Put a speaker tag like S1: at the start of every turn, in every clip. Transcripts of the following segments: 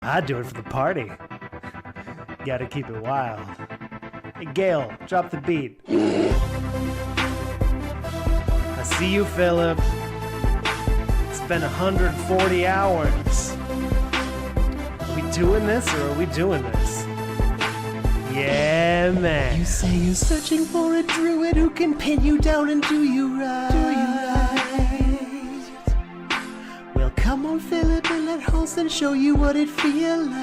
S1: I do it for the party. Gotta keep it wild. Hey, Gail, drop the beat. I see you, Philip. It's been 140 hours. Are we doing this or are we doing this? Yeah, man. You say you're searching for a druid who can pin you down and do you right. Well, come on, Philip, and let Holston show you what it feels like.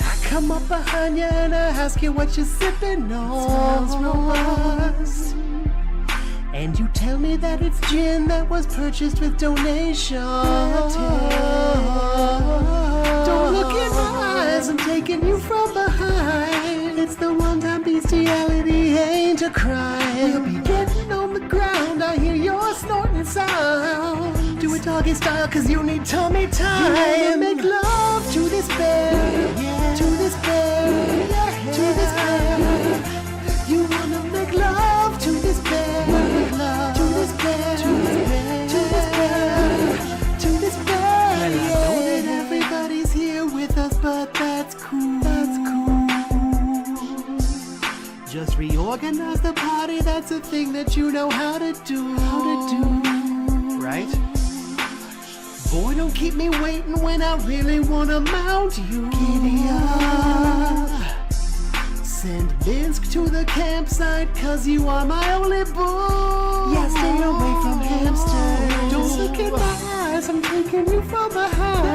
S1: I come up behind you and I ask you what you're sipping on. Smells robust. And you tell me that it's gin that was purchased with donation. Don't look in my eyes, I'm taking you from behind. It's the one-time bestiality, ain't a crime. We'll be getting on the ground, I hear your snorting sound. Do it doggy style, cause you need tummy time. You wanna make love to this bear, yeah. To this bear, yeah. To this bear. You wanna make love to this bear, to this bear, to this bear, to this bear, to this bear. And I know that everybody's here with us, but that's cool. That's cool. Just reorganize the party. That's a thing that you know how to do. Right? Boy, don't keep me waiting when I really wanna mount you. Giddy up. Send Minsk to the campsite, cause you are my only boo. Yeah, stay away from hamsters. Don't look in my eyes, I'm taking you from behind.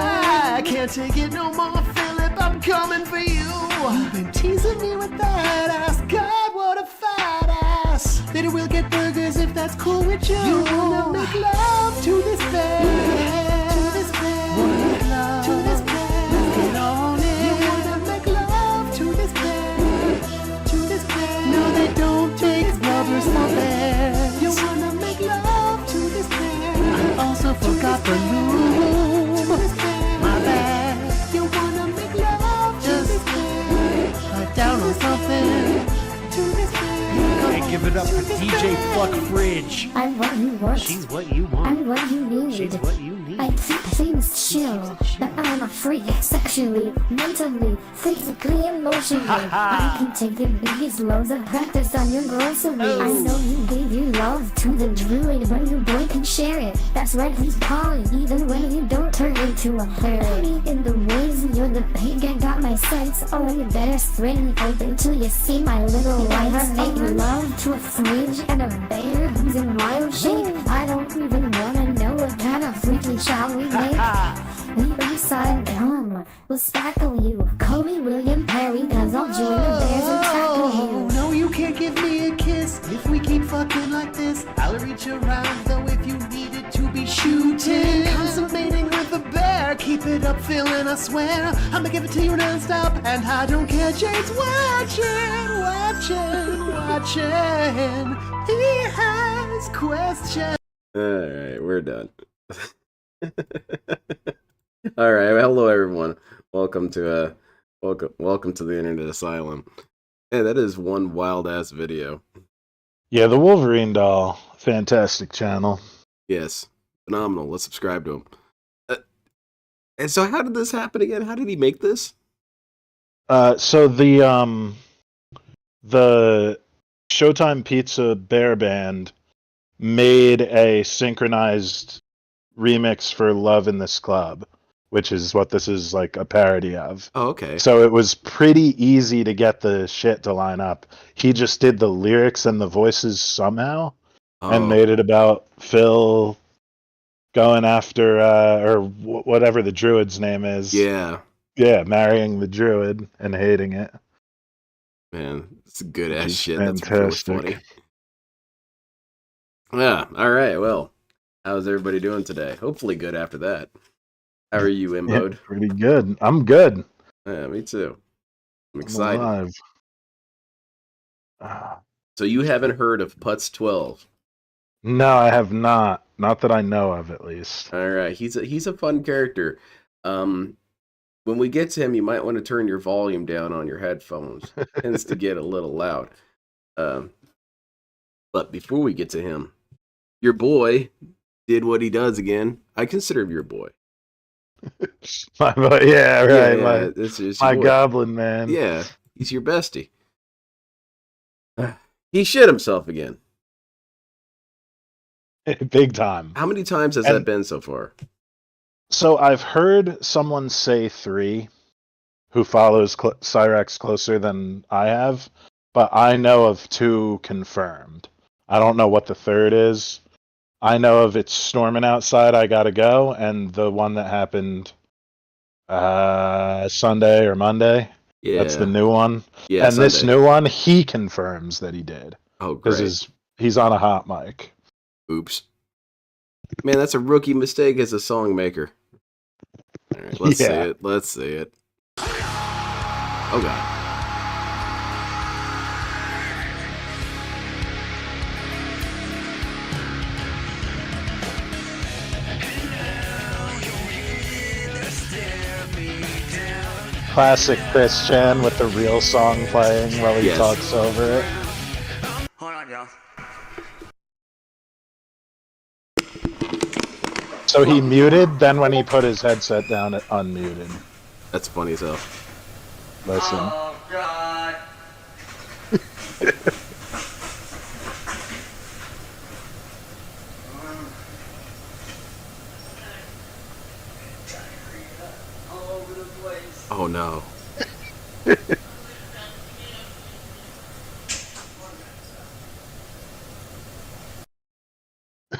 S1: I can't take it no more, Philip, I'm coming for you. You've been teasing me with that ass, God, what a fat ass. Later we'll get burgers if that's cool with you. You wanna make love to this bear, yeah. To this bear, to this bear. Let's get on it. You wanna make love to this bear. No, they don't take rubbers for bears. You wanna make love to this bear. I also forgot the lube. My bad. You wanna make love to this bear. Lie down on something. To this bear. Hey, give it up for DJ Fuck Fridge.
S2: I'm what you want.
S1: She's what you want.
S2: I'm what you need.
S1: She's what you need.
S2: I keep things chill, but I'm a freak sexually, mentally, physically, emotionally. I can take the biggest loads of practice on your groceries. I know you gave your love to the druid, but your boy can share it. That's right, he's poly, even when you don't turn into a fairy. In the ways you're the pig, I got my sights. Oh, you better spring open till you see my little lights. Make love to a fridge and a bear who's in wild shape. I don't even wanna know what kind of freaky shall we make. We upside down, we'll spackle you. Call me William Perry, cause I'll join the bears and tackle you.
S1: No, you can't give me a kiss if we keep fucking like this. I'll reach around though if you need it to be shooting. Consummating with a bear, keep it up, Phil, and I swear I'ma give it to you non-stop. And I don't care, Jade's watching. He has questions.
S3: Alright, we're done. Alright, well, hello everyone. Welcome to the Internet Asylum. Hey, that is one wild ass video.
S4: Yeah, the Wolverine doll, fantastic channel.
S3: Yes, phenomenal. Let's subscribe to him. And so how did this happen again? How did he make this?
S4: So the Showtime Pizza Bear Band made a synchronized remix for Love in This Club, which is what this is like a parody of.
S3: Oh, okay.
S4: So it was pretty easy to get the shit to line up. He just did the lyrics and the voices somehow and made it about Phil going after or whatever the druid's name is.
S3: Yeah,
S4: marrying the druid and hating it.
S3: man, it's good ass shit.
S4: Fantastic.
S3: That's really funny. Yeah. All right. Well, how's everybody doing today? Hopefully good after that. How are you, Imbode?
S4: Yeah, pretty good. I'm good.
S3: Yeah, me too. I'm
S4: I'm
S3: excited.
S4: alive.
S3: So you haven't heard of Putz12?
S4: No, I have not. Not that I know of, at least.
S3: All right, he's a fun character. When we get to him, you might want to turn your volume down on your headphones. It tends to get a little loud. But before we get to him, your boy did what he does again. I consider him your boy.
S4: Yeah, right.
S3: Yeah, it's your
S4: My
S3: boy.
S4: goblin man.
S3: Yeah, he's your bestie. He shit himself again.
S4: Big time.
S3: How many times has that
S4: And
S3: been so far?
S4: so I've heard someone say 3 who follows Cyraxx closer than I have, but I know of 2 confirmed. I don't know what the third is. I know of it's storming outside, I gotta go, and the one that happened Sunday or Monday. That's the
S3: Yeah.
S4: new one.
S3: Yeah,
S4: And this
S3: Sunday.
S4: new one, he confirms that he did.
S3: Oh,
S4: Because
S3: great.
S4: he's on a hot mic.
S3: Oops. Man, that's a rookie mistake as a song maker. All right, let's see
S4: Yeah.
S3: it. Let's see it. Oh, God.
S4: Classic Chris Chan with the real song playing while he
S3: Yes.
S4: talks over it.
S5: Hold on, y'all.
S4: So he muted, then when he put his headset down, it unmuted.
S3: That's funny as hell.
S4: Listen.
S5: Oh, God. All over the place.
S3: Oh, no.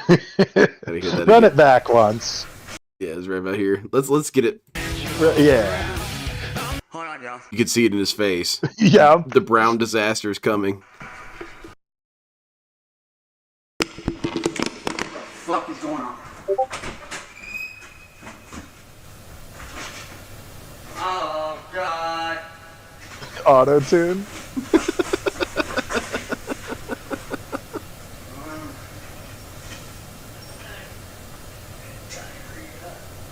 S3: Gotta hear that
S4: Run
S3: again.
S4: it back once.
S3: Yeah, it's right about here. Let's get it.
S4: Yeah.
S5: Hold on, y'all.
S3: You can see it in his face.
S4: Yep.
S3: The brown disaster is coming.
S5: Fuck is going on? Oh, God.
S4: Auto tune.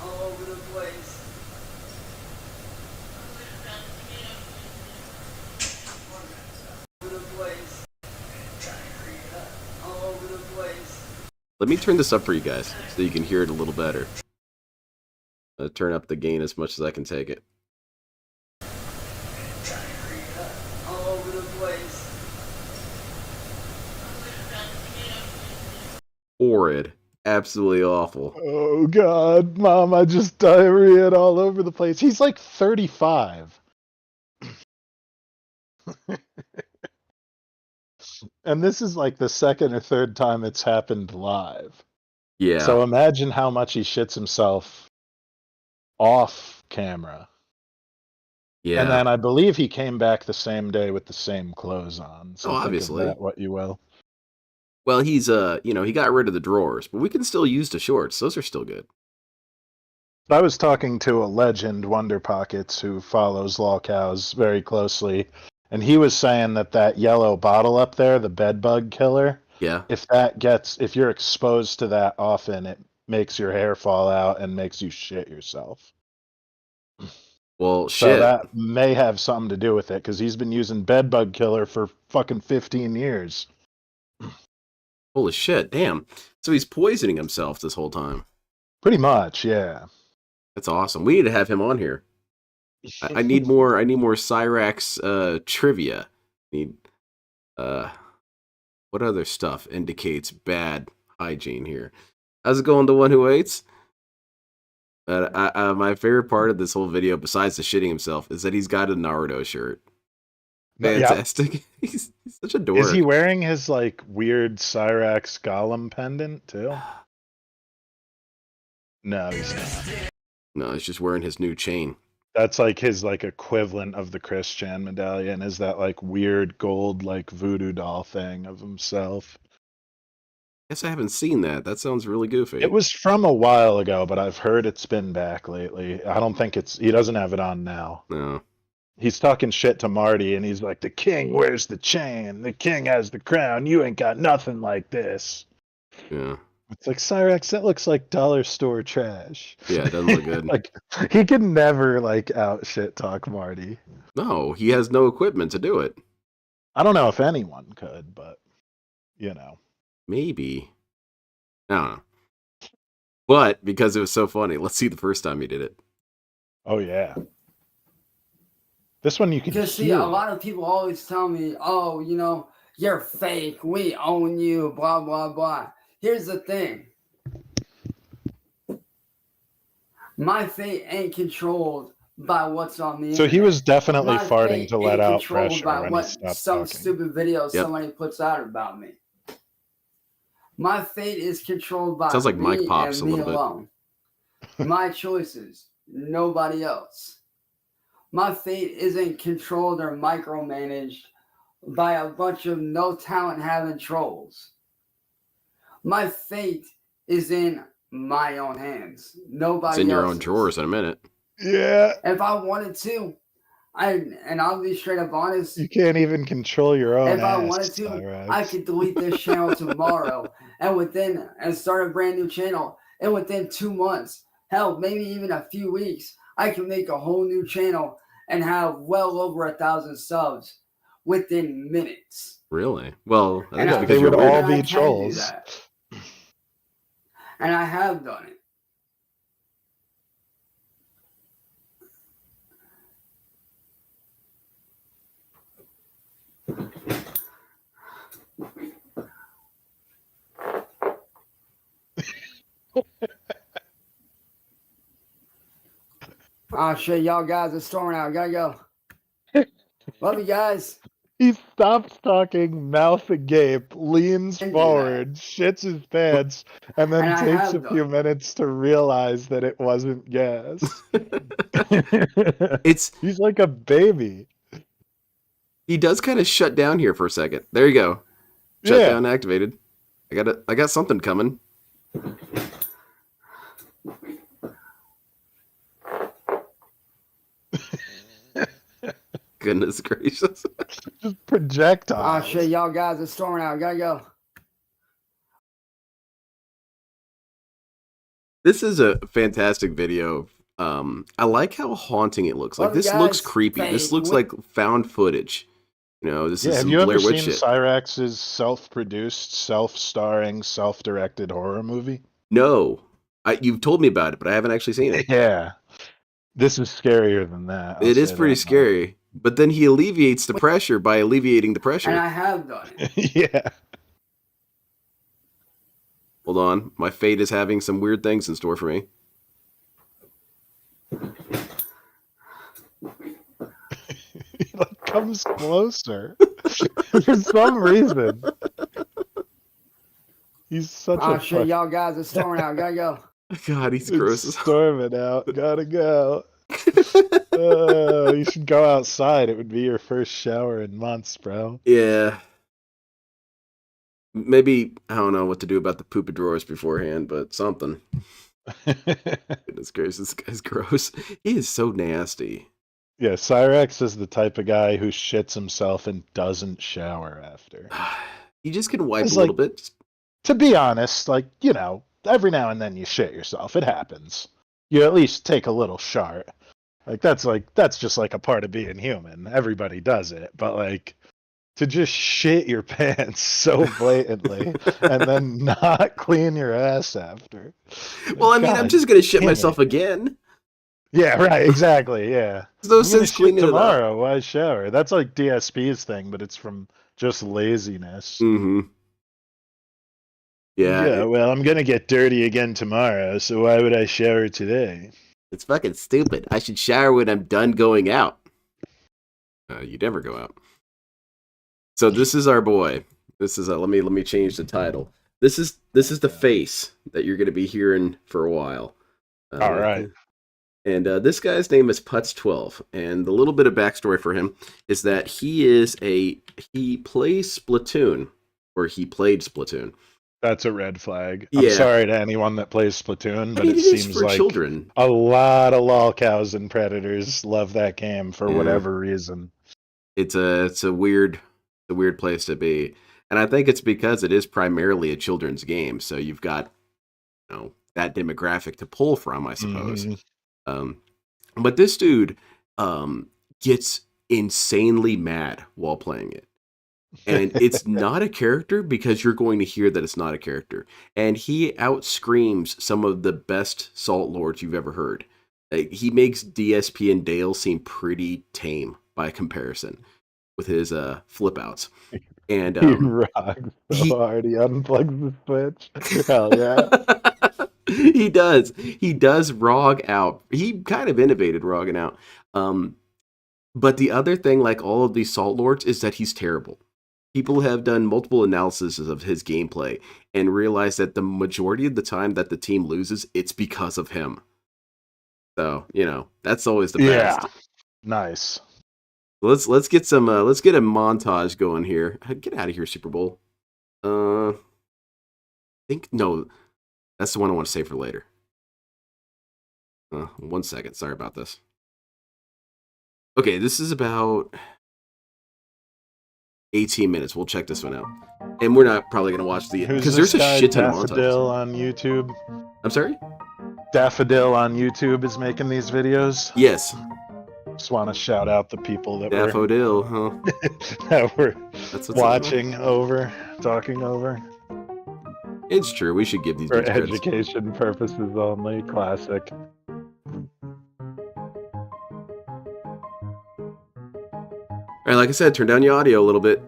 S5: All over the place. All over the place. All over the place.
S3: Let me turn this up for you guys so you can hear it a little better. Turn up the gain as much as I can take it.
S5: All over the place.
S3: Horrid. Absolutely awful.
S4: Oh God, Mom! I just diarrheaed all over the place. He's like 35. And this is like the second or third time it's happened live.
S3: Yeah.
S4: So imagine how much he shits himself off camera.
S3: Yeah.
S4: And then I believe he came back the same day with the same clothes on. So think
S3: obviously.
S4: of that what you will.
S3: Well, he's he got rid of the drawers, but we can still use the shorts. Those are still good.
S4: I was talking to a legend, Wonder Pockets, who follows Lawcows very closely, and he was saying that yellow bottle up there, the bed bug killer,
S3: Yeah.
S4: if you're exposed to that often, it makes your hair fall out and makes you shit yourself.
S3: Well,
S4: So
S3: shit.
S4: that may have something to do with it, because he's been using bed bug killer for fucking 15 years.
S3: Holy shit. Damn. So he's poisoning himself this whole time.
S4: Pretty much, yeah.
S3: That's awesome. We need to have him on here. I need more Cyraxx trivia. Need what other stuff indicates bad hygiene here? How's it going, the one who waits? My favorite part of this whole video, besides the shitting himself, is that he's got a Naruto shirt. Fantastic. Yep. He's such a dork.
S4: Is he wearing his like weird Cyraxx Golem pendant too? No, he's not.
S3: No, he's just wearing his new chain.
S4: That's like his like equivalent of the Chris Chan medallion, is that like weird gold like voodoo doll thing of himself.
S3: Guess I haven't seen that. That sounds really goofy.
S4: It was from a while ago, but I've heard it's been back lately. I don't think he doesn't have it on now.
S3: No.
S4: He's talking shit to Marty, and he's like, the king wears the chain. The king has the crown. You ain't got nothing like this.
S3: Yeah.
S4: It's like, Cyraxx, that looks like dollar store trash.
S3: Yeah, it doesn't look good.
S4: Like, he can never, like, out shit talk Marty.
S3: No, he has no equipment to do it.
S4: I don't know if anyone could, but, you know.
S3: Maybe. I don't know. But because it was so funny, let's see the first time he did it.
S4: Oh yeah. This one you can
S5: Because see,
S4: hear.
S5: a lot of people always tell me, "Oh, you know, you're fake. We own you." Blah blah blah. Here's the thing. My fate ain't controlled by what's on the
S4: So
S5: internet.
S4: he was definitely
S5: My
S4: farting
S5: fate
S4: to let
S5: ain't
S4: out
S5: controlled
S4: pressure
S5: by
S4: when he
S5: what
S4: stopped
S5: some
S4: talking.
S5: stupid video
S3: Yep.
S5: somebody puts out about me. My fate is controlled by
S3: Sounds like
S5: me
S3: Mike Pops
S5: and
S3: a
S5: me
S3: little bit.
S5: alone. My choices, nobody else. My fate isn't controlled or micromanaged by a bunch of no talent having trolls. My fate is in my own hands. Nobody
S3: It's in your own
S5: else's.
S3: drawers in a minute.
S4: Yeah.
S5: If I wanted to, and I'll be straight up honest.
S4: You can't even control your own
S5: If I
S4: ass,
S5: wanted to,
S4: Cyraxx.
S5: I could delete this channel tomorrow and start a brand new channel. And within 2 months, hell, maybe even a few weeks, I can make a whole new channel and have well over 1,000 subs within minutes.
S3: Really? Well, I think
S5: And
S3: it's
S5: I've
S3: because
S4: they
S3: you're
S4: would
S5: proven
S4: all
S3: weird.
S5: I
S4: be
S5: can do
S4: trolls.
S5: that. And I have done it. Oh shit, y'all guys are storming out. Gotta go. Love you guys.
S4: He stops talking, mouth agape, leans
S5: Can do
S4: forward, shits his pants, and then
S5: And I
S4: takes
S5: have
S4: a few
S5: done.
S4: minutes to realize that it wasn't gas.
S3: It's
S4: He's like a baby.
S3: he does kind of shut down here for a second. There you go. Shut
S4: Yeah.
S3: down activated. I got something coming. Goodness gracious.
S4: Just
S5: Oh
S4: projectiles.
S5: shit, y'all guys are storming out. Gotta go.
S3: This is a fantastic video. I like how haunting it looks. Like
S5: Love you
S3: this looks
S5: guys.
S3: creepy. This
S5: Fake.
S3: looks like found footage. You know, this
S4: Yeah,
S3: is
S4: have
S3: some
S4: you
S3: Blair
S4: ever
S3: Witch
S4: seen
S3: shit.
S4: Cyraxx's self-produced, self-starring, self-directed horror movie?
S3: No, you've told me about it, but I haven't actually seen it.
S4: Yeah. This is scarier than that. I'll
S3: It is
S4: say
S3: pretty
S4: that much.
S3: scary. But then he alleviates the pressure by alleviating the
S5: And
S3: pressure.
S5: I have done it.
S4: Yeah.
S3: Hold on, my fate is having some weird things in store for me.
S4: He like comes closer for some reason. He's such
S5: Oh
S4: a
S5: shit,
S4: fuck.
S5: y'all guys are storming out. Gotta go.
S3: God, he's
S4: It's
S3: gross as hell.
S4: storming out. Gotta go. You should go outside. It would be your first shower in months, bro.
S3: Yeah. Maybe, I don't know what to do about the poop of drawers beforehand, but something. Goodness gracious, this guy's gross. He is so nasty.
S4: Yeah, Cyraxx is the type of guy who shits himself and doesn't shower after.
S3: You just can wipe
S4: It's
S3: a little
S4: like-
S3: bit.
S4: To be honest, like, you know, every now and then you shit yourself. It happens. You at least take a little shart. That's just like a part of being human. Everybody does it. But like to just shit your pants so blatantly and then not clean your ass after.
S3: Well, I mean, I'm
S4: God
S3: just going to shit
S4: damn
S3: myself
S4: it.
S3: again.
S4: Yeah, right, exactly, yeah.
S3: There's no
S4: I'm gonna
S3: sense
S4: shit
S3: cleaning it up.
S4: tomorrow. Why shower? That's like DSP's thing, but it's from just laziness.
S3: Mm-hmm. Yeah,
S4: Well, I'm gonna get dirty again tomorrow, so why would I shower today?
S3: it's fucking stupid. I should shower when I'm done going out. You never go out. So this is our boy. This is let me change the title. This is the face that you're going to be hearing for a while.
S4: All right.
S3: And this guy's name is Putz12, and the little bit of backstory for him is that he plays Splatoon, or he played Splatoon.
S4: That's a red flag.
S3: Yeah.
S4: I'm sorry to anyone that plays Splatoon, but
S3: I mean,
S4: it
S3: it is
S4: seems
S3: for
S4: like
S3: children.
S4: a lot of lolcows and predators love that game for
S3: Yeah.
S4: whatever reason.
S3: It's a weird place to be, and I think it's because it is primarily a children's game. So you've got, you know, that demographic to pull from, I suppose.
S4: Mhm.
S3: But this dude gets insanely mad while playing it. And it's not a character because you're going to hear that it's not a character. And he outscreams some of the best Salt Lords you've ever heard. He makes DSP and Dale seem pretty tame by comparison with his flip outs. And
S4: He rocks so hard. He unplugs the switch. Hell yeah.
S3: He does. He does ROG out. He kind of innovated ROGing out. But the other thing, like all of these Salt Lords, is that he's terrible. People have done multiple analyses of his gameplay and realized that the majority of the time that the team loses, it's because of him. So, you know, that's always the best.
S4: Yeah. Nice.
S3: Let's get some let's get a montage going here. Get out of here, Super Bowl. No, that's the one I want to save for later. 1 second. Sorry about this. Okay, this is about 18 minutes. We'll check this one out. And we're not probably going to watch the... Because there's a shit ton of montages.
S4: Daffodil on YouTube?
S3: I'm sorry?
S4: Daffodil on YouTube is making these videos?
S3: Yes.
S4: Just want to shout out the people that
S3: Daffodil, huh?
S4: that were
S3: That's
S4: watching over, talking over.
S3: It's true. We should give these
S4: for
S3: dudes
S4: education purposes only. Classic.
S3: All right, like I said, turn down your audio a little bit.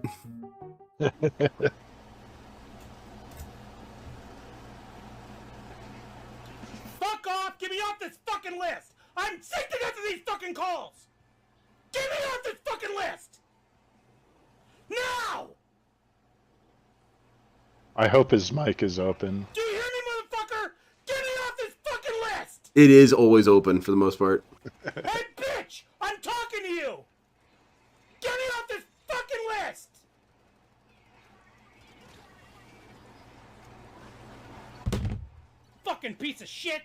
S6: Fuck off! Get me off this fucking list! I'm sick to death of these fucking calls! Get me off this fucking list! Now!
S4: I hope his mic is open.
S6: Do you hear me, motherfucker? Get me off this fucking list!
S3: It is always open for the most part.
S6: Hey, bitch! I'm talking to you! Get me off this fucking list! Fucking piece of shit!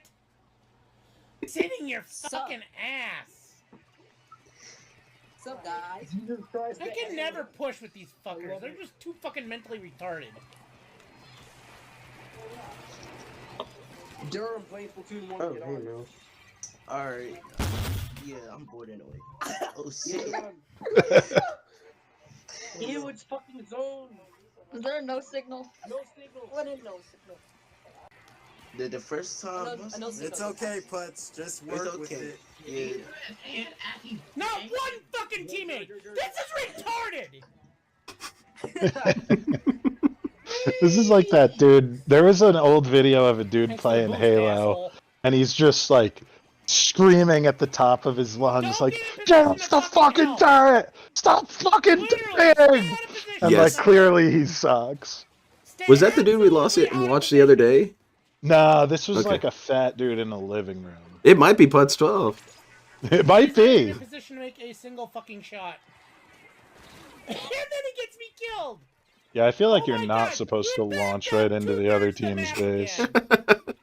S6: Sitting your fucking ass!
S7: What's up, guys?
S6: I can never push with these fuckers. They're just too fucking mentally retarded.
S7: Durham playing Platoon 1.
S8: Oh, hey, man. Alright. Yeah, I'm bored anyway. Oh, shit.
S7: He was fucking zone.
S9: Is there no signal?
S7: No signal.
S9: What is no signal?
S8: The first time...
S9: I know
S10: It's okay, Putz. Just work
S8: It's okay.
S10: with it.
S8: Yeah.
S6: Not one fucking teammate! This is retarded!
S4: This is like that dude. There was an old video of a dude
S6: Thanks for the
S4: playing
S6: boost,
S4: Halo,
S6: asshole.
S4: and he's just like screaming at the top of his lungs, like, "Get off the fucking turret! Stop fucking
S6: Literally,
S4: dying!"
S6: stay out of position.
S4: And
S3: Yes.
S4: like, clearly he sucks.
S6: Stay
S3: Was that the dude we lost it
S6: absolutely
S3: and
S6: out of
S3: watched the other day?
S4: Nah, this was
S3: Okay.
S4: like a fat dude in a living room.
S3: It might be Putz12.
S4: It might
S6: He's not
S4: be.
S6: in a position to make a single fucking shot. And then he gets me killed!
S4: Yeah, I feel like
S6: Oh
S4: you're
S6: my
S4: not
S6: God,
S4: supposed to
S6: you're back
S4: launch
S6: up
S4: right into the other
S6: 2/3 the
S4: team's
S6: map
S4: base.
S6: again.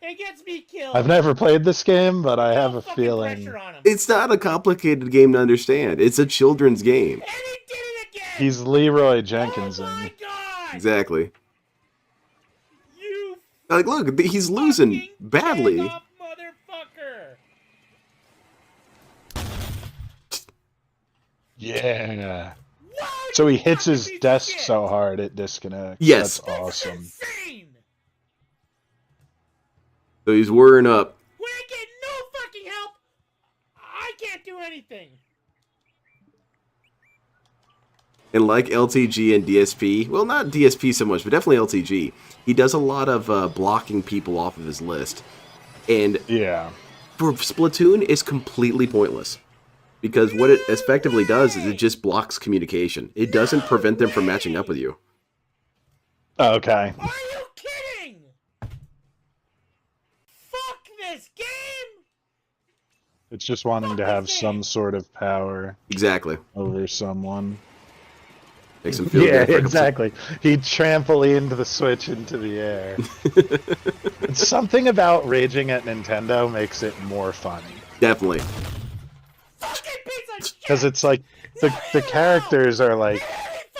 S6: It gets me killed.
S4: I've never played this game, but I have
S6: No
S4: a
S6: fucking
S4: feeling
S6: pressure on him.
S3: It's not a complicated game to understand. It's a children's game.
S6: And he did it again!
S4: he's Leroy
S6: Oh my
S4: Jenkinsing.
S6: God!
S3: Exactly.
S6: You
S3: Like, look, he's losing
S6: fucking
S3: badly.
S6: jack-off motherfucker!
S4: Yeah.
S6: Why
S4: So he
S6: you
S4: hits
S6: fucking
S4: his
S6: piece of
S4: desk
S6: shit?
S4: so hard it disconnects.
S3: Yes.
S4: That's awesome.
S6: Insane!
S3: So he's whirring up.
S6: When I get no fucking help, I can't do anything.
S3: And like LTG and DSP, well, not DSP so much, but definitely LTG, he does a lot of blocking people off of his list. And
S4: Yeah.
S3: for Splatoon, it's completely pointless. Because what it effectively does is it just blocks communication. It doesn't prevent them from matching up with you.
S4: Okay.
S6: Are you kidding? Fuck this game!
S4: It's just wanting to have some sort of power
S3: Exactly.
S4: over someone.
S3: Makes them feel
S4: Yeah,
S3: good.
S4: exactly. He trampolined the Switch into the air. It's something about raging at Nintendo makes it more funny.
S3: Definitely.
S6: Fucking piece of shit!
S4: Because it's like the characters are like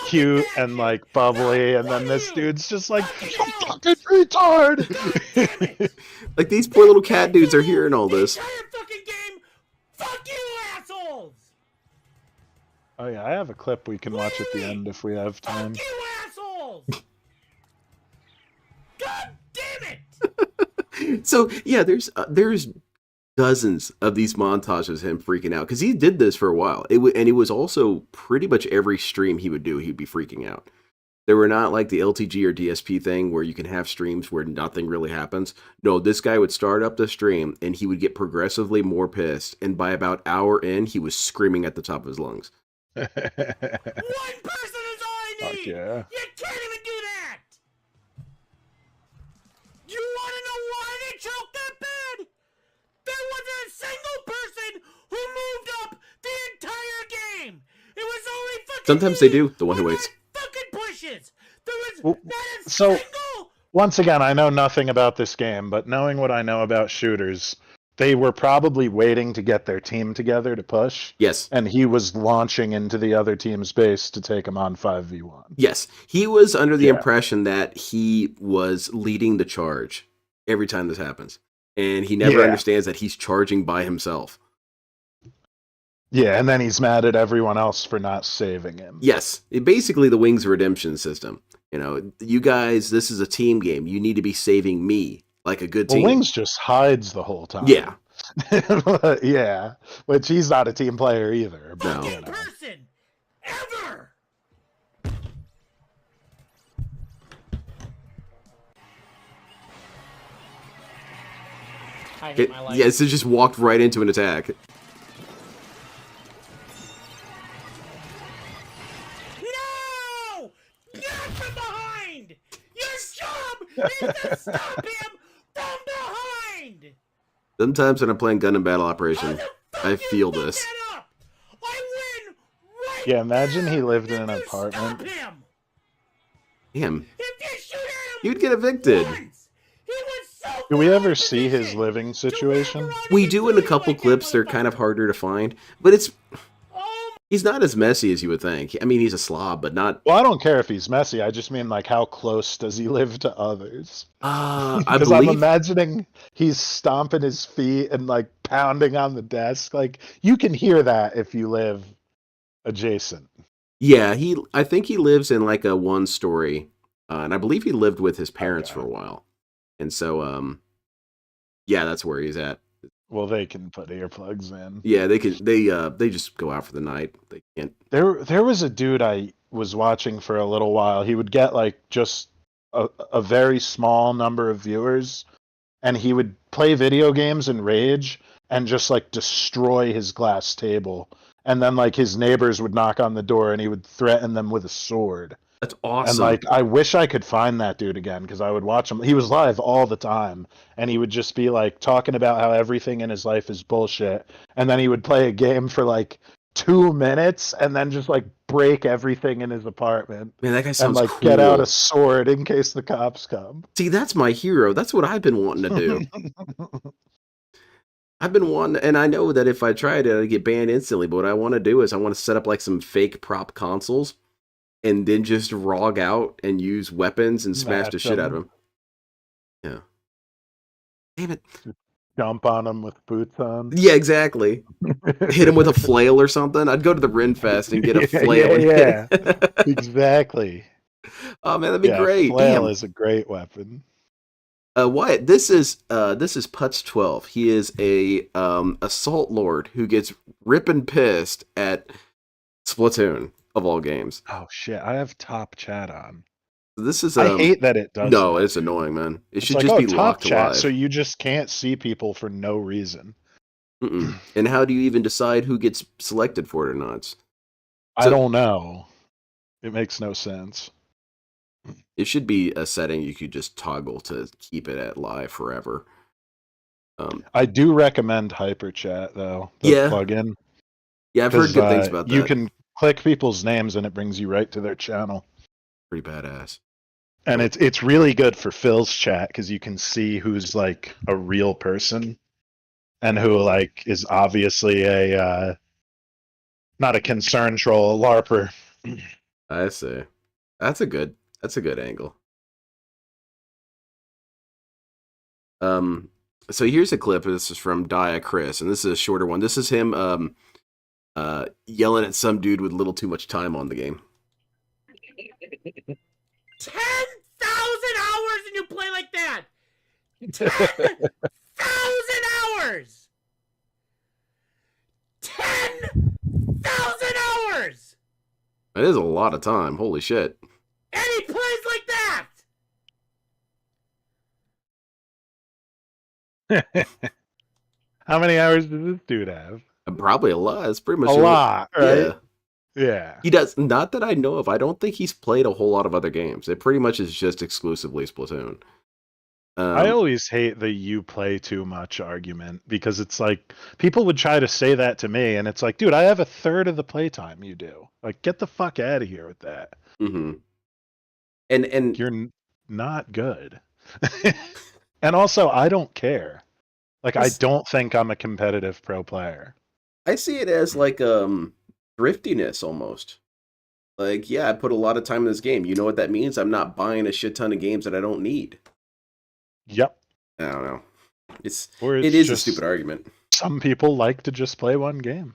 S4: cute and like bubbly, and then this dude's just like, "You fucking retard!"
S3: Like, these poor little cat dudes are hearing all this.
S6: The entire fucking game, fuck you assholes!
S4: Oh yeah, I have a clip we can watch at the end if we have time.
S6: Fuck you assholes! God damn it!
S3: So yeah, there's dozens of these montages of him freaking out because he did this for a while. And it was also pretty much every stream he would do, he'd be freaking out. They were not like the LTG or DSP thing where you can have streams where nothing really happens. No, this guy would start up the stream and he would get progressively more pissed. And by about hour in, he was screaming at the top of his lungs.
S6: One person is all I
S4: Fuck
S6: need!
S4: yeah.
S6: You can't even do that! You want to know why they choked that bad? There wasn't a single person who moved up the entire game! It was only fucking
S3: Sometimes
S6: me
S3: they do, the one who
S6: on
S3: waits.
S6: my fucking pushes! There was
S4: Well,
S6: not a
S4: so-
S6: single...
S4: Once again, I know nothing about this game, but knowing what I know about shooters, they were probably waiting to get their team together to push.
S3: Yes.
S4: And he was launching into the other team's base to take them on 5v1.
S3: Yes. He was under the
S4: Yeah.
S3: impression that he was leading the charge every time this happens. And he never
S4: Yeah.
S3: understands that he's charging by himself.
S4: Yeah, and then he's mad at everyone else for not saving him.
S3: Yes. Basically the Wings redemption system. You know, you guys, this is a team game. You need to be saving me like a good
S4: Well,
S3: team.
S4: Wings just hides the whole time.
S3: Yeah.
S4: Yeah, which he's not a team player either. But,
S3: No.
S4: you
S6: fucking
S4: know.
S6: person ever! I hate my life.
S3: Yes, it just walked right into an attack.
S6: No! Not from behind! Your job is to stop him from behind!
S3: Sometimes when I'm playing gun and battle operation,
S6: How the
S3: I
S6: fuck you
S3: feel
S6: fuck
S3: this.
S6: that up? I win right
S4: Yeah, imagine he
S6: there
S4: lived in
S6: if
S4: an
S6: you
S4: apartment.
S6: stop him.
S3: Damn.
S6: If you shoot at him
S3: You'd get evicted.
S6: once, he was so
S4: Do we
S6: far
S4: ever
S6: out of
S4: see his
S6: position
S4: living
S6: to
S4: situation?
S6: wrap around
S3: We
S6: and
S3: do in a
S6: shoot
S3: couple
S6: like that
S3: clips. They're kind of
S6: motherfucker.
S3: harder to find. But it's
S6: Oh
S3: he's not as messy as you would think. I mean, he's a slob, but not...
S4: Well, I don't care if he's messy. I just mean, like, how close does he live to others?
S3: I
S4: Because I'm
S3: believe...
S4: imagining he's stomping his feet and, like, pounding on the desk. Like, you can hear that if you live adjacent.
S3: Yeah, I think he lives in like a one-story. And I believe he lived with his parents
S4: Okay.
S3: for a while. And so, yeah, that's where he's at.
S4: Well, they can put earplugs in.
S3: Yeah, they just go out for the night. They can't...
S4: There was a dude I was watching for a little while. He would get, like, just a very small number of viewers, and he would play video games and rage and just, like, destroy his glass table. And then, like, his neighbors would knock on the door and he would threaten them with a sword.
S3: That's awesome.
S4: And, like, I wish I could find that dude again because I would watch him. He was live all the time, and he would just be, like, talking about how everything in his life is bullshit. And then he would play a game for, like, 2 minutes and then just, like, break everything in his apartment.
S3: Man, that guy
S4: And,
S3: sounds
S4: like,
S3: cool.
S4: get out a sword in case the cops come.
S3: See, that's my hero. That's what I've been wanting to do. I've been wanting, and I know that if I tried it, I'd get banned instantly. But what I want to do is I want to set up like some fake prop consoles, and then just rog out and use weapons and smash the
S4: Match
S3: shit out of
S4: them.
S3: them. Yeah. Damn it.
S4: Jump on him with boots on.
S3: Yeah, exactly. Hit him with a flail or something. I'd go to the Renfest and get a flail.
S4: Yeah. Exactly.
S3: Oh man, that'd be
S4: Yeah,
S3: great.
S4: flail
S3: Damn.
S4: is a great weapon.
S3: Wyatt, this is Putz12. He is a assault lord who gets ripping pissed at Splatoon of all games.
S4: Oh shit! I have top chat on.
S3: This is
S4: I hate that it does.
S3: no,
S4: that.
S3: it's annoying, man. It
S4: It's
S3: should
S4: like,
S3: just
S4: oh,
S3: be
S4: top
S3: locked
S4: chat,
S3: live.
S4: so you just can't see people for no reason.
S3: Mm-mm. And how do you even decide who gets selected for it or not?
S4: I
S3: So-
S4: don't know. It makes no sense.
S3: It should be a setting you could just toggle to keep it at live forever.
S4: I do recommend HyperChat though. The
S3: Yeah.
S4: plugin.
S3: Yeah, I've heard
S4: 'Cause,
S3: good things about that.
S4: You can click people's names and it brings you right to their channel.
S3: Pretty badass.
S4: And it's really good for Phil's chat because you can see who's like a real person and who like is obviously a not a concern troll, a LARPer.
S3: I see. That's a good angle. So here's a clip. This is from Dia Chris, and this is a shorter one. This is him yelling at some dude with a little too much time on the game.
S6: 10,000 hours and you play like that. 10,000 hours. 10,000 hours.
S3: That is a lot of time. Holy shit.
S6: And he plays like that.
S4: How many hours does this dude have?
S3: Probably a lot. It's pretty much
S4: A lot, right?
S3: Yeah.
S4: Yeah.
S3: He does, not that I know of. I don't think he's played a whole lot of other games. It pretty much is just exclusively Splatoon.
S4: I always hate the "you play too much" argument because it's like people would try to say that to me, and it's like, dude, I have a third of the playtime you do. Like, get the fuck out of here with that.
S3: Mm-hmm. And
S4: you're not good. And also, I don't care. Like, I don't think I'm a competitive pro player.
S3: I see it as like thriftiness almost. Like, yeah, I put a lot of time in this game. You know what that means? I'm not buying a shit ton of games that I don't need.
S4: Yep.
S3: I don't know. It
S4: it's
S3: is a
S4: just-
S3: stupid argument.
S4: Some people like to just play one game.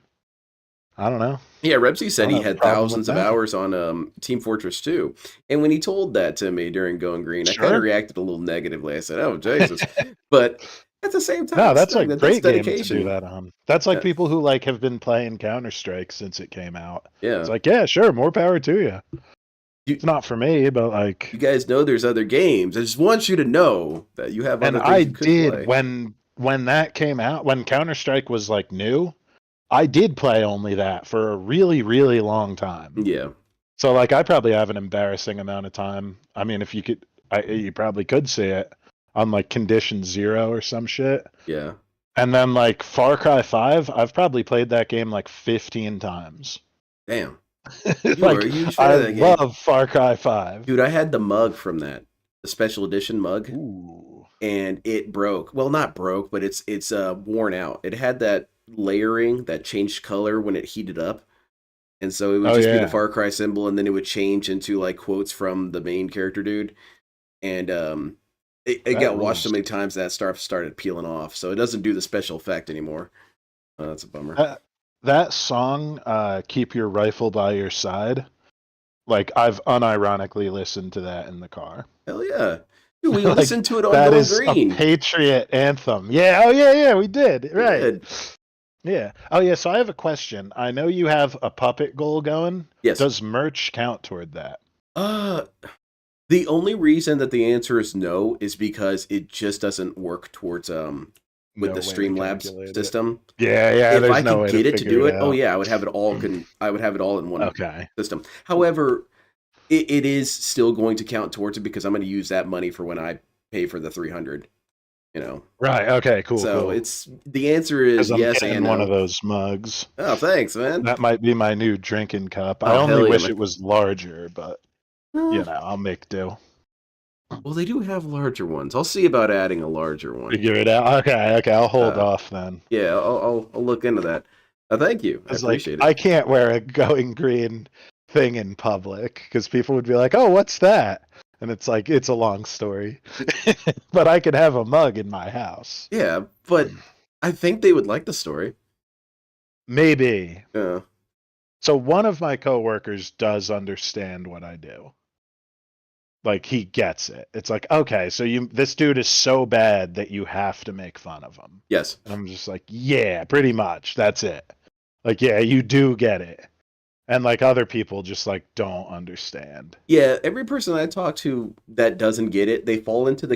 S4: I don't know.
S3: Yeah, Rebsy said
S4: I don't
S3: he
S4: have a
S3: had
S4: problem with
S3: thousands of
S4: that.
S3: hours on Team Fortress 2. And when he told that to me during Going Green, I
S4: Sure.
S3: kind of reacted a little negatively. I said, oh, Jesus. But at the same time,
S4: No, that's
S3: still,
S4: like
S3: that's
S4: great game to
S3: dedication.
S4: do that on. That's like
S3: Yeah.
S4: people who like have been playing Counter-Strike since it came out.
S3: Yeah.
S4: It's like, yeah, sure, more power to you. It's not for me, but like,
S3: You guys know there's other games. I just want you to know that you have
S4: and
S3: other things
S4: I
S3: you could
S4: did
S3: play.
S4: when that came out, when Counter-Strike was like new, I did play only that for a really, really long time.
S3: Yeah.
S4: So like, I probably have an embarrassing amount of time. I mean, if you could, you probably could see it on like Condition 0 or some shit.
S3: Yeah.
S4: And then like Far Cry 5, I've probably played that game like 15 times.
S3: Damn.
S4: Like,
S3: You are a huge fan
S4: I
S3: of that game.
S4: love Far Cry 5.
S3: Dude, I had the mug from that. The special edition mug.
S4: Ooh.
S3: And it broke. Well, not broke, but it's worn out. It had that layering that changed color when it heated up. And so it would just be the Far Cry symbol, and then it would change into like quotes from the main character dude. And it got washed so many times that stuff started peeling off. So it doesn't do the special effect anymore. That's a bummer.
S4: That song, Keep Your Rifle by Your Side, like, I've unironically listened to that in the car.
S3: Hell yeah. Dude, we
S4: Like,
S3: listened to it on
S4: that
S3: Going
S4: is
S3: Green.
S4: a patriot anthem. Yeah, oh yeah, we did. Right.
S3: did.
S4: Yeah. Oh yeah, so I have a question. I know you have a puppet goal going.
S3: Yes.
S4: Does merch count toward that?
S3: The only reason that the answer is no is because it just doesn't work towards with
S4: No
S3: the
S4: way to
S3: Streamlabs
S4: calculate it.
S3: system.
S4: Yeah,
S3: If
S4: there's
S3: I
S4: no
S3: could
S4: way
S3: get it to
S4: figure
S3: do it, oh
S4: out.
S3: yeah, I would have it all in one
S4: Okay.
S3: system. However, it is still going to count towards it because I'm going to use that money for when I pay for the 300. You know.
S4: Right. Okay. Cool.
S3: So
S4: cool.
S3: it's the answer is
S4: 'Cause I'm
S3: yes
S4: getting
S3: and no.
S4: one of those mugs.
S3: Oh, thanks, man.
S4: That might be my new drinking cup.
S3: Oh,
S4: I only
S3: hell yeah,
S4: wish
S3: man.
S4: it was larger, but you know, I'll make do.
S3: Well, they do have larger ones. I'll see about adding a larger one.
S4: Figure it out. Okay, I'll hold off then.
S3: Yeah, I'll look into that. Thank you. I
S4: It's like,
S3: appreciate
S4: I
S3: it.
S4: can't wear a Going Green thing in public because people would be like, "Oh, what's that?" And it's like, it's a long story. But I could have a mug in my house.
S3: Yeah, but I think they would like the story.
S4: Maybe.
S3: Yeah.
S4: So one of my coworkers does understand what I do. Like, he gets it. It's like, okay, so this dude is so bad that you have to make fun of him.
S3: Yes.
S4: And I'm just like, yeah, pretty much. That's it. Like, yeah, you do get it. And like, other people just like don't understand.
S3: Yeah, every person I talk to that doesn't get it, they fall into the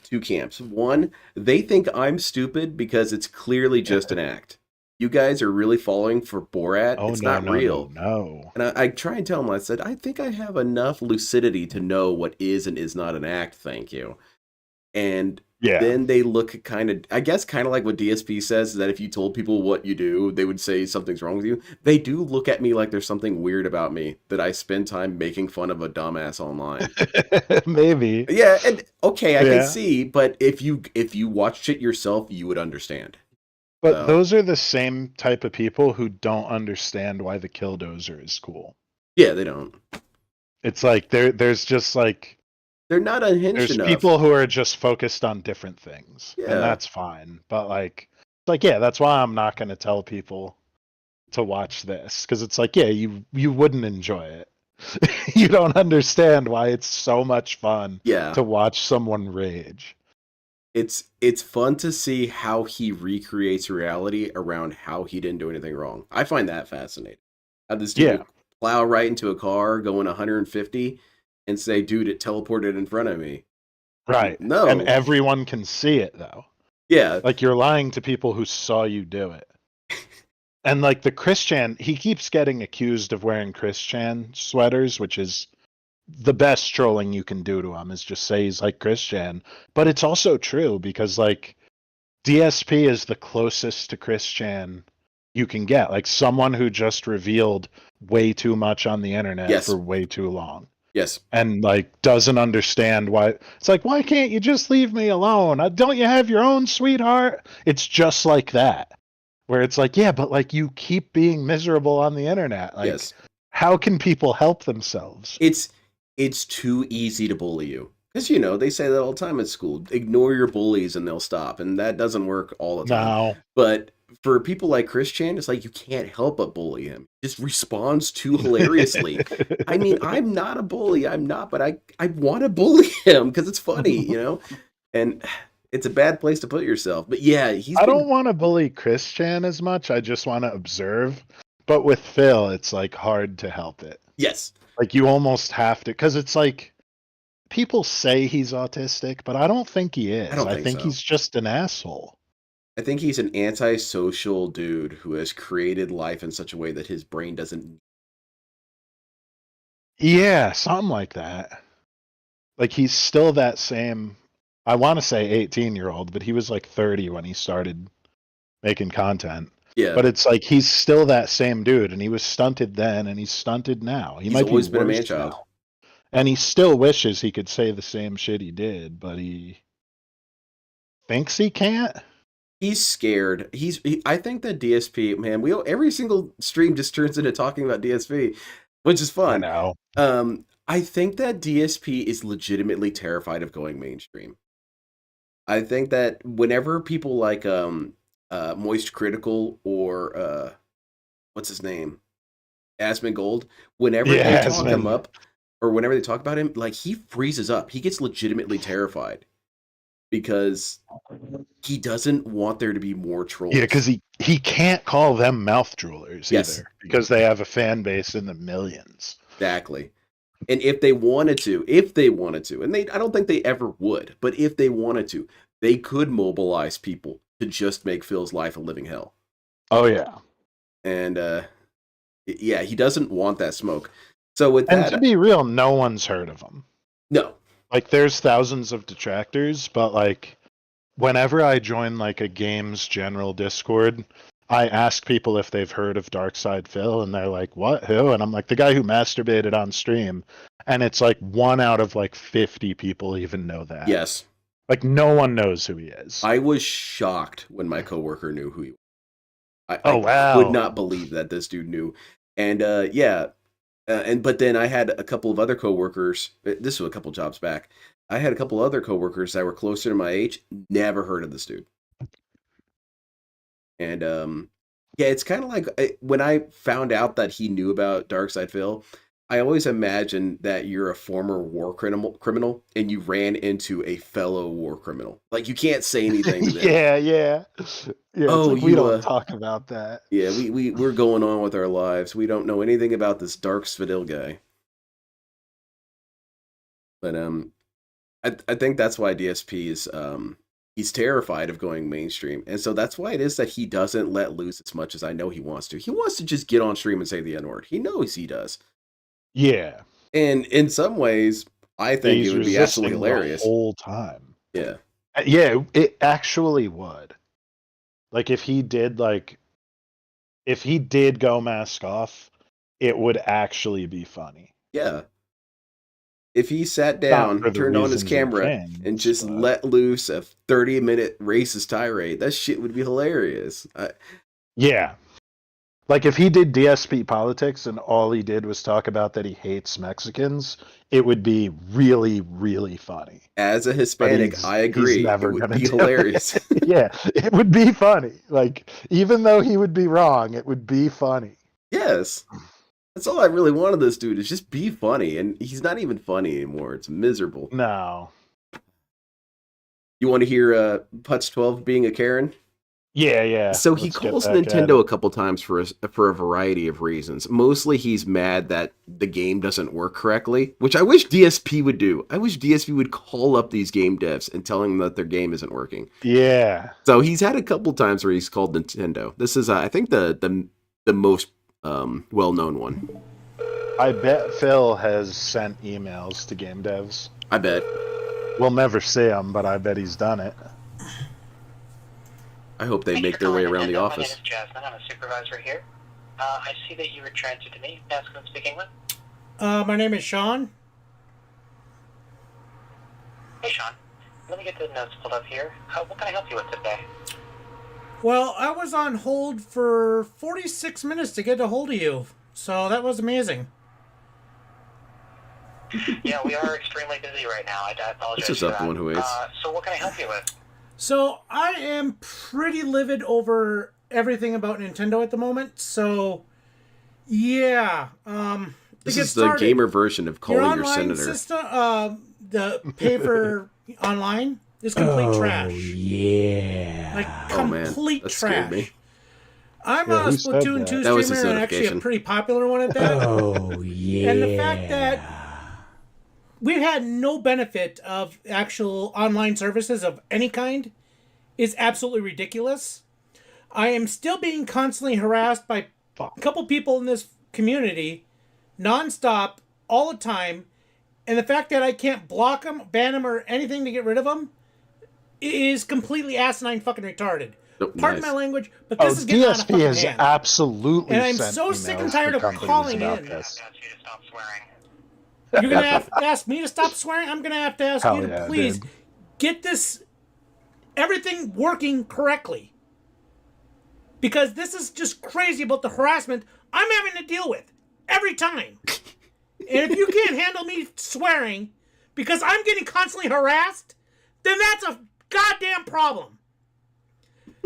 S3: two camps. One, they think I'm stupid because it's clearly just an act. You guys are really falling for Borat.
S4: Oh,
S3: It's
S4: no,
S3: not
S4: no,
S3: real.
S4: no.
S3: And I try and tell them, I said, I think I have enough lucidity to know what is and is not an act, thank you. And
S4: Yeah.
S3: then they look kind of, I guess, kind of like what DSP says, that if you told people what you do, they would say something's wrong with you. They do look at me like there's something weird about me, that I spend time making fun of a dumbass online.
S4: Maybe.
S3: Yeah, and okay, I
S4: Yeah.
S3: can see, but if you watched it yourself, you would understand.
S4: But
S3: So-
S4: those are the same type of people who don't understand why the Killdozer is cool.
S3: Yeah, they don't.
S4: It's like there's just like
S3: They're not unhinged
S4: there's
S3: enough.
S4: people who are just focused on different things.
S3: Yeah.
S4: And that's fine. But like yeah, that's why I'm not gonna tell people to watch this because it's like, yeah, you wouldn't enjoy it. You don't understand why it's so much fun
S3: Yeah.
S4: to watch someone rage.
S3: It's fun to see how he recreates reality around how he didn't do anything wrong. I find that fascinating. How this dude would plow right into a car going 150 and say, dude, it teleported in front of me.
S4: Right.
S3: No.
S4: And everyone can see it though.
S3: Yeah.
S4: Like you're lying to people who saw you do it. And like the Christian, he keeps getting accused of wearing Christian sweaters, which is the best trolling you can do to him is just say he's like Christian. But it's also true because like DSP is the closest to Christian you can get. Like someone who just revealed way too much on the internet for way too long.
S3: Yes.
S4: And like doesn't understand why. It's like, why can't you just leave me alone? Don't you have your own sweetheart? It's just like that. Where it's like, yeah, but like you keep being miserable on the internet. Like how can people help themselves?
S3: It's too easy to bully you. Because, you know, they say that all the time at school. Ignore your bullies and they'll stop. And that doesn't work all the time.
S4: No.
S3: But for people like Christian, it's like you can't help but bully him. He just responds too hilariously. I mean, I'm not a bully. I'm not. But I want to bully him because it's funny, you know? And it's a bad place to put yourself. But yeah,
S4: I don't want to bully Christian as much. I just want to observe. But with Phil, it's like hard to help it.
S3: Yes.
S4: Like you almost have to, because it's like people say he's autistic, but I don't think he is. I think
S3: so.
S4: He's just an asshole.
S3: I think he's an antisocial dude who has created life in such a way that his brain doesn't.
S4: Yeah, something like that. Like he's still that same, I want to say 18-year-old, but he was like 30 when he started making content.
S3: Yeah.
S4: But it's like he's still that same dude, and he was stunted then, and he's stunted now. He's might
S3: always
S4: be
S3: been a
S4: worse
S3: man-child.
S4: now. And he still wishes he could say the same shit he did, but he thinks he can't.
S3: He's scared. I think that DSP, man, every single stream just turns into talking about DSP, which is fun.
S4: I know.
S3: I think that DSP is legitimately terrified of going mainstream. I think that whenever people like Moist Critical or what's his name? Asmongold, whenever they talk him up or whenever they talk about him, like he freezes up. He gets legitimately terrified because he doesn't want there to be more trolls.
S4: Yeah, because he can't call them mouth droolers either, because they have a fan base in the millions.
S3: Exactly. And if they wanted to, and I don't think they ever would, but if they wanted to, they could mobilize people to just make Phil's life a living hell.
S4: Oh yeah.
S3: And yeah, he doesn't want that smoke. So with that,
S4: and to be real, no one's heard of him.
S3: No.
S4: Like there's thousands of detractors, but like whenever I join like a games general Discord, I ask people if they've heard of Darkside Phil, and they're like, what? Who? And I'm like, the guy who masturbated on stream. And it's like 1 out of like 50 people even know that.
S3: Yes.
S4: Like no one knows who he is.
S3: I was shocked when my coworker knew who he was.
S4: Oh, wow.
S3: I could not believe that this dude knew. And but then I had a couple of other coworkers. This was a couple jobs back. I had a couple other coworkers that were closer to my age, never heard of this dude. And yeah, it's kind of like when I found out that he knew about Darkside Phil, I always imagined that you're a former war criminal and you ran into a fellow war criminal. Like you can't say anything to them.
S4: Yeah.
S3: Oh,
S4: like we don't talk about that.
S3: Yeah, we're going on with our lives. We don't know anything about this Dark Svidil guy. But I think that's why DSP is he's terrified of going mainstream. And so that's why it is that he doesn't let loose as much as I know he wants to. He wants to just get on stream and say the N-word. He knows he does.
S4: Yeah.
S3: And in some ways, I think it would be absolutely hilarious.
S4: The whole time.
S3: Yeah.
S4: Yeah, it actually would. Like if he did go mask off, it would actually be funny.
S3: Yeah. If he sat down, turned on his camera, and just let loose a 30-minute racist tirade, that shit would be hilarious.
S4: Yeah. Like if he did DSP politics and all he did was talk about that he hates Mexicans, it would be really, really funny.
S3: As a
S4: But
S3: Hispanic, I agree.
S4: He's never
S3: It would
S4: gonna
S3: be
S4: do
S3: hilarious.
S4: it. Yeah, it would be funny. Like even though he would be wrong, it would be funny.
S3: Yes. That's all I really wanted this dude is just be funny, and he's not even funny anymore. It's miserable.
S4: No.
S3: You want to hear Putz12 being a Karen?
S4: Yeah.
S3: So he
S4: Let's get
S3: calls
S4: back at
S3: Nintendo
S4: it.
S3: a couple times for a variety of reasons. Mostly he's mad that the game doesn't work correctly, which I wish DSP would do. I wish DSP would call up these game devs and tell them that their game isn't working.
S4: Yeah.
S3: So he's had a couple times where he's called Nintendo. This is, I think, the most well-known one.
S4: I bet Phil has sent emails to game devs.
S3: I bet.
S4: We'll never see him, but I bet he's done it.
S3: I hope they make their way around the
S11: My name
S3: office.
S11: is Jasmine. I'm a supervisor here. I see that you were transferred to me. That's who I'm speaking with.
S6: My name is Sean.
S11: Hey, Sean. Let me get the notes pulled up here. What can I help you with today?
S6: Well, I was on hold for 46 minutes to get a hold of you, so that was amazing.
S11: Yeah, we are extremely busy right now. I apologize
S3: This is
S11: for
S3: up
S11: that.
S3: one who hates.
S11: So what can I help you with?
S6: So I am pretty livid over everything about Nintendo at the moment. So yeah,
S3: This
S6: to get
S3: is the
S6: started,
S3: gamer version of calling your
S6: online
S3: senator.
S6: system, the pay for online is complete trash.
S1: Yeah.
S6: Like
S3: Oh man,
S6: complete
S3: that scared me.
S6: trash. I'm
S4: Yeah,
S6: a
S4: who said
S6: Splatoon
S4: that?
S6: 2
S3: That was his
S6: streamer and actually a
S3: notification.
S6: pretty popular one at that.
S1: Oh yeah.
S6: And the fact that we've had no benefit of actual online services of any kind is absolutely ridiculous. I am still being constantly harassed by a couple people in this community, nonstop, all the time, and the fact that I can't block them, ban them, or anything to get rid of them is completely asinine fucking retarded.
S3: Oh,
S6: Pardon
S3: nice.
S6: my language, but this is getting out of
S4: DSP
S6: fucking
S4: has
S6: hand.
S4: absolutely
S6: And I'm
S4: sent
S6: so sick and
S4: emails
S6: tired
S4: to
S6: of
S4: companies
S6: calling
S4: about
S6: in.
S4: this.
S11: Ask you to stop swearing.
S6: You're going to have to ask me to stop swearing? I'm going to have to ask
S4: Hell
S6: you to
S4: yeah,
S6: please
S4: dude.
S6: get this, everything working correctly. Because this is just crazy about the harassment I'm having to deal with every time. And if you can't handle me swearing because I'm getting constantly harassed, then that's a goddamn problem.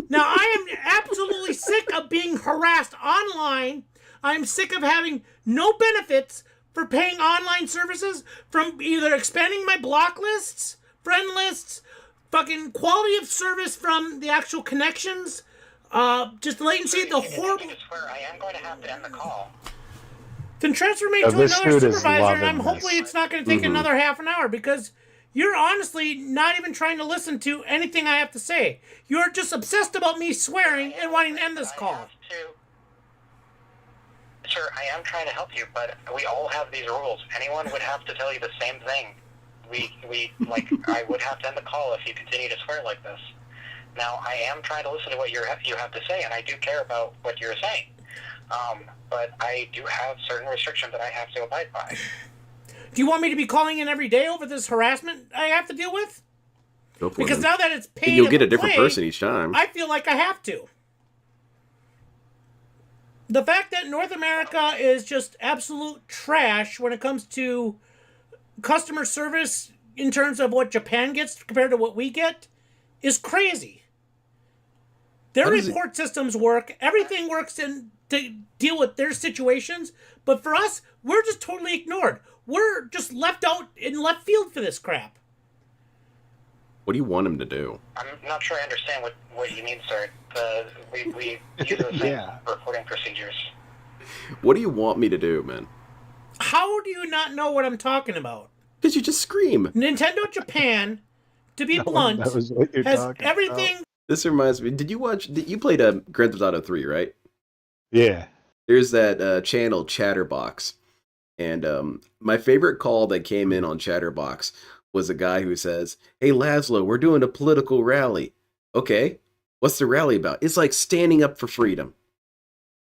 S6: Now, I am absolutely sick of being harassed online. I'm sick of having no benefits for paying online services, from either expanding my block lists, friend lists, fucking quality of service from the actual connections, just latency, the horrible...
S11: I swear I am going to have to end the call.
S6: Then transfer me
S4: Yeah,
S6: to
S4: this
S6: another
S4: dude is
S6: supervisor, and
S4: loving
S6: I'm hopefully
S4: this.
S6: it's not going to take another half an hour, because you're honestly not even trying to listen to anything I have to say. You're just obsessed about me swearing and wanting to end this call.
S11: Sir, I am trying to help you, but we all have these rules. Anyone would have to tell you the same thing. I would have to end the call if you continue to swear like this. Now, I am trying to listen to what you have to say, and I do care about what you're saying. But I do have certain restrictions that I have to abide by.
S6: Do you want me to be calling in every day over this harassment I have to deal with?
S3: Go for
S6: Because
S3: it.
S6: now that it's paid
S3: And you'll get a
S6: and
S3: different
S6: played,
S3: person each time.
S6: I feel like I have to. The fact that North America is just absolute trash when it comes to customer service in terms of what Japan gets compared to what we get is crazy. Their
S3: How does
S6: report systems work. Everything works to deal with their situations. But for us, we're just totally ignored. We're just left out in left field for this crap.
S3: What do you want him to do?
S11: I'm not sure I understand what you mean, sir. We use the same
S4: Yeah.
S11: reporting procedures.
S3: What do you want me to do, man?
S6: How do you not know what I'm talking about?
S3: Because you just scream.
S6: Nintendo Japan, to be blunt,
S4: That was what you're
S6: has
S4: talking
S6: everything.
S3: This reminds me. Did you played Grand Theft Auto 3, right?
S4: Yeah.
S3: There's that channel Chatterbox, and my favorite call that came in on Chatterbox was a guy who says, "Hey Laszlo, we're doing a political rally." Okay, what's the rally about? It's like standing up for freedom.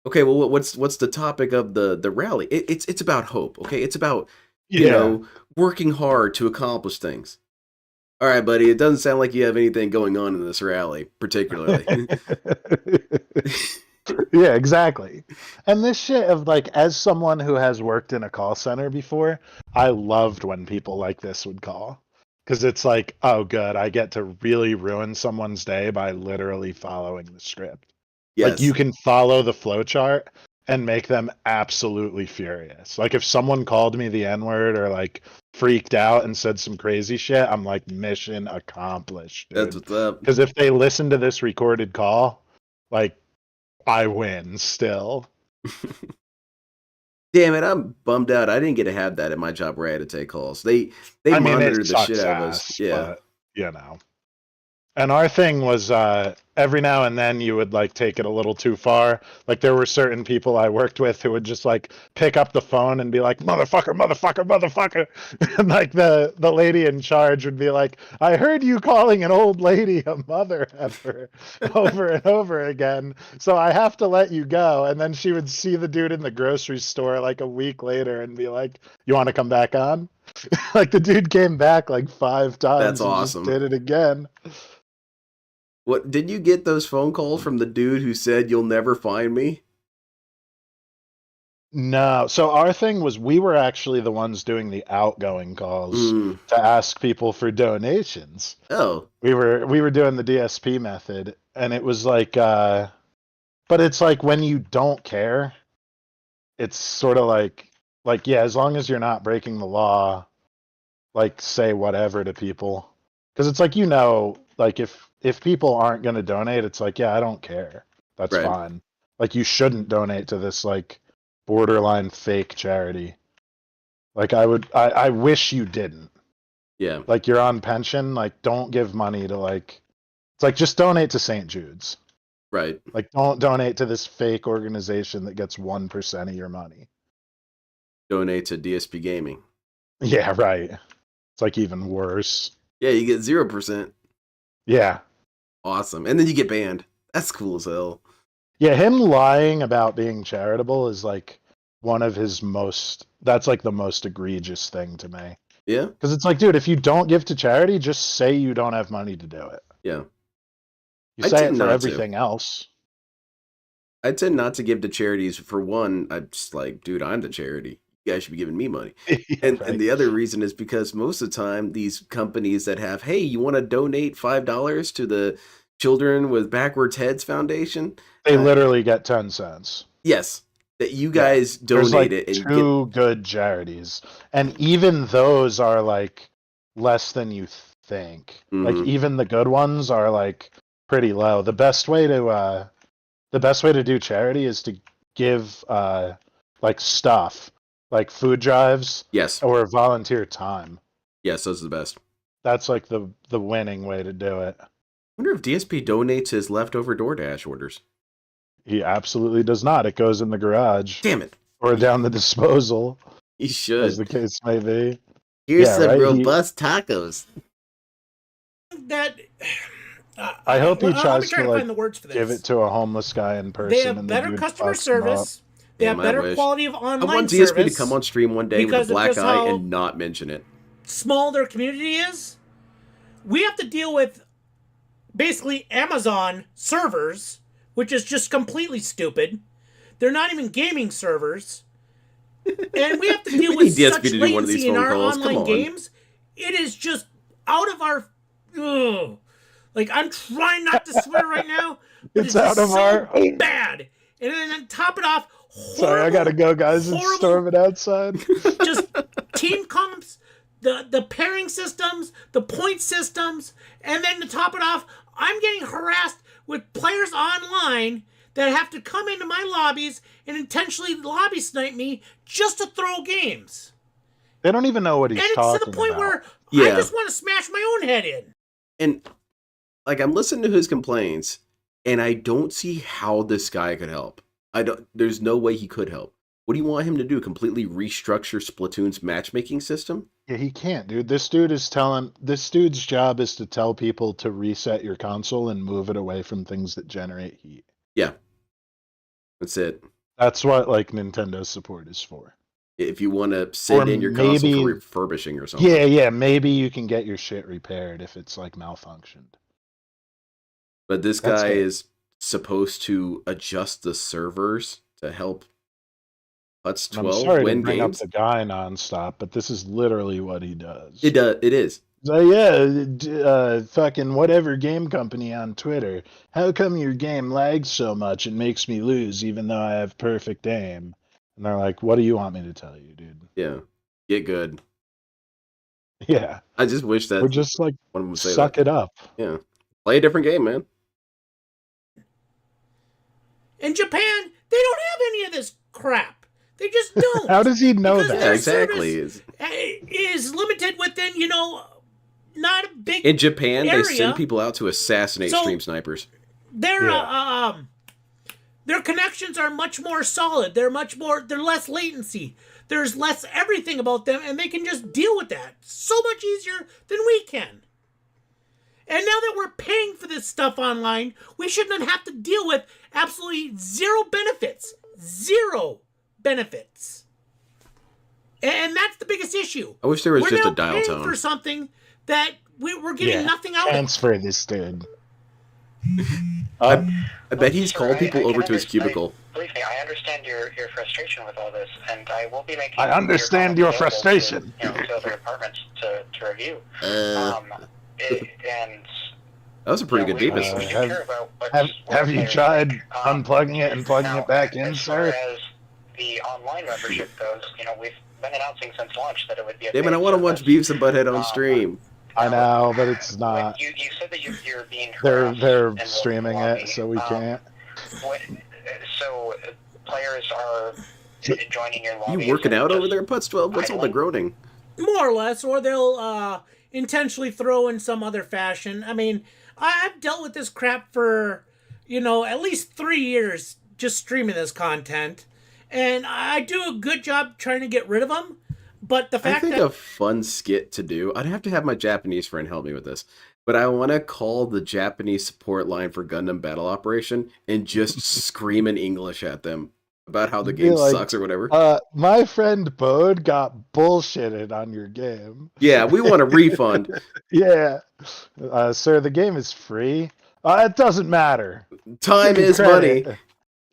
S3: Okay, well, what's the topic of the rally? It's about hope. Okay, it's about working hard to accomplish things. All right, buddy. It doesn't sound like you have anything going on in this rally, particularly.
S4: Yeah, exactly. And this shit of like, as someone who has worked in a call center before, I loved when people like this would call. Because it's like, oh, good, I get to really ruin someone's day by literally following the script. Like, you
S3: Yes.
S4: can follow the flowchart and make them absolutely furious. Like, if someone called me the N word or like freaked out and said some crazy shit, I'm like, mission accomplished,
S3: That's
S4: dude.
S3: what's up.
S4: Because if they listen to this recorded call, like, I win still.
S3: Damn it, I'm bummed out. I didn't get to have that at my job where I had to take calls. They
S4: I mean,
S3: monitored
S4: it
S3: the shit
S4: sucks
S3: out of us.
S4: ass,
S3: Yeah.
S4: but you know. And our thing was every now and then you would like take it a little too far. Like there were certain people I worked with who would just like pick up the phone and be like, motherfucker, motherfucker, motherfucker. And like the lady in charge would be like, I heard you calling an old lady a mother effer over and over again. So I have to let you go. And then she would see the dude in the grocery store like a week later and be like, you want to come back on? Like the dude came back like 5 times
S3: That's
S4: and
S3: awesome.
S4: just did it again.
S3: What did you get those phone calls from the dude who said you'll never find me?
S4: No. So our thing was we were actually the ones doing the outgoing calls to ask people for donations.
S3: Oh.
S4: We were doing the DSP method, and it was like but it's like when you don't care, it's sort of like yeah, as long as you're not breaking the law, like say whatever to people. Cuz it's like like if people aren't going to donate, it's like yeah, I don't care. That's
S3: Right.
S4: fine. Like you shouldn't donate to this like borderline fake charity. Like I wish you didn't.
S3: Yeah.
S4: Like you're on pension, like don't give money to like it's like just donate to St. Jude's.
S3: Right.
S4: Like don't donate to this fake organization that gets 1% of your money.
S3: Donate to DSP Gaming.
S4: Yeah, right. It's like even worse.
S3: Yeah, you get 0%.
S4: Yeah.
S3: Awesome. And then you get banned. That's cool as hell.
S4: Yeah, him lying about being charitable is like one of his that's like the most egregious thing to me.
S3: Yeah.
S4: Because it's like, dude, if you don't give to charity, just say you don't have money to do it.
S3: Yeah.
S4: You say it for everything else.
S3: I tend not to give to charities. For one, I'm just like, dude, I'm the charity. You guys should be giving me money. And the other reason is because most of the time, these companies that have, hey, you want to donate $5 to the Children with Backwards Heads Foundation?
S4: They literally get 10 cents.
S3: Yes. That you guys donate
S4: like
S3: it. And
S4: two good charities. And even those are like less than you think. Like even the good ones are like pretty low. The best way to do charity is to give like stuff, like food drives,
S3: yes,
S4: or volunteer time.
S3: Yes, those are the best.
S4: That's like the winning way to do it.
S3: I wonder if DSP donates his leftover DoorDash orders.
S4: He absolutely does not. It goes in the garage.
S3: Damn it.
S4: Or down the disposal.
S3: He should.
S4: As the case may be.
S3: Here's some robust tacos.
S6: That
S4: I hope he tries
S6: to
S4: like,
S6: find the words for this.
S4: give it to a homeless guy in person.
S6: They have better customer service. They have better quality of online service.
S3: I want DSP to come on stream one day with a black eye and not mention it.
S6: Small their community is. We have to deal with basically Amazon servers, which is just completely stupid. They're not even gaming servers. And we have to deal with such latency in our online games. It is just out of our... Ugh. Like, I'm trying not to swear right now, but it's out of our... bad. And then top it off,
S4: sorry, I gotta go, guys. It's storming outside.
S6: Just team comps, the pairing systems, the point systems, and then to top it off, I'm getting harassed with players online that have to come into my lobbies and intentionally lobby snipe me just to throw games.
S4: They don't even know what he's talking about. And it's to the point
S6: where I just want to smash my own head in.
S3: And, like, I'm listening to his complaints, and I don't see how this guy could help. There's no way he could help. What do you want him to do? Completely restructure Splatoon's matchmaking system?
S4: Yeah, he can't, dude. This dude's job is to tell people to reset your console and move it away from things that generate heat.
S3: Yeah. That's it.
S4: That's what like Nintendo's support is for.
S3: If you want to send in your console for refurbishing or something.
S4: Yeah, maybe you can get your shit repaired if it's like malfunctioned.
S3: But this guy is supposed to adjust the servers to help
S4: I'm
S3: Putz12
S4: sorry to
S3: win
S4: bring
S3: games.
S4: up the guy nonstop, but this is literally what he does.
S3: It does. It is.
S4: So yeah, fucking whatever game company on Twitter. How come your game lags so much and makes me lose even though I have perfect aim? And they're like, "What do you want me to tell you, dude?"
S3: Yeah. Get good.
S4: Yeah,
S3: I just wish that
S4: we're just like
S3: one of them would say
S4: suck
S3: that.
S4: it up.
S3: Yeah. Play a different game, man.
S6: In Japan, they don't have any of this crap. They just don't.
S4: How does he know
S6: Because
S4: that?
S3: Yeah,
S6: their
S3: exactly.
S6: service is limited within, not a big
S3: In Japan,
S6: area.
S3: they send people out to assassinate
S6: So-
S3: stream snipers.
S6: Their connections are much more solid. They're less latency. There's less everything about them, and they can just deal with that so much easier than we can. And now that we're paying for this stuff online, we shouldn't have to deal with absolutely zero benefits. Zero benefits. And that's the biggest issue.
S3: I wish there was
S6: We're
S3: just
S6: now
S3: a dial
S6: paying
S3: tone.
S6: for something that we're getting
S4: Yeah,
S6: nothing out of.
S4: transfer this dude.
S3: I bet he's
S11: Sir,
S3: called people
S11: I
S3: over
S11: can
S3: to his cubicle.
S11: Believe me, I understand your frustration with all this, and I will be making.
S4: I understand your frustration.
S11: To other departments to review. And
S3: That was a pretty good
S11: we
S3: Beavis.
S11: do care about what's-
S4: Have you
S11: what's
S4: tried
S11: there.
S4: unplugging it and plugging
S11: Now,
S4: it back in,
S11: as far
S4: sir?
S11: as the online membership goes, we've been announcing since launch that it would be a
S3: Damn it, I
S11: paid
S3: want to watch
S11: service.
S3: Beavis and Butthead on stream.
S4: I know, but it's
S11: When
S4: not.
S11: you said that you're being
S4: They're
S11: harassed in the
S4: streaming
S11: lobby.
S4: it, so we can't.
S11: So players are joining your lobby.
S3: You working out
S11: just
S3: over there, Putz12? What's all the
S11: idling?
S3: groaning?
S6: More or less, or they'll intentionally throw in some other fashion. I mean, I've dealt with this crap for, at least 3 years just streaming this content. And I do a good job trying to get rid of them. But the
S3: I
S6: fact
S3: think
S6: that...
S3: a fun skit to do, I'd have to have my Japanese friend help me with this, but I want to call the Japanese support line for Gundam Battle Operation and just scream in English at them about how the
S4: Be
S3: game
S4: like,
S3: sucks or whatever.
S4: My friend Bode got bullshitted on your game.
S3: Yeah, we want a refund.
S4: Yeah. Sir, the game is free. It doesn't matter.
S3: Time
S4: Give me
S3: is money.
S4: credit.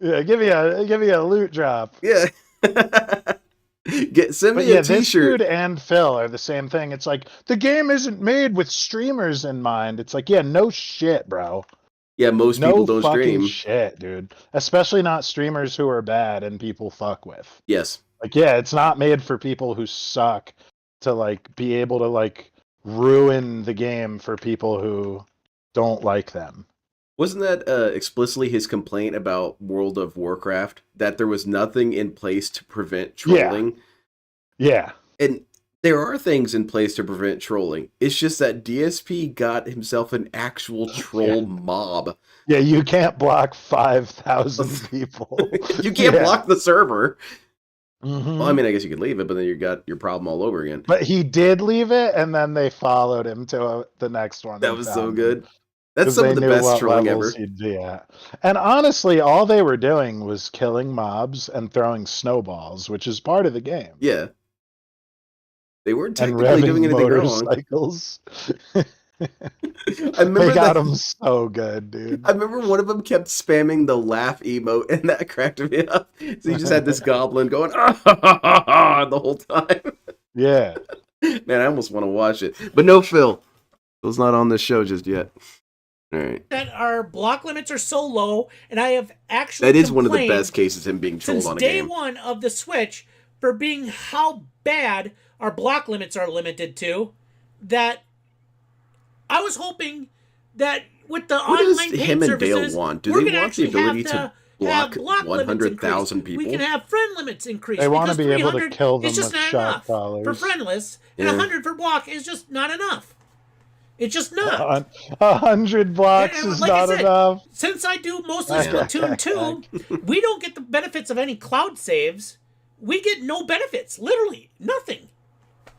S4: Yeah, give me a loot drop.
S3: Yeah. Send
S4: But
S3: me
S4: yeah,
S3: a
S4: this
S3: t-shirt.
S4: dude and Phil are the same thing. It's like, the game isn't made with streamers in mind. It's like, yeah, no shit, bro.
S3: Yeah, most
S4: No
S3: people don't
S4: fucking
S3: stream.
S4: shit, dude. Especially not streamers who are bad and people fuck with.
S3: Yes.
S4: Like, yeah, it's not made for people who suck to, like, be able to, like, ruin the game for people who don't like them.
S3: Wasn't that explicitly his complaint about World of Warcraft? That there was nothing in place to prevent trolling?
S4: Yeah.
S3: And there are things in place to prevent trolling. It's just that DSP got himself an actual troll mob.
S4: Yeah, you can't block 5,000 people.
S3: You can't
S4: Yeah.
S3: block the server.
S4: Mhm.
S3: Well, I mean, I guess you could leave it, but then you got your problem all over again.
S4: But he did leave it, and then they followed him to the next one.
S3: That
S4: and
S3: was
S4: found
S3: so
S4: him.
S3: good. That's
S4: 'Cause
S3: some
S4: they
S3: of the
S4: knew
S3: best
S4: what
S3: trolling ever.
S4: levels he'd be at. And honestly, all they were doing was killing mobs and throwing snowballs, which is part of the game.
S3: Yeah. They weren't
S4: And
S3: technically doing
S4: revving
S3: anything wrong.
S4: motorcycles.
S3: I remember
S4: They got
S3: that-
S4: them so good, dude.
S3: I remember one of them kept spamming the laugh emote, and that cracked me up. So he just had this goblin going the whole time.
S4: Yeah.
S3: Man, I almost want to watch it. But no, Phil. Phil's not on this show just yet. All right.
S6: that our block limits are so low, and I have actually
S3: That is one of the
S6: complained
S3: best cases, him being trolled
S6: since
S3: on a
S6: day
S3: game.
S6: one of the Switch for being how bad our block limits are limited to, that I was hoping that with the
S3: What does
S6: online
S3: him
S6: game
S3: and Dale
S6: services,
S3: want? Do
S6: we're
S3: they
S6: gonna
S3: want the
S6: actually
S3: ability
S6: have
S3: to
S6: have
S3: block
S6: limits
S3: 100,000
S6: increased.
S3: people?
S6: We can have friend limits increased.
S4: They want to
S6: because
S4: be able to
S6: 300
S4: kill them
S6: is just
S4: with
S6: not
S4: shot
S6: enough
S4: callers.
S6: for friendless, and
S3: Yeah.
S6: 100 for block is just not enough. It's just not.
S4: 100 blocks
S6: And
S4: is
S6: like I
S4: not
S6: said,
S4: enough.
S6: Since I do mostly Splatoon 2, we don't get the benefits of any cloud saves. We get no benefits, literally nothing.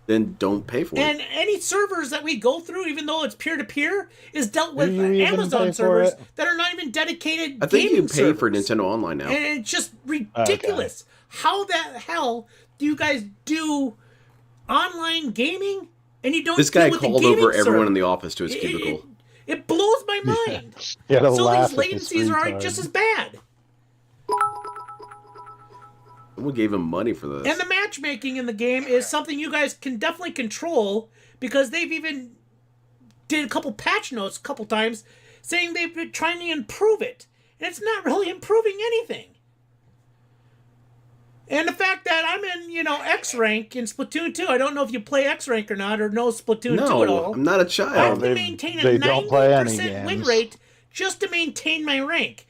S3: Then don't pay for it.
S6: And any servers that we go through, even though it's peer-to-peer, is dealt with
S4: Do you even pay
S6: Amazon
S4: for
S6: servers
S4: it?
S6: that are not even dedicated
S3: I think you
S6: gaming
S3: pay for
S6: servers.
S3: Nintendo Online now.
S6: And it's just ridiculous. How the hell do you guys do online gaming and you don't
S3: This guy
S6: deal with the
S3: called
S6: gaming
S3: over everyone
S6: server?
S3: in the office to his
S6: It-
S3: cubicle.
S6: It blows my mind.
S4: You gotta
S6: So
S4: laugh
S6: these
S4: at this
S6: latencies are
S4: retard.
S6: just as bad.
S3: Someone gave him money for this.
S6: And the matchmaking in the game is something you guys can definitely control because they've even did a couple patch notes a couple times saying they've been trying to improve it. And it's not really improving anything. And the fact that I'm in, X rank in Splatoon 2, I don't know if you play X rank or not, or know Splatoon 2 at
S3: No,
S6: all.
S3: I'm not a
S6: I have
S3: child.
S6: to maintain a
S4: they don't play any
S6: 90% win
S4: games.
S6: rate just to maintain my rank.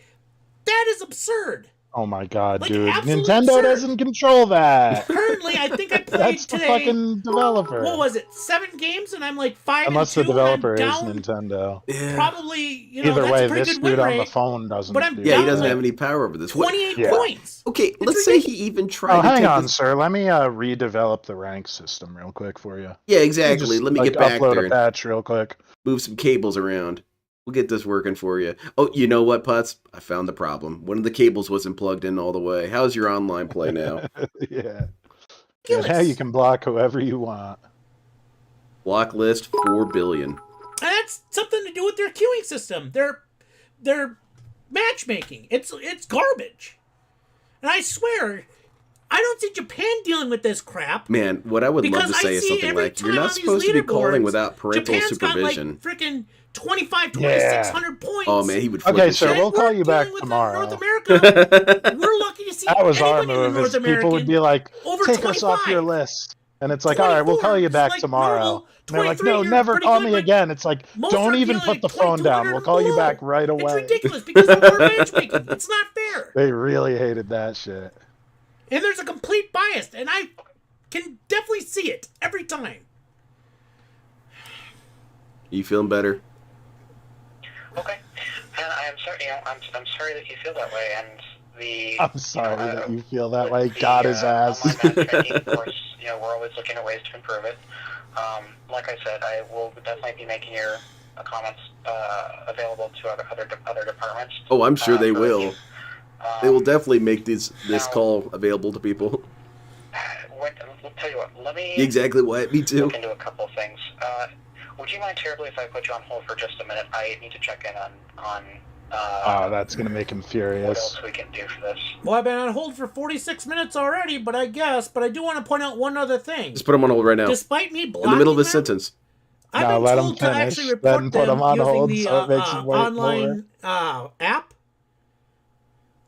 S6: That is absurd.
S4: Oh my god,
S6: Like,
S4: dude!
S6: absolute
S4: Nintendo
S6: absurd.
S4: doesn't control that.
S6: Currently, I think I played
S4: That's the
S6: today.
S4: fucking developer.
S6: What was it? 7 games, and I'm like 5
S4: Unless
S6: and 2.
S4: the developer
S6: and
S4: is
S6: I'm down
S4: Nintendo.
S3: Yeah.
S6: probably,
S4: Either
S6: that's
S4: way,
S6: a pretty
S4: this
S6: good win
S4: dude on the
S6: rate.
S4: phone doesn't.
S6: But I'm
S4: do
S3: Yeah,
S6: down
S3: he doesn't
S6: like
S3: have any power over this. What?
S6: 28
S4: Yeah.
S6: points.
S3: Okay,
S6: It's
S3: let's say he even tried
S4: Oh,
S3: to
S4: hang
S3: take
S4: on,
S3: this-
S4: sir. Let me redevelop the rank system real quick for you.
S3: Yeah, exactly.
S4: Just,
S3: Let me
S4: like,
S3: get back
S4: upload
S3: there
S4: a
S3: and
S4: patch real quick.
S3: move some cables around. We'll get this working for you. Oh, you know what, Putz? I found the problem. One of the cables wasn't plugged in all the way. How's your online play now?
S4: Yeah.
S6: Kill
S4: And now
S6: us.
S4: you can block whoever you want.
S3: Block list 4 billion.
S6: And that's something to do with their queuing system. Their matchmaking. It's garbage. And I swear, I don't see Japan dealing with this crap.
S3: Man, what I would love
S6: Because
S3: to
S6: I
S3: say is
S6: see
S3: something
S6: every
S3: like, you're
S6: time
S3: not
S6: on these
S3: supposed to be calling
S6: leaderboards,
S3: without parental
S6: Japan's
S3: supervision.
S6: got like freaking 25,
S4: Yeah.
S6: 2600 points.
S3: Oh man, he would flip
S4: Okay,
S3: his
S4: sir,
S3: shit.
S4: we'll call you back
S6: Dealing with
S4: tomorrow.
S6: North America, we're lucky to see
S4: That was our
S6: anybody in
S4: move.
S6: North
S4: Is people would
S6: American
S4: be like,
S6: over
S4: take us off
S6: 25.
S4: your list. And it's like, all right, we'll call you
S6: 24 is
S4: back
S6: like
S4: tomorrow.
S6: normal.
S4: And they're like,
S6: 23,
S4: no,
S6: you're
S4: never
S6: pretty
S4: call
S6: good,
S4: me
S6: but
S4: again. It's like,
S6: most
S4: don't
S6: are
S4: even
S6: dealing
S4: put the
S6: at
S4: phone down.
S6: 2200
S4: We'll call you
S6: below.
S4: back right
S6: It's
S4: away.
S6: ridiculous because of our matchmaking. It's not fair.
S4: They really hated that shit.
S6: And there's a complete bias, and I can definitely see it every time.
S3: You feeling better?
S11: Okay. And I'm sorry. I'm sorry that you feel that way. And the
S4: I'm sorry that you feel that
S11: with
S4: way.
S11: the,
S4: God his ass.
S11: Online matchmaking, of course, we're always looking at ways to improve it. Like I said, I will definitely be making your comments available to other departments.
S3: Oh, I'm sure they
S11: for
S3: will.
S11: review.
S3: They will definitely make this
S11: now-
S3: call available to people.
S11: I'll tell you what. Let me
S3: Exactly what? Me too.
S11: look into a couple of things. Would you mind terribly if I put you on hold for just a minute? I need to check in on
S4: Oh, that's going to make him
S11: what
S4: furious.
S11: else we can do for this.
S6: Well, I've been on hold for 46 minutes already, but I do want to point out one other thing.
S3: Just put him on hold right now.
S6: Despite me blocking
S3: In the middle of a
S6: them,
S3: sentence.
S6: I've
S4: No,
S6: been
S4: let 'em
S6: told to
S4: finish,
S6: actually report
S4: then put
S6: them
S4: 'em on
S6: using
S4: hold
S6: the
S4: so it makes 'em wait
S6: online app.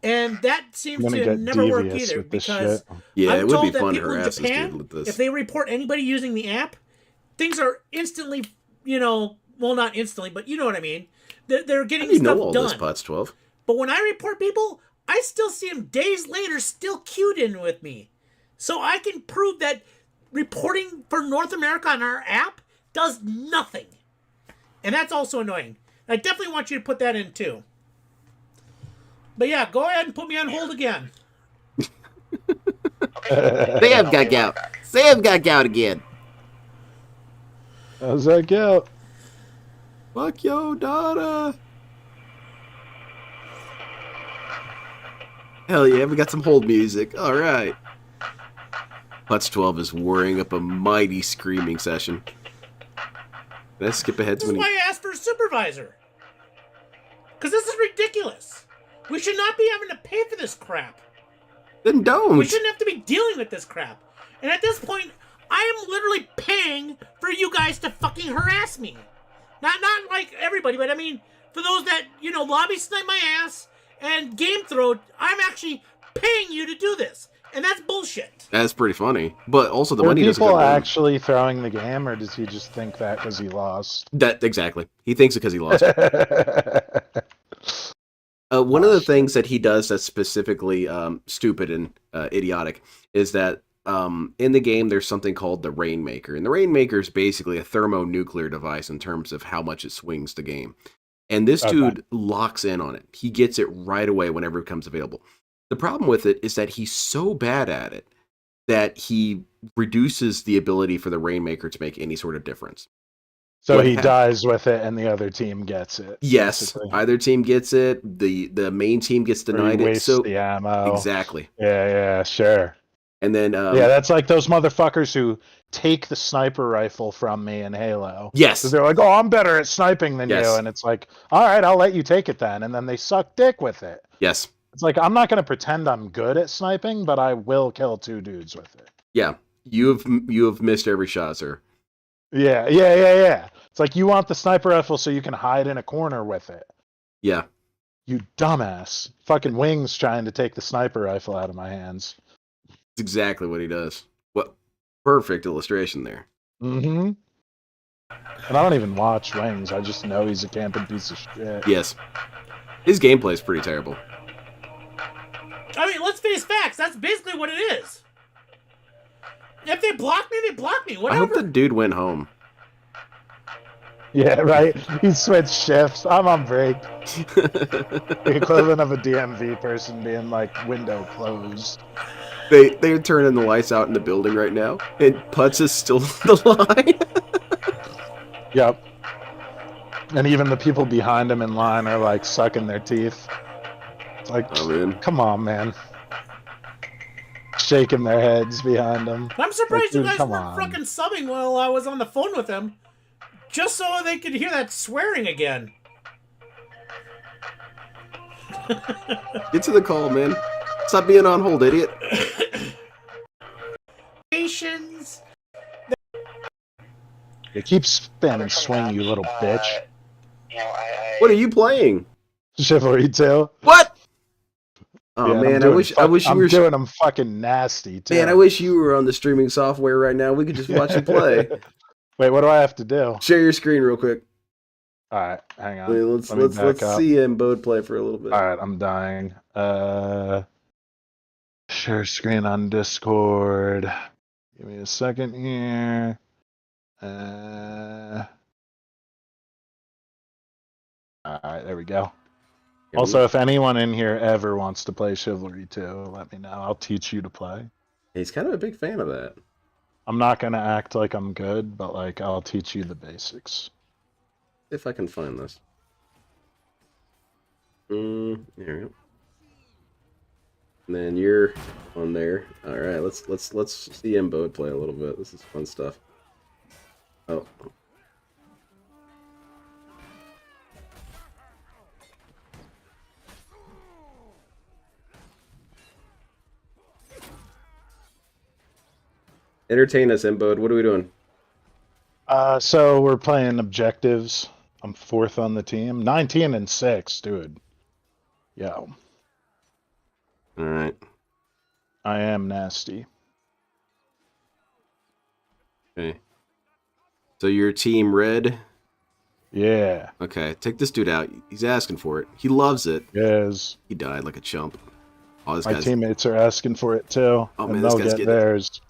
S6: And that seems
S4: I'm gonna
S6: to
S4: get
S6: never work
S4: devious
S6: either
S4: with this
S6: because
S4: shit.
S3: Yeah,
S6: I'm
S3: it would
S6: told
S3: be
S6: that
S3: fun to
S6: people in
S3: harass this
S6: Japan,
S3: dude with this.
S6: if they report anybody using the app, things are instantly, well, not instantly, but you know what I mean. They're
S3: How
S6: getting
S3: do you know
S6: stuff
S3: all
S6: done.
S3: this, Putz12?
S6: But when I report people, I still see them days later still queued in with me. So I can prove that reporting for North America on our app does nothing. And that's also annoying. I definitely want you to put that in too. But yeah, go ahead and put me on hold again.
S3: Sam got gout. Sam got gout again.
S4: How's that go?
S3: Fuck yo, Donna. Hell yeah, we got some hold music. All right. Putz12 is whirring up a mighty screaming session. Did I skip ahead
S6: This
S3: to
S6: is
S3: any?
S6: why I asked for a supervisor. Because this is ridiculous. We should not be having to pay for this crap.
S3: Then don't.
S6: We shouldn't have to be dealing with this crap. And at this point, I am literally paying for you guys to fucking harass me. Not like everybody, but I mean, for those that, lobby snipe my ass and game throw, I'm actually paying you to do this. And that's bullshit.
S3: That's pretty funny. But also the
S4: Were
S3: money doesn't
S4: people
S3: go down.
S4: actually throwing the game, or does he just think that because he lost?
S3: That exactly. He thinks it because he lost. One of the things that he does that's specifically stupid and idiotic is that in the game there's something called the Rainmaker. And the Rainmaker is basically a thermonuclear device in terms of how much it swings the game. And this dude locks in on it. He gets it right away whenever it becomes available. The problem with it is that he's so bad at it that he reduces the ability for the Rainmaker to make any sort of difference.
S4: So
S3: What
S4: he
S3: hap-
S4: dies with it, and the other team gets it.
S3: Yes,
S4: basically.
S3: either team gets it. The main team gets
S4: Or he
S3: denied it.
S4: wastes
S3: So
S4: the ammo.
S3: exactly.
S4: Yeah, sure.
S3: And then
S4: Yeah, that's like those motherfuckers who take the sniper rifle from me in Halo.
S3: Yes.
S4: Because they're like, oh, I'm better at sniping than
S3: Yes.
S4: you. And it's like, all right, I'll let you take it then. And then they suck dick with it.
S3: Yes.
S4: It's like, I'm not going to pretend I'm good at sniping, but I will kill 2 dudes with it.
S3: Yeah. You have missed every shot, sir.
S4: Yeah. It's like, you want the sniper rifle so you can hide in a corner with it.
S3: Yeah.
S4: You dumbass. Fucking Wings trying to take the sniper rifle out of my hands.
S3: That's exactly what he does. What perfect illustration there.
S4: Mm-hmm. And I don't even watch Wings. I just know he's a camping piece of shit.
S3: Yes. His gameplay is pretty terrible.
S6: I mean, let's face facts. That's basically what it is. If they block me, they block me. Whatever.
S3: I hope the dude went home.
S4: Yeah, right? He switched shifts. I'm on break. The equivalent of a DMV person being like, window closed.
S3: They're turning the lights out in the building right now, and Putz is still on the line.
S4: Yep. And even the people behind him in line are like sucking their teeth. It's like,
S3: Oh, man.
S4: come on, man. Shaking their heads behind him.
S6: I'm surprised you
S4: Dude,
S6: guys
S4: come
S6: weren't
S4: on.
S6: fucking subbing while I was on the phone with him. Just so they could hear that swearing again.
S3: Get to the call, man. Stop being on hold, idiot.
S6: Patience.
S4: They keep spin and swing, you little bitch.
S11: You know, I
S3: What are you playing?
S4: Chivalry 2.
S3: What? Oh
S4: Yeah,
S3: man, I wish you were.
S4: I'm doing them fucking nasty, too.
S3: Man, I wish you were on the streaming software right now. We could just watch you play.
S4: Wait, what do I have to do?
S3: Share your screen real quick.
S4: Alright, hang on.
S3: Wait,
S4: Let me
S3: let's
S4: back up.
S3: see Bode play for a little bit.
S4: Alright, I'm dying. Share screen on Discord. Give me a second here. Alright, there we go. Also, if anyone in here ever wants to play Chivalry 2, let me know. I'll teach you to play.
S3: He's kind of a big fan of that.
S4: I'm not gonna act like I'm good, but like I'll teach you the basics.
S3: If I can find this. There we go. And then you're on there. All right, let's see Bode play a little bit. This is fun stuff. Oh. Entertain us, Bode. What are we doing?
S4: So we're playing objectives. I'm 4th on the team. 19-6, dude. Yo.
S3: All right.
S4: I am nasty.
S3: Okay. So your team red?
S4: Yeah.
S3: Okay, take this dude out. He's asking for it. He loves it.
S4: Yes.
S3: He died like a chump. Oh, this
S4: My
S3: guy's...
S4: teammates are asking for it too.
S3: Oh,
S4: and
S3: man, this
S4: they'll
S3: guy's
S4: get
S3: getting it.
S4: theirs.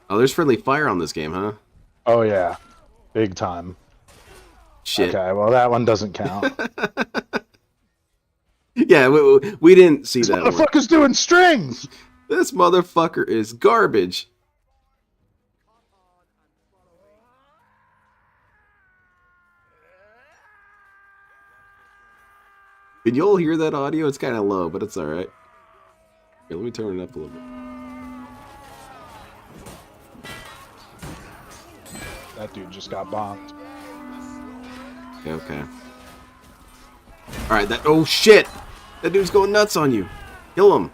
S3: Oh, there's friendly fire on this game, huh?
S4: Oh yeah. Big time.
S3: Shit.
S4: Okay, well that one doesn't count.
S3: Yeah, we didn't see
S4: This
S3: that one.
S4: motherfucker's doing strings!
S3: This motherfucker is garbage. Can you all hear that audio? It's kind of low, but it's alright. Here, let me turn it up a little bit.
S4: That dude just got bombed.
S3: Okay. Alright, that... Oh, shit! That dude's going nuts on you. Kill him.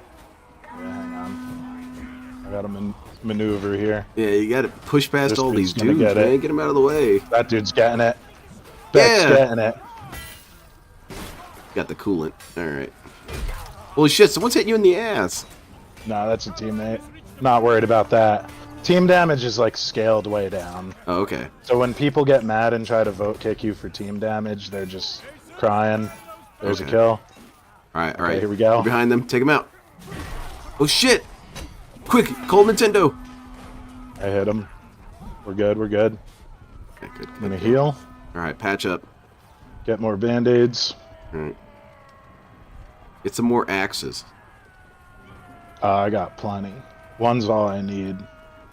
S4: Yeah, hang on. I got him in maneuver here.
S3: Yeah, you gotta push past
S4: This
S3: all these
S4: dude's gonna
S3: dudes,
S4: get it.
S3: man. Get him out of the way.
S4: That dude's getting it. Beck's
S3: Yeah.
S4: getting it.
S3: Got the coolant. Alright. Holy shit, someone's hitting you in the ass.
S4: No, that's a teammate. Not worried about that. Team damage is like scaled way down.
S3: Oh, okay.
S4: So when people get mad and try to vote kick you for team damage, they're just crying. There's
S3: Okay.
S4: a kill.
S3: Alright, alright.
S4: here we go.
S3: Get behind them. Take them out. Oh, shit! Quick! Call Nintendo!
S4: I hit him. We're good, we're good.
S3: Okay, good.
S4: I'm gonna heal.
S3: Alright, patch up.
S4: Get more band-aids.
S3: Alright. Get some more axes.
S4: I got plenty. One's all I need.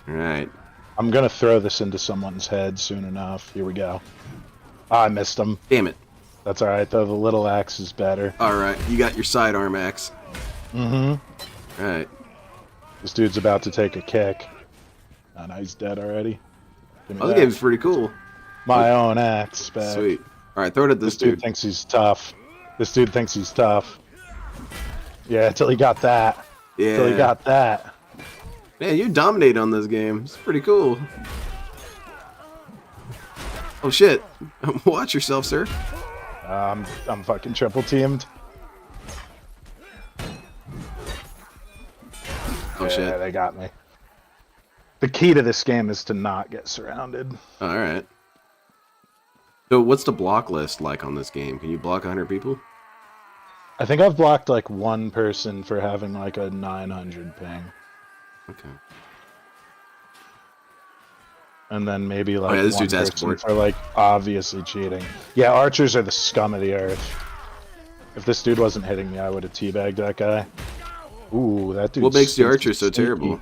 S3: Alright.
S4: I'm gonna throw this into someone's head soon enough. Here we go. I missed him.
S3: Damn it.
S4: That's alright though, the little axe is better.
S3: Alright, you got your sidearm axe.
S4: Mm-hmm.
S3: Alright.
S4: This dude's about to take a kick. Oh, no, he's dead already. Give me
S3: Oh, the
S4: that.
S3: game's pretty cool.
S4: My own axe back.
S3: Sweet. All right, throw it at
S4: This
S3: this
S4: dude
S3: dude.
S4: thinks he's tough. This dude thinks he's tough. Yeah, till he got that. Till he
S3: Yeah.
S4: got that.
S3: Man, you dominate on this game. It's pretty cool. Oh shit! Watch yourself, sir.
S4: I'm fucking triple teamed.
S3: Oh
S4: Yeah,
S3: shit!
S4: they got me. The key to this game is to not get surrounded.
S3: All right. So, what's the block list like on this game? Can you block 100 people?
S4: I think I've blocked like one person for having like a 900 ping.
S3: Okay.
S4: And then maybe like
S3: yeah, this
S4: one
S3: dude's asking
S4: person
S3: for it.
S4: for like obviously cheating. Yeah, archers are the scum of the earth. If this dude wasn't hitting me, I would have teabagged that guy. Ooh, that dude.
S3: What makes the archers so terrible?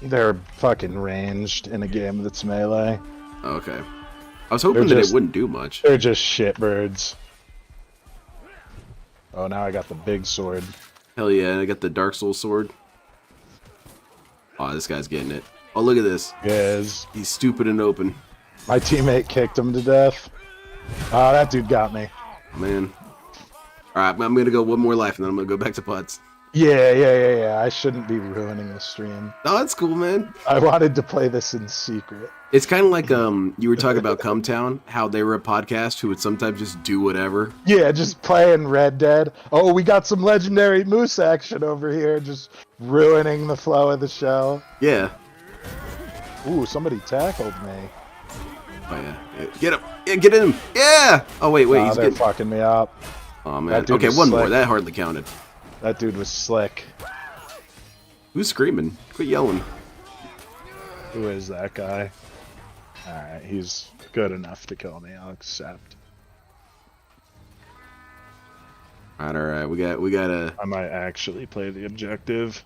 S4: They're fucking ranged in a game that's melee.
S3: Oh, okay. I was hoping
S4: They're
S3: that
S4: just-
S3: it wouldn't do much.
S4: They're just shitbirds. Oh, now I got the big sword.
S3: Hell yeah! I got the Dark Soul sword. Oh, this guy's getting it. Oh, look at this.
S4: Yes.
S3: He's stupid and open.
S4: My teammate kicked him to death. Oh, that dude got me.
S3: Man. All right, I'm gonna go one more life, and then I'm gonna go back to Putz.
S4: Yeah. I shouldn't be ruining the stream.
S3: Oh, that's cool, man.
S4: I wanted to play this in secret.
S3: It's kind of like you were talking about Cumtown, how they were a podcast who would sometimes just do whatever.
S4: Yeah, just playing Red Dead. Oh, we got some legendary moose action over here, just ruining the flow of the show.
S3: Yeah.
S4: Ooh, somebody tackled me.
S3: Oh yeah. Get him. Yeah, get him. Yeah. Oh wait,
S4: Nah,
S3: he's
S4: they're
S3: getting.
S4: fucking me up.
S3: Oh man.
S4: That dude
S3: Okay,
S4: was
S3: one more.
S4: slick.
S3: That hardly counted.
S4: That dude was slick.
S3: Who's screaming? Quit yelling.
S4: Who is that guy? Alright, he's good enough to kill me, I'll accept.
S3: All right. We got a.
S4: I might actually play the objective.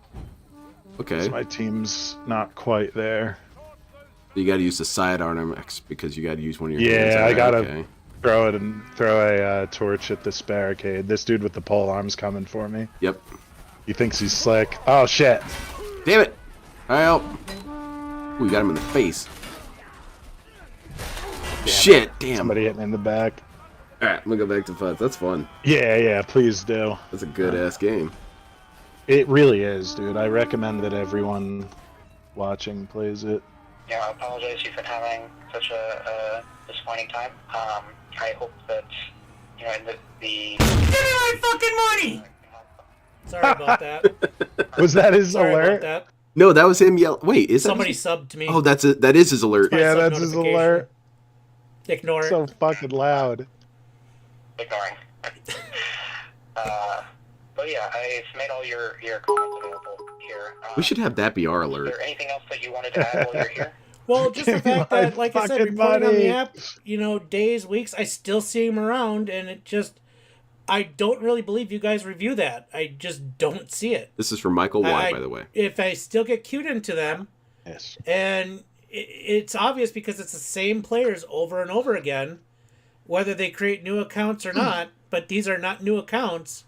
S3: Okay.
S4: 'Cause my team's not quite there.
S3: You got to use the sidearm X because you got to use one of your. hands.
S4: Yeah, I
S3: Alright,
S4: gotta
S3: okay.
S4: throw a torch at this barricade. This dude with the pole arm's coming for me.
S3: Yep.
S4: He thinks he's slick. Oh shit!
S3: Damn it! Help! We got him in the face. Shit! Damn.
S4: Somebody hit me in the back.
S3: All right, I'm gonna go back to Putz. That's fun.
S4: Yeah, please do.
S3: That's a good ass game.
S4: It really is, dude. I recommend that everyone watching plays it.
S11: Yeah, I apologize to you for having such a disappointing time. I hope that, you know, the
S6: Give me my fucking money! Sorry about that.
S4: Was that his
S6: Sorry about
S4: alert?
S6: that.
S3: No, that was him yelling. Wait, is
S6: Somebody
S3: that?
S6: subbed to me.
S3: Oh, that's it. That is his alert.
S6: My
S4: Yeah,
S6: sub
S4: that's his
S6: notification.
S4: alert.
S6: Ignore it.
S4: So fucking loud.
S11: ignoring. But yeah, I've made all your comments available here.
S3: We should have that be our
S11: Is
S3: alert.
S11: there anything else that you wanted to add while you're here?
S6: Well, just the
S4: Give me
S6: fact
S4: my
S6: that, like I said,
S4: fucking
S6: reporting on the
S4: money.
S6: app, you know, days, weeks, I still see him around, and it just, I don't really believe you guys review that. I just don't see it.
S3: This is from Michael Y, by the way.
S6: If I still get queued into them,
S4: Yes.
S6: and it's obvious because it's the same players over and over again, whether they create new accounts or not, but these are not new accounts,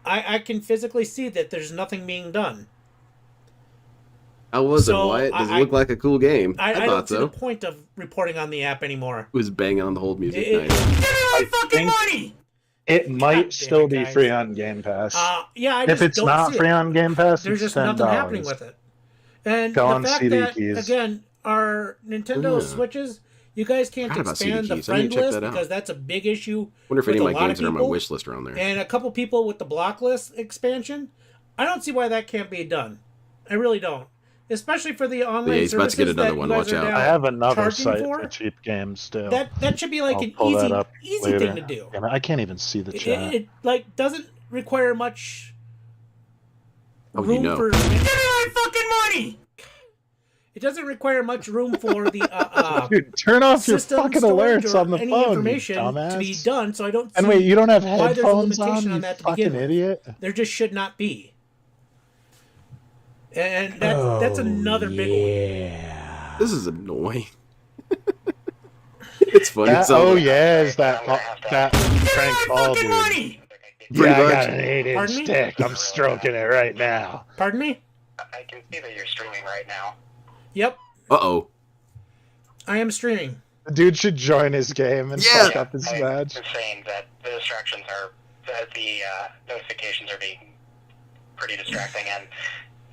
S6: I can physically see that there's nothing being done.
S3: How was it,
S6: So,
S3: Wyatt? Does it look like a cool game?
S6: I
S3: thought
S6: don't see
S3: so.
S6: the point of reporting on the app anymore.
S3: It was banging on the whole music
S6: It-
S3: night.
S6: Give me my
S4: I
S6: fucking
S4: think-
S6: money!
S4: It might
S6: damn
S4: still
S6: it,
S4: be
S6: guys.
S4: free on Game Pass.
S6: Yeah, I
S4: if
S6: just
S4: it's
S6: don't
S4: not
S6: see
S4: free
S6: it.
S4: on Game Pass,
S6: There's
S4: it's
S6: just nothing happening
S4: $10.
S6: with it. And
S4: Go
S6: the
S4: on
S6: fact
S4: CD
S6: that,
S4: keys.
S6: again, our Nintendo
S3: Yeah.
S6: Switches, you guys can't
S3: Forgot about CD
S6: expand the
S3: keys. I need to
S6: friend
S3: check
S6: list
S3: that out.
S6: because that's a big issue.
S3: Wonder if
S6: with
S3: any of
S6: a
S3: my
S6: lot
S3: games are on my
S6: people.
S3: wish list around there.
S6: And a couple people with the block list expansion, I don't see why that can't be done. I really don't. Especially for the online
S3: he's about to get
S6: services
S3: another
S6: that
S3: one.
S6: you guys
S3: Watch
S6: are
S3: out.
S6: now
S4: I have another
S6: charging
S4: site
S6: for?
S4: for cheap games too.
S6: That should be like
S4: I'll
S6: an
S4: pull that up
S6: easy
S4: later.
S6: thing to do.
S4: Damn it, I can't even see the chat.
S6: It like doesn't require much
S3: Oh,
S6: room
S3: you know.
S6: for. Give me my fucking money. It doesn't require much room for the
S4: Dude, turn off your
S6: system
S4: fucking
S6: storage
S4: alerts
S6: or
S4: on the
S6: any
S4: phone, you
S6: information
S4: dumbass.
S6: to be done. So I don't.
S4: And
S6: see
S4: wait, you don't have
S6: why there's a
S4: headphones
S6: limitation
S4: on, you
S6: that to
S4: fucking
S6: begin with.
S4: idiot?
S6: There just should not be. And that's another big one.
S3: This is annoying. It's funny.
S4: That,
S3: so
S4: oh yeah, is that Frank Paul dude?
S6: Money.
S3: Pretty
S4: Yeah, I
S3: much.
S4: got an 8-inch
S6: Pardon me?
S4: dick. I'm stroking it right now.
S6: Pardon me?
S11: I can see that you're streaming right now.
S6: Yep,
S3: Uh-oh.
S6: I am streaming.
S4: The dude should join his game and fuck up his match.
S11: I'm saying that the distractions are, that the notifications are being pretty distracting, and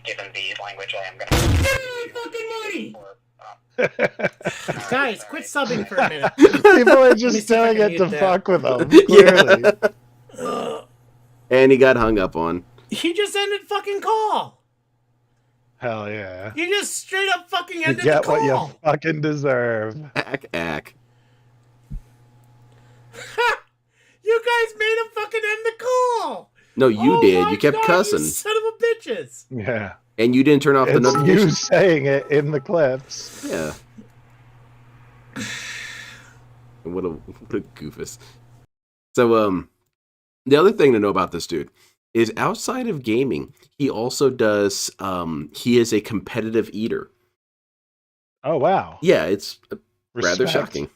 S11: given the language, I am going to...
S6: Guys, quit subbing for a minute.
S4: People are
S6: Let me
S4: just
S6: see if I
S4: doing
S6: can
S4: it to
S6: mute that.
S4: fuck with them, clearly.
S3: And he got hung up on.
S6: He just ended fucking call.
S4: Hell yeah.
S6: He just straight up fucking
S4: You
S6: ended
S4: get
S6: the call.
S4: what you fucking deserve.
S3: Ack.
S6: You guys made him fucking end the call.
S3: No, you
S6: Oh
S3: did.
S6: my
S3: You kept
S6: God,
S3: cussing.
S6: You son of a bitches.
S4: Yeah.
S3: And you didn't turn off the
S4: It's you
S3: notifications.
S4: saying it in the clips.
S3: Yeah. What a goofus. So, the other thing to know about this dude is outside of gaming, he also does, he is a competitive eater.
S4: Oh, wow.
S3: Yeah, it's rather
S4: Respect.
S3: shocking.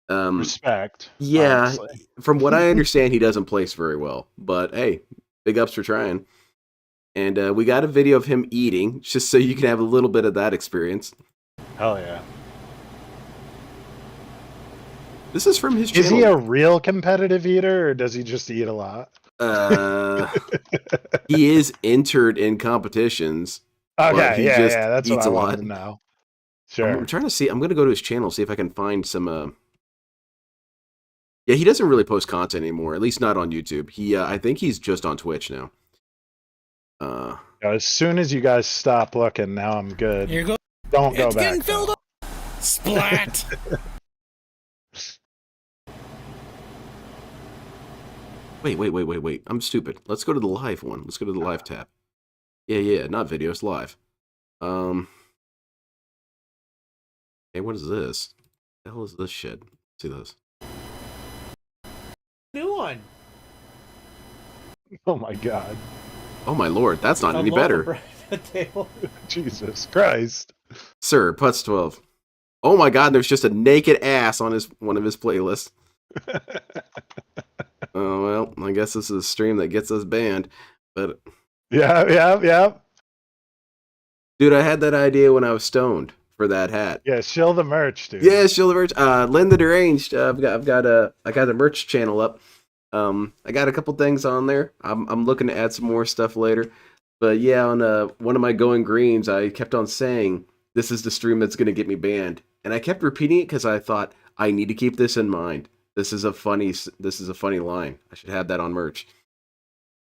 S4: Respect.
S3: Yeah,
S4: honestly.
S3: from what I understand, he doesn't place very well. But hey, big ups for trying. And we got a video of him eating, just so you can have a little bit of that experience.
S4: Hell yeah.
S3: This is from his channel.
S4: Is he a real competitive eater, or does he just eat a lot?
S3: He is entered in competitions. but
S4: Okay,
S3: he
S4: yeah,
S3: just
S4: yeah, that's what
S3: eats
S4: I
S3: a
S4: wanted
S3: lot.
S4: to know. Sure.
S3: I'm trying to see. I'm going to go to his channel, see if I can find some. Yeah, he doesn't really post content anymore. At least not on YouTube. He, I think he's just on Twitch now.
S4: As soon as you guys stop looking, now I'm good.
S6: Here you go.
S4: Don't go
S6: It's
S4: back.
S6: getting filled
S4: though.
S6: up. Splat.
S3: Wait. I'm stupid. Let's go to the live one. Let's go to the live tab. Yeah, not video, it's live. Hey, what is this? What the hell is this shit? Let's see this.
S6: New one.
S4: Oh my god.
S3: Oh my lord, that's not any better.
S4: Jesus Christ.
S3: Sir, Putz12. Oh my god, there's just a naked ass on one of his playlists. Oh well, I guess this is a stream that gets us banned. But
S4: Yeah.
S3: dude, I had that idea when I was stoned for that hat.
S4: Yeah, shill the merch, dude.
S3: Yeah, shill the merch. Lynn the Deranged. I got a merch channel up. I got a couple things on there. I'm looking to add some more stuff later. But yeah, on one of my going greens, I kept on saying this is the stream that's gonna get me banned, and I kept repeating it because I thought I need to keep this in mind. This is a funny line. I should have that on merch.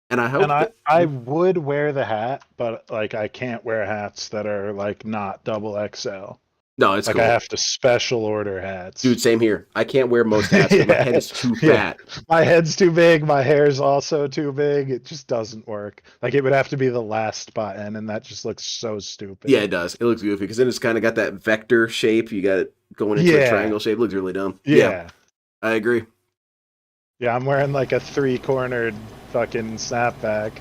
S3: And I hope.
S4: And I would wear the hat, but like I can't wear hats that are like not double XL.
S3: No, it's
S4: like
S3: cool.
S4: I have to special order hats.
S3: Dude, same here. I can't wear most hats. My head is too fat.
S4: My head's too big. My hair's also too big. It just doesn't work. Like it would have to be the last button, and that just looks so stupid.
S3: Yeah, it does. It looks goofy because then it's kind of got that vector shape. You got it going into a triangle shape. It looks really dumb.
S4: Yeah,
S3: I agree.
S4: Yeah, I'm wearing like a 3-cornered fucking snapback.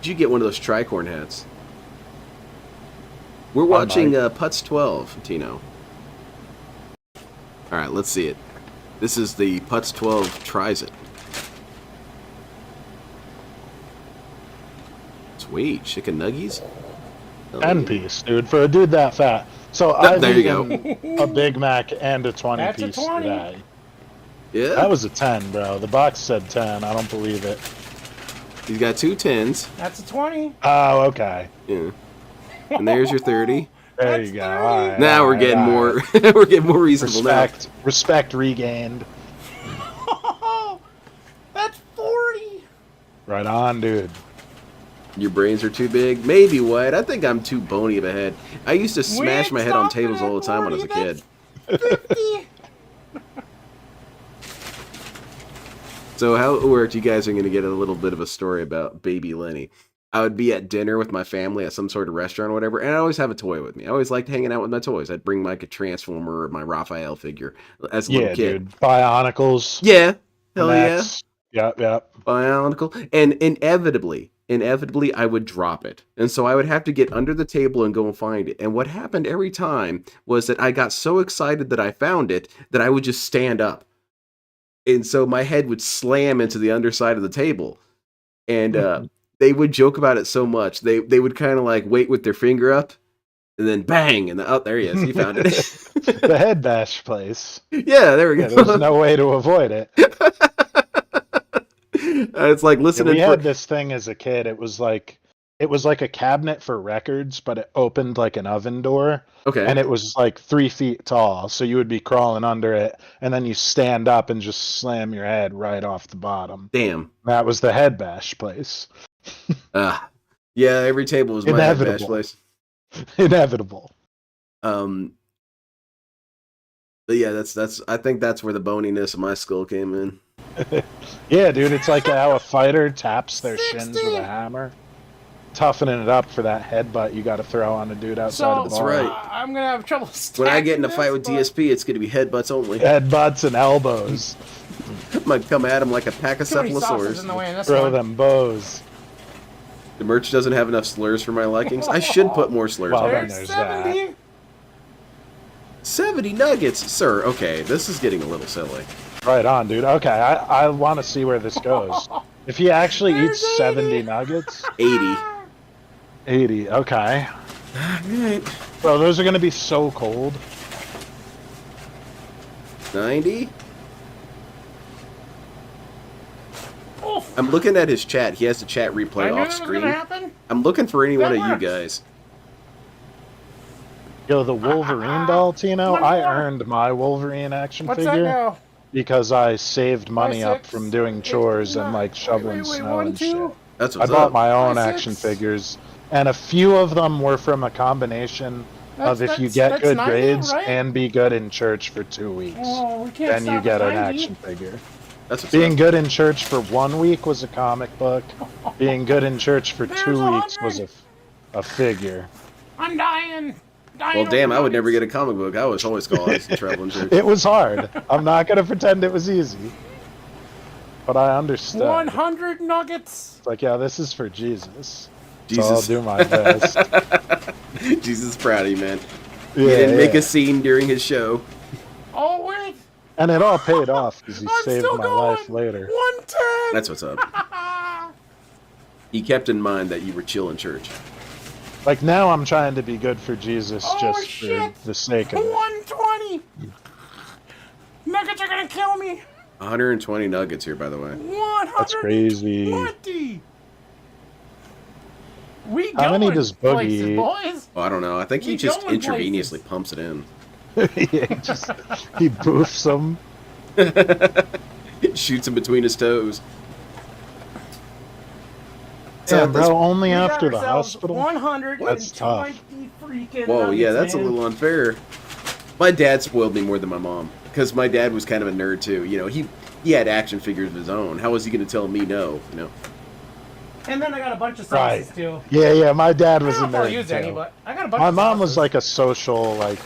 S3: Did you get one of those tricorn hats? We're watching Putz12, Tino. All right, let's see it. This is the Putz12 tries it. Sweet chicken nuggies.
S4: 10-piece, dude, for a dude that fat. So
S3: there you go.
S4: A Big Mac and a 20-piece
S6: That's a 20.
S4: today.
S3: Yeah.
S4: That was a 10, bro. The box said 10. I don't believe it.
S3: He's got 2 10s.
S6: That's a 20.
S4: Oh, okay.
S3: Yeah. And there's your 30.
S4: There you go. All right,
S3: Now we're getting more. We're getting more reasonable
S4: Respect regained.
S6: That's 40.
S4: Right on, dude.
S3: Your brains are too big? Maybe, White. I think I'm too bony of a head. I used to smash my head on tables all the time when I was a kid.
S6: 50.
S3: So how it worked, you guys are going to get a little bit of a story about baby Lenny. I would be at dinner with my family at some sort of restaurant or whatever, and I always have a toy with me. I always liked hanging out with my toys. I'd bring like a Transformer or my Raphael figure as a little kid.
S4: Dude. Bionicles.
S3: Yeah. Hell
S4: Max. Yeah. Yep.
S3: Bionicle. And inevitably, I would drop it. And so I would have to get under the table and go and find it. And what happened every time was that I got so excited that I found it that I would just stand up. And so my head would slam into the underside of the table. And they would joke about it so much. They would kind of like wait with their finger up And then bang, and oh, there he is. He found it.
S4: The head bash place.
S3: Yeah, there we
S4: Yeah,
S3: go.
S4: there's no way to avoid it.
S3: It's like
S4: Yeah,
S3: listening
S4: we
S3: for.
S4: had this thing as a kid. It was like a cabinet for records, but it opened like an oven door,
S3: Okay.
S4: and it was like 3 feet tall. So you would be crawling under it, and then you stand up and just slam your head right off the bottom.
S3: Damn.
S4: That was the head bash place.
S3: Yeah, every table was my head bash
S4: Inevitable.
S3: place.
S4: Inevitable.
S3: But yeah, that's. I think that's where the boniness of my skull came in.
S4: Yeah, dude, it's like how a fighter taps their shins with a hammer, toughening it up for that headbutt you got to throw on a dude outside of the
S3: That's
S4: bar.
S3: right.
S6: I'm gonna have trouble.
S3: When I get in a
S6: stacking
S3: fight with
S6: this,
S3: DSP, it's going to be headbutts only.
S4: Headbutts and elbows.
S3: I'm going to come at him like a pack of
S6: but too many sauces in the
S3: cephalosaurs.
S6: way in this
S4: Throw
S6: one.
S4: them bows.
S3: The merch doesn't have enough slurs for my likings. I should put more slurs
S4: Well,
S3: on
S4: then
S3: it.
S4: there's
S6: 70.
S3: 70 nuggets, sir. Okay, this is getting a little silly.
S4: Right on, dude. Okay, I want to see where this goes. If he actually
S6: There's
S4: eats 70 nuggets,
S3: 80.
S4: 80. Okay.
S3: Alright.
S4: Bro, those are going to be so cold.
S3: 90.
S6: Oof.
S3: I'm looking at his chat. He has the chat
S6: I
S3: replay
S6: knew
S3: off
S6: that was
S3: screen.
S6: gonna happen.
S3: I'm looking for any one
S6: That
S3: of you
S6: works.
S3: guys.
S4: Yo, the Wolverine doll, Tino,
S6: One
S4: I
S6: more.
S4: earned my Wolverine action
S6: What's that
S4: figure
S6: go?
S4: because I saved money
S6: By
S4: up
S6: six,
S4: from doing
S6: eight,
S4: chores and
S6: nine.
S4: like shoveling
S6: Wait,
S4: snow
S6: 1,
S4: and
S6: 2.
S4: shit.
S3: That's
S4: I
S3: what's
S4: bought
S3: up.
S4: my own
S6: By
S4: action
S6: six.
S4: figures, and a few of them were from a combination of if you get
S6: that's
S4: good
S6: 90,
S4: grades
S6: right?
S4: and be good in church for 2 weeks,
S6: Oh, we can't
S4: then you
S6: stop
S4: get
S6: at
S4: an
S6: 90.
S4: action figure.
S3: That's what's
S4: Being
S3: up.
S4: good in church for 1 week was a comic book. Being good in church for
S6: There's
S4: 2 weeks
S6: 100.
S4: was a figure.
S6: I'm dying.
S3: Well, damn, I would never get a comic book. I was always called as traveling church.
S4: It was hard. I'm not gonna pretend it was easy, but I understood.
S6: 100 nuggets.
S4: It's like, yeah, this is for Jesus.
S3: Jesus.
S4: So I'll do my best.
S3: Jesus is proud of you, man.
S4: Yeah,
S3: He didn't make
S4: yeah.
S3: a scene during his show.
S6: Oh wait,
S4: And it all paid off because he
S6: I'm
S4: saved
S6: still
S4: my
S6: going.
S4: life later.
S6: 110.
S3: That's what's up. He kept in mind that you were chill in church.
S4: Like now, I'm trying to be good for Jesus
S6: Oh,
S4: just
S6: shit.
S4: for the sake of it.
S6: 120. Nuggets are gonna kill me.
S3: 120 nuggets here, by the way.
S6: 120.
S4: That's crazy.
S6: We
S4: How many
S6: going
S4: does Boogie
S6: places,
S4: eat?
S6: boys?
S3: Well, I don't know. I think he
S6: We
S3: just
S6: going
S3: intravenously
S6: places.
S3: pumps it in.
S4: He boofs them.
S3: Shoots him between his toes.
S4: Damn,
S3: that's-
S4: bro, only
S6: We got
S4: after the
S6: ourselves
S4: hospital.
S6: 100.
S4: That's tough.
S6: Freaking
S3: Whoa, yeah,
S6: nuggets,
S3: that's a
S6: man.
S3: little unfair. My dad spoiled me more than my mom. Because my dad was kind of a nerd, too. You know, he had action figures of his own. How was he going to tell me no, you know?
S6: And then I got a bunch of
S4: Right.
S6: sauces too.
S4: Yeah, my dad
S6: I
S4: was a
S6: don't know if I'll
S4: nerd
S6: use any,
S4: too.
S6: but I got a bunch
S4: My
S6: of
S4: mom was
S6: sauces.
S4: like a social, like,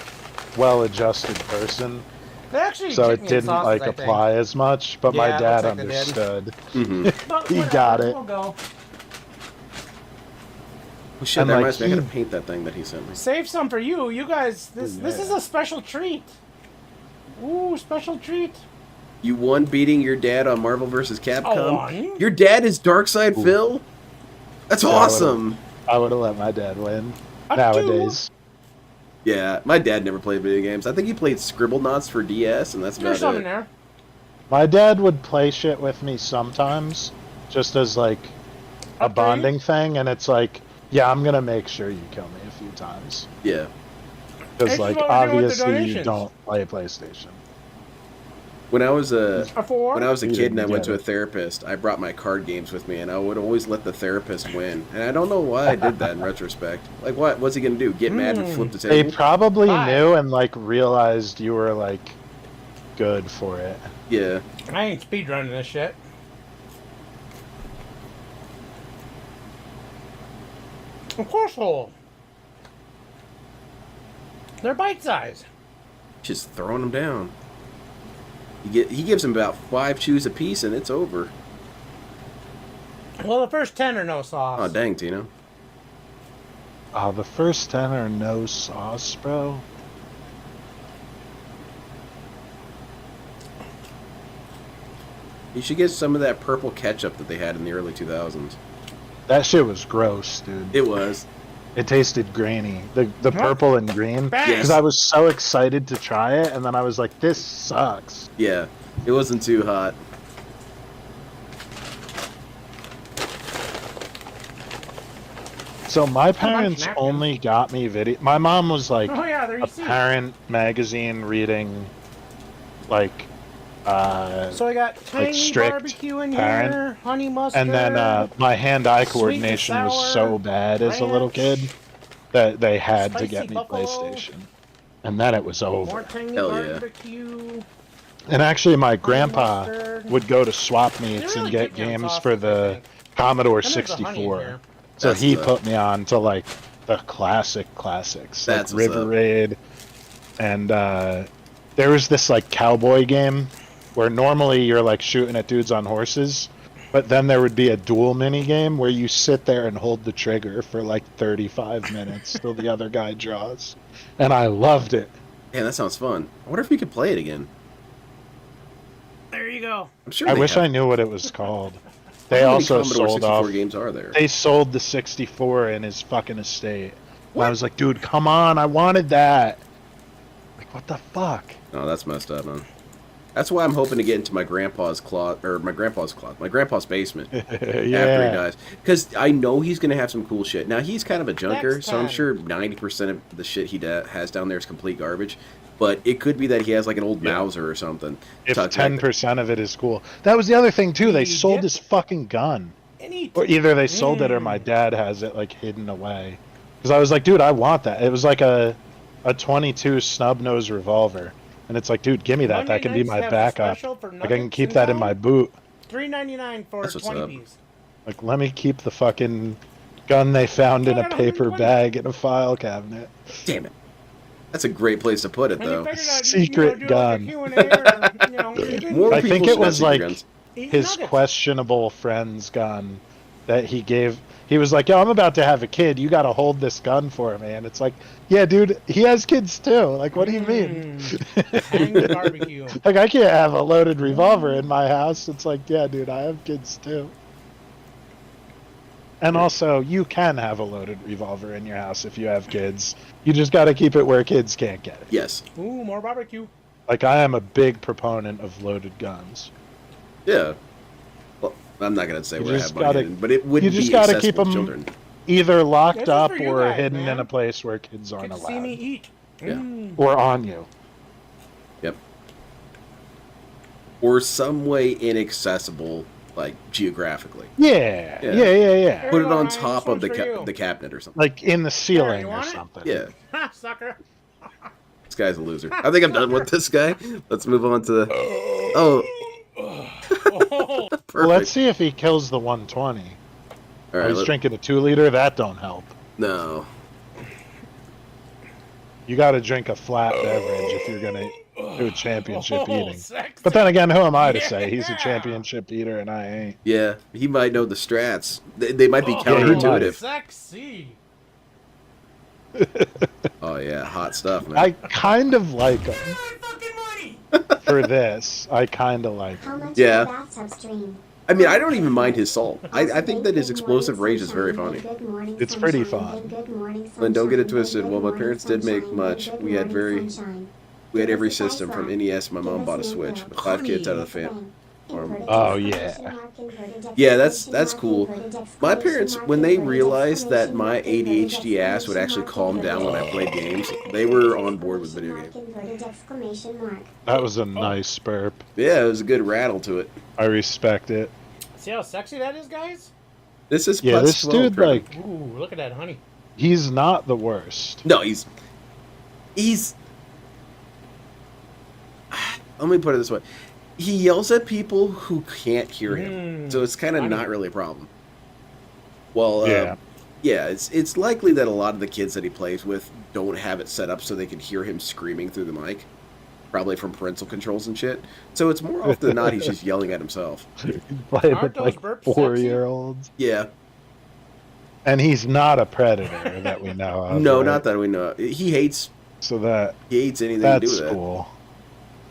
S4: well-adjusted person,
S6: They actually
S4: so
S6: dip
S4: it
S6: me in
S4: didn't
S6: sauces,
S4: like
S6: I think.
S4: apply as much. But my
S6: Yeah,
S4: dad
S6: looks like they did.
S4: understood.
S3: Mm-hmm.
S6: But
S4: He
S6: whatever,
S4: got it.
S6: We'll go.
S3: Oh, shit,
S4: And,
S3: that
S4: like,
S3: reminds me. I
S4: he-
S3: got to paint that thing that he sent me.
S6: Save some for you. You guys, this
S4: yeah.
S6: is a special treat. Ooh, special treat.
S3: You won beating your dad on Marvel vs. Capcom?
S6: won?
S3: Your dad is Darkseid Phil? That's
S4: Yeah, I
S3: awesome.
S4: I would have let my dad win.
S6: A
S4: Nowadays,
S3: Yeah, my dad never played video games. I think he played Scribblenauts for DS, and that's
S6: There's
S3: about
S6: some in
S3: it.
S6: there.
S4: my dad would play shit with me sometimes, just as like a
S6: Okay.
S4: bonding thing, and it's like, yeah, I'm gonna make sure you kill me a few times
S3: Yeah.
S4: because,
S6: This is
S4: like,
S6: what we're doing with the
S4: obviously you
S6: donations.
S4: don't play PlayStation.
S3: When I was a
S6: A 4.
S3: When I was a
S4: You
S3: kid and I
S4: didn't
S3: went
S4: get
S3: to a
S4: it.
S3: therapist, I brought my card games with me, and I would always let the therapist win. And I don't know why I did that in retrospect. Like, what? What's he gonna do? Get mad and flip the
S4: They
S3: table?
S4: probably
S6: Why?
S4: knew and like realized you were like good for it.
S3: Yeah.
S6: I ain't speedrunning this shit. Of course, whole. They're bite size.
S3: Just throwing them down. He gives him about 5 chews a piece, and it's over.
S6: Well, the first 10 are no sauce.
S3: Oh, dang, Tino.
S4: The first 10 are no sauce, bro.
S3: You should get some of that purple ketchup that they had in the early 2000s.
S4: That shit was gross, dude.
S3: It was.
S4: It tasted grainy. The purple and green.
S6: Bang.
S4: Because I was so excited to try it, and then I was like, this sucks.
S3: Yeah, it wasn't too hot.
S4: So my parents only got me video. My mom was like
S6: Oh yeah, there you
S4: a
S6: see.
S4: parent magazine reading, like,
S6: So I got tiny
S4: strict
S6: barbecue in
S4: parent.
S6: here, honey mustard.
S4: and then my hand-eye
S6: sweet and
S4: coordination was
S6: sour,
S4: so bad as a little
S6: ranch,
S4: kid that they had to
S6: spicy
S4: get me
S6: buffalo,
S4: PlayStation, and then it was
S6: more
S4: over.
S6: tiny
S3: Hell yeah.
S6: barbecue.
S4: And actually, my grandpa
S6: mustard.
S4: would go to swap meets
S6: They're
S4: and
S6: really
S4: get
S6: good damn
S4: games
S6: sauces,
S4: for
S6: I
S4: the
S6: think.
S4: Commodore
S6: And there's the honey in
S4: 64.
S6: here.
S4: So
S3: That's
S4: he
S3: the-
S4: put me on to like the classics,
S3: That's
S4: like
S3: what's
S4: River
S3: up.
S4: Raid, and there was this like cowboy game where normally you're like shooting at dudes on horses, but then there would be a duel mini game where you sit there and hold the trigger for like 35 minutes till the other guy draws, and I loved it.
S3: Man, that sounds fun. I wonder if we could play it again.
S6: There you go.
S3: I'm sure.
S4: I
S3: they
S4: wish
S3: have.
S4: I knew what it was called. They
S3: How many
S4: also
S3: Commodore
S4: sold
S3: 64
S4: off.
S3: games are there?
S4: They sold the 64 in his fucking estate. And I was like, dude, come on, I wanted that. Like, what the fuck?
S3: Oh, that's messed up, man. That's why I'm hoping to get into my grandpa's basement after he
S4: Yeah.
S3: dies, because I know he's gonna have some cool shit. Now he's kind of a junker,
S6: Next
S3: so I'm
S6: time.
S3: sure 90% of the shit he has down there is complete garbage. But it could be that he has like an old Mauser or something.
S4: If
S3: tucked back there.
S4: 10% of it is cool. That was the other thing, too. They
S6: You
S4: sold
S6: get-
S4: his fucking gun.
S6: Any
S4: Or either they sold it or my dad has it, like, hidden away. Because I was like, dude, I want that. It was like a 22 snub nose revolver. And it's like, dude, give me that.
S6: Monday
S4: That can be
S6: nights
S4: my
S6: have a
S4: backup.
S6: special for
S4: Like, I can
S6: nuggets
S4: keep
S6: and
S4: that in
S6: dough.
S4: my boot.
S6: $3.99 for
S3: That's what's
S6: 20
S3: up.
S6: piece.
S4: Like, let me keep the fucking gun they found in a paper bag in a file cabinet.
S3: Damn it. That's a great place to put it,
S6: And you
S3: though.
S6: figured I'd,
S4: Secret
S6: do
S4: gun.
S6: Like a Q&A or, you know,
S3: More
S4: I
S3: people
S4: think
S3: should
S4: it
S3: have
S4: was
S3: secret
S4: like
S3: guns.
S6: eat
S4: his
S6: nuggets.
S4: questionable friend's gun that he gave. He was like, yo, I'm about to have a kid. You got to hold this gun for me. And it's like, yeah, dude, he has kids too. Like, what do you mean?
S6: Hang the barbecue.
S4: Like, I can't have a loaded revolver in my house. It's like, yeah, dude, I have kids too. And also, you can have a loaded revolver in your house if you have kids. You just got to keep it where kids can't get it.
S3: Yes.
S6: Ooh, more barbecue.
S4: Like, I am a big proponent of loaded guns.
S3: Yeah. Well, I'm not gonna say
S4: You
S3: where I
S4: just
S3: have mine
S4: gotta-
S3: hidden, but it would
S4: you
S3: be
S4: just gotta
S3: accessible
S4: keep
S3: to
S4: 'em
S3: children.
S4: Either locked
S6: This is
S4: up
S6: for you
S4: or
S6: guys,
S4: hidden in
S6: man.
S4: a place where kids aren't
S6: Get to see me
S4: allowed.
S6: eat.
S3: Yeah.
S6: Mm.
S4: Or on you.
S3: Yep. Or some way inaccessible, like geographically.
S4: Yeah.
S3: Yeah.
S4: Yeah.
S3: Put it
S6: you go,
S3: on
S6: Ryan.
S3: top
S6: This
S3: of the
S6: one's for you.
S3: the cabinet or something.
S4: Like in the ceiling
S6: you
S4: or
S6: want it?
S4: something.
S3: Yeah.
S6: Ha, sucker.
S3: This guy's a loser. I think I'm done with this guy. Let's move on to the. Oh,
S6: Oh,
S3: perfect.
S4: Well, let's see if he kills the 120.
S3: All right.
S4: He's drinking a 2-liter. That don't help.
S3: No.
S4: You got to drink a flat beverage if you're gonna do championship eating.
S6: sexy.
S4: But then again, who am I to say he's a
S6: Yeah.
S4: championship eater and I ain't?
S3: Yeah, he might know the strats. They might be
S6: Oh,
S3: counterintuitive.
S6: Sexy.
S3: Oh yeah, hot stuff, man.
S4: I kind of like him
S6: Fucking money.
S4: for this. I kind of like him.
S2: How much
S3: Yeah.
S2: is a bathtub stream?
S3: I mean, I don't even mind his salt. I think that his explosive rage is very funny.
S4: It's pretty fun.
S3: And don't get it twisted. While my parents did make much, we had every system from NES. My mom bought a Switch. With 5 kids out of the fam.
S4: Oh, yeah.
S3: Yeah, that's cool. My parents, when they realized that my ADHD ass would actually calm down when I played games, they were on board with video games.
S4: That was a nice burp.
S3: Yeah, it was a good rattle to it.
S4: I respect it.
S6: See how sexy that is, guys?
S3: This is
S4: Yeah,
S3: Putz
S4: this
S3: 12,
S4: dude,
S3: Trevor.
S4: like,
S6: Ooh, look at that honey.
S4: he's not the worst.
S3: No, he's. Let me put it this way: he yells at people who can't hear him, so it's kind of not really a problem. Well, yeah, it's likely that a lot of the kids that he plays with don't have it set up so they can hear him screaming through the mic, probably from parental controls and shit. So it's more often than not he's just yelling at himself.
S4: He's playing
S6: Aren't
S4: with
S6: those
S4: like
S6: burps
S4: 4-year-olds.
S3: Yeah,
S4: And he's not a predator that we know of.
S3: no,
S4: right?
S3: not that we know. He hates
S4: So that
S3: anything to do
S4: that's
S3: with that.
S4: cool.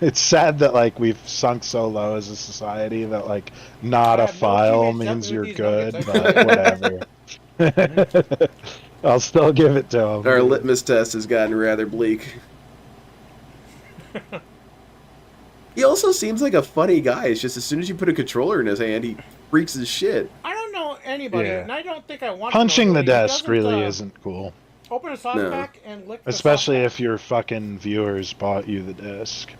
S4: It's sad that like we've sunk so low as a society that like not
S6: I
S4: a
S6: have no
S4: file
S6: teammates
S4: means
S6: helping
S4: you're
S6: with these
S4: good,
S6: nuggets, I
S4: but whatever. I'll still give it to him.
S3: Our litmus test has gotten rather bleak. He also seems like a funny guy. It's just as soon as you put a controller in his hand, he freaks his shit.
S6: I don't know anybody,
S4: Yeah.
S6: and I don't think I want
S4: Punching
S6: to know
S4: the
S6: anybody who
S4: desk
S6: doesn't,
S4: really isn't cool.
S6: Open a sauce
S3: No.
S6: pack and lick the
S4: Especially
S6: sauce
S4: if your fucking viewers bought you the disc.
S6: pack.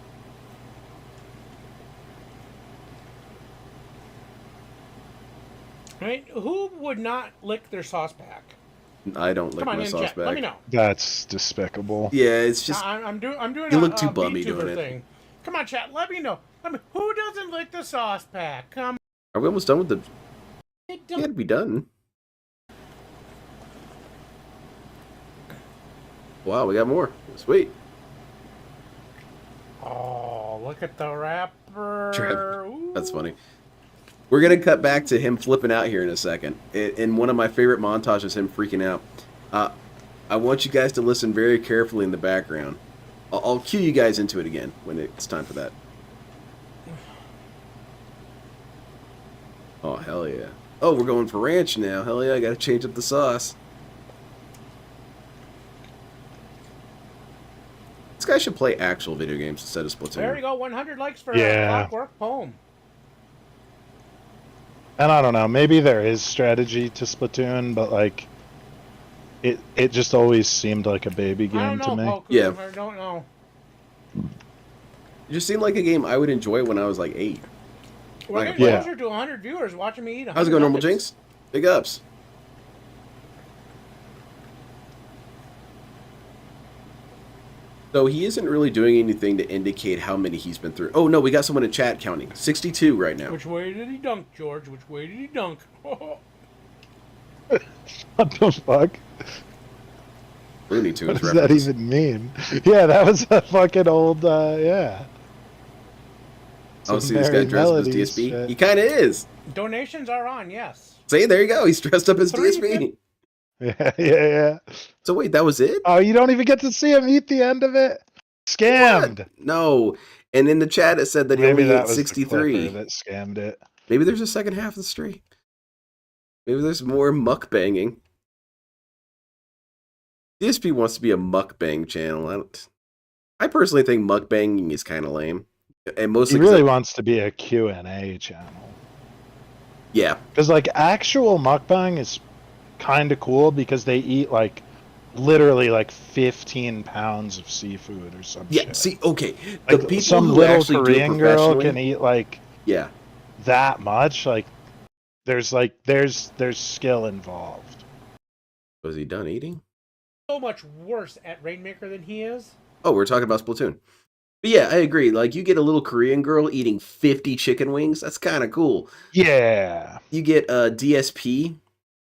S6: Right? Who would not lick their sauce pack?
S3: I don't lick
S6: Come on,
S3: my
S6: in
S3: sauce
S6: chat. Let me
S3: bag.
S6: know.
S4: That's despicable.
S3: Yeah, it's just
S6: I'm doing
S3: you
S6: a,
S3: look too
S6: a
S3: bummy
S6: VTuber
S3: doing it.
S6: thing. Come on, chat. Let me know. Who doesn't lick the sauce pack? Come
S3: Are we almost done with the?
S6: on.
S3: We had to be done. Wow, we got more. Sweet.
S6: Oh, look at the wrapper.
S3: Trevor. That's funny. We're gonna cut back to him flipping out here in a second. In one of my favorite montages, him freaking out. I want you guys to listen very carefully in the background. I'll cue you guys into it again when it's time for that. Oh, hell yeah. Oh, we're going for ranch now. Hell yeah, I gotta change up the sauce. This guy should play actual video games instead of Splatoon.
S6: There you go. 100 likes for
S4: Yeah.
S6: Clockwork Poem.
S4: And I don't know, maybe there is strategy to Splatoon, but like it just always seemed like a baby
S6: I
S4: game
S6: don't know,
S4: to me.
S6: Poku.
S3: Yeah.
S6: I don't know.
S3: It just seemed like a game I would enjoy when I was like 8.
S6: We're
S3: Like,
S6: getting
S4: yeah.
S6: closer to 100 viewers watching me eat.
S3: How's it going, Normal Jinx? Big ups. So he isn't really doing anything to indicate how many he's been through. Oh no, we got someone in chat counting. 62 right now.
S6: Which way did he dunk, George? Which way did he dunk?
S4: What the fuck?
S3: Looney Tunes
S4: What does that
S3: reference.
S4: even mean? Yeah, that was a fucking old yeah.
S3: Oh,
S4: Some
S3: see this guy
S4: Merry
S3: dressed up as
S4: Melodies
S3: DSP?
S4: shit.
S3: He kind of is.
S6: Donations are on, yes.
S3: See, there you go. He's dressed up as
S6: 350.
S3: DSP.
S4: Yeah, yeah.
S3: So wait, that was it?
S4: Oh, you don't even get to see him eat the end of it? Scammed.
S3: What? No. And in the chat it said that he
S4: Maybe
S3: only
S4: that
S3: ate
S4: was
S3: 63.
S4: the clipper that scammed it.
S3: Maybe there's a second half of the stream. Maybe there's more mukbanging. DSP wants to be a mukbang channel. I personally think mukbanging is kind of lame. And mostly
S4: He really wants to be a Q&A channel.
S3: Yeah.
S4: Because like actual mukbang is kind of cool because they eat like literally like 15 pounds of seafood or some
S3: Yeah,
S4: shit.
S3: see, okay. The
S4: Like,
S3: people
S4: some
S3: who
S4: little
S3: actually do it
S4: Korean girl
S3: professionally-
S4: can eat like
S3: Yeah.
S4: that much. Like there's skill involved.
S3: Was he done eating?
S6: So much worse at Rainmaker than he is.
S3: Oh, we're talking about Splatoon. But yeah, I agree. Like, you get a little Korean girl eating 50 chicken wings. That's kind of cool.
S4: Yeah.
S3: You get a DSP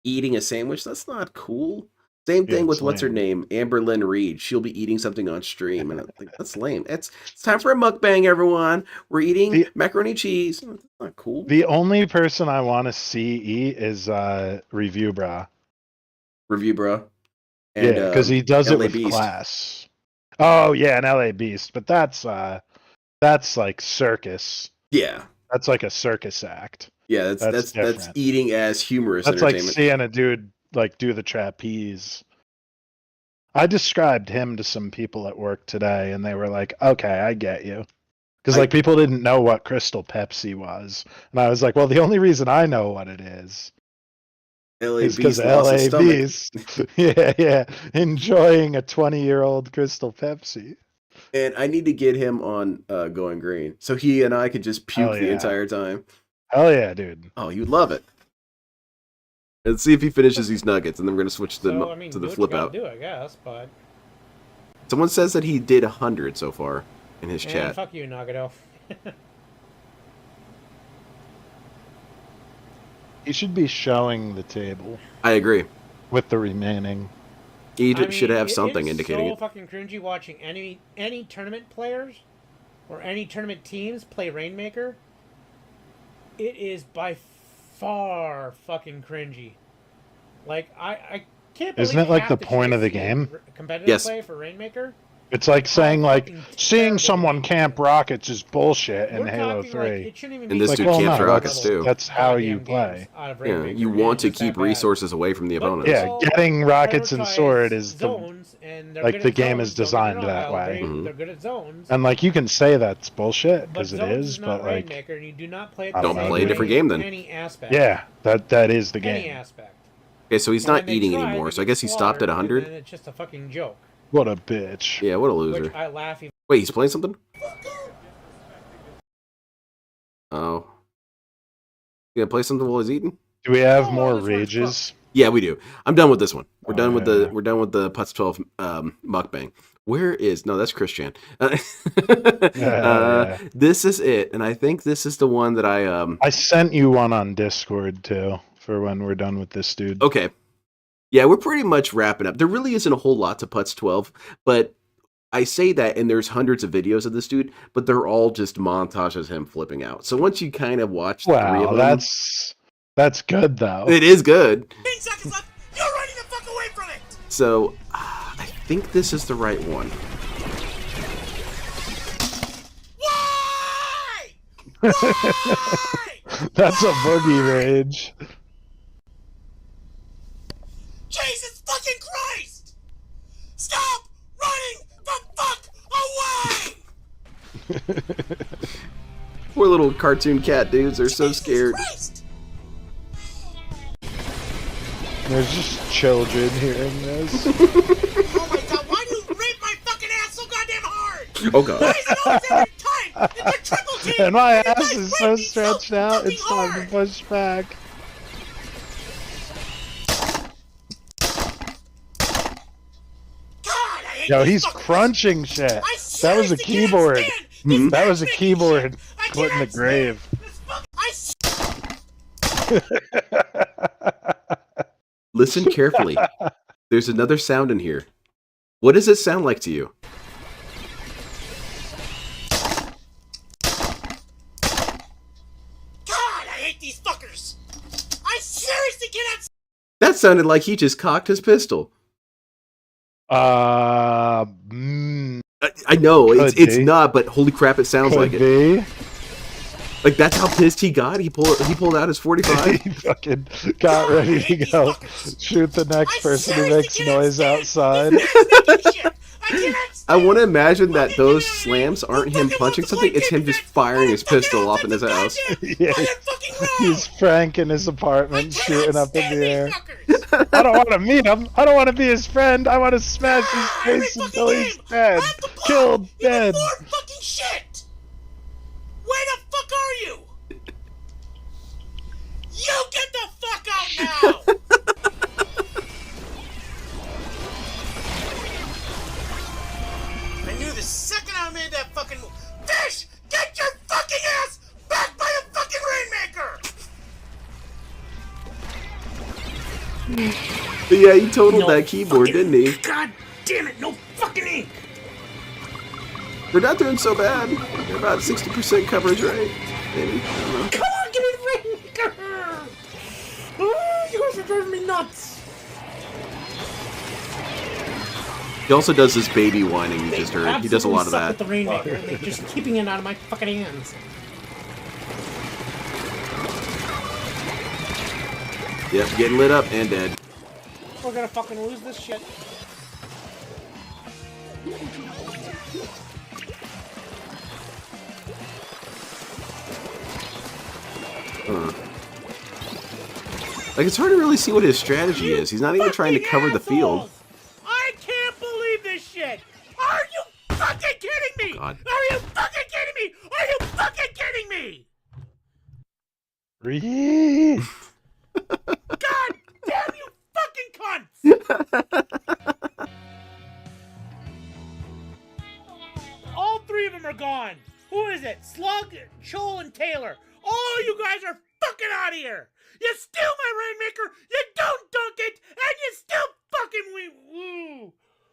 S3: eating a sandwich. That's not cool. Same thing
S4: Yeah,
S3: with
S4: it's
S3: what's her
S4: lame.
S3: name, Amber Lynn Reed. She'll be eating something on stream, and I think that's lame. It's time for a mukbang, everyone. We're eating macaroni cheese. That's not cool.
S4: The only person I want to see eat is Review Bra.
S3: Review, bro.
S4: Yeah, because he does it
S3: LA
S4: with
S3: Beast.
S4: class. Oh yeah, an LA Beast, but that's like circus.
S3: Yeah,
S4: That's like a circus act.
S3: yeah. That's
S4: different.
S3: eating as humorous
S4: That's like
S3: entertainment.
S4: seeing a dude like do the trapeze. I described him to some people at work today, and they were like, "Okay, I get you," because like people didn't know what Crystal Pepsi was, and I was like, "Well, the only reason I know what it is
S3: LA
S4: is because
S3: Beast lost his
S4: LA
S3: stomach.
S4: Beast, yeah, enjoying a 20-year-old Crystal Pepsi."
S3: And I need to get him on Going Green, so he and I could just puke
S4: Hell
S3: the
S4: yeah.
S3: entire time.
S4: Hell yeah, dude.
S3: Oh, you'd love it. And see if he finishes these nuggets, and then we're gonna switch to
S6: So, I mean,
S3: the
S6: do what you
S3: flip
S6: gotta
S3: out.
S6: do, I guess, but...
S3: Someone says that he did 100 so far in his
S6: Man,
S3: chat.
S6: fuck you, Nagato.
S4: He should be showing the table
S3: I agree.
S4: with the remaining.
S3: He
S6: I
S3: should
S6: mean,
S3: have something
S6: it's
S3: indicating
S6: so
S3: it.
S6: fucking cringy watching any tournament players or any tournament teams play Rainmaker. It is by far fucking cringy. Like I can't believe
S4: Isn't it like
S6: half
S4: the
S6: the
S4: point of the
S6: shit
S4: game?
S6: competitive
S3: Yes.
S6: play for Rainmaker.
S4: It's like saying like
S6: fucking
S4: seeing
S6: terrible
S4: someone
S6: game.
S4: camp rockets is bullshit in
S6: We're
S4: Halo
S6: talking, like,
S4: 3.
S6: it shouldn't even
S3: And
S6: be
S3: this
S4: Like,
S3: dude
S4: well,
S3: camps
S4: no,
S3: rockets too.
S4: that's how you
S6: goddamn
S4: play.
S6: games out of
S3: Yeah,
S6: Rainmaker,
S3: you
S6: and
S3: want
S6: it's
S3: to
S6: just that
S3: keep
S6: bad.
S3: resources away from the
S6: But
S3: opponents.
S4: Yeah,
S6: all
S4: getting rockets and
S6: prioritize
S4: sword is the
S6: zones, and they're
S4: like
S6: good
S4: the
S6: at
S4: game
S6: zones,
S4: is
S6: don't get me
S4: designed
S6: wrong,
S4: that
S6: I'll
S4: way.
S6: agree,
S3: Mhm.
S6: they're good at zones.
S4: And like you can say that's bullshit
S6: But
S4: because it
S6: zones
S4: is,
S6: not
S4: but like
S6: Rainmaker, and you do not play it
S4: I
S6: the
S4: don't
S6: same
S4: know,
S3: play a
S6: way
S3: different
S6: in
S3: game then.
S6: Any aspect.
S4: yeah, that is the
S6: Any
S4: game.
S6: aspect.
S3: Okay, so he's
S6: And when
S3: not
S6: they
S3: eating
S6: try,
S3: anymore.
S6: they
S3: So I
S6: get
S3: guess he stopped at
S6: slaughtered, and
S3: 100.
S6: then it's just a fucking joke.
S4: What a bitch.
S3: Yeah, what a
S6: Which
S3: loser.
S6: I laugh even.
S3: Wait, he's playing something? Oh. You gonna play something while he's eating?
S4: Do we have
S6: Oh,
S4: more
S6: this one's
S4: rages?
S3: Yeah, we do. I'm done with this one. We're
S4: Oh,
S3: done with
S4: yeah.
S3: the Putz12 mukbang. Where is no? That's Christian.
S4: Yeah.
S3: This is it, and I think this is the one that
S4: I sent you one on Discord too for when we're done with this dude.
S3: Okay. Yeah, we're pretty much wrapping up. There really isn't a whole lot to Putz12, but I say that, and there's hundreds of videos of this dude, but they're all just montages of him flipping out. So once you kind of watch the 3 of
S4: Wow,
S3: them,
S4: that's good though.
S3: it is good.
S7: 10 seconds left. You're running the fuck away from it.
S3: So I think this is the right one.
S7: Why? Why?
S4: That's a boogie rage.
S7: Jesus fucking Christ! Stop running the fuck away!
S3: Poor little cartoon cat dudes are so scared.
S7: Christ!
S4: There's just children hearing this.
S7: Oh my god, why do you rape my fucking ass so goddamn hard?
S3: Oh god.
S7: Why is it always every time? It's a triple team!
S4: And my
S7: you
S4: ass
S7: guys
S4: is
S7: rape
S4: so
S7: me
S4: stretched out,
S7: fucking
S4: it's time to
S7: hard.
S4: push back.
S7: God, I hate
S4: Yo,
S7: these
S4: he's
S7: fuckers.
S4: crunching shit.
S7: I
S4: That was a
S7: seriously cannot
S4: keyboard.
S7: stand this
S4: That was a
S7: matchmaking
S4: keyboard
S7: shit. I
S4: put in the
S7: cannot
S4: grave.
S7: stand this
S3: Listen carefully. There's another sound in here. What does it sound like to you?
S7: God, I hate these fuckers. I seriously cannot.
S3: That sounded like he just cocked his pistol.
S4: Mm,
S3: I know it's
S4: Could be.
S3: not, but holy crap, it sounds like
S4: could
S3: it.
S4: be.
S3: Like that's how pissed he got. He pulled out his 45.
S4: He fucking got ready to go shoot the next person who makes noise outside.
S3: I want to imagine that those slams aren't him punching something; it's him just firing his pistol off in his house.
S4: Yeah, he's Frank in his apartment shooting up in the air. I don't want to meet him. I don't want to be his friend. I want to smash his face until he's dead. Killed dead.
S7: More fucking shit. Where the fuck are you? You get the fuck out now. I knew the second I made that fucking move. Fish, get your fucking ass back by the fucking Rainmaker!
S3: But yeah, he totaled that keyboard, didn't he?
S6: God damn it! No fucking ink.
S3: We're not doing so bad. We're about 60% coverage rate. Maybe. I don't know.
S6: Come on, give me the Rainmaker! Oh, you guys are driving me nuts.
S3: He also does this baby whining you just heard. He does a lot of
S6: Absolutely suck
S3: that.
S6: with the Rainmaker. They're just keeping it out of my fucking hands.
S3: Yep, getting lit up and dead.
S6: We're gonna fucking lose this shit.
S3: Like, it's hard to really see what his strategy is. He's not even trying to cover the field.
S7: I can't believe this shit! Are you fucking kidding me?
S3: God.
S7: Are you fucking kidding me? Are you fucking kidding me?
S4: Ree.
S7: God damn you fucking cunts! All three of them are gone. Who is it? Slug, Chol, and Taylor. All you guys are fucking out of here. You steal my Rainmaker, you don't dunk it, and you still fucking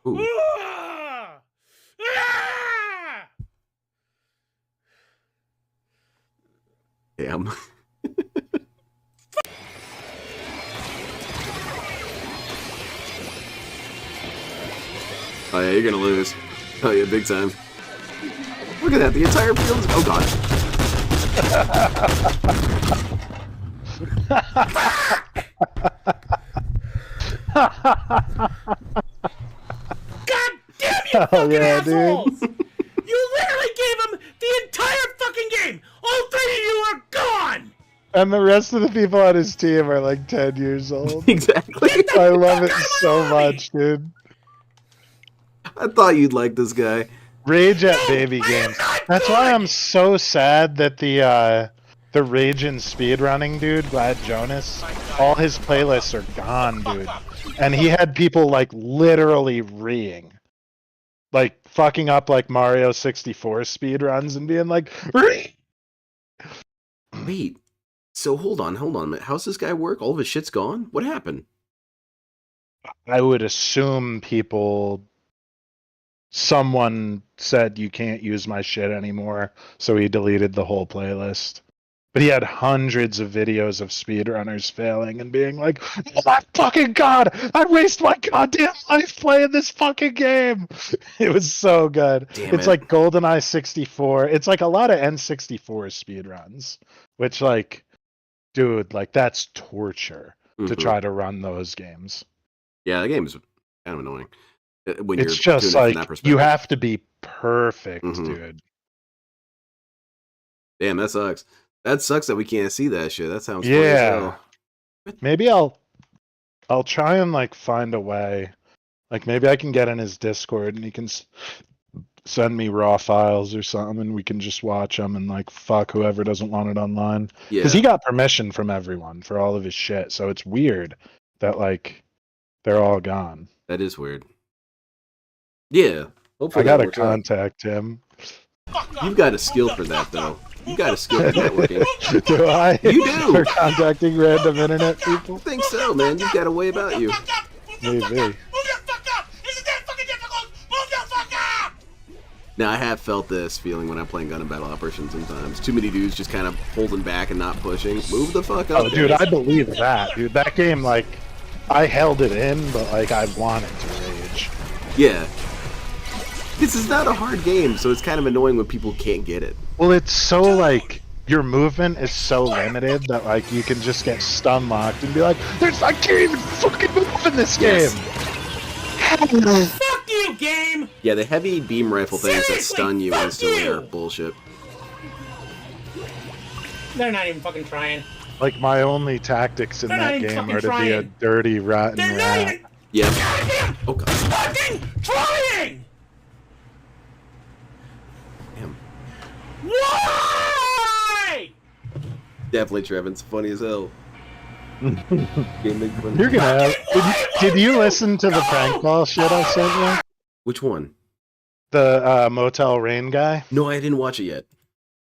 S7: woo.
S3: Ooh.
S7: Ah! Ah!
S3: Damn. Oh yeah, you're gonna lose. Oh yeah, big time. Look at that, the entire field is... Oh god.
S7: God damn you fucking assholes! You literally gave him the entire fucking game! All 3 of you are gone!
S4: And the rest of the people on his team are like 10 years old.
S3: Exactly.
S4: I love it so much, dude.
S3: I thought you'd like this guy.
S4: Rage at baby games. That's why I'm so sad that the Raging speedrunning dude, Glad Jonas, all his playlists are gone, dude. And he had people like literally reeing. Like fucking up like Mario 64 speedruns and being like, Ree!
S3: Wait. So hold on a minute. How's this guy work? All of his shit's gone? What happened?
S4: I would assume someone said you can't use my shit anymore, so he deleted the whole playlist. But he had hundreds of videos of speedrunners failing and being like, oh my fucking god, I wasted my goddamn life playing this fucking game. It was so good. It's like GoldenEye 64. It's like a lot of N64 speedruns, which like, dude, like that's torture to try to run those games.
S3: Yeah, the game's kind of annoying. When
S4: It's
S3: you're
S4: just
S3: doing it from that
S4: like,
S3: perspective.
S4: you have to be perfect, dude.
S3: Damn, that sucks. That sucks that we can't see that shit. That sounds funny as
S4: Yeah.
S3: hell.
S4: Maybe I'll try and like find a way. Like maybe I can get in his Discord and he can send me raw files or something and we can just watch them and like fuck whoever doesn't want it online.
S3: Yeah.
S4: Because he got permission from everyone for all of his shit. So it's weird that like they're all gone.
S3: That is weird. Yeah. Hopefully
S4: I gotta
S3: that works out.
S4: contact him.
S3: You've got a skill for that though. You got a skill for networking.
S4: Do I?
S3: You do.
S4: For contacting random internet people?
S3: I think so, man. You've got a way about you.
S4: Maybe.
S3: Now, I have felt this feeling when I'm playing Gun and Battle Operations sometimes. Too many dudes just kind of holding back and not pushing. Move the fuck up.
S4: Oh, dude, I believe that. Dude, that game, like, I held it in, but, like, I wanted to rage.
S3: Yeah. This is not a hard game, so it's kind of annoying when people can't get it.
S4: Well, it's so, like, your movement is so limited that, like, you can just get stun locked and be like, I can't even fucking move in this game!
S7: Fuck you, game!
S3: Yeah, the heavy beam rifle things that
S7: Seriously,
S3: stun you
S7: fuck
S3: instantly
S7: you!
S3: are bullshit.
S7: They're not even fucking trying.
S4: Like, my only tactics in
S7: They're not
S4: that
S7: even
S4: game
S7: fucking
S4: are to be a
S7: trying.
S4: dirty, rotten
S7: They're not
S4: rat.
S7: even
S3: Yeah.
S7: goddamn
S3: Oh, God.
S7: fucking trying!
S3: Damn.
S7: Why?
S3: Definitely, Trevin's funny as hell. Game make fun.
S4: You're gonna have... Did you listen to the prank call shit I sent you?
S3: Which one?
S4: The Motel Rain guy?
S3: No, I didn't watch it yet.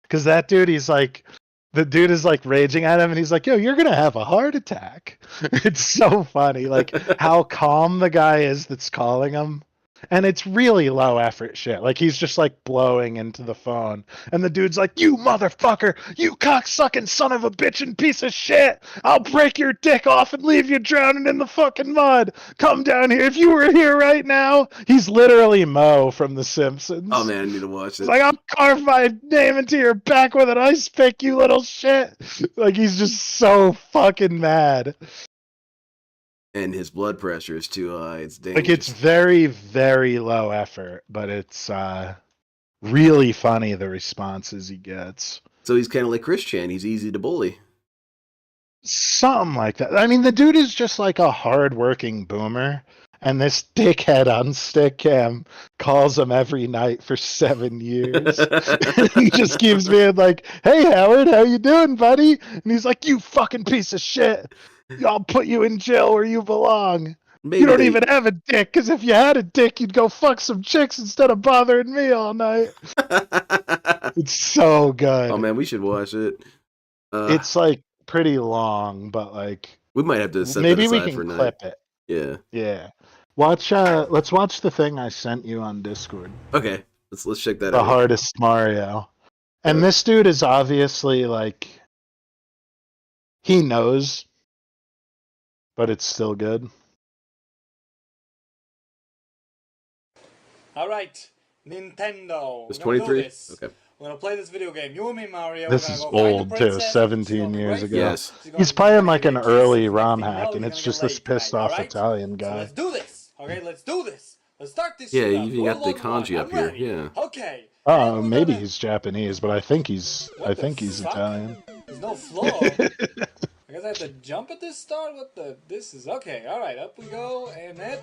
S4: Because that dude, the dude is like raging at him and he's like, yo, you're gonna have a heart attack. It's so funny, like how calm the guy is that's calling him. And it's really low effort shit. Like he's just like blowing into the phone. And the dude's like, you motherfucker, you cocksucking son of a bitch and piece of shit. I'll break your dick off and leave you drowning in the fucking mud. Come down here. If you were here right now, he's literally Mo from The Simpsons.
S3: Oh man, I need to watch
S4: It's
S3: it.
S4: like, I'll carve my name into your back with an ice pick, you little shit. Like he's just so fucking mad.
S3: And his blood pressure is too high. It's dangerous.
S4: Like it's very, very low effort, but it's really funny the responses he gets.
S3: So he's kind of like Chris Chan. He's easy to bully.
S4: Something like that. I mean, the dude is just like a hard-working boomer, and this dickhead on Stickcam calls him every night for 7 years. He just keeps being like, "Hey Howard, how you doing, buddy?" And he's like, "You fucking piece of shit. I'll put you in jail where you belong.
S3: Maybe
S4: You don't
S3: they-
S4: even have a dick, because if you had a dick, you'd go fuck some chicks instead of bothering me all night." It's so good.
S3: Oh man, we should watch it.
S4: It's like pretty long, but like
S3: we might have to set
S4: maybe
S3: that
S4: we
S3: aside
S4: can
S3: for a night.
S4: clip it.
S3: Yeah.
S4: Yeah. Watch let's watch the thing I sent you on Discord.
S3: Okay. Let's check that
S4: The
S3: out.
S4: hardest Mario. And this dude is obviously like he knows, but it's still good.
S7: All right.
S10: Nintendo.
S3: It's
S10: We're gonna do
S3: 23?
S10: this.
S3: Okay.
S10: We're gonna play this video game. You and me, Mario.
S4: This
S10: we're
S4: is
S10: gonna go find
S4: old
S10: the
S4: too,
S10: princess. She's
S4: 17
S10: gonna be
S4: years
S10: great.
S4: ago.
S3: Yes.
S4: He's playing like an
S10: Kiss.
S4: early
S10: Next
S4: ROM
S10: thing you
S4: hack,
S10: know,
S4: and
S10: you're
S4: it's
S10: gonna
S4: just
S10: get
S4: this
S10: laid
S4: pissed
S10: tonight,
S4: off
S10: alright?
S4: Italian
S10: So
S4: guy.
S10: let's do this. Okay, let's do this. Let's start this
S3: Yeah,
S10: shit
S3: you
S10: up.
S3: even got the
S10: World War I.
S3: kanji up
S10: I'm
S3: here.
S10: ready.
S3: Yeah.
S10: Okay.
S4: Oh,
S10: And we're
S4: maybe
S10: gonna-
S4: he's Japanese, but I think he's
S10: What the
S4: he's
S10: fuck?
S4: Italian.
S10: There's no floor. I guess I have to jump at this start? What the? This is okay. Alright, up we go, and then.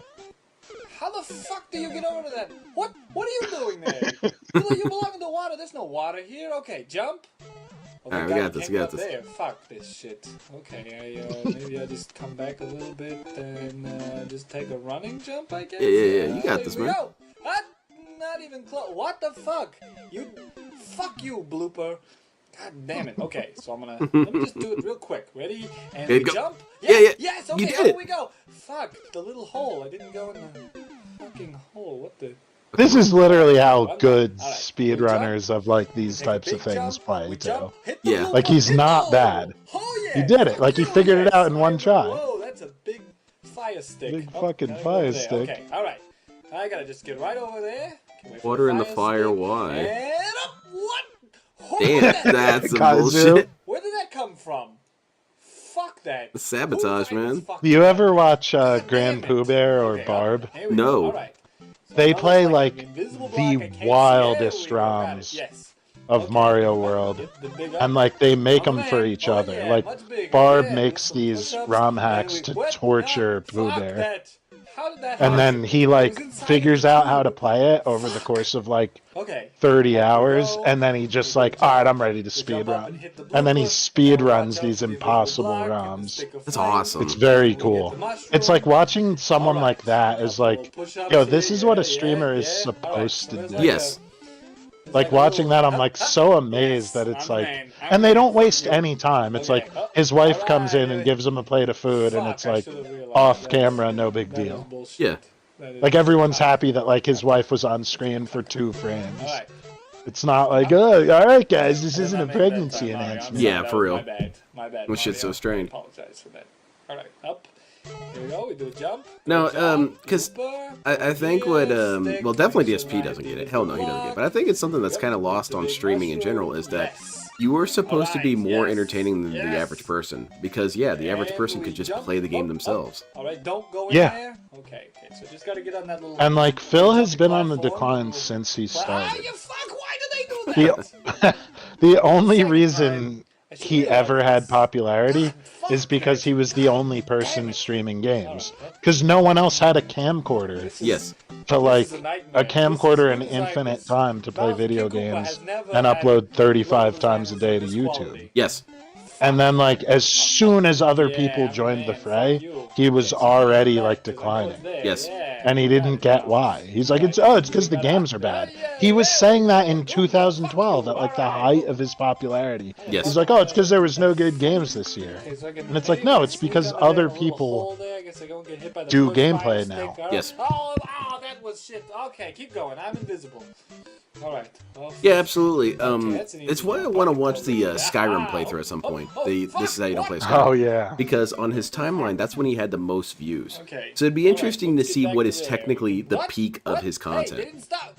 S10: How the fuck do you get over to that? What are you doing there? You belong in the water. There's no water here. Okay, jump. Oh,
S3: Alright,
S10: thank
S3: we
S10: God
S3: got
S10: you
S3: this,
S10: can't
S3: we
S10: go
S3: got
S10: up
S3: this.
S10: There. Fuck this shit. Okay, maybe I just come back a little bit and just take a running jump, I guess?
S3: Yeah. You got
S10: Here
S3: this,
S10: we
S3: man.
S10: go. What? Not even close. What the fuck? Fuck you, blooper. God damn it. Okay, so I'm gonna, let me just do it real quick. Ready? And
S3: Okay,
S10: we
S3: go.
S10: jump?
S3: Yeah.
S10: Yes,
S3: You
S10: okay,
S3: did
S10: up
S3: it.
S10: we go. Fuck, the little hole. I didn't go in the fucking hole. What the?
S4: This is literally how
S10: Alright,
S4: good
S10: alright.
S4: speedrunners of like these
S10: Take a
S4: types of
S10: big
S4: things
S10: jump,
S4: play
S10: we
S4: too.
S10: jump, hit the
S3: Yeah.
S10: blue
S4: Like
S10: one,
S4: he's
S10: hit
S4: not
S10: the
S4: bad.
S10: Oh yeah.
S4: He did it. Like he
S10: Fuck
S4: figured
S10: you,
S4: it out in
S10: yes.
S4: one try.
S10: Whoa, that's a big fire stick.
S4: Big
S10: Oh,
S4: fucking
S10: gotta go
S4: fire
S10: over there.
S4: stick.
S10: Okay, alright. I gotta just get right over there. Can wait for
S3: Water in the fire,
S10: stick.
S3: why?
S10: And up. What?
S3: Damn, that's some
S4: Kaiju.
S3: bullshit.
S10: Where did that come from? Fuck that.
S3: Sabotage,
S10: Who made this
S3: man.
S10: fucking
S4: Do you ever
S10: weapon?
S4: watch
S10: God
S4: Grand
S10: damn it.
S4: Pooh Bear or
S10: Okay,
S4: Barb?
S10: here we
S3: No.
S10: go. Alright. So
S4: They
S10: another,
S4: play
S10: an
S4: like
S10: invisible
S4: the
S10: block I can't see.
S4: wildest
S10: There we go. Got it.
S4: ROMs
S10: Yes.
S4: of
S10: Okay,
S4: Mario
S10: come on,
S4: World,
S10: get the big up.
S4: and like they make
S10: On
S4: them
S10: the
S4: for
S10: man.
S4: each
S10: Oh,
S4: other.
S10: yeah,
S4: Like
S10: much bigger.
S4: Barb
S10: Yeah,
S4: makes
S10: do some
S4: these
S10: push-ups,
S4: ROM
S10: and
S4: hacks
S10: we-
S4: to
S10: what?
S4: torture
S10: No,
S4: Pooh
S10: fuck
S4: Bear.
S10: that. How did that
S4: And
S10: happen?
S4: then he
S10: It
S4: like
S10: was inside
S4: figures
S10: of the
S4: out how to
S10: tube.
S4: play it over the course of like
S10: Okay.
S4: 30
S10: Up we
S4: hours,
S10: go.
S4: and then he just
S10: We
S4: like,
S10: jump,
S4: alright, I'm ready to
S10: we
S4: speed
S10: jump up
S4: run.
S10: hit the
S4: And then he
S10: blooper,
S4: speed
S10: and watch
S4: runs
S10: out
S4: these
S10: for the invisible
S4: impossible
S10: block and the
S4: ROMs.
S10: stick of
S3: That's
S10: flame.
S3: awesome.
S4: It's very
S10: We get
S4: cool.
S10: the mushroom.
S4: It's like watching someone
S10: Alright.
S4: like that is like,
S10: Couple push-ups
S4: yo, this
S10: here.
S4: is what a
S10: Yeah,
S4: streamer is
S10: yeah.
S4: supposed
S10: Alright,
S4: to
S10: so there's
S4: do.
S10: like
S3: Yes.
S10: It's
S4: Like
S10: a
S4: watching
S10: little-
S4: that, I'm like so amazed that it's
S10: I'm the
S4: like,
S10: man.
S4: and they don't
S10: Fuck
S4: waste
S10: you.
S4: any time. It's
S10: Okay.
S4: like his wife comes in and
S10: Alright.
S4: gives him a plate of food, and
S10: Fuck,
S4: it's
S10: I
S4: like
S10: should've realized
S4: off
S10: that.
S4: camera, no big
S10: That is
S4: deal.
S10: bullshit.
S3: Yeah.
S10: That is-
S4: Like everyone's happy that like his wife was on screen for 2 frames.
S10: Alright.
S4: It's not like, oh, all right, guys, this
S10: I did
S4: isn't
S10: not
S4: a
S10: make that
S4: pregnancy
S10: time, Mario. I'm
S4: enhancement.
S10: sorry,
S3: Yeah,
S10: that
S3: for
S10: was
S3: real.
S10: My bad. My bad.
S3: Well, shit's so
S10: Mario.
S3: strange.
S10: I apologize for that. Alright, up. Here we go. We do a jump.
S3: No,
S10: Jump,
S3: 'cause
S10: blooper,
S3: I think what
S10: stick,
S3: well, definitely
S10: make
S3: DSP
S10: sure
S3: doesn't
S10: I
S3: get
S10: do
S3: it.
S10: the
S3: Hell no, he doesn't get it.
S10: block.
S3: But I think it's something that's
S10: Yep,
S3: kind of
S10: the
S3: lost on
S10: big
S3: streaming in
S10: mushroom.
S3: general is that
S10: Yes.
S3: you are supposed to be
S10: Alright,
S3: more
S10: yes,
S3: entertaining than the
S10: yes.
S3: average person because yeah, the average
S10: And
S3: person
S10: we
S3: could just
S10: jump.
S3: play the game
S10: Oh,
S3: themselves.
S10: All right, don't go in
S4: Yeah.
S10: there. Okay, so just gotta get on that little.
S4: And like Phil has been on the
S10: platform.
S4: decline since he
S10: Ah,
S4: started.
S10: you fuck! Why do they do
S4: The,
S10: that?
S4: the only
S10: Second
S4: reason
S10: time. I should
S4: he
S10: realize
S4: ever had
S10: this.
S4: popularity
S10: Fuck
S4: is because he was the only person
S10: it.
S4: streaming games.
S10: Alright,
S4: Because no one else had a camcorder
S10: this is-
S3: Yes.
S4: to like
S10: is a nightmare.
S4: a camcorder and
S10: This is
S4: infinite
S10: like-
S4: time to play
S10: Bowser
S4: video
S10: King Koopa
S4: games
S10: has never
S4: and
S10: had
S4: upload 35
S10: local
S4: times a
S10: channels
S4: day
S10: of
S4: to
S10: this
S4: YouTube.
S10: quality.
S3: Yes.
S4: And then like as soon as other
S10: Yeah,
S4: people
S10: I'm
S4: joined the
S10: man,
S4: fray,
S10: fuck you.
S4: he was
S10: Okay, so
S4: already
S10: back
S4: like
S10: to the
S4: declining.
S10: note there,
S3: Yes.
S10: yeah,
S4: And he
S10: got
S4: didn't
S10: it
S4: get
S10: now.
S4: why. He's like,
S10: Right,
S4: it's because the
S10: you
S4: games
S10: gotta-
S4: are bad.
S10: yeah,
S4: He was
S10: yeah,
S4: saying that in
S10: yeah,
S4: 2012
S10: fuck
S4: at
S10: you,
S4: like the
S10: alright.
S4: height of his popularity.
S3: Yes.
S4: He's like, oh, it's because there was no good games this year.
S10: Okay, so I can
S4: And it's like,
S10: maybe
S4: no, it's
S10: sneak
S4: because
S10: under there
S4: other
S10: in a little
S4: people
S10: hole there. I guess I don't get hit by the
S4: do
S10: first
S4: gameplay
S10: fire stick.
S4: now.
S10: Alright.
S3: Yes.
S10: Oh, that was shit. Okay, keep going. I'm invisible. All right. Well,
S3: Yeah, absolutely.
S10: that's an
S3: It's
S10: easy
S3: why I
S10: one.
S3: want to watch the
S10: Ah,
S3: Skyrim
S10: ow.
S3: playthrough at some point.
S10: Oh,
S3: This
S10: fuck,
S3: is how you don't play
S10: what?
S3: Skyrim.
S4: Oh yeah.
S3: Because on his timeline, that's when he had the most views.
S10: Okay.
S3: So it'd be
S10: All right,
S3: interesting
S10: let's
S3: to
S10: get
S3: see
S10: back
S3: what
S10: to
S3: is
S10: there.
S3: technically the
S10: What?
S3: peak of
S10: What?
S3: his
S10: Hey,
S3: content.
S10: they didn't stop.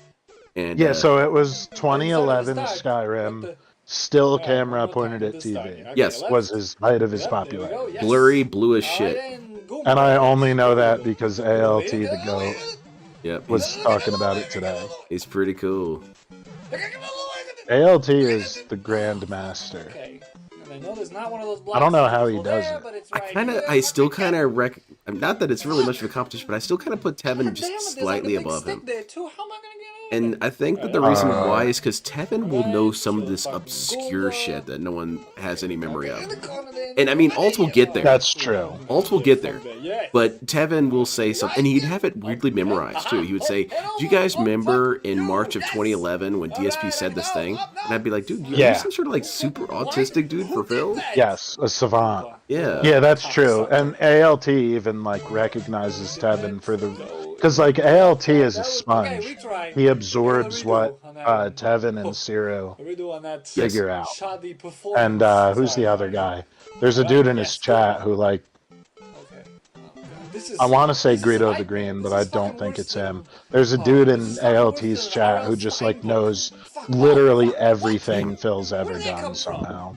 S3: And
S4: Yeah, so it was
S10: They
S4: 2011
S10: didn't start. What
S4: Skyrim,
S10: the-
S4: still
S10: All right,
S4: camera
S10: one more
S4: pointed
S10: time
S4: at
S10: with
S4: TV.
S10: the starting. Okay,
S3: Yes.
S10: left.
S4: Was his height of his
S10: Yep, there we go.
S4: popularity.
S10: Yes.
S3: blurry, blue as
S10: All right,
S3: shit.
S10: and boom.
S4: And I only know that because ALT
S10: There you
S4: the
S10: go.
S4: GOAT
S3: Yep,
S4: was talking about it today.
S3: he's pretty cool.
S4: ALT is the Grandmaster.
S10: Okay. And I know there's not one of those
S4: I don't know how he
S10: blocks
S4: does
S10: there,
S4: it.
S10: but it's
S3: I
S10: right
S3: kind of,
S10: here.
S3: I still kind of not that it's really much of a competition, but I still kind of put
S10: God
S3: Tevin
S10: damn
S3: just
S10: it, there's
S3: slightly
S10: like a big
S3: above
S10: stick
S3: him.
S10: there too. How am I gonna get over
S3: And
S10: there?
S3: I think that the reason
S4: Uh,
S3: why is because Tevin will know
S10: Alright,
S3: some of
S10: so
S3: this
S10: fucking
S3: obscure
S10: Goomba.
S3: shit that no one has any memory
S10: Okay, in
S3: of.
S10: the corner there,
S3: And I mean, Alt will get there.
S4: That's true.
S3: Alt will get there.
S10: Yes.
S3: But Tevin will say something, and he'd have it weirdly memorized too. He would say, "Do you guys remember in March of 2011 when DSP said this thing?" And I'd be like, "Dude,
S4: Yeah.
S3: you're some sort of like super autistic dude for Phil?"
S4: Yes, a savant.
S3: Yeah.
S4: Yeah, that's true. And ALT even like recognizes Tevin for the because like ALT is a sponge. He absorbs what Tevin and Ciro figure out. And who's the other guy? There's a dude in his chat who like
S10: This is.
S4: I want to say
S10: this is
S4: Greedo the
S10: nightmare.
S4: Green, but
S10: This
S4: I
S10: is fucking
S4: don't think
S10: worse
S4: it's
S10: than-
S4: him. There's a
S10: Oh,
S4: dude
S10: this
S4: in
S10: is fucking worse
S4: ALT's
S10: than
S4: chat who
S10: RL's
S4: just
S10: fucking
S4: like
S10: book.
S4: knows
S10: Fuck,
S4: literally
S10: what?
S4: everything Phil's
S10: Where
S4: ever
S10: did that come
S4: done
S10: from?
S4: somehow.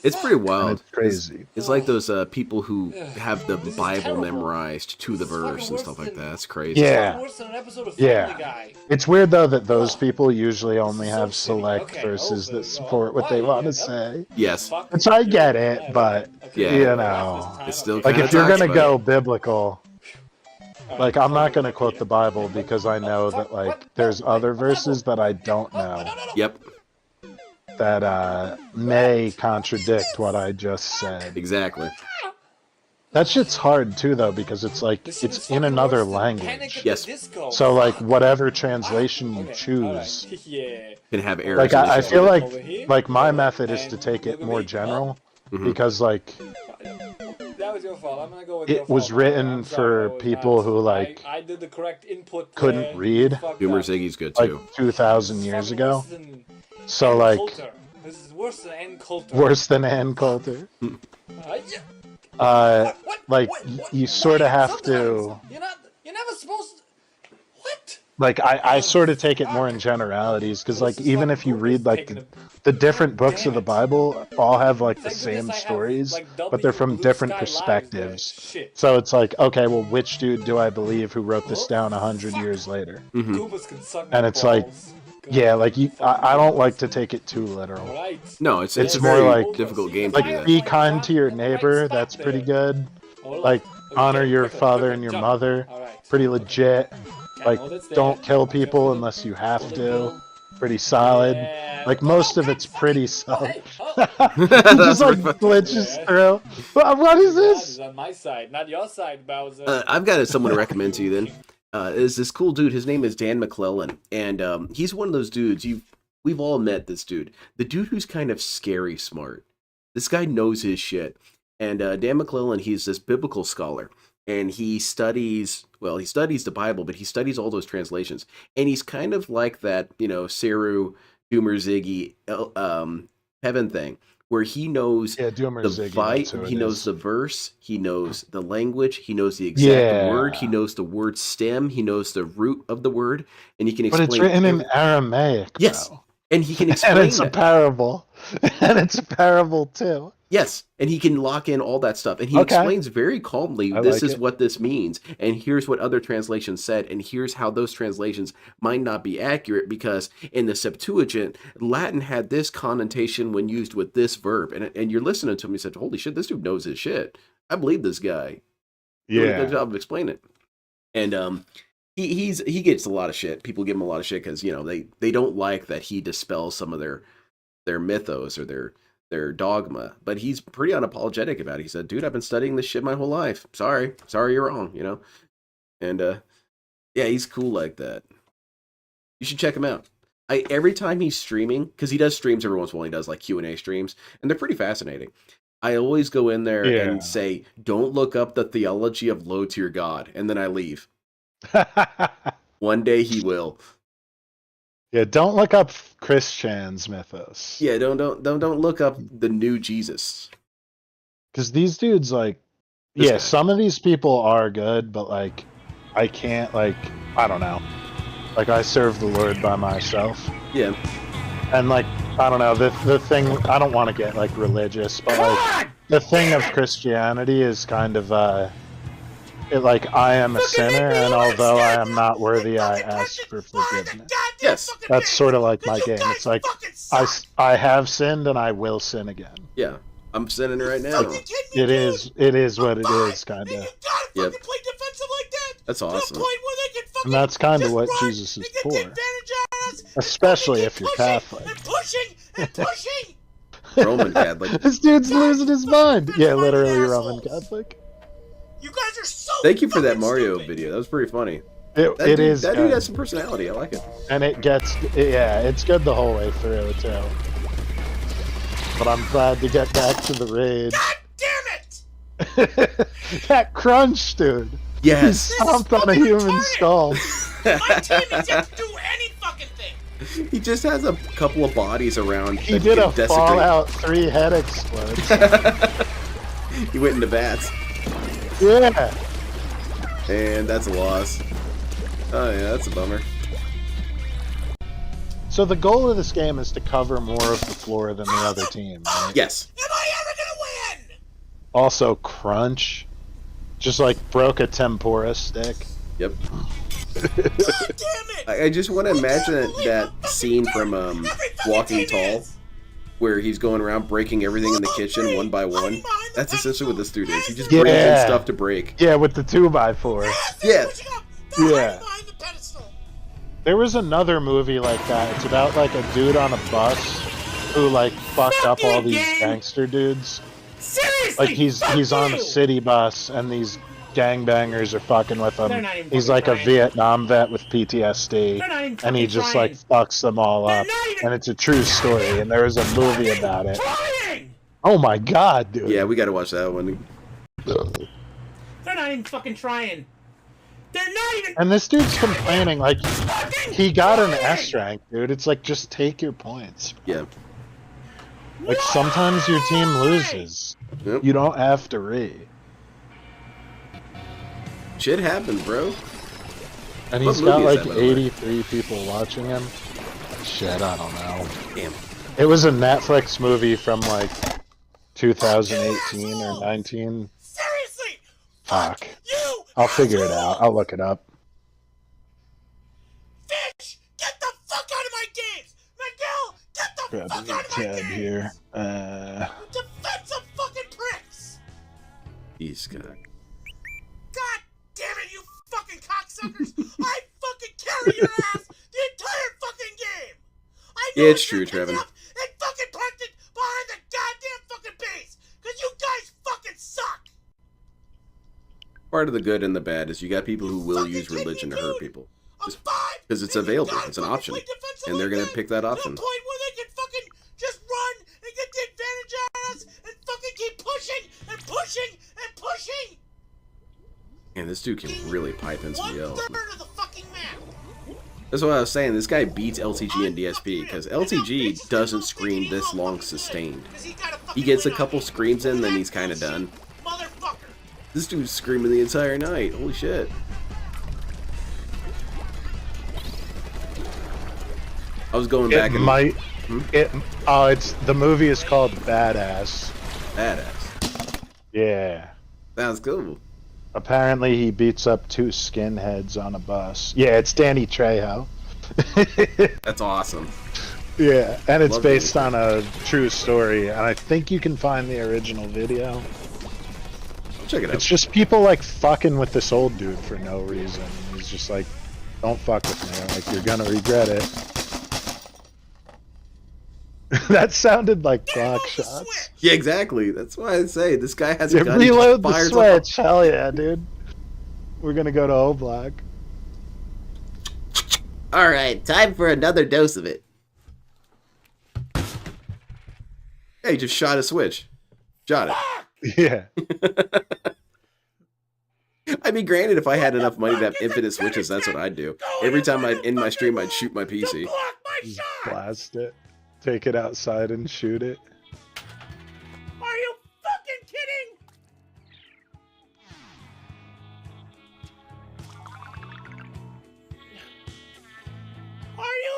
S3: It's pretty
S10: Fuck.
S4: And
S3: wild.
S4: it's crazy.
S3: It's like those people who have the
S10: This is
S3: Bible
S10: terrible.
S3: memorized to the
S10: This is fucking
S3: verse and
S10: worse
S3: stuff like
S10: than-
S3: that. That's crazy.
S10: It's
S4: Yeah.
S10: fucking worse than an episode of
S4: Yeah.
S10: Family Guy.
S4: It's weird though that those
S10: Ugh.
S4: people usually only
S10: This is
S4: have
S10: so shitty.
S4: select
S10: Okay,
S4: verses
S10: over.
S4: that support what they
S10: Why?
S4: want
S10: Yeah,
S4: to say.
S3: Yes.
S10: Fuck.
S4: Which I get
S10: Yeah,
S4: it, but
S3: Yeah.
S4: you
S10: Half
S4: know,
S10: this time,
S3: It's still
S10: okay.
S4: like
S3: kinda
S4: if you're
S3: talks
S4: gonna
S3: about
S4: go
S3: it.
S4: biblical,
S10: Alright,
S4: like I'm not
S10: fuck
S4: gonna
S10: it,
S4: quote the
S10: yeah.
S4: Bible because I know that like there's other verses that I don't know
S3: Yep.
S4: that may contradict what I just said.
S3: Exactly.
S4: That shit's hard too though because it's like
S10: This shit is
S4: it's in
S10: fucking
S4: another
S10: worse than Panic
S4: language.
S10: at
S3: Yes.
S10: the Disco.
S4: So like
S10: Fuck.
S4: whatever translation you
S10: Okay,
S4: choose,
S10: alright. Yeah.
S3: Can have errors.
S4: like
S3: in the
S4: I
S3: show.
S4: feel
S10: Over here,
S4: like my
S10: over,
S4: method is
S10: and
S4: to take
S10: look
S4: it
S10: at
S4: more
S10: me.
S4: general
S3: Mhm.
S4: because like
S10: That was your fault. I'm gonna go with your
S4: it
S10: fault.
S4: was written
S10: I'm sorry,
S4: for
S10: I was
S4: people
S10: not-
S4: who like
S10: I did the correct input.
S4: couldn't read.
S10: Fucked
S3: Boomer
S10: up.
S3: Ziggy's good
S4: like
S3: too.
S4: 2,000
S10: This is
S4: years
S10: fucking
S4: ago.
S10: worse than
S4: So
S10: Ann
S4: like
S10: Coulter. This is worse than Ann Coulter.
S4: worse than Ann Coulter.
S10: Yeah. What?
S4: Like you sort of have to
S10: Sometimes. You're never supposed to. What?
S4: like I sort of take it more in generalities because like
S10: This is
S4: even
S10: fucking
S4: if you
S10: Boomer's
S4: read like
S10: taking
S4: the different books
S10: damn
S4: of the
S10: it.
S4: Bible all have like the
S10: Thank
S4: same
S10: goodness I have,
S4: stories,
S10: like,
S4: but they're from
S10: Blue
S4: different
S10: Sky Lives
S4: perspectives.
S10: there. Shit.
S4: So it's like, okay, well, which dude do I believe who wrote this down 100 years later?
S3: Mhm.
S10: Goombas can suck my
S4: And it's like,
S10: balls.
S4: yeah, like I don't like to take it too literal.
S10: Alright.
S3: No, it's
S4: It's
S3: a
S4: more
S3: very
S4: like-
S3: difficult game to do
S4: Like,
S3: that.
S4: be kind to your neighbor, that's pretty good. Like, honor your father and your mother, pretty legit. Like, don't kill people unless you have to. Pretty solid. Like, most of it's pretty solid. Just like glitches through. What is this?
S10: Is on my side, not your side, Bowser.
S3: I've got someone to recommend to you then. Is this cool dude. His name is Dan McClellan. And he's one of those dudes. We've all met this dude. The dude who's kind of scary smart. This guy knows his shit. And Dan McClellan, he's this biblical scholar. And he studies the Bible, but he studies all those translations. And he's kind of like that, Saru, Doomer Ziggy, Heaven thing, where he knows
S4: Doomer
S3: the
S4: Ziggy,
S3: fight,
S4: that's who it
S3: he knows
S4: is.
S3: the verse, he knows the language, he knows the exact word, he
S4: Yeah.
S3: knows the word stem, he knows the root of the word, and he can
S4: But
S3: explain.
S4: it's written in
S3: every-
S4: Aramaic,
S3: Yes,
S4: bro.
S3: and he can
S4: And
S3: explain
S4: it's a
S3: that.
S4: parable. And it's a parable, too.
S3: Yes, and he can lock in all that stuff, and he
S4: Okay.
S3: explains very calmly,
S4: I
S3: this
S4: like
S3: is
S4: it.
S3: what this means, and here's what other translations said, and here's how those translations might not be accurate, because in the Septuagint, Latin had this connotation when used with this verb, and you're listening to him, you said, holy shit, this dude knows his shit. I believe this guy. Doing a good
S4: Yeah.
S3: job of explaining it. And he gets a lot of shit. People give him a lot of shit because they don't like that he dispels some of their mythos or their dogma. But he's pretty unapologetic about it. He said, "Dude, I've been studying this shit my whole life. Sorry, you're wrong." And yeah, he's cool like that. You should check him out. Every time he's streaming, because he does streams every once in a while, he does like Q&A streams, and they're pretty fascinating. I always go in there
S4: Yeah.
S3: and say, "Don't look up the theology of low tier God," and then I leave. One day he will.
S4: Yeah, don't look up Chris Chan's mythos.
S3: Yeah, don't look up the new Jesus.
S4: Because these dudes, like,
S3: This guy.
S4: some of these people are good, but, like, I can't, like, I don't know. Like, I serve the Lord by myself.
S3: Yeah.
S4: And, like, I don't know, the thing, I don't want to get, like, religious, but, like, the thing of Christianity is kind of, like, I am a sinner, and although I am not worthy, I ask for forgiveness.
S3: Yes.
S4: That's sort of like my game. It's like, I have sinned, and I will sin again.
S3: Yeah. I'm sending it right now.
S4: It is what it is, kind of.
S3: Yep.
S7: Play defensive like that.
S3: That's awesome.
S4: And that's kind of what Jesus is for. Especially if you're Catholic.
S7: Pushing.
S3: Roman Catholic.
S4: This dude's losing his mind. Yeah, literally Roman Catholic.
S7: You guys are so.
S3: Thank you for that Mario video. That was pretty funny.
S4: It
S3: That
S4: is
S3: dude
S4: good.
S3: has some personality. I like it.
S4: And it's good the whole way through, too. But I'm glad to get back to the raid.
S7: Damn it!
S4: That crunch, dude.
S3: Yes.
S4: He stomped on a human skull.
S7: My team is yet to do any fucking thing.
S3: He just has a couple of bodies around.
S4: He
S3: that
S4: did
S3: can
S4: a
S3: desecrate.
S4: Fallout 3 head explode.
S3: He went into bats.
S4: Yeah.
S3: And that's a loss. Oh yeah, that's a bummer.
S4: So the goal of this game is to cover more of the floor than the other team, right?
S3: Yes.
S7: Am I ever gonna win?
S4: Also, crunch. Just like broke a tempura stick.
S3: Yep.
S7: God damn it!
S3: I just want to imagine that scene from Walking Tall, where he's going around breaking everything in the kitchen one by one. That's essentially what this dude is. He just brings in stuff to break.
S4: Yeah, with the 2x4.
S3: Yeah.
S4: Yeah. There was another movie like that. It's about like a dude on a bus who like fucked up all these gangster dudes.
S7: Seriously?
S4: Like he's on a city bus and these gangbangers are fucking with him. He's like a Vietnam vet with PTSD, and he just like fucks them all up. And it's a true story. And there was a movie about it. Oh my god, dude!
S3: Yeah, we gotta watch that one.
S6: They're not even fucking trying. They're not even.
S4: And this dude's complaining like he got an S rank, dude. It's like just take your points.
S3: Yeah.
S4: Like sometimes your team loses.
S3: Yep.
S4: You don't have to re.
S3: Shit happens, bro.
S4: And
S3: What
S4: he's got
S3: movie is
S4: like
S3: that, by the way?
S4: 83 people watching him. Shit, I don't know.
S3: Damn.
S4: It was a Netflix movie from like 2018 or 19.
S7: Seriously?
S4: Fuck.
S7: You
S4: I'll figure it out. I'll look it up.
S7: fish! Get the fuck out of my games! Miguel, get the
S4: Grab
S7: fuck
S4: the
S7: out of my
S4: tab
S7: games!
S4: here.
S7: Defensive fucking pricks!
S3: He's got.
S7: God damn it, you fucking cocksuckers! I fucking carry your ass the entire fucking game! I know
S3: Yeah, it's
S7: I
S3: true,
S7: should've picked
S3: Trevin.
S7: it up and fucking parked it behind the goddamn fucking base! Cause you guys fucking suck!
S3: Part of the good and the bad is you got people who will use religion to hurt people. Just because it's available, it's an option. And they're gonna pick that
S7: To
S3: option.
S7: the point where they can fucking just run and get the advantage out of us and fucking keep pushing and pushing and pushing!
S3: And this dude can really pipe in some yells.
S7: 1/3 of the fucking map!
S3: That's what I was saying. This guy beats LTG and DSP because LTG doesn't scream this long sustained. He gets a couple screams in, then he's kind of done.
S7: Motherfucker!
S3: This dude's screaming the entire night. Holy shit. I was going back and
S4: It's the movie is called Badass.
S3: Badass.
S4: Yeah.
S3: Sounds cool.
S4: Apparently he beats up 2 skinheads on a bus. Yeah, it's Danny Trejo.
S3: That's awesome.
S4: Yeah, and it's
S3: Love
S4: based
S3: Danny.
S4: on a true story, and I think you can find the original video.
S3: Check it out.
S4: It's just people like fucking with this old dude for no reason. He's just like, don't fuck with me. Like, you're gonna regret it. That sounded like clock shots.
S3: Yeah, exactly. That's why I say this guy has a
S4: Yeah,
S3: gun. He just
S4: reload the
S3: fires
S4: switch. Hell yeah, dude. We're gonna go to O Block.
S3: All right, time for another dose of it. Hey, he just shot a switch. Shot it.
S4: Yeah.
S3: I mean, granted, if I had enough money to have infinite switches, that's what I'd do. Every time I'd end my stream, I'd shoot my PC.
S4: Just blast it. Take it outside and shoot it.
S7: Are you fucking kidding? Are you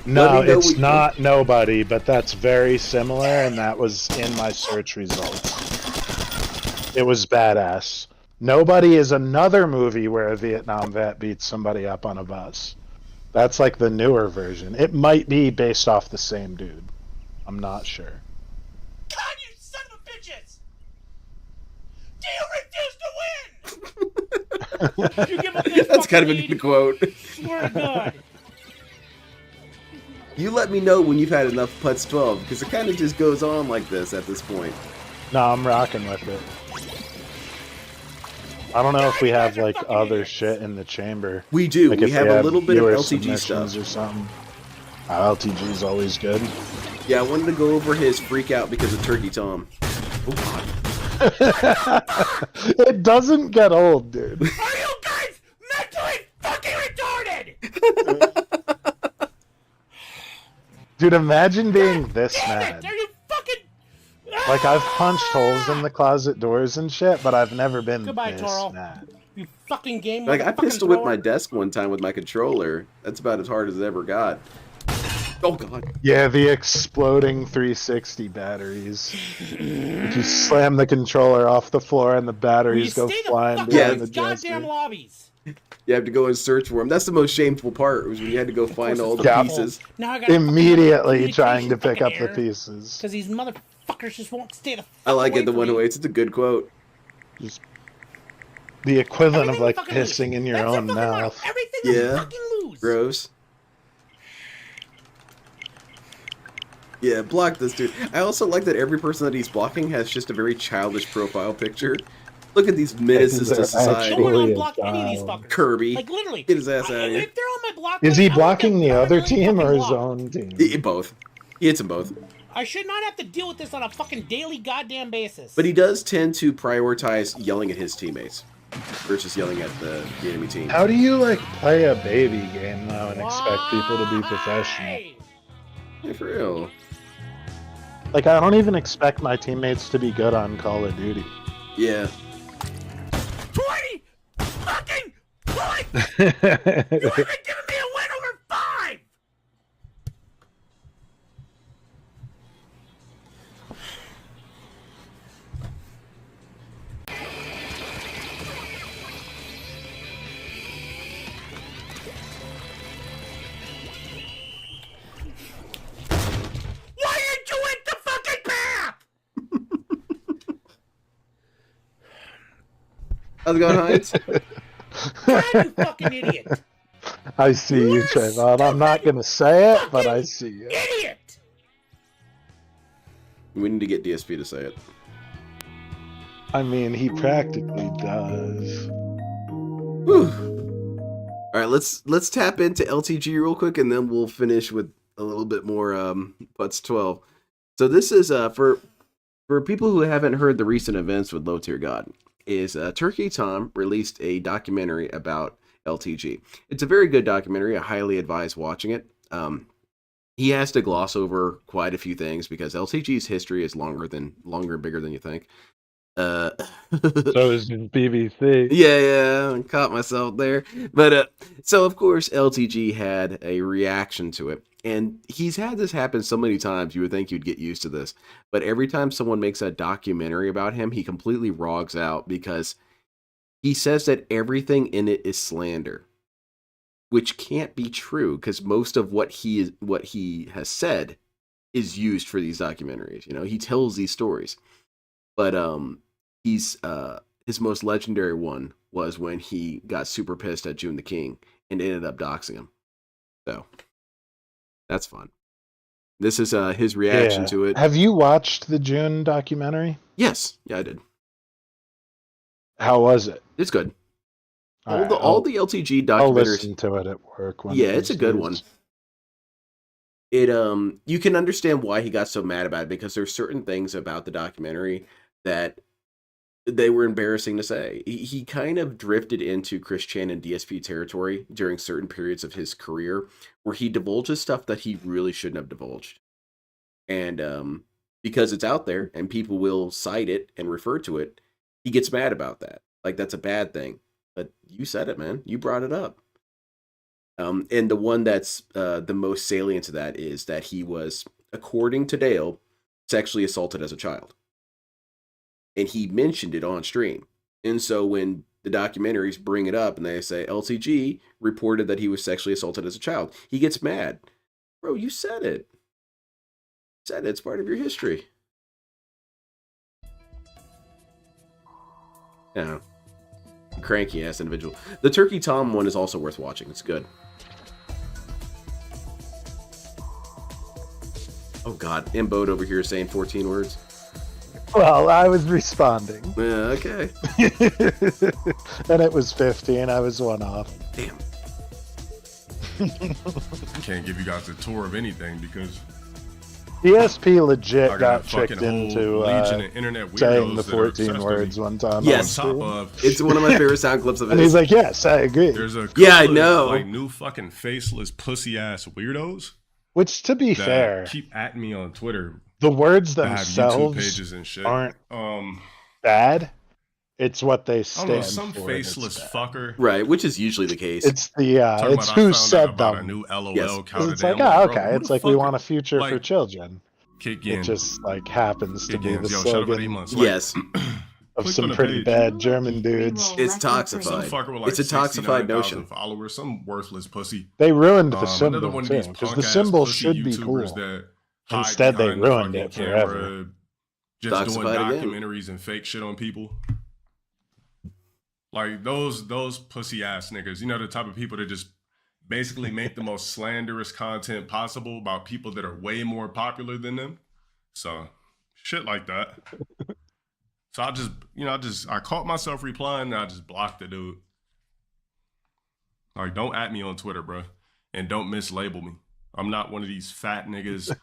S4: No,
S3: Let me know
S4: it's
S3: what-
S4: not Nobody, but that's very similar, and that was in my search results. It was Badass. Nobody is another movie where a Vietnam vet beats somebody up on a bus. That's like the newer version. It might be based off the same dude. I'm not sure.
S7: God, you son of a bitches! Do you refuse to win?
S6: Did you give up this
S3: That's kind of
S6: fucking
S3: a good quote.
S6: Swear to God.
S3: You let me know when you've had enough Putz12, because it kind of just goes on like this at this point.
S4: No, I'm rocking with it. I don't know if we have like other shit in the chamber.
S3: We do.
S4: Like
S3: We
S4: if
S3: have
S4: we
S3: a little bit of
S4: viewer
S3: LTG
S4: submissions
S3: stuff.
S4: or something. LTG's always good.
S3: Yeah, I wanted to go over his freak out because of Turkey Tom.
S4: It doesn't get old, dude.
S7: Are you guys mentally fucking retarded?
S4: Dude, imagine being this
S7: Damn
S4: mad.
S7: it! Are you fucking?
S4: Like, I've punched holes in the closet doors and shit, but I've never been
S7: Goodbye,
S4: this
S7: Toro.
S4: mad.
S7: You fucking game.
S3: Like, I
S7: motherfucking
S3: pistol whipped
S7: thrower.
S3: my desk one time with my controller. That's about as hard as it ever got. Oh, God.
S4: Yeah, the exploding 360 batteries. If you slam the controller off the floor and the
S7: Will you
S4: batteries go
S7: stay the
S4: flying
S7: fuck
S3: Yeah,
S7: out
S4: down
S7: of
S4: the
S7: these goddamn
S4: dresser.
S7: lobbies?
S3: You have to go and search for them. That's the most shameful part, was when you had to go find all the
S4: Yeah.
S3: pieces.
S7: Now I gotta
S4: Immediately trying to pick up the pieces.
S7: because these motherfuckers just won't stay the fuck
S3: I like
S7: away
S3: it, the
S7: from
S3: one
S7: me.
S3: who waits. It's a good quote.
S4: Just the equivalent of
S7: Everything
S4: like
S7: fucking
S4: pissing
S7: lose.
S4: in your
S7: That's
S4: own
S7: the fucking motto.
S4: mouth.
S7: Everything
S3: Yeah.
S7: fucking lose.
S3: Gross. Yeah, block this dude. I also like that every person that he's blocking has just a very childish profile picture. Look at these menaces to
S4: They're
S3: society.
S7: I don't want to
S4: Actually,
S7: unblock any of these
S4: child.
S7: fuckers.
S3: Kirby.
S7: Like literally.
S3: Get his ass out of here.
S7: If they're on my block
S4: Is
S7: list,
S4: he
S7: I want
S4: blocking
S7: them
S4: the other
S7: permanently
S4: team or
S7: fucking
S4: his
S7: blocked.
S4: own team?
S3: Both. He hits them both.
S7: I should not have to deal with this on a fucking daily goddamn basis.
S3: But he does tend to prioritize yelling at his teammates versus yelling at the enemy team.
S4: How do you like play a baby game though and expect people to be professional?
S7: Why?
S3: Yeah, for real.
S4: Like, I don't even expect my teammates to be good on Call of Duty.
S3: Yeah.
S7: 20 fucking points! You haven't given me a win over 5! Why didn't you hit the fucking path?
S3: How's it going, Heinz?
S7: God, you fucking idiot!
S4: I see you,
S7: You're
S4: Trayvon. I'm not gonna say it, but I see you.
S7: Idiot!
S3: We need to get DSP to say it.
S4: I mean, he practically does.
S3: Whew. All right, let's tap into LTG real quick, and then we'll finish with a little bit more Putz12. So this is for people who haven't heard the recent events with Low Tier God. Is Turkey Tom released a documentary about LTG. It's a very good documentary. I highly advise watching it. He has to gloss over quite a few things because LTG's history is longer and bigger than you think.
S4: So is BBC.
S3: Yeah, I caught myself there. But so of course LTG had a reaction to it. And he's had this happen so many times, you would think you'd get used to this. But every time someone makes a documentary about him, he completely rogs out because he says that everything in it is slander. Which can't be true, because most of what he has said is used for these documentaries. You know, he tells these stories. But he's his most legendary one was when he got super pissed at June the King and ended up doxing him. So that's fun. This is his reaction to it.
S4: Have you watched the June documentary?
S3: Yes, yeah, I did.
S4: How was it?
S3: It's good.
S4: Alright,
S3: All the LTG
S4: I'll
S3: documentaries.
S4: listen to it at work. One
S3: Yeah,
S4: of
S3: it's a
S4: these
S3: good
S4: days.
S3: one. It you can understand why he got so mad about it, because there's certain things about the documentary that they were embarrassing to say. He kind of drifted into Chris Chan and DSP territory during certain periods of his career where he divulges stuff that he really shouldn't have divulged. And because it's out there and people will cite it and refer to it, he gets mad about that. Like, that's a bad thing. But you said it, man. You brought it up. And the one that's the most salient to that is that he was, according to Dale, sexually assaulted as a child. And he mentioned it on stream. And so when the documentaries bring it up and they say LTG reported that he was sexually assaulted as a child, he gets mad. Bro, you said it. You said it. It's part of your history. Yeah. Cranky ass individual. The Turkey Tom one is also worth watching. It's good. Oh god, Imbode over here saying 14 words.
S4: Well, I was responding.
S3: Yeah, okay.
S4: And it was 15. I was one off.
S3: Damn.
S12: I can't give you guys a tour of anything because
S4: ESP legit
S12: I
S4: got
S12: a fucking
S4: tricked into
S12: legion of internet weirdos
S4: saying the
S12: that are
S4: 14
S12: obsessed
S4: words
S12: with
S4: one time.
S3: Yes.
S4: on
S12: on
S4: stream.
S12: top of
S3: It's one of my favorite sound clips of it.
S4: And he's like, yes, I agree.
S12: there's a
S3: Yeah, I
S12: couple of,
S3: know.
S12: like new fucking faceless pussy ass weirdos
S4: Which, to be
S12: that
S4: fair,
S12: keep at me on Twitter
S4: the words
S12: that have YouTube
S4: themselves
S12: pages and shit.
S4: aren't bad. It's what they
S12: I don't
S4: stand
S12: know, some
S4: for.
S12: faceless fucker.
S3: Right, which is usually the case.
S4: It's the
S12: Talking
S4: it's
S12: about,
S4: who
S12: I found
S4: said
S12: out about
S4: them.
S12: a new LOL
S3: Yes.
S12: cow
S4: It's
S12: today.
S4: like,
S12: I'm
S4: oh,
S12: bro,
S4: okay.
S12: who
S4: It's
S12: the
S4: like we
S12: fuck-
S4: want a future for
S12: like,
S4: children.
S12: Kick
S4: It
S12: in.
S4: just like happens to
S12: Kick
S4: be
S12: in.
S4: the
S12: Yo, shut up at 8
S4: slogan
S12: months. Like,
S3: Yes.
S4: of
S12: clicked
S4: some
S12: on the
S4: pretty
S12: page.
S4: bad German dudes.
S3: It's
S12: Some
S3: toxified.
S12: fucker with like
S3: It's a toxified
S12: 69,000
S3: notion.
S12: followers, some worthless pussy.
S4: They ruined the
S12: Another
S4: symbol
S12: one of
S4: too,
S12: these
S4: because the
S12: punk-ass
S4: symbol
S12: pussy
S4: should be
S12: YouTubers
S4: cool.
S12: that hide
S4: Instead, they
S12: behind the
S4: ruined
S12: fucking
S4: it forever.
S12: camera, just doing
S3: Toxified again.
S12: documentaries and fake shit on people. Like those pussy ass niggas, you know, the type of people that just basically make the most slanderous content possible about people that are way more popular than them. So shit like that. So I caught myself replying and I just blocked the dude. Like, don't at me on Twitter, bro. And don't mislabel me. I'm not one of these fat niggas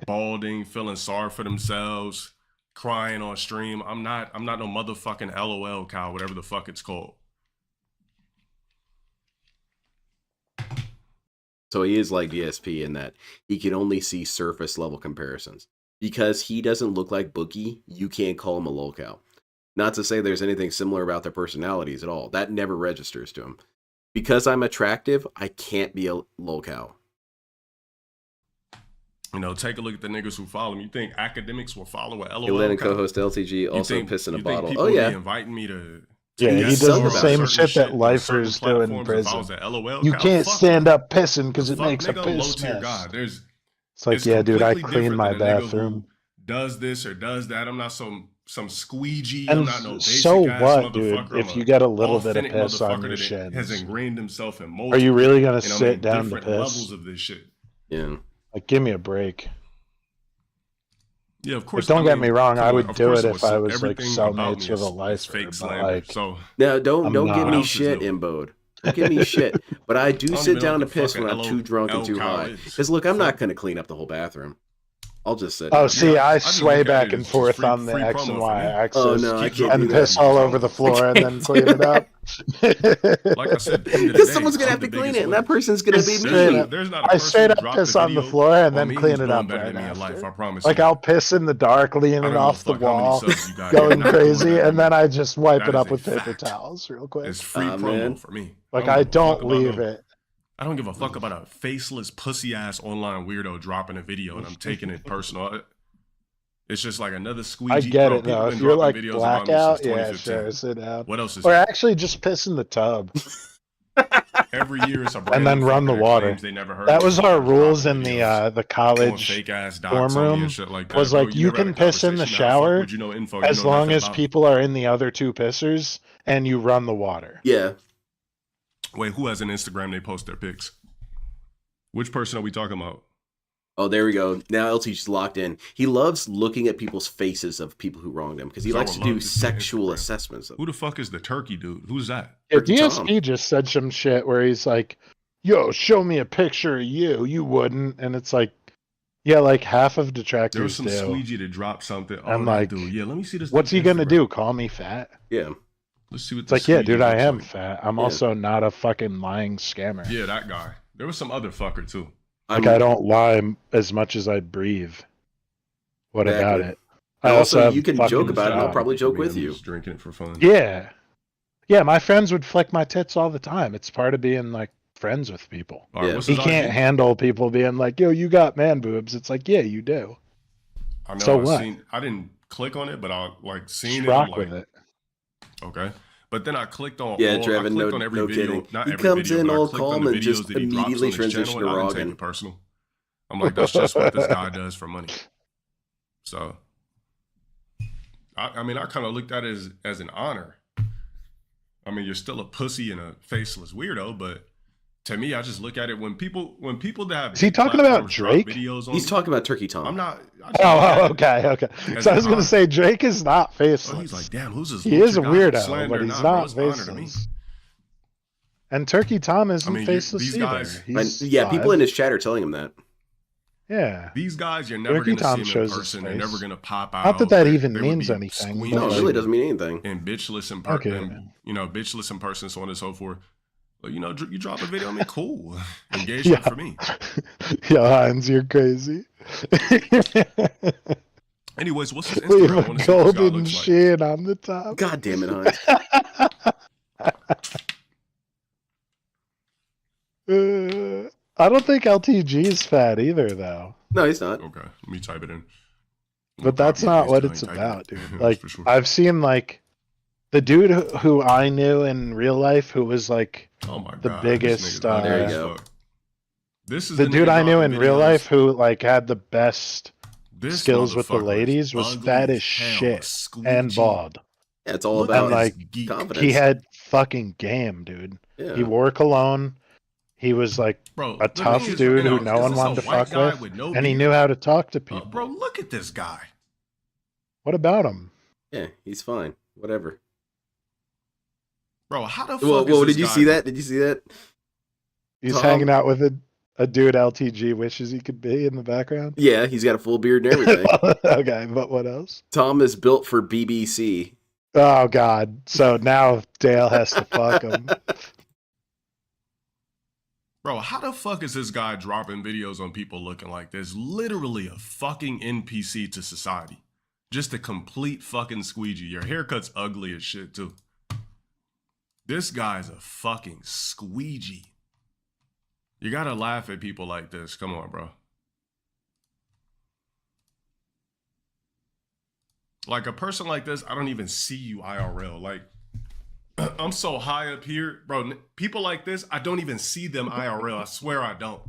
S12: balding, feeling sorry for themselves, crying on stream. I'm not no motherfucking LOL cow, whatever the fuck it's called.
S3: So he is like DSP in that he can only see surface level comparisons. Because he doesn't look like Bookie, you can't call him a lolcow. Not to say there's anything similar about their personalities at all. That never registers to him. Because I'm attractive, I can't be a lolcow.
S12: You know, take a look at the niggas who follow me. You think academics will follow a LOL?
S3: Glenn and
S12: cow?
S3: co-host LTG also piss in a bottle.
S12: People
S3: Oh yeah,
S12: be inviting me to.
S4: Yeah, he
S3: Yes,
S4: does
S3: some
S4: the
S3: about
S4: same
S12: certain
S4: shit that
S12: on
S4: lifers
S12: certain
S4: do in
S12: platforms. If I
S4: prison.
S12: was a LOL
S4: You
S12: cow,
S4: can't
S12: fuck
S4: stand
S12: you.
S4: up pissing because it
S12: Fuck,
S4: makes a
S12: nigga,
S4: piss
S12: low-tier
S4: mess.
S12: God.
S4: It's like, yeah, dude, I clean my
S12: completely different than a nigga
S4: bathroom.
S12: who does this or does that. I'm not some squeegee.
S4: And
S12: I'm not no basic
S4: so
S12: ass
S4: what, dude?
S12: motherfucker.
S4: If
S12: I'm
S4: you get a little bit of
S12: authentic
S4: piss on
S12: motherfucker
S4: your
S12: that
S4: shins,
S12: has ingrained himself in multiple.
S4: are you really gonna
S12: and
S4: sit
S12: I'm in
S4: down to
S12: different
S4: piss?
S12: levels of this shit.
S3: yeah.
S4: Like, give me a break.
S12: Yeah, of course.
S4: But don't get me wrong, I
S12: come on,
S4: would
S12: of
S4: do
S12: course
S4: it if I was like
S12: everything about
S4: cellmates
S12: me
S4: with a
S12: is
S4: lifer.
S12: fake
S4: But
S12: slander.
S4: like,
S12: So
S3: Now don't
S4: I'm
S3: give
S4: not.
S3: me
S12: What else is
S3: shit,
S12: new?
S3: Imbode. Don't give me shit. But I do
S12: I don't
S3: sit
S12: even know
S3: down to
S12: what the
S3: piss
S12: fucking
S3: when I'm too drunk and too
S12: cow
S3: high.
S12: is.
S3: Because look, I'm not going to clean up the whole bathroom. I'll just sit.
S4: oh,
S3: down.
S4: see, I
S12: just
S4: sway
S12: look at
S4: back
S12: it
S4: and
S12: as just
S4: forth
S12: free-
S4: on the
S12: free
S4: X
S12: promo
S4: and
S12: for
S4: Y
S12: me.
S4: axis
S3: Oh no, I
S12: Keep
S3: can't
S12: dropping
S3: do
S4: and
S3: that.
S4: piss all over the floor and then clean it up.
S12: Like I said, at the end of the
S3: Because
S12: day,
S3: someone's gonna
S12: I'm
S3: have to
S12: the
S3: clean
S12: biggest
S3: it, and that
S12: winner.
S3: person's gonna be
S4: Straight
S3: me.
S4: up.
S12: There's not a
S4: I
S12: person
S4: straight
S12: who
S4: up
S12: dropped
S4: piss
S12: a
S4: on the
S12: video
S4: floor and
S12: on
S4: then
S12: me
S4: clean
S12: who's
S4: it
S12: doing
S4: up
S12: better
S4: right
S12: than me in life,
S4: after.
S12: I promise
S4: Like
S12: you.
S4: I'll piss in the dark,
S12: I
S4: leaning
S12: don't give a
S4: off the
S12: fuck how many
S4: wall,
S12: subs you got.
S4: going
S12: You're not doing
S4: crazy,
S12: better than
S4: and then
S12: me.
S4: I just wipe
S12: That
S4: it
S12: is
S4: up
S12: a
S4: with paper
S12: fact.
S4: towels real quick.
S12: It's free promo
S3: man.
S12: for me.
S4: Like
S12: don't
S4: I
S12: give a fuck
S4: don't
S12: about
S4: leave
S12: no-
S4: it.
S12: I don't give a fuck about a faceless pussy ass online weirdo dropping a video and I'm taking it personal. It's just like another squeegee.
S4: I get
S12: Bro,
S4: it
S12: people
S4: though.
S12: been
S4: If you're
S12: dropping
S4: like
S12: videos about me
S4: blackout,
S12: since
S4: yeah,
S12: 2015.
S4: sure, sit down.
S12: What else is
S4: Or
S12: new?
S4: actually just piss in the tub
S12: Every year it's a brand
S4: and then
S12: new
S4: run the
S12: fucker that
S4: water.
S12: claims they never heard
S4: That
S12: of
S4: was
S12: me,
S4: our
S12: dropping
S4: rules in
S12: videos,
S4: the
S12: doing
S4: college
S12: fake ass
S4: dorm
S12: docs on me
S4: room.
S12: and shit like that.
S4: Was
S12: Bro,
S4: like you
S12: never had
S4: can
S12: a
S4: piss in the
S12: conversation. How the fuck
S4: shower
S12: would you know info? You
S4: as
S12: know
S4: long
S12: nothing
S4: as
S12: about.
S4: people are in the other two pissers and you run the water.
S3: Yeah.
S12: Wait, who has an Instagram? They post their pics. Which person are we talking about?
S3: Oh, there we go. Now LT's locked in. He loves looking at people's faces of people who wronged him because he
S12: So I
S3: likes to
S12: would
S3: do
S12: love to see
S3: sexual
S12: Instagram.
S3: assessments. Of
S12: Who the fuck is the turkey dude? Who's that?
S4: Yeah,
S3: Turkey Tom.
S4: DSP just said some shit where he's like, "Yo, show me a picture of you." You wouldn't, and it's like, yeah, like half of
S12: There was
S4: detractors
S12: some
S4: do.
S12: squeegee to drop something. Oh,
S4: I'm
S12: that
S4: like,
S12: dude. Yeah, let me see this.
S4: What's he
S12: dude's
S4: gonna
S12: Instagram.
S4: do? Call me fat?
S3: Yeah.
S12: Let's see what.
S4: It's like, yeah, dude, I am
S12: Like.
S4: fat. I'm
S3: Yeah.
S4: also not a fucking lying scammer.
S12: Yeah, that guy. There was some other fucker too.
S4: Like I don't lie as much as I breathe. What about
S3: Exactly.
S4: it? I
S3: And also,
S4: have
S3: you can
S4: fucking
S3: joke about it, and I'll
S4: job.
S3: probably joke
S12: For me,
S3: with
S12: I'm
S3: you.
S12: just drinking it for fun.
S4: Yeah, yeah. My friends would flick my tits all the time. It's part of being like friends with people.
S12: All right,
S3: Yeah.
S12: what's
S4: He
S12: his
S4: can't
S12: IG?
S4: handle people being like, "Yo, you got man boobs." It's like, yeah, you do.
S12: I know.
S4: So
S12: I
S4: what?
S12: seen. I didn't click on it, but I like seen
S4: Just
S12: it. I'm
S4: rock
S12: like,
S4: with it.
S12: okay. But then I clicked on.
S3: Yeah,
S12: I
S3: Trevin,
S12: clicked
S3: no-
S12: on every
S3: no
S12: video.
S3: kidding.
S12: Not
S3: He
S12: every
S3: comes
S12: video,
S3: in
S12: but I
S3: all
S12: clicked on
S3: calm
S12: the
S3: and
S12: videos
S3: just
S12: that he drops
S3: immediately
S12: on his
S3: transition
S12: channel,
S3: to
S12: and I didn't
S3: Rogan.
S12: take it personal. I'm like, that's just what this guy does for money. So, I mean, I kind of looked at it as an honor. I mean, you're still a pussy and a faceless weirdo, but to me, I just look at it when people that have.
S4: Is he talking about
S12: platforms drop
S4: Drake?
S12: Videos on
S3: He's
S12: me,
S3: talking about Turkey Tom.
S12: I'm not. I just look at
S4: Oh,
S12: it
S4: okay, okay.
S12: as
S4: So I
S12: an
S4: was gonna
S12: honor.
S4: say Drake is not faceless.
S12: Oh, he's like, damn, who's this?
S4: He is a
S12: loser guy?
S4: weirdo,
S12: Slander
S4: but
S12: or
S4: he's
S12: bro,
S4: not
S12: it's an honor to me.
S4: faceless. And Turkey Tom isn't
S12: I mean,
S4: faceless
S12: these
S4: either.
S12: guys-
S3: And,
S4: He's
S3: yeah, people
S4: live.
S3: in his chat are telling him that.
S4: Yeah.
S12: These guys, you're never
S4: Turkey
S12: going to
S4: Tom
S12: see them in
S4: shows his
S12: person. They're
S4: face.
S12: never going to pop out.
S4: Not that that
S12: They-
S4: even
S12: they would
S4: means
S12: be
S4: anything.
S12: squeamish
S3: No, it really doesn't mean anything.
S12: and bitchless in
S4: Okay.
S12: person, bitchless in person, so on and so forth. But you drop a video, I mean, cool, engagement
S4: Yeah.
S12: for me.
S4: Yeah, Hines, you're crazy.
S12: Anyways, what's his
S4: Leave
S12: Instagram? I
S4: a
S12: want to see what this guy
S4: golden
S12: looks like.
S4: sheen on the top.
S3: God damn it, Hunt.
S4: I don't think LTG's fat either, though.
S3: No, he's not.
S12: Okay, let me type it in.
S4: But that's not what it's about, dude. Like, I've seen, like, the dude who I knew in real life who was, like,
S12: oh my
S4: the
S12: God,
S4: biggest...
S3: there you go.
S12: This is
S4: the dude I knew in real life who, like, had the best skills with the ladies was fat as shit and bald.
S3: Yeah, it's all about
S4: and, like,
S3: confidence.
S4: he had fucking game, dude.
S3: Yeah.
S4: He wore cologne. He was, like, a tough dude who no one wanted to fuck with. And he knew how to talk to people.
S12: Bro, look at this guy.
S4: What about him?
S3: Yeah, he's fine. Whatever.
S12: Bro, how the fuck
S3: Whoa,
S12: is this
S3: did you
S12: guy?
S3: see that? Did you see that?
S4: He's
S3: Tom?
S4: hanging out with a dude LTG wishes he could be in the background?
S3: Yeah, he's got a full beard and everything.
S4: Okay, but what else?
S3: Tom is built for BBC.
S4: Oh, God. So now Dale has to fuck him.
S12: Bro, how the fuck is this guy dropping videos on people looking like this? Literally a fucking NPC to society. Just a complete fucking squeegee. Your haircut's ugly as shit, too. This guy's a fucking squeegee. You gotta laugh at people like this. Come on, bro. Like, a person like this, I don't even see you IRL. Like, I'm so high up here. Bro, people like this, I don't even see them IRL. I swear I don't.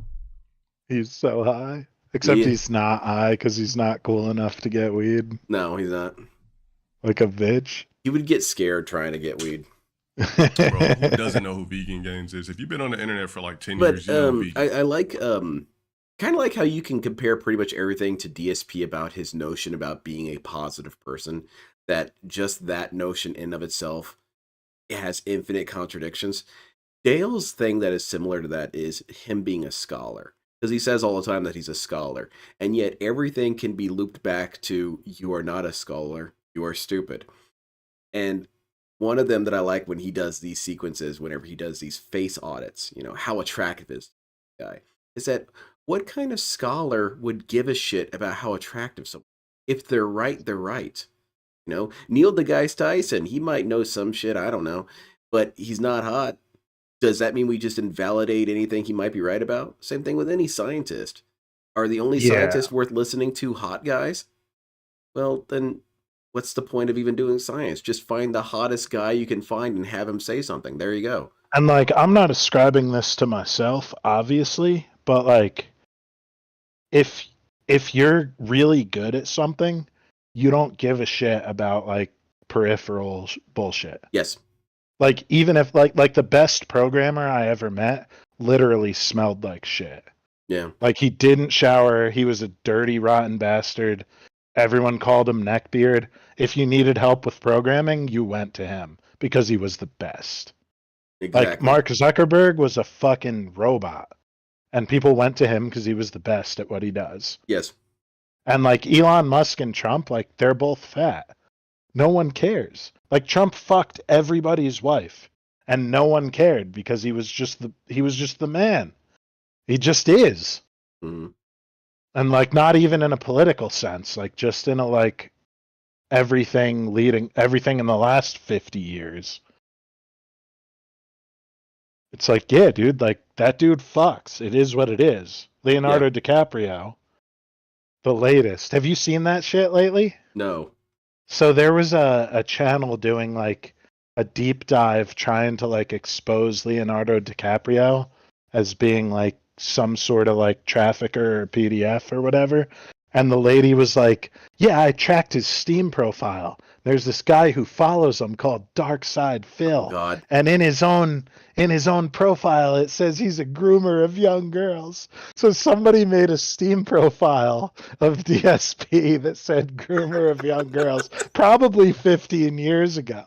S4: He's so high. Except he's not high because he's not cool enough to get weed.
S3: No, he's not.
S4: Like a bitch.
S3: He would get scared trying to get weed.
S12: Bro, who doesn't know who Vegan Games is? If you've been on the internet for like 10 years, you know Vegan.
S3: I like kind of like how you can compare pretty much everything to DSP about his notion about being a positive person. That just that notion in of itself, it has infinite contradictions. Dale's thing that is similar to that is him being a scholar. Because he says all the time that he's a scholar. And yet everything can be looped back to, you are not a scholar, you are stupid. And one of them that I like when he does these sequences, whenever he does these face audits, you know, how attractive is the guy, is that what kind of scholar would give a shit about how attractive someone is? If they're right, they're right. You know, Neil deGrasse Tyson, he might know some shit, I don't know, but he's not hot. Does that mean we just invalidate anything he might be right about? Same thing with any scientist. Are the only scientists worth listening to hot guys? Well, then what's the point of even doing science? Just find the hottest guy you can find and have him say something. There you go.
S4: And, like, I'm not ascribing this to myself, obviously, but, like, if you're really good at something, you don't give a shit about, like, peripheral bullshit.
S3: Yes.
S4: Like, even if, like the best programmer I ever met literally smelled like shit.
S3: Yeah.
S4: Like, he didn't shower. He was a dirty, rotten bastard. Everyone called him Neckbeard. If you needed help with programming, you went to him because he was the best.
S3: Exactly.
S4: Like, Mark Zuckerberg was a fucking robot. And people went to him because he was the best at what he does.
S3: Yes.
S4: And, like, Elon Musk and Trump, like, they're both fat. No one cares. Like, Trump fucked everybody's wife, and no one cared because he was just the man. He just is.
S3: Mm-hmm.
S4: And, like, not even in a political sense, like, just in a, like, everything in the last 50 years. It's like, yeah, dude, like, that dude fucks. It is what it is. Leonardo DiCaprio, the latest. Have you seen that shit lately?
S3: No.
S4: So there was a channel doing, like, a deep dive trying to, like, expose Leonardo DiCaprio as being, like, some sort of, like, trafficker or PDF or whatever. And the lady was like, yeah, I tracked his Steam profile. There's this guy who follows him called Dark Side Phil.
S3: Oh, God.
S4: And in his own profile, it says he's a groomer of young girls. So somebody made a Steam profile of DSP that said groomer of young girls, probably 15 years ago.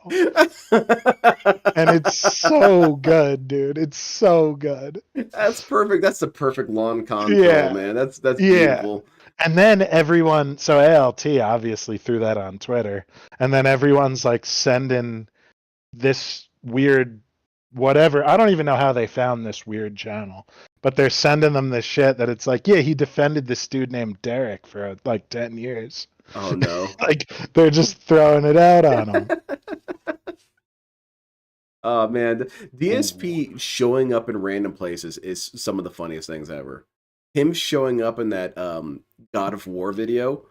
S4: And it's so good, dude. It's so good.
S3: That's perfect. That's the perfect lawn control, man. That's beautiful.
S4: And then everyone, so ALT obviously threw that on Twitter, and then everyone's like sending this weird whatever. I don't even know how they found this weird channel, but they're sending them this shit that it's like, yeah, he defended this dude named Derek for like 10 years.
S3: Oh no.
S4: Like they're just throwing it out on him.
S3: Oh man, DSP showing up in random places is some of the funniest things ever. Him showing up in that God of War video,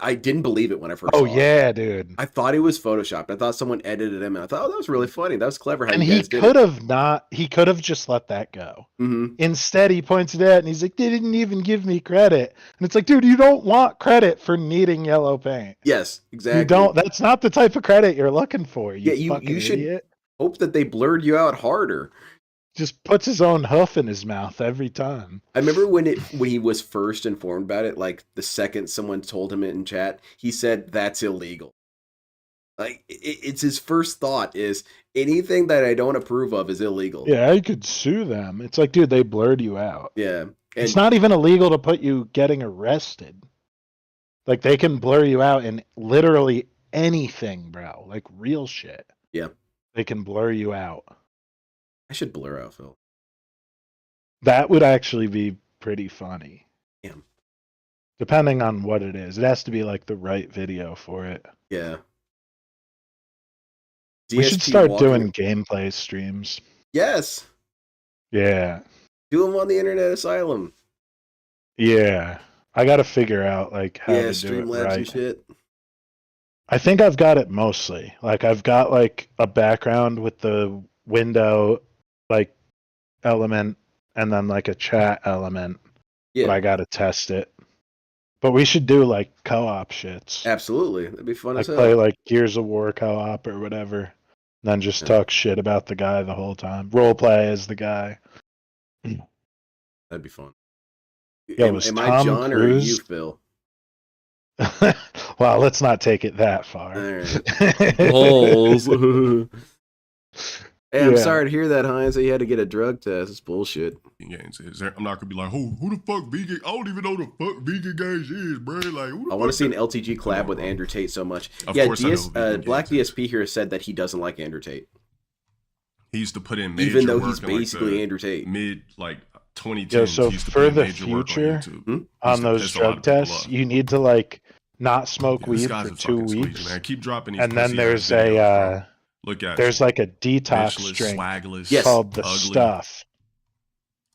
S3: I didn't believe it when I first saw it.
S4: Yeah, dude.
S3: I thought he was photoshopped. I thought someone edited him, and I thought, oh, that was really funny. That was clever how
S4: And
S3: you
S4: he
S3: guys did
S4: could
S3: it.
S4: have not. He could have just let that go.
S3: Mm-hmm.
S4: Instead, he points it out and he's like, "They didn't even give me credit." And it's like, dude, you don't want credit for needing yellow paint.
S3: Yes, exactly.
S4: You don't. That's not the type of credit you're looking for.
S3: You should
S4: idiot.
S3: hope that they blurred you out harder.
S4: Just puts his own hoof in his mouth every time.
S3: I remember when he was first informed about it, like the second someone told him it in chat, he said that's illegal. Like it's his first thought is anything that I don't approve of is illegal.
S4: Yeah, I could sue them. It's like, dude, they blurred you out.
S3: Yeah.
S4: It's not even illegal to put you getting arrested. Like they can blur you out in literally anything, bro. Like real shit.
S3: Yeah.
S4: They can blur you out.
S3: I should blur out Phil.
S4: That would actually be pretty funny.
S3: Yeah.
S4: Depending on what it is. It has to be like the right video for it.
S3: Yeah.
S4: We should
S3: DSP
S4: start
S3: walking-
S4: doing gameplay streams.
S3: Yes.
S4: Yeah.
S3: Do them on the Internet Asylum.
S4: Yeah. I gotta figure out like how to do it
S3: Streamlabs
S4: right.
S3: and shit.
S4: I think I've got it mostly. Like I've got like a background with the window like element and then like a chat element.
S3: Yeah.
S4: But I gotta test it. But we should do like co-op shits.
S3: Absolutely. That'd be fun
S4: Like
S3: as hell.
S4: play like Gears of War co-op or whatever. And then just talk shit about the guy the whole time. Role play as the guy.
S3: That'd be fun.
S4: Yo, was
S3: am I
S4: Tom
S3: John
S4: Cruise...
S3: or you, Phil?
S4: Well, let's not take it that far.
S3: All right. Balls. Hey, I'm
S4: Yeah.
S3: sorry to hear that, Heinz. That you had to get a drug test. It's bullshit.
S12: I'm not gonna be like, who the fuck vegan? I don't even know the fuck vegan guys is, bro. Like, who the
S3: I want to
S12: fuck
S3: see an
S12: that-
S3: LTG collab with Andrew Tate so much.
S12: Of
S3: Yeah,
S12: course I know who vegan
S3: Black
S12: games
S3: DSP here said that he doesn't like Andrew Tate.
S12: He used to put in major
S3: Even though
S12: work
S3: he's
S12: in, like,
S3: basically
S12: the
S3: Andrew Tate.
S12: Mid, like, 2010s.
S4: Yeah, so
S12: he used to
S4: for
S12: put in
S4: the
S12: major work on
S4: future,
S12: YouTube.
S3: Hmm?
S12: He used
S4: on
S12: to
S4: those
S12: piss a lot
S4: drug
S12: of people
S4: tests,
S12: off.
S4: you need to like not smoke
S12: This
S4: weed
S12: guy's
S4: for
S12: a
S4: 2
S12: fucking squeegee,
S4: weeks,
S12: man. Keep dropping these
S4: and then
S12: pussy-ass
S4: there's
S12: videos,
S4: a
S12: bro. Look at
S4: there's
S12: you.
S4: like a detox
S12: Bitchless,
S4: drink
S12: swagless,
S3: Yes.
S4: called the
S12: ugly,
S4: Stuff.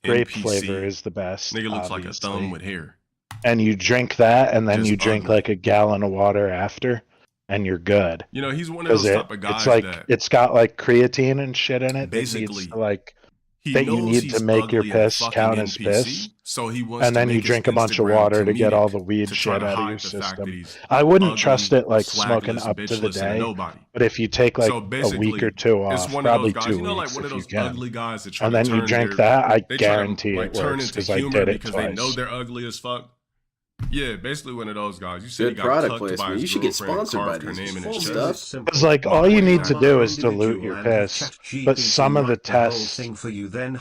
S4: Grape
S12: NPC.
S4: flavor is the best.
S12: Nigga looks like a
S4: obviously.
S12: thumb with hair.
S4: And you drink that, and then
S12: Just
S4: you drink
S12: ugly.
S4: like a gallon of water after, and you're good.
S12: You know, he's one of
S4: Because
S12: those type of guys
S4: it's like
S12: that
S4: it's got like creatine and shit in it.
S12: Basically,
S4: that needs to, like
S12: he
S4: that you
S12: knows
S4: need
S12: he's
S4: to make your
S12: ugly as
S4: piss
S12: fucking
S4: count as
S12: NPC,
S4: piss.
S12: so he wants
S4: And
S12: to
S4: then you
S12: make his
S4: drink a bunch of
S12: Instagram
S4: water to get all
S12: comedic
S4: the weed
S12: to try
S4: shit
S12: to
S4: out of
S12: hide
S4: your
S12: the fact that
S4: system.
S12: he's
S4: I wouldn't
S12: ugly,
S4: trust it like smoking
S12: swagless,
S4: up to the
S12: bitchless, and a
S4: day.
S12: nobody.
S4: But if you take like
S12: So
S4: a
S12: basically,
S4: week or two
S12: it's
S4: off,
S12: one of
S4: probably
S12: those guys,
S4: 2
S12: you know, like
S4: weeks
S12: one of
S4: if you
S12: those
S4: can,
S12: ugly guys that try
S4: and
S12: to
S4: then you
S12: turn
S4: drink
S12: their,
S4: that, I
S12: they try to,
S4: guarantee
S12: like,
S4: it
S12: turn
S4: works
S12: into
S4: because I
S12: humor
S4: did it
S12: because they know
S4: twice.
S12: they're ugly as fuck. Yeah, basically one of those guys. You said he
S3: Good
S12: got
S3: product
S12: cucked by
S3: placement.
S12: his
S3: You should get
S12: girlfriend and
S3: sponsored by
S12: carved her
S3: these
S12: name in his
S3: stuff.
S12: chest.
S4: It's like all you need to do is dilute your piss, but some of the tests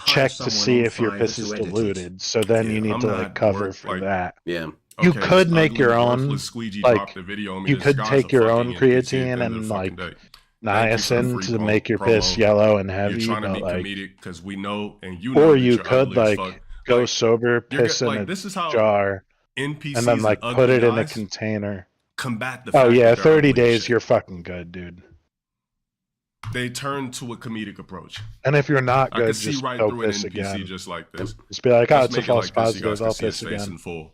S4: check to see if your piss is diluted. So then you need
S12: I'm
S4: to
S12: not
S4: like cover
S12: work-
S4: for
S12: like,
S4: that.
S3: Yeah.
S4: You
S12: Okay,
S4: could
S12: this
S4: make
S12: ugly,
S4: your own,
S12: worthless squeegee
S4: like
S12: dropped the video on me.
S4: you
S12: This
S4: could
S12: guy's
S4: take
S12: a
S4: your own
S12: fucking NPC at the
S4: creatine
S12: end of
S4: and
S12: the fucking
S4: like
S12: day. Thank you for the
S4: niacin
S12: free
S4: to make your
S12: promo.
S4: piss yellow and
S12: You're
S4: heavy,
S12: trying to
S4: but
S12: be
S4: like,
S12: comedic because we know and you know
S4: or
S12: that
S4: you
S12: you're
S4: could
S12: ugly as
S4: like
S12: fuck.
S4: go
S12: Like,
S4: sober,
S12: you're
S4: piss in
S12: like
S4: a
S12: this is how
S4: jar,
S12: NPCs
S4: and then like
S12: and
S4: put
S12: ugly
S4: it in a
S12: guys
S4: container.
S12: combat the
S4: Oh
S12: fact
S4: yeah,
S12: that they're
S4: 30
S12: ugly as
S4: days,
S12: shit.
S4: you're fucking good, dude.
S12: They turn to a comedic approach.
S4: And if you're not
S12: I can
S4: good,
S12: see
S4: just
S12: right
S4: go
S12: through an
S4: piss
S12: NPC
S4: again.
S12: just like this.
S4: Just be like, oh,
S12: Just
S4: it's a
S12: make it
S4: false
S12: like this, you guys
S4: positive.
S12: can
S4: I'll
S12: see his
S4: piss
S12: face
S4: again.
S12: in full.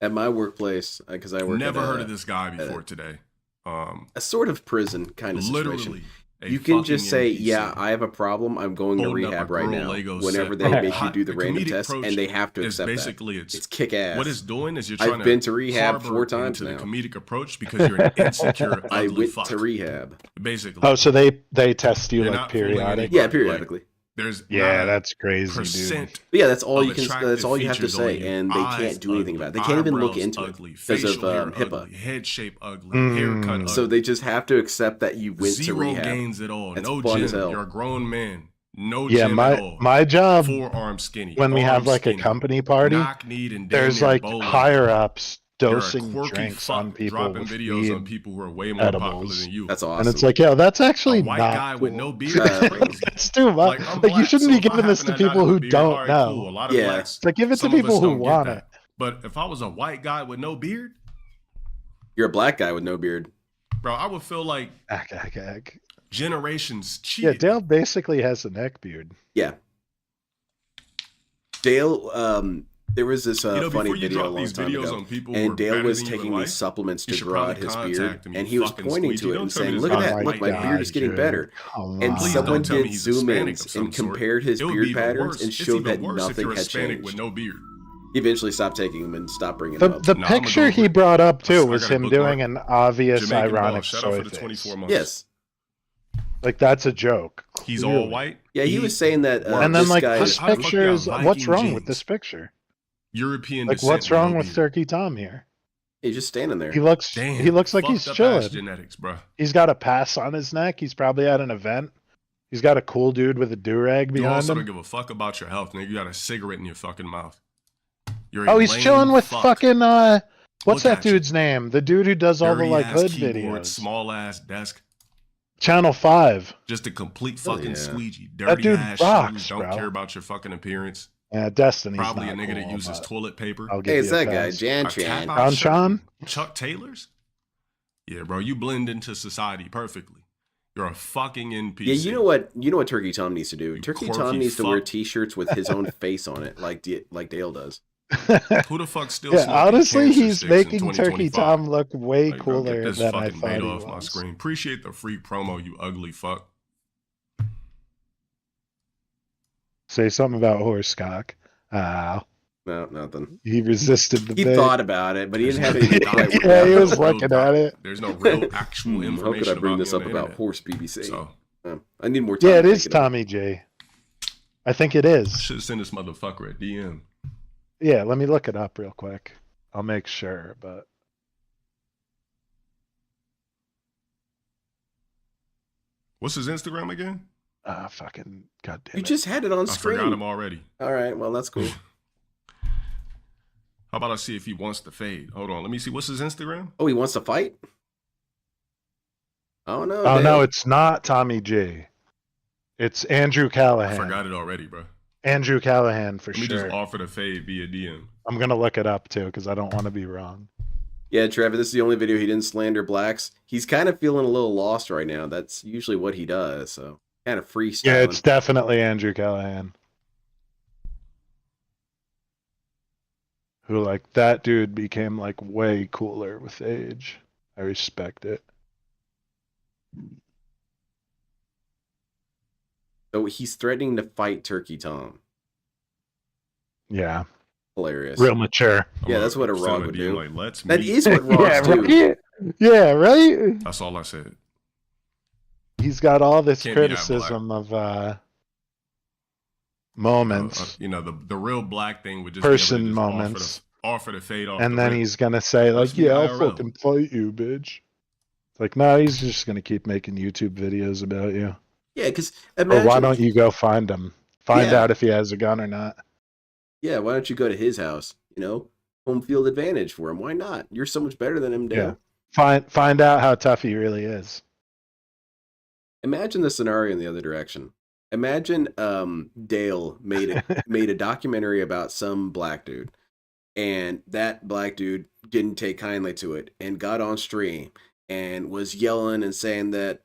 S3: At my workplace, because I work
S12: Never
S3: at
S12: heard of this guy before today.
S3: a sort of prison kind of situation.
S12: Literally, a
S3: You can just say,
S12: fucking
S3: yeah,
S12: NPC.
S3: I have a problem. I'm going to
S12: Holding up a
S3: rehab right
S12: girl
S3: now.
S12: Lego
S3: Whenever
S12: set.
S3: they make you
S12: Hot-
S3: do the random
S12: comedic
S3: test,
S12: approach
S3: and they have to
S12: is
S3: accept
S12: basically
S3: that. It's kick ass.
S12: What it's doing is you're
S3: I've
S12: trying
S3: been to rehab
S12: harbor
S3: 4 times
S12: into
S3: now.
S12: the comedic approach because you're an insecure,
S3: I
S12: ugly
S3: went
S12: fuck.
S3: to rehab.
S12: Basically.
S4: Oh, so they test you
S12: You're
S4: like
S12: not fooling
S4: periodic?
S12: anybody.
S3: Yeah,
S12: Like,
S3: periodically.
S12: There's
S4: Yeah,
S12: not a
S4: that's crazy, dude.
S12: percent
S3: But yeah, that's all
S12: of
S3: you can.
S12: attractive
S3: That's all you have to
S12: features on
S3: say,
S12: you.
S3: and they
S12: Eyes
S3: can't do anything
S12: ugly,
S3: about it. They can't even look
S12: eyebrows
S3: into
S12: ugly,
S3: it because
S12: facial hair
S3: of HIPAA.
S12: ugly, head shape ugly, haircut ugly.
S3: So they just have to accept that you went to
S12: Zero
S3: rehab.
S12: gains at all.
S3: That's
S12: No
S3: fun
S12: gym.
S3: as hell.
S12: You're a grown man. No
S4: Yeah,
S12: gym at all.
S4: my job
S12: Forearm skinny.
S4: when we have
S12: arm
S4: like
S12: skinny,
S4: a company party,
S12: knock, kneed, and damn
S4: there's
S12: near
S4: like
S12: bow leg.
S4: higher ups dosing
S12: You're a quirky
S4: drinks
S12: fuck
S4: on people
S12: dropping
S4: with
S12: videos
S4: weed
S12: on people who are way more popular
S4: edibles.
S12: than you.
S3: That's awesome.
S4: And it's like, yo, that's actually
S12: A white
S4: not
S12: guy
S4: cool.
S12: with no beard is crazy.
S4: It's too much.
S12: I'm
S4: Like, you
S12: black,
S4: shouldn't
S12: so
S4: be
S12: if I
S4: giving this to
S12: happen not
S4: people
S12: have a
S4: who
S12: beard,
S4: don't
S12: all right,
S4: know.
S12: cool. A lot of
S3: Yeah.
S12: blacks,
S4: It's like, give it to
S12: some of
S4: people
S12: us
S4: who
S12: don't get
S4: want
S12: that.
S4: it.
S12: But if I was a white guy with no beard,
S3: You're a black guy with no beard.
S12: bro, I would feel like
S4: Ag.
S12: generations
S4: Yeah,
S12: cheated.
S4: Dale basically has a neck beard.
S3: Yeah. Dale, there was this funny
S12: before you
S3: video a
S12: drop
S3: long
S12: these
S3: time
S12: videos
S3: ago,
S12: on people who are
S3: and Dale
S12: better
S3: was
S12: than you in
S3: taking
S12: life,
S3: these supplements
S12: you
S3: to
S12: should
S3: grow out
S12: probably
S3: his
S12: contact
S3: beard,
S12: him, you
S3: and he was
S12: fucking
S3: pointing
S12: squeegee.
S3: to it
S12: Don't
S3: and
S12: tell me
S3: saying,
S12: this
S3: "Look at
S12: guy's
S3: that! Look,
S12: white
S3: my
S12: guy,
S3: beard is getting
S4: dude.
S3: better."
S4: Come
S3: And
S4: on.
S12: Please
S3: someone
S12: don't tell me
S3: did
S12: he's
S3: zoom
S12: Hispanic
S3: ins
S12: of some
S3: and
S12: sort.
S3: compared his
S12: It would
S3: beard
S12: be even
S3: patterns
S12: worse.
S3: and
S12: It's
S3: showed that
S12: even worse if
S3: nothing
S12: you're
S3: had
S12: Hispanic
S3: changed.
S12: with no beard.
S3: He eventually stopped taking them and stopped bringing them up.
S4: The
S12: Nah, I'ma
S4: picture
S12: go
S4: he
S12: with-
S4: brought up too
S12: I
S4: was
S12: got a
S4: him
S12: bookmark.
S4: doing an obvious
S12: Jamaican
S4: ironic
S12: boss. Shout out
S4: soy
S12: for the
S4: face.
S12: 24 months.
S3: Yes.
S4: Like, that's a joke.
S12: He's
S4: Clearly.
S12: all white.
S3: Yeah, he was saying that.
S4: And then,
S3: this
S4: like,
S3: guy,
S4: this
S12: How the fuck
S4: picture
S12: you
S4: is,
S12: got
S4: what's
S12: Viking
S4: wrong with
S12: jeans?
S4: this picture?
S12: European
S4: Like,
S12: descent
S4: what's
S12: with
S4: wrong
S12: no
S4: with
S12: beard.
S4: Turkey Tom here?
S3: he's just standing there.
S4: He looks like he's
S12: fucked up
S4: chilling.
S12: ass genetics, bro.
S4: He's got a pass on his neck. He's probably at an event. He's got a cool dude with a do-rag
S12: You
S4: behind
S12: also
S4: him.
S12: don't give a fuck about your health, nigga. You got a cigarette in your fucking mouth. You're
S4: Oh,
S12: a
S4: he's
S12: lame
S4: chilling with
S12: fuck.
S4: fucking what's
S12: Look
S4: that
S12: at you.
S4: dude's name? The dude who does all the
S12: Dirty
S4: like
S12: ass
S4: hood
S12: keyboard,
S4: videos.
S12: small ass desk,
S4: Channel 5.
S12: just a complete
S3: Oh,
S12: fucking
S3: yeah.
S12: squeegee.
S4: That
S12: Dirty
S4: dude
S12: ass
S4: rocks,
S12: shoes. Don't
S4: bro.
S12: care about your fucking appearance.
S4: Yeah, Destiny's
S12: Probably
S4: not
S12: a nigga that
S4: cool,
S12: uses
S4: but
S12: toilet paper.
S4: I'll give
S3: Hey,
S4: you
S3: it's
S4: a
S3: that guy,
S4: pass.
S3: Jan
S12: A
S3: Chan.
S12: cap-out
S4: Don
S12: shirt,
S4: Chan?
S12: Chuck Taylors? Yeah, bro, you blend into society perfectly. You're a fucking NPC.
S3: Yeah, you know what? You know what Turkey Tom needs to do.
S12: You
S3: Turkey
S12: quirky
S3: Tom needs to wear
S12: fuck.
S3: T-shirts with his own face on it, like Dale does.
S12: Who the fuck still
S4: Yeah,
S12: smoking
S4: honestly,
S12: cancer
S4: he's
S12: sticks in
S4: making
S12: 2025?
S4: Turkey Tom look way
S12: Like, bro,
S4: cooler
S12: get this
S4: than I
S12: fucking
S4: thought
S12: beta
S4: he
S12: off my
S4: was.
S12: screen. Appreciate the free promo, you ugly fuck.
S4: Say something about horsecock. Ah,
S3: No, nothing.
S4: he resisted the
S3: He
S4: bait.
S3: thought about it, but he didn't have
S12: There's
S3: anything
S12: no
S3: quite worked
S4: Yeah,
S3: out.
S4: he was
S12: real
S4: looking at it.
S12: There's no real actual
S3: How
S12: information
S3: could I bring
S12: about
S3: this
S12: me
S3: up
S12: on the
S3: about
S12: internet.
S3: horse BBC?
S12: So,
S3: I need more time.
S4: Yeah, it
S3: to
S4: is
S3: think about
S4: Tommy J. I think it
S12: I
S4: is.
S12: should send this motherfucker a DM.
S4: Yeah, let me look it up real quick. I'll make sure, but
S12: What's his Instagram again?
S4: fucking goddamn
S3: You
S4: it.
S3: just had it on
S12: I
S3: screen.
S12: forgot him already.
S3: All right, well that's cool.
S12: How about I see if he wants to fade? Hold on, let me see. What's his Instagram?
S3: Oh, he wants to fight? Oh no.
S4: Oh
S3: Dale.
S4: no, it's not Tommy J. It's Andrew
S12: I
S4: Callahan.
S12: forgot it already, bro.
S4: Andrew Callahan for
S12: Let me
S4: sure.
S12: just offer to fade via DM.
S4: I'm gonna look it up too because I don't want to be wrong.
S3: Yeah, Trevor, this is the only video he didn't slander blacks. He's kind of feeling a little lost right now. That's usually what he does, so kind of freestyling.
S4: Yeah, it's definitely Andrew Callahan. Who, like, that dude became like way cooler with age. I respect it.
S3: So he's threatening to fight Turkey Tom.
S4: Yeah,
S3: Hilarious.
S4: real mature.
S3: Yeah, that's what a
S12: Send
S3: Rog
S12: him
S3: would
S12: DM
S3: do.
S12: Like, let's
S3: That
S12: meet.
S3: is what Rogs
S4: Yeah,
S3: do.
S4: right? Yeah, right?
S12: That's all I said.
S4: He's got all this
S12: Can't be that
S4: criticism of moments,
S12: You know, the real black thing would just
S4: person
S12: be able to just
S4: moments,
S12: offer to fade off.
S4: and
S12: the
S4: then
S12: rip.
S4: he's gonna say
S12: Let's
S4: like,
S12: meet
S4: "Yeah, I'll
S12: IRL.
S4: fucking fight you, bitch." It's like, no, he's just gonna keep making YouTube videos about you.
S3: Yeah, because
S4: Or
S3: imagine.
S4: why don't you go find him? Find
S3: Yeah.
S4: out if he has a gun or not.
S3: Yeah, why don't you go to his house? You know, home field advantage for him. Why not? You're so much better than him, Dale.
S4: Find out how tough he really is.
S3: Imagine the scenario in the other direction. Imagine Dale made a documentary about some black dude, and that black dude didn't take kindly to it and got on stream and was yelling and saying that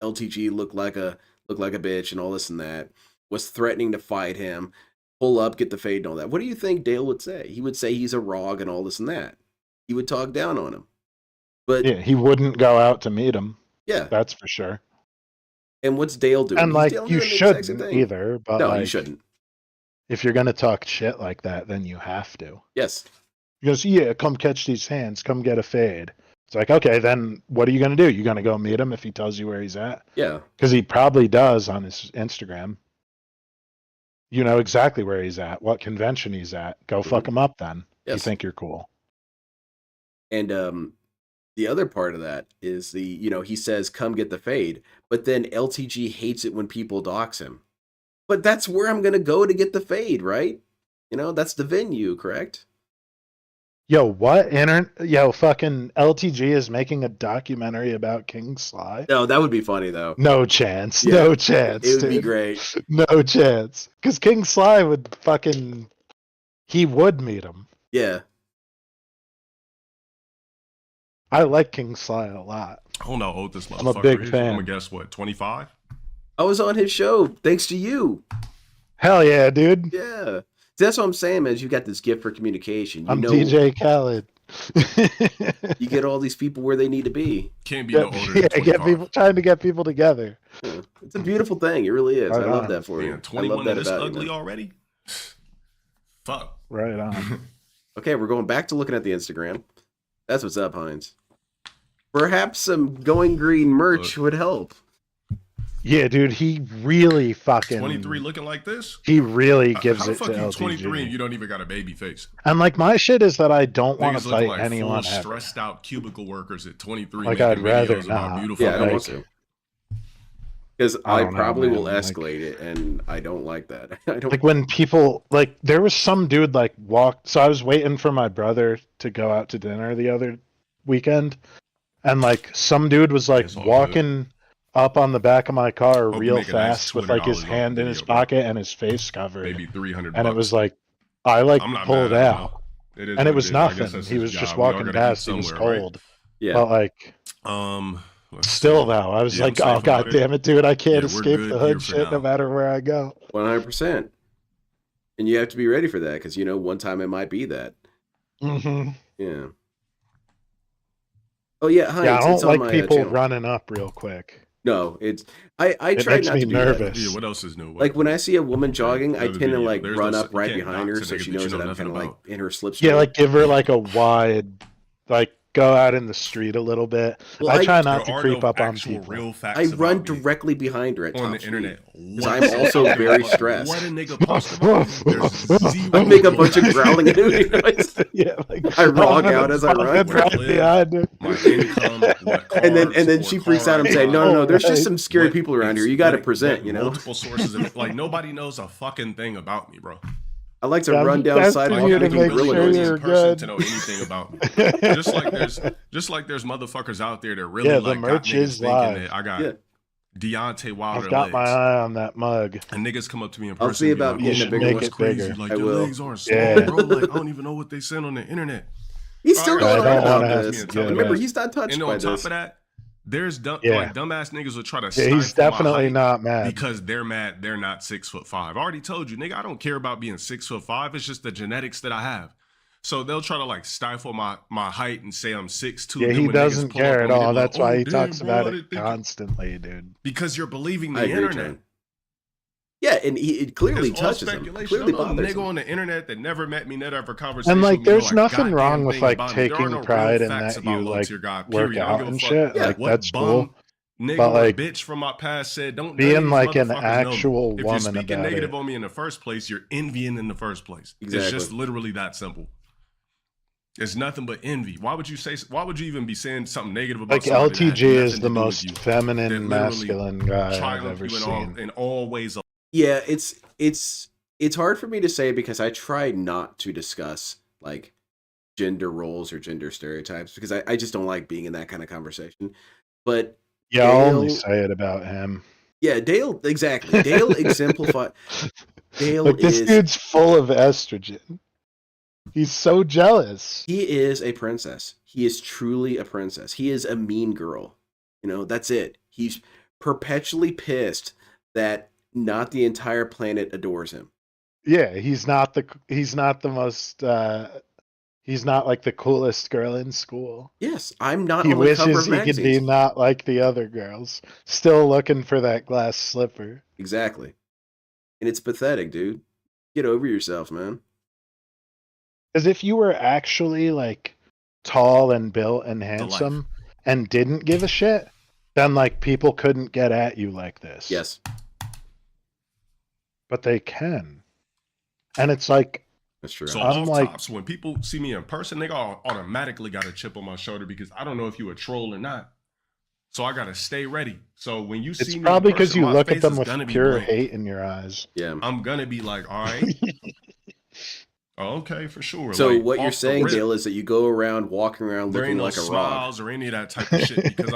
S3: LTG looked like a bitch and all this and that, was threatening to fight him, pull up, get the fade and all that. What do you think Dale would say? He would say he's a rog and all this and that. He would talk down on him. But
S4: Yeah, he wouldn't go out to meet him.
S3: yeah.
S4: That's for sure.
S3: And what's Dale doing?
S4: And
S3: He's
S4: like,
S3: Dale
S4: you
S3: doing the exact same
S4: shouldn't
S3: thing.
S4: either. But
S3: No,
S4: like,
S3: you shouldn't.
S4: if you're gonna talk shit like that, then you have to.
S3: Yes.
S4: He goes, "Yeah, come catch these hands. Come get a fade." It's like, okay, then what are you gonna do? You gonna go meet him if he tells you where he's at?
S3: Yeah.
S4: Because he probably does on his Instagram. You know exactly where he's at, what convention he's at. Go fuck him up then. You
S3: Yes.
S4: think you're cool.
S3: And the other part of that is he says, come get the fade, but then LTG hates it when people dox him. But that's where I'm going to go to get the fade, right? That's the venue, correct?
S4: Yo, what? Yo, fucking LTG is making a documentary about King Sly?
S3: No, that would be funny though.
S4: No chance.
S3: Yeah,
S4: No chance.
S3: It would be
S4: dude.
S3: great.
S4: No chance. Because King Sly would fucking. He would meet him.
S3: Yeah.
S4: I like King Sly a lot.
S12: I don't know how old this motherfucker
S4: I'm a big
S12: is.
S4: fan.
S12: I'm gonna guess what, 25?
S3: I was on his show thanks to you.
S4: Hell yeah, dude.
S3: Yeah. See, that's what I'm saying, man. Is you got this gift for communication. You
S4: I'm
S3: know,
S4: DJ Khaled.
S3: you get all these people where they need to be.
S12: Can't be no older than
S4: Yeah,
S12: 25.
S4: trying to get people together.
S3: Yeah. It's a beautiful thing. It really is.
S4: Right
S3: I love
S4: on.
S3: that for you.
S12: Man,
S3: I
S12: 21
S3: love that
S12: and this
S3: about you,
S12: ugly
S3: man.
S12: already? Fuck.
S4: Right on.
S3: Okay, we're going back to looking at the Instagram. That's what's up, Heinz. Perhaps some going green merch would help.
S4: Yeah, dude, he really fucking
S12: 23 looking like this?
S4: He really gives
S12: How the
S4: it to
S12: fuck you
S4: LTG.
S12: 23 and you don't even got a baby face?
S4: And like my shit is that I don't want
S12: Niggas
S4: to
S12: looking
S4: fight
S12: like
S4: anyone
S12: full
S4: ever.
S12: stressed out cubicle workers at 23
S4: Like,
S12: making
S4: I'd rather
S12: videos about
S4: not.
S12: beautiful
S3: Yeah, I don't
S12: girls.
S3: want to. Because
S4: I
S3: I
S4: don't know,
S3: probably
S4: man.
S3: will
S4: Like-
S3: escalate it, and I don't like that. I don't.
S4: Like when people like there was some dude like walked. So I was waiting for my brother to go out to dinner the other weekend, and like some dude was like
S12: It's all
S4: walking up on the back of my car
S12: Hope you
S4: real
S12: make a nice
S4: fast with like his
S12: $200 off
S4: hand
S12: the
S4: in his
S12: video, bro.
S4: pocket and his face covered,
S12: Maybe 300
S4: and it
S12: bucks.
S4: was like I like
S12: I'm not
S4: pulled
S12: mad at
S4: out.
S12: all. It is
S4: And it
S12: what
S4: was
S12: is. I guess
S4: nothing.
S12: that's
S4: He
S12: his
S4: was just
S12: job. We all
S4: walking
S12: gotta eat
S4: past. He was
S12: somewhere, right?
S4: cold.
S3: Yeah.
S4: But like,
S12: Let's
S4: still
S12: see.
S4: though, I was
S12: Yeah, I'm
S4: like,
S12: safe
S4: oh god
S12: about it.
S4: damn it, dude, I
S12: Yeah,
S4: can't
S12: we're
S4: escape
S12: good
S4: the
S12: here
S4: hood
S12: for
S4: shit
S12: now.
S4: no matter where I go.
S3: 100%. And you have to be ready for that, because, you know, one time it might be that.
S4: Mm-hmm.
S3: Yeah. Oh, yeah, Heinz,
S4: Yeah, I
S3: it's
S4: don't
S3: on
S4: like
S3: my
S4: people
S3: channel.
S4: running up real quick.
S3: No, it's... I
S4: It
S3: try
S4: makes
S3: not
S4: me
S3: to do
S4: nervous.
S12: Yeah, what else is new?
S3: Like, when I see a woman jogging, I
S12: Another
S3: tend to,
S12: video.
S3: like,
S12: There's
S3: run
S12: no-
S3: up right
S12: you can't
S3: behind her,
S12: dox a
S3: so
S12: nigga
S3: she
S12: that you
S3: knows
S12: know
S3: that I'm
S12: nothing
S3: kind of, like,
S12: about.
S3: in her slipstream.
S4: Yeah, like give her like a wide, like go out in the street a little bit.
S3: Well,
S4: I try
S12: There
S4: not to
S12: are
S4: creep
S12: no
S4: up on
S12: actual
S4: people.
S12: real facts
S3: I run
S12: about me
S3: directly behind her at
S12: on
S3: top
S12: the internet.
S3: Because I'm also very stressed.
S12: What a nigga post about me. There's zero.
S3: I make a bunch of growling and hooting noise.
S4: Yeah, like
S3: I rock
S4: I'm
S3: out as I run.
S4: fucking right behind her.
S12: My income, what cars,
S3: And then
S12: what
S3: she
S12: car
S3: freaks out. I'm
S12: I
S3: saying, no,
S12: drive,
S3: there's just
S4: Alright.
S3: some scary
S12: what
S3: people around
S12: is-
S3: here. You got to
S12: what-
S3: present,
S12: what
S3: you know?
S12: Multiple sources of like nobody knows a fucking thing about me, bro.
S3: I like to
S4: Yeah, I'm
S3: run down
S4: testing
S3: sidewalk
S4: you to
S3: making
S4: make
S3: gorilla
S4: sure
S3: noises.
S4: you're
S12: person
S4: good.
S12: to know anything about me. just like there's motherfuckers out there that really
S4: Yeah, the
S12: like got
S4: merch
S12: niggas
S4: is
S12: thinking
S4: live.
S12: that I got
S3: Yeah.
S12: Deontay Wilder
S4: I've got my
S12: legs.
S4: eye on that mug.
S12: And niggas come up to me in
S3: I'll
S12: person.
S3: see
S12: and be
S3: about
S12: like,
S3: getting
S4: a
S12: "Oh,
S4: bigger
S12: bro,
S4: one."
S12: that's crazy.
S4: Bigger.
S12: Like
S3: I
S12: your
S3: will.
S12: legs aren't small,
S4: Yeah.
S12: bro. Like I don't even know what they said on the internet.
S3: He's still
S12: Alright,
S3: going
S4: I
S3: on
S4: don't
S3: about
S4: wanna
S3: this.
S12: have to get
S3: Remember,
S4: that.
S3: he's not touched
S12: And
S3: by
S12: on top
S3: this.
S12: of that, there's
S4: Yeah.
S12: like dumbass niggas will try to
S4: Yeah, he's
S12: stifle my
S4: definitely
S12: height
S4: not mad.
S12: because they're mad they're not 6'5". I already told you, nigga, I don't care about being 6'5". It's just the genetics that I have. So they'll try to like stifle my height and say I'm 6'2".
S4: Yeah,
S12: Then
S4: he
S12: when niggas
S4: doesn't
S12: pull up
S4: care
S12: on
S4: at
S12: me, they
S4: all.
S12: be like,
S4: That's why
S12: "Oh,
S4: he
S12: damn,
S4: talks
S12: bro, I
S4: about
S12: didn't
S4: it
S12: think you-"
S4: constantly, dude.
S12: Because you're believing the
S3: I agree,
S12: internet.
S3: Jen. Yeah, and it clearly
S12: It's all
S3: touches him.
S12: speculation.
S3: Clearly
S12: I'm a
S3: bothers
S12: nigga
S3: him.
S12: on the internet that never met me, never have a conversation
S4: And like,
S12: with me, know
S4: there's
S12: a
S4: nothing
S12: goddamn
S4: wrong with
S12: thing
S4: like
S12: about me. There are
S4: taking
S12: no real
S4: pride in
S12: facts
S4: that
S12: about
S4: you
S12: low
S4: like
S12: tier God,
S4: work
S12: period. I don't
S4: out
S12: give a
S4: and
S12: fuck
S4: shit.
S3: Yeah.
S4: Like
S12: what
S4: that's
S12: bum
S4: cool.
S12: nigga
S4: But,
S12: or
S4: like,
S12: bitch from my past said. Don't
S4: being
S12: none of these
S4: like an
S12: motherfuckers know me.
S4: actual
S12: If you're
S4: woman
S12: speaking
S4: about
S12: negative
S4: it.
S12: on me in the first place, you're envying in the first place. It's
S3: Exactly.
S12: just literally that simple. It's nothing but envy. Why would you say? Why would you even be saying something negative about
S4: Like
S12: somebody that has
S4: LTG is
S12: nothing
S4: the
S12: to do with
S4: most
S12: you? That
S4: feminine,
S12: literally
S4: masculine guy I've
S12: triumph
S4: ever
S12: you
S4: seen.
S12: in all ways.
S3: Yeah, it's hard for me to say because I try not to discuss like gender roles or gender stereotypes because I just don't like being in that kind of conversation. But
S4: Yeah, I'll only
S3: Dale-
S4: say it about him.
S3: yeah, Dale exactly. Dale exemplified. Dale
S4: Like this
S3: is
S4: dude's full of estrogen. He's so jealous.
S3: he is a princess. He is truly a princess. He is a mean girl. You know, that's it. He's perpetually pissed that not the entire planet adores him.
S4: Yeah, he's not the most he's not like the coolest girl in school.
S3: Yes, I'm not
S4: He
S3: on the cover
S4: wishes
S3: of
S4: he could be
S3: magazines.
S4: not like the other girls. Still looking for that glass slipper.
S3: Exactly. And it's pathetic, dude. Get over yourself, man.
S4: Because if you were actually like tall and built and handsome and didn't give a shit, then like people couldn't get at you like this.
S3: Yes.
S4: But they can. And it's like
S3: That's true.
S12: So
S4: I'm
S12: off
S4: like-
S12: tops, when people see me in person, they automatically got a chip on my shoulder because I don't know if you a troll or not. So I gotta stay ready. So when you see
S4: it's
S12: me,
S4: probably
S12: because
S4: because you look at them with pure hate in your eyes.
S3: Yeah.
S12: I'm gonna be like, all right, Oh, okay, for sure.
S3: So
S12: like,
S3: what you're
S12: off the
S3: saying,
S12: rip,
S3: Dale, is that you go around walking around
S12: there ain't
S3: looking
S12: no
S3: like a rock.
S12: smiles or any of that type of shit because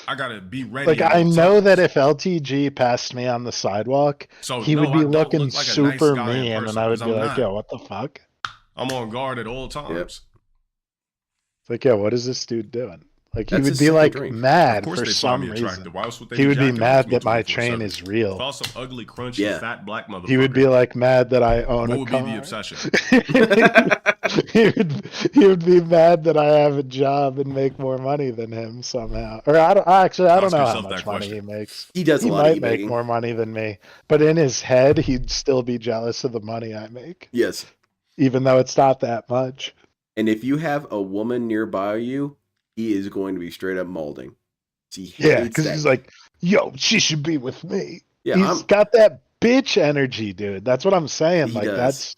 S12: I gotta be ready.
S4: Like
S12: at
S4: I
S12: all
S4: know that
S12: times.
S4: if LTG passed me on the sidewalk,
S12: So
S4: he
S12: no,
S4: would be
S12: I don't
S4: looking
S12: look like a
S4: super
S12: nice guy in
S4: mean, and
S12: person
S4: I would
S12: because
S4: be
S12: I'm
S4: like,
S12: not.
S4: "Yo, what the fuck?"
S12: I'm on guard at all times.
S3: Yep.
S4: It's like, "Yo, what is this dude doing?" Like he
S3: That's
S4: would
S3: his
S4: be
S3: second
S4: like
S3: drink.
S12: Of
S4: mad
S12: course
S4: for
S12: they find me
S4: some
S12: attractive.
S4: reason.
S12: Why else would they
S4: He would be
S12: jacking off
S4: mad
S12: to me
S4: that my train
S12: 24/7?
S4: is
S12: If
S4: real.
S12: I was some ugly, crunchy,
S3: Yeah.
S12: fat black motherfucker,
S4: He would be like mad that I own
S12: what
S4: a
S12: would
S4: car.
S12: be the obsession?
S4: he would be mad that I have a job and make more money than him somehow. Or I don't
S12: Ask
S4: know how
S12: yourself
S4: much
S12: that
S4: money he
S12: question.
S4: makes.
S3: He does a
S4: He
S3: lot of
S4: might make
S3: e-bagging.
S4: more money than me, but in his head, he'd still be jealous of the money I make,
S3: Yes.
S4: even though it's not that much.
S3: And if you have a woman nearby you, he is going to be straight up molding. He
S4: Yeah,
S3: hates
S4: because
S3: that.
S4: he's like, "Yo, she should be with me."
S3: Yeah,
S4: He's got that bitch energy, dude. That's what I'm saying.
S3: He
S4: Like
S3: does.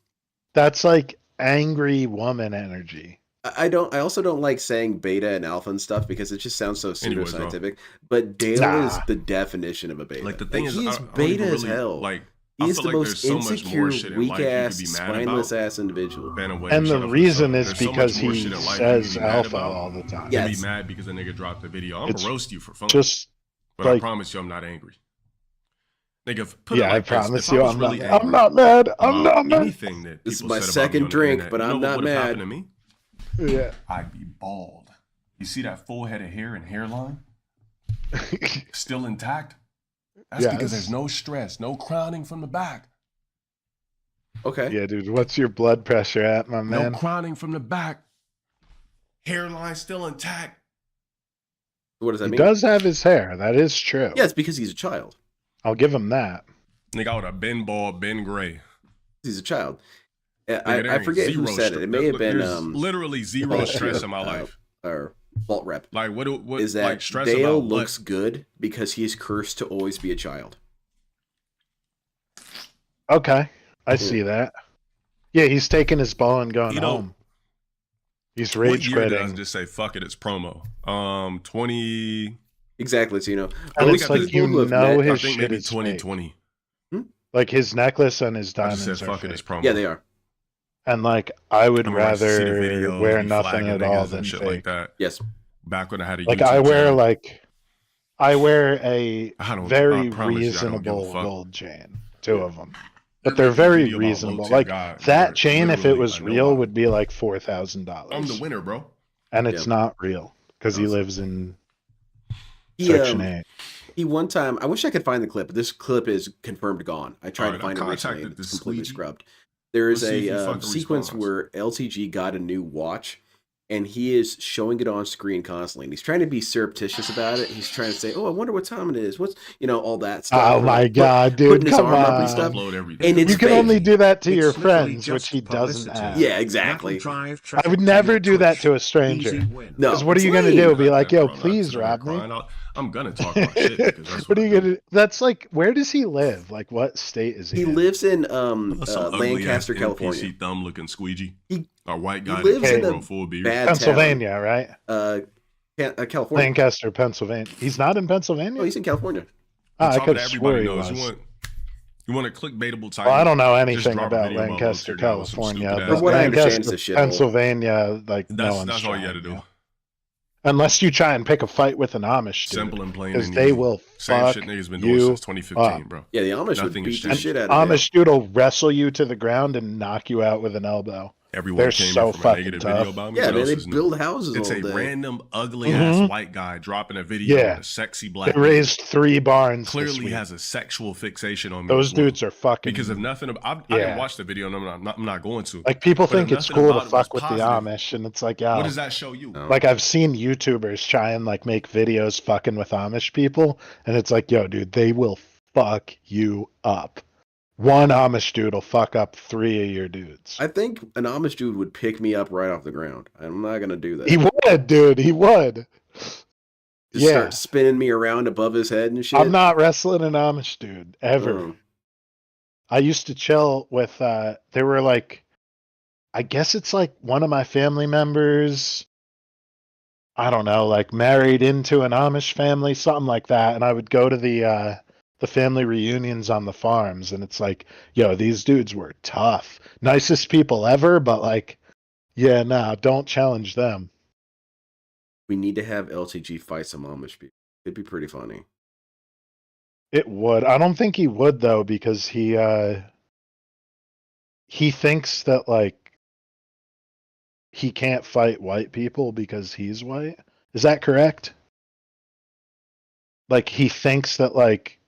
S4: that's like angry woman energy.
S3: I also don't like saying beta and alpha and stuff because it just sounds so
S12: Anyways, bro.
S3: pseudoscientific. But Dale
S4: Nah.
S3: is the definition of a beta.
S12: Like the thing is,
S3: he's
S12: I don't
S3: beta
S12: even
S3: as
S12: really,
S3: hell.
S12: like. I
S3: He's
S12: feel
S3: the
S12: like
S3: most
S12: there's so much
S3: insecure,
S12: more shit in
S3: weak
S12: life you
S3: ass,
S12: could be mad
S3: spineless
S12: about.
S3: ass individual.
S12: Phantom Wave,
S4: And
S12: shut
S4: the
S12: up for a
S4: reason
S12: second.
S4: is
S12: There's so
S4: because
S12: much more
S4: he
S12: shit in life you
S4: says
S12: could be mad
S4: alpha
S12: about.
S4: all the time.
S12: Yeah.
S3: Yes.
S12: Be mad because a nigga dropped the video. I'm
S4: It's
S12: gonna roast you for fun.
S4: Just
S12: But I
S4: like,
S12: promise you I'm not angry. Nigga, put it
S4: yeah, I
S12: like this.
S4: promise
S12: If I
S4: you,
S12: was
S4: I'm
S12: really
S4: not.
S12: angry
S4: I'm not mad. I'm
S12: about
S4: not mad.
S12: anything that
S3: This is
S12: people
S3: my
S12: said
S3: second
S12: about me on the
S3: drink,
S12: internet,
S3: but
S12: you know
S3: I'm
S12: what
S3: not
S12: would have
S3: mad.
S12: happened to me?
S4: Yeah.
S12: I'd be bald. You see that full head of hair and hairline? Still intact? That's because
S4: Yes.
S12: there's no stress, no crowning from the back.
S3: Okay.
S4: Yeah, dude. What's your blood pressure at, my
S12: No
S4: man?
S12: crowning from the back. Hairline still intact.
S3: What does that
S4: He
S3: mean?
S4: does have his hair. That is true.
S3: Yeah, it's because he's a child.
S4: I'll give him that.
S12: Nigga, I would have been bald, been gray.
S3: He's a child.
S12: Nigga, there
S3: I
S12: ain't
S3: forget who
S12: zero
S3: said it. It may have been
S12: there's literally zero
S3: Vault
S12: stress
S3: Rep,
S12: in my life.
S3: or Vault Rep.
S12: Like what
S3: Is that
S12: like stress
S3: Dale
S12: about
S3: looks
S12: what?
S3: good because he's cursed to always be a child.
S4: Okay, I see that. Yeah, he's taking his ball and going
S12: You know,
S4: home. He's
S12: What
S4: rage
S12: year did I
S4: quitting.
S12: just say fuck it? It's promo. 20.
S3: Exactly. So
S4: And
S3: most
S4: it's like
S3: people who
S4: you
S3: have
S4: know
S3: met-
S12: I
S4: his
S12: think
S4: shit
S12: maybe
S4: is fake.
S12: 2020.
S4: Like his necklace and his
S12: I
S4: diamonds
S12: just said
S4: are
S12: fuck it.
S4: fake.
S12: It's promo.
S3: Yeah, they are.
S4: And like I would
S12: I remember I used to see the
S4: rather
S12: videos,
S4: wear
S12: be
S4: nothing
S12: flagging
S4: at all
S12: niggas
S4: than
S12: and shit
S4: fake.
S12: like that.
S3: Yes.
S12: Back when I had a
S4: Like
S12: YouTube
S4: I wear
S12: channel.
S4: like I wear a
S12: I
S4: very
S12: promise you I don't give a
S4: reasonable
S12: fuck.
S4: gold chain, 2 of them.
S12: You're
S4: But they're
S12: making a
S4: very
S12: video about
S4: reasonable.
S12: low-tip
S4: Like
S12: guy.
S4: that
S12: You're
S4: chain, if it
S12: literally
S4: was
S12: a
S4: real,
S12: nobody.
S4: would be like
S12: I'm the
S4: $4,000.
S12: winner, bro.
S4: And it's
S3: Yeah.
S4: not real because he
S12: No, it's
S4: lives in
S3: He,
S4: Section 8.
S3: He one time, I wish I could find the clip, but this clip is confirmed gone. I tried to
S12: Alright, I
S3: find it recently
S12: contacted
S3: and it's
S12: the
S3: completely
S12: squeegee.
S3: scrubbed. There is
S12: Let's see if he
S3: a
S12: fucking
S3: sequence
S12: responds.
S3: where LTG got a new watch and he is showing it on screen constantly. And he's trying to be surreptitious about it. He's trying to say, oh, I wonder what time it is. What's, all that stuff.
S4: Oh
S3: Or,
S4: my
S3: like,
S4: God, dude,
S3: putting his
S4: come
S3: arm up and
S4: on.
S3: stuff.
S12: Upload everything.
S3: And it's
S4: You can
S3: fake.
S4: only do that to
S13: It's
S4: your
S13: literally
S4: friends,
S13: just
S4: which he doesn't
S13: publicity.
S4: have.
S3: Yeah, exactly.
S13: That'll drive
S4: I
S13: traffic
S4: would
S13: to
S4: never
S13: your
S4: do that
S13: Twitch.
S4: to a stranger.
S13: Easy win.
S3: No.
S4: Because what are
S3: it's
S4: you going to
S3: lame.
S4: do? Be like, yo,
S12: Bro, not
S4: please
S12: sitting there
S4: rob me?
S12: crying out. I'm gonna talk about shit because that's
S4: What
S12: what
S4: are
S12: I
S4: you
S12: do.
S4: gonna? That's like, where does he live? Like, what state is he
S3: He
S4: in?
S3: lives in
S12: Some ugly
S3: Lancaster,
S12: ass
S3: California.
S12: NPC thumb looking squeegee.
S3: He-
S12: Or white guy
S3: lives
S12: that
S4: in
S12: grow
S3: a
S12: full beard.
S3: bad
S4: Pennsylvania, right?
S3: California.
S4: Lancaster, Pennsylvania. He's not in Pennsylvania?
S3: Oh, he's in California.
S4: Ah,
S12: On
S4: I
S12: top of
S4: could
S12: that,
S4: have swore
S12: everybody
S4: he
S12: knows.
S4: was.
S12: You want a clickbaitable title?
S4: Well, I don't know
S12: Just
S4: anything
S12: drop a
S4: about
S12: video
S4: Lancaster,
S12: low-tier guy with some
S4: California,
S12: stupid-ass
S4: but
S3: From what I understand,
S4: Lancaster,
S3: it's a shithole.
S4: Pennsylvania, like no
S12: That's
S4: one's
S12: all you
S4: trying
S12: had to do.
S4: you. Unless you try and pick a fight with an Amish dude,
S12: Simple and plain
S4: because
S12: and
S4: they
S12: easy.
S4: will
S12: Same
S4: fuck
S12: shit niggas been doing
S4: you
S12: since 2015,
S4: up.
S12: bro.
S3: Yeah, the Amish would
S12: Nothing has
S3: beat the
S12: changed.
S3: shit out of him.
S4: Amish dude will wrestle you to the ground and knock you out with an elbow.
S12: Everyone
S4: They're
S12: came
S4: so
S12: in from a
S4: fucking
S12: negative
S4: tough.
S12: video about me.
S3: Yeah,
S12: What
S3: man,
S12: else
S3: they
S12: is new?
S3: build houses
S12: It's
S3: all
S12: a
S3: day.
S12: random ugly
S4: Mhm.
S12: ass white guy dropping a video
S4: Yeah.
S12: with a sexy
S4: They
S12: black
S4: raised 3 barns. this
S12: clearly
S4: week.
S12: has a sexual fixation on me.
S4: Those
S12: as well.
S4: dudes are fucking.
S12: Because of nothing. I
S4: Yeah.
S12: didn't watch the video, and I'm not going to.
S4: Like people
S12: But if
S4: think it's
S12: nothing
S4: cool to
S12: about it was
S4: fuck with the
S12: positive,
S4: Amish, and it's like, yeah.
S12: What does that show you?
S3: No.
S4: Like I've seen YouTubers try and like make videos fucking with Amish people, and it's like, yo, dude, they will fuck you up. One Amish dude will fuck up 3 of your dudes.
S3: I think an Amish dude would pick me up right off the ground. I'm not gonna do that.
S4: He would, dude. He would.
S3: Just
S4: Yeah.
S3: start spinning me around above his head and shit.
S4: I'm not wrestling an Amish dude ever.
S3: Mm.
S4: I used to chill with. They were like, I guess it's like one of my family members. I don't know, like married into an Amish family, something like that. And I would go to the the family reunions on the farms, and it's like, yo, these dudes were tough, nicest people ever, but like, yeah, nah, don't challenge them.
S3: We need to have LTG fight some Amish people. It'd be pretty funny.
S4: It would. I don't think he would though, because he thinks that like he can't fight white people because he's white. Is that correct? Like he thinks that like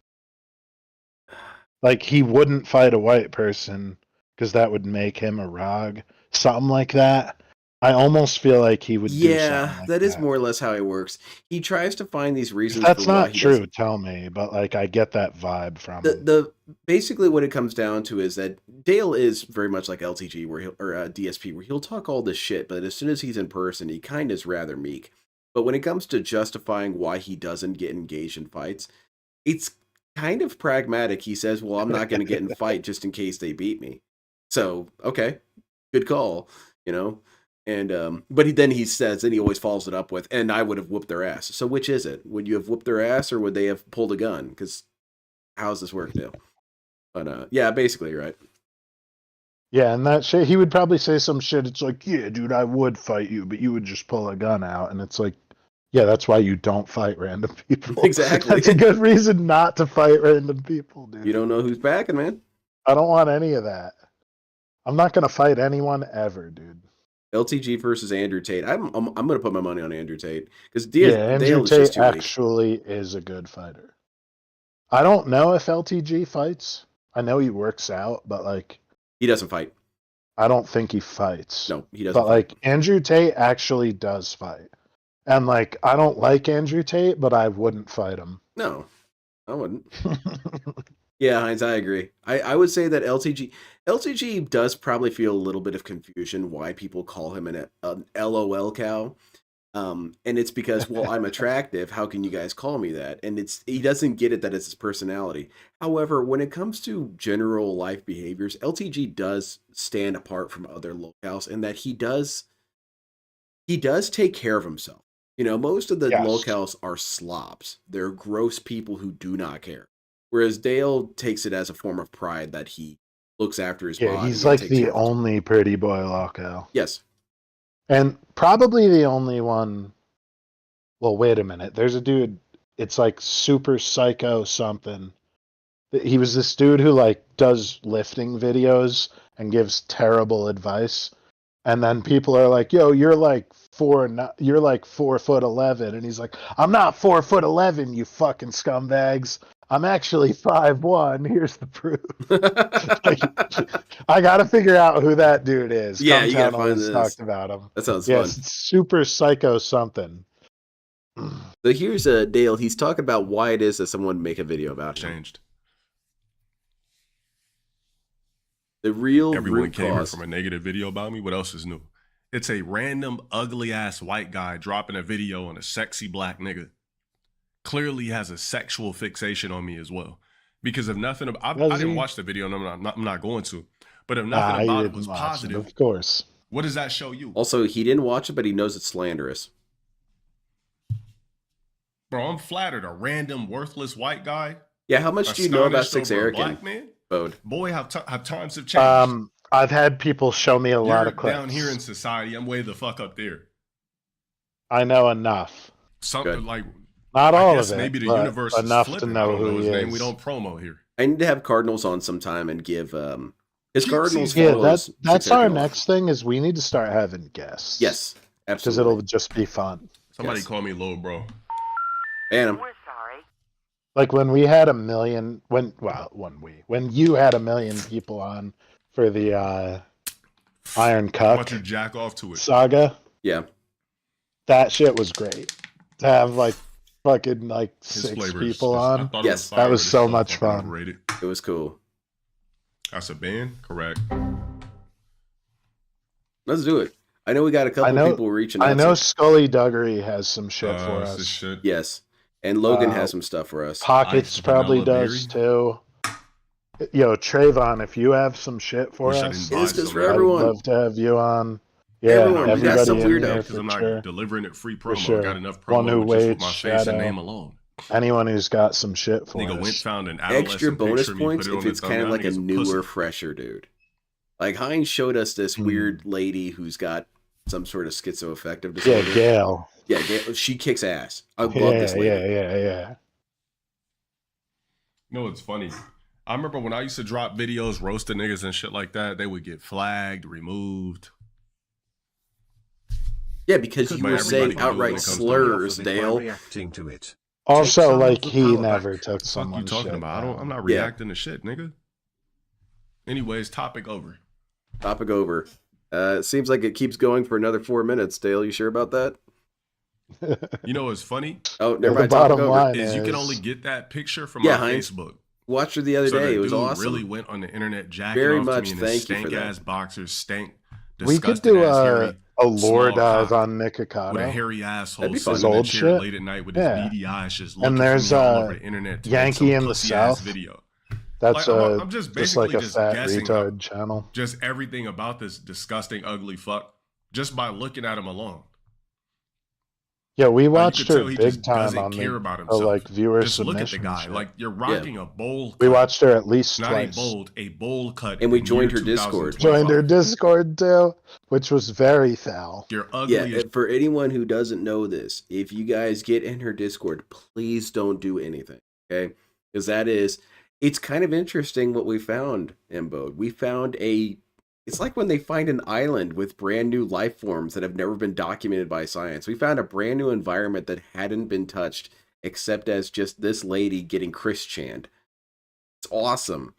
S4: he wouldn't fight a white person because that would make him a Rog. Something like that. I almost feel like he would do something like
S3: that is more or less how it works. He tries to find these reasons.
S4: That's
S3: for why
S4: not
S3: he
S4: true,
S3: doesn't.
S4: tell me, but like I get that vibe from him.
S3: The basically what it comes down to is that Dale is very much like LTG or DSP, where he'll talk all this shit, but as soon as he's in person, he kind of is rather meek. But when it comes to justifying why he doesn't get engaged in fights, it's kind of pragmatic. He says, well, I'm not going to get in a fight just in case they beat me. So, okay, good call, you know? And but then he says, and he always follows it up with, and I would have whooped their ass. So which is it? Would you have whooped their ass, or would they have pulled a gun? Because how's this work, Dale? But yeah, basically, right.
S4: Yeah, and that shit, he would probably say some shit. It's like, yeah, dude, I would fight you, but you would just pull a gun out. And it's like, yeah, that's why you don't fight random people.
S3: Exactly.
S4: That's a good reason not to fight random people, dude.
S3: You don't know who's backing, man.
S4: I don't want any of that. I'm not going to fight anyone ever, dude.
S3: LTG versus Andrew Tate. I'm going to put my money on Andrew Tate because
S4: Andrew Tate actually is a good fighter. I don't know if LTG fights. I know he works out, but like
S3: he doesn't fight.
S4: I don't think he fights.
S3: No, he doesn't.
S4: But like Andrew Tate actually does fight, and like I don't like Andrew Tate, but I wouldn't fight him.
S3: No, I wouldn't. Yeah, Heinz, I agree. I would say that LTG does probably feel a little bit of confusion why people call him an LOL cow. And it's because, well, I'm attractive. How can you guys call me that? And he doesn't get it that it's his personality. However, when it comes to general life behaviors, LTG does stand apart from other locals in that he does take care of himself. You know, most of the locals are slobs. They're gross people who do not care. Whereas Dale takes it as a form of pride that he looks after his body.
S4: Yeah, he's like the only pretty boy local.
S3: Yes.
S4: And probably the only one. Well, wait a minute. There's a dude. It's like Super Psycho something. He was this dude who like does lifting videos and gives terrible advice. And then people are like, "Yo, you're like 4'11," and he's like, "I'm not 4'11, you fucking scumbags. I'm actually 5'1". Here's the proof. I gotta figure out who that dude is.
S3: Yeah, you gotta find this.
S4: Talked about him.
S3: That sounds fun.
S4: Yes, it's Super Psycho something.
S3: So here's Dale. He's talking about why it is that someone would make a video about him.
S12: Changed.
S3: The real
S12: everyone came here from a negative video about me. What else is new? It's a random ugly ass white guy dropping a video on a sexy black nigga. Clearly has a sexual fixation on me as well. Because if nothing, I didn't watch the video, and I'm not going to. But if nothing about it was positive,
S4: of course.
S12: What does that show you?
S3: Also, he didn't watch it, but he knows it's slanderous.
S12: Bro, I'm flattered. A random worthless white guy.
S3: Yeah, how much do you know about Six Erican?
S12: Boy, how times have changed.
S4: I've had people show me a lot of clips.
S12: Down here in society, I'm way the fuck up there.
S4: I know enough.
S12: Something like
S4: not all of it.
S12: Maybe the universe
S4: enough
S12: is
S4: to know who he is.
S12: We don't promo here.
S3: I need to have Cardinals on sometime and give his Cardinals.
S4: Yeah, that's our next thing. Is we need to start having guests.
S3: Yes, absolutely.
S4: Because it'll just be fun.
S12: Somebody call me low, bro.
S3: Ban him.
S4: Like when we had 1 million, when you had 1 million people on for the Iron Cup.
S12: Why don't you jack off to it?
S4: Saga.
S3: Yeah.
S4: That shit was great. To have like fucking like six people on.
S3: Yes.
S4: That was so much fun.
S12: Overrated.
S3: It was cool.
S12: That's a ban? Correct.
S3: Let's do it. I know we got a couple people reaching out.
S4: I know Scully Duggery has some shit for us.
S12: Shit.
S3: Yes. And Logan has some stuff for us.
S4: Pockets probably does too. Yo, Trayvon, if you have some shit for us,
S3: this for everyone.
S4: I'd love to have you on. Yeah,
S3: everybody
S12: in there because I'm not delivering it free promo.
S4: Sure.
S12: I got enough promo just with my face and name alone.
S4: anyone who's got some shit for
S12: Nigga
S4: us.
S12: went found an adolescent
S3: Extra bonus
S12: picture of me,
S3: points
S12: put it
S3: if
S12: on
S3: it's
S12: the
S3: kind of
S12: thumbnail.
S3: like a
S12: Nigga's
S3: newer,
S12: pussy.
S3: fresher dude. Like Heinz showed us this weird lady who's got some sort of schizoaffective disorder.
S4: Yeah, Gail.
S3: Yeah, Gail, she kicks ass. I love
S4: Yeah,
S3: this lady.
S4: yeah.
S12: You know what's funny? I remember when I used to drop videos roasting niggas and shit like that, they would get flagged, removed.
S3: Yeah, because you were saying outright slurs, Dale.
S13: Reacting to it.
S4: Also, like,
S13: Take
S4: he
S13: power
S4: never
S13: back.
S4: took
S12: Fuck you
S4: someone's
S12: talking
S4: shit
S12: about?
S4: down.
S12: I'm not
S3: Yeah.
S12: reacting to shit, nigga. Anyways, topic over.
S3: Topic over. It seems like it keeps going for another 4 minutes, Dale. You sure about that?
S12: You know what's funny?
S3: Oh, never
S4: The
S3: mind. Topic
S4: bottom
S3: over.
S4: line
S12: Is you can
S4: is-
S12: only get that picture from
S3: Yeah,
S12: my
S3: Heinz.
S12: Facebook.
S3: Watched her the other
S12: So
S3: day.
S12: the
S3: It was
S12: dude
S3: awesome.
S12: really went on the internet jacking
S3: Very
S12: off
S3: much
S12: to me in his
S3: thank you for
S12: stank
S3: that.
S12: ass boxers, stank,
S4: We could
S12: disgusting
S4: do
S12: ass hairy,
S4: a lore
S12: small
S4: dive
S12: cock
S4: on Nick
S12: with a
S4: Ocado.
S12: hairy asshole
S3: That'd be fun.
S12: sitting in a
S4: Old
S12: chair
S4: shit?
S12: late at night with
S4: Yeah.
S12: his beady eyes just
S4: And
S12: looking
S4: there's,
S12: for me all over the internet to
S4: Yankee
S12: make some
S4: in the
S12: pussy-ass
S4: South.
S12: video.
S4: That's
S12: Like, I'm just
S4: just like
S12: basically
S4: a fat
S12: guessing
S4: retard channel.
S12: just everything about this disgusting, ugly fuck just by looking at him alone.
S4: Yeah, we
S12: Like, you
S4: watched
S12: could
S4: her
S12: tell he
S4: big
S12: just
S4: time
S12: doesn't
S4: on
S12: care
S4: the
S12: about himself.
S4: like viewer
S12: Just look at the
S4: submission
S12: guy.
S4: shit.
S12: Like, you're rocking a bowl
S4: We
S12: cut.
S4: watched her at least
S12: Not
S4: twice.
S12: a bowl cut.
S3: And we
S12: in
S3: joined
S12: year
S3: her Discord.
S12: 2025.
S4: Joined her Discord too, which was very foul.
S12: You're ugly
S3: Yeah,
S12: as
S3: and for anyone who doesn't know this, if you guys get in her Discord, please don't do anything, okay? Because it's kind of interesting what we found, Embode. We found it's like when they find an island with brand new life forms that have never been documented by science. We found a brand new environment that hadn't been touched except as just this lady getting Chris-channed. It's awesome.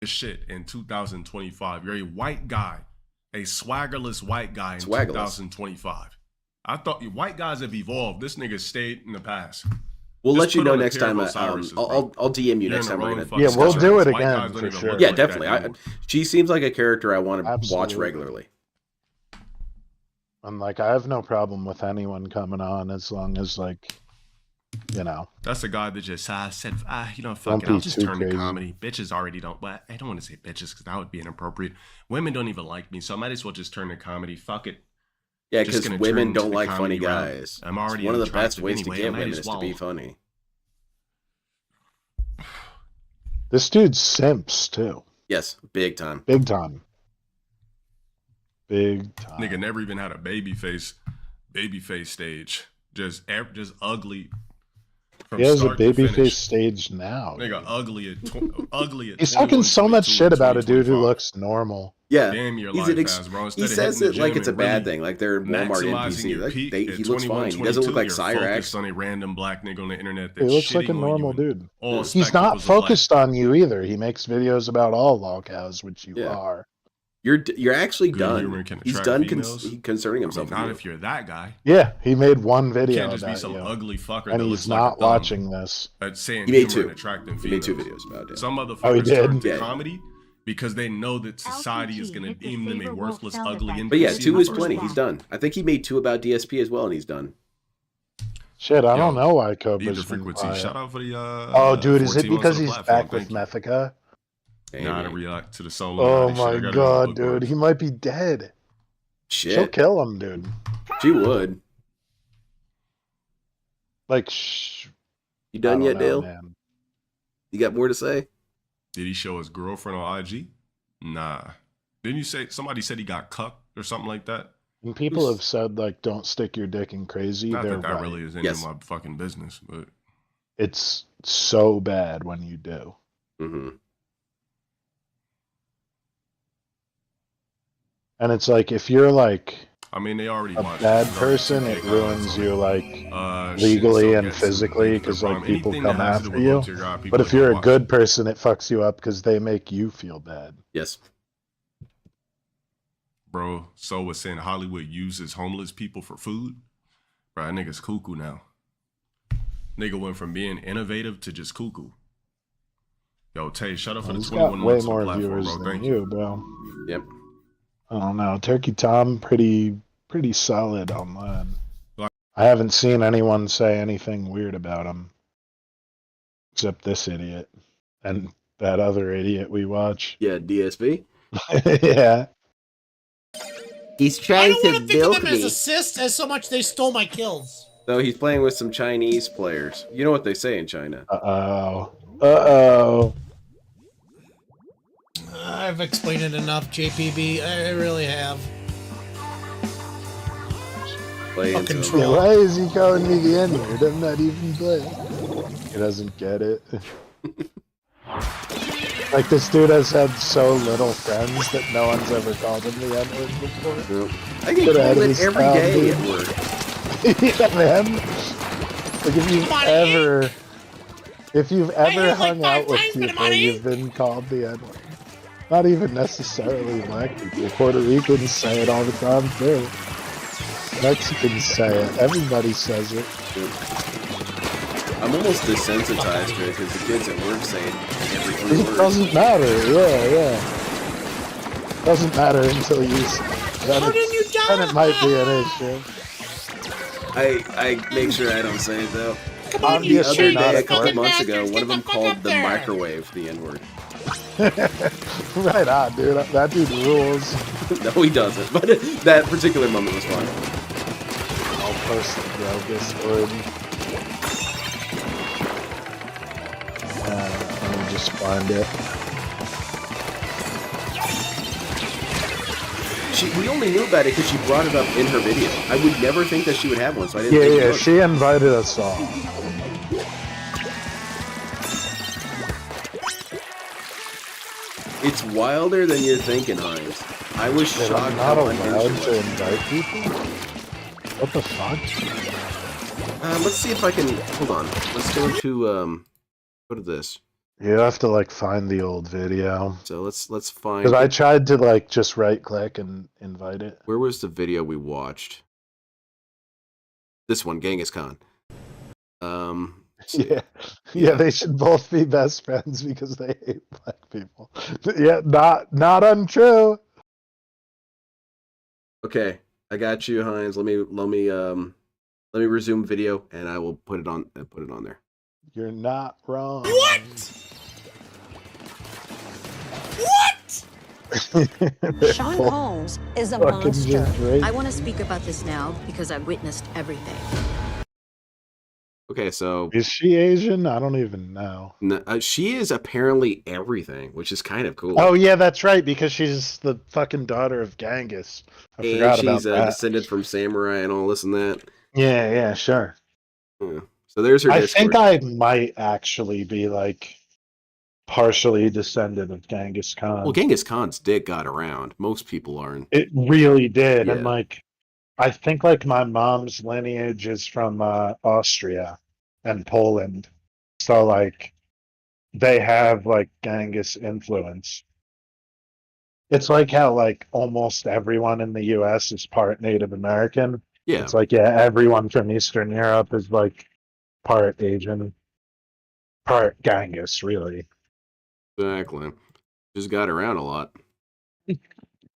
S12: shit in 2025. You're a white guy, a swaggerless white guy in
S3: Swaggerless.
S12: 2025. I thought white guys have evolved. This nigga stayed in the past.
S3: We'll
S12: Just
S3: let you
S12: put
S3: know
S12: on a
S3: next
S12: pair of
S3: time.
S12: Osiris's,
S3: I'll
S12: bro.
S3: DM you
S12: You're
S3: next
S12: in
S3: time
S12: the
S3: we're
S12: wrong
S3: gonna.
S12: fucking
S4: Yeah, we'll
S12: discussion.
S4: do it
S12: White
S4: again
S12: guys don't
S4: for
S12: even
S4: sure.
S12: look
S3: Yeah,
S12: like that
S3: definitely.
S12: anymore.
S3: She seems like a character I want to watch
S4: Absolutely.
S3: regularly.
S4: And like, I have no problem with anyone coming on as long as like, you know.
S12: That's the guy that just said, you know,
S4: Don't
S12: fuck it,
S4: be
S12: I'll just
S4: too
S12: turn
S4: crazy.
S12: to comedy. Bitches already don't. Well, I don't want to say bitches because that would be inappropriate. Women don't even like me, so I might as well just turn to comedy. Fuck it.
S3: Yeah,
S12: Just
S3: because
S12: gonna
S3: women
S12: turn to
S3: don't
S12: the
S3: like funny
S12: comedy route.
S3: guys.
S12: I'm already
S3: It's one of the best
S12: unattractive
S3: ways
S12: anyway,
S3: to
S12: I
S3: get
S12: might
S3: women
S12: as
S3: is to be
S12: well.
S3: funny.
S4: This dude simps too.
S3: Yes, big time.
S4: Big time. Big time.
S12: Nigga never even had a baby face stage. Just ugly. From
S4: He has a
S12: start to
S4: baby
S12: finish.
S4: face stage now.
S12: Nigga
S4: dude.
S12: ugly at
S4: He's
S12: 21,
S4: talking so much
S12: 22,
S4: shit about a dude who
S12: 2025.
S4: looks normal.
S3: Yeah,
S12: Damn your
S3: he's
S12: life
S3: an
S12: ass, bro. Instead
S3: he
S12: of
S3: says
S12: hitting the
S3: it like
S12: gym
S3: it's a
S12: and
S3: bad
S12: really
S3: thing. Like they're Walmart
S12: maximizing your
S3: NPC.
S12: peak
S3: He
S12: at
S3: looks
S12: 21,
S3: fine. He doesn't look like
S12: 22, you're
S3: Cyraxx.
S12: focused on a random black nigga on the internet
S4: He
S12: that's
S4: looks like a
S12: shitting on
S4: normal
S12: you and
S4: dude.
S12: all
S4: He's not
S12: spectacles of
S4: focused on you either. He makes videos about all lolcows, which you
S3: Yeah.
S4: are.
S3: You're actually
S12: Good humor
S3: done.
S12: can
S3: He's
S12: attract
S3: done
S12: females.
S3: concerning
S12: I
S3: himself.
S12: mean, not
S3: with
S12: if
S3: you.
S12: you're that guy.
S4: Yeah, he made one
S12: You
S4: video
S12: can't just be
S4: about
S12: some
S4: you.
S12: ugly fucker
S4: And
S12: that
S4: he's
S12: looks like
S4: not
S12: a thumb
S4: watching this.
S12: at saying
S3: He made
S12: humor
S3: two.
S12: and attracting
S3: He made
S12: females.
S3: 2 videos about it.
S12: Some
S4: Oh, he
S12: motherfuckers
S4: did?
S12: turn to
S3: Yeah.
S12: comedy because they know that society is going to deem them a worthless, ugly NPC.
S3: But yeah, 2 is
S12: in the
S3: plenty.
S12: first
S3: He's
S12: place.
S3: done. I think he made 2 about DSP as well, and he's done.
S4: Shit, I
S12: Yo,
S4: don't know why
S12: Leave
S4: Cobra's
S12: the
S4: been
S12: frequency.
S4: quiet.
S12: Shout out for the
S4: Oh, dude, is it
S12: 14 months
S4: because
S12: on the
S4: he's
S12: platform.
S4: back with
S12: Thank you.
S4: Methica?
S12: Nah, to
S3: Maybe.
S12: react to the solo.
S4: Oh
S12: Naughty shit. I
S4: my
S12: got it in
S4: god,
S12: the
S4: dude.
S12: bookmarks.
S4: He might be dead. She'll
S3: Shit,
S4: kill him, dude.
S3: she would.
S4: Like,
S3: You
S4: I
S3: done
S4: don't
S3: yet,
S4: know,
S3: Dale?
S4: man.
S3: You got more to say?
S12: Did he show his girlfriend on IG? Nah. Didn't you say somebody said he got cucked or something like that?
S4: And people have said, like, don't stick your dick in crazy.
S12: Not
S4: They're
S12: that that
S4: right.
S12: really is any
S3: Yes.
S12: of my fucking business, but
S4: It's so bad when you do.
S3: Mm-hmm.
S4: And it's like, if you're like
S12: I mean they already
S4: a
S12: watched
S4: bad
S12: it.
S4: person, it
S12: Shit,
S4: ruins you, like,
S12: shit,
S4: legally
S12: so
S4: and
S12: get some
S4: physically,
S12: things
S4: because
S12: to
S4: like
S12: problem.
S4: people
S12: Anything
S4: come
S12: that has to do
S4: after
S12: with
S4: you.
S12: volunteer God, people
S4: But if
S12: are
S4: you're
S12: gonna
S4: a
S12: watch.
S4: good person, it fucks you up because they make you feel bad.
S3: Yes.
S12: Bro, so was saying Hollywood uses homeless people for food. Bro, that nigga's cuckoo now. Nigga went from being innovative to just cuckoo. Yo, Tay, shut up for the
S4: He's
S12: 21
S4: got way
S12: months on
S4: more
S12: the platform,
S4: viewers
S12: bro.
S4: than
S12: Thank you.
S4: you, bro.
S3: Yep.
S4: I don't know. Turkey Tom, pretty solid online.
S12: Like-
S4: I haven't seen anyone say anything weird about him. Except this idiot. And that other idiot we watch.
S3: Yeah, DSP.
S4: Yeah.
S3: He's
S6: I
S3: trying
S6: don't want to think of them as assists as so much they stole my kills.
S3: So he's playing with some Chinese players. You know what they say in China.
S4: Uh-oh.
S6: I've explained it enough, JPB. I really have.
S3: Play into him.
S4: Yeah, why is he calling me the N-word? I'm not even playing. He doesn't get it. Like, this dude has had so little friends that no one's ever called him the N-word before.
S3: Nope. I get called it every day at work.
S4: Yeah, man. Like, if you've ever hung out with people, you've been called the N-word. Not even necessarily black people. Puerto Ricans say it all the time, too. Mexicans say it. Everybody says it.
S3: I'm almost desensitized to it because the kids at work say it every 3 words.
S4: It doesn't matter, yeah. Doesn't matter until you say it. Then it might be an issue.
S3: I make sure I don't say it though.
S6: Come on,
S3: The other
S6: shady
S3: day, a couple
S6: fucking
S3: months ago,
S6: bastards,
S3: one of them
S6: get the fuck
S3: called
S6: up
S3: the
S6: there.
S3: microwave the N-word.
S4: Right on, dude. That dude rules.
S3: No, he doesn't. But that particular moment was fun.
S4: I'll post the Discord. Let me just find it.
S3: We only knew about it because she brought it up in her video. I would never think that she would have one, so I didn't think
S4: Yeah,
S3: it
S4: she invited us all.
S3: It's wilder than you're thinking, Hines. I was
S4: Wait,
S3: shocked
S4: I'm not
S3: how
S4: allowed
S3: unhinged
S4: to
S3: it was.
S4: invite people? What the fuck?
S3: Let's see if I can... Hold on. Let's go to, go to this.
S4: You have to, like, find the old video.
S3: So let's find...
S4: Because I tried to, like, just right-click and invite it.
S3: Where was the video we watched? This one, Genghis Khan.
S4: Yeah, they should both be best friends because they hate black people. Yeah, not untrue.
S3: Okay, I got you, Hines. Let me resume video, and I will put it on there.
S4: You're not wrong.
S13: What? Sean Holmes is a
S4: Fucking
S13: monster.
S4: just great.
S13: I want to speak about this now because I witnessed everything.
S3: Okay, so
S4: Is she Asian? I don't even know.
S3: she is apparently everything, which is kind of cool.
S4: Oh yeah, that's right, because she's the fucking daughter of Genghis. I
S3: and
S4: forgot about
S3: she's
S4: that.
S3: descended from samurai and all this and that.
S4: Yeah, sure.
S3: Yeah. So there's her
S4: I
S3: Discord.
S4: think I might actually be like partially descendant of Genghis Khan.
S3: Well, Genghis Khan's dick got around. Most people aren't.
S4: It really did, and
S3: Yeah.
S4: like I think like my mom's lineage is from Austria and Poland, so like they have like Genghis influence. It's like how like almost everyone in the U.S. is part Native American.
S3: Yeah.
S4: It's like everyone from Eastern Europe is like part Asian, part Genghis, really.
S3: Exactly. Just got around a lot.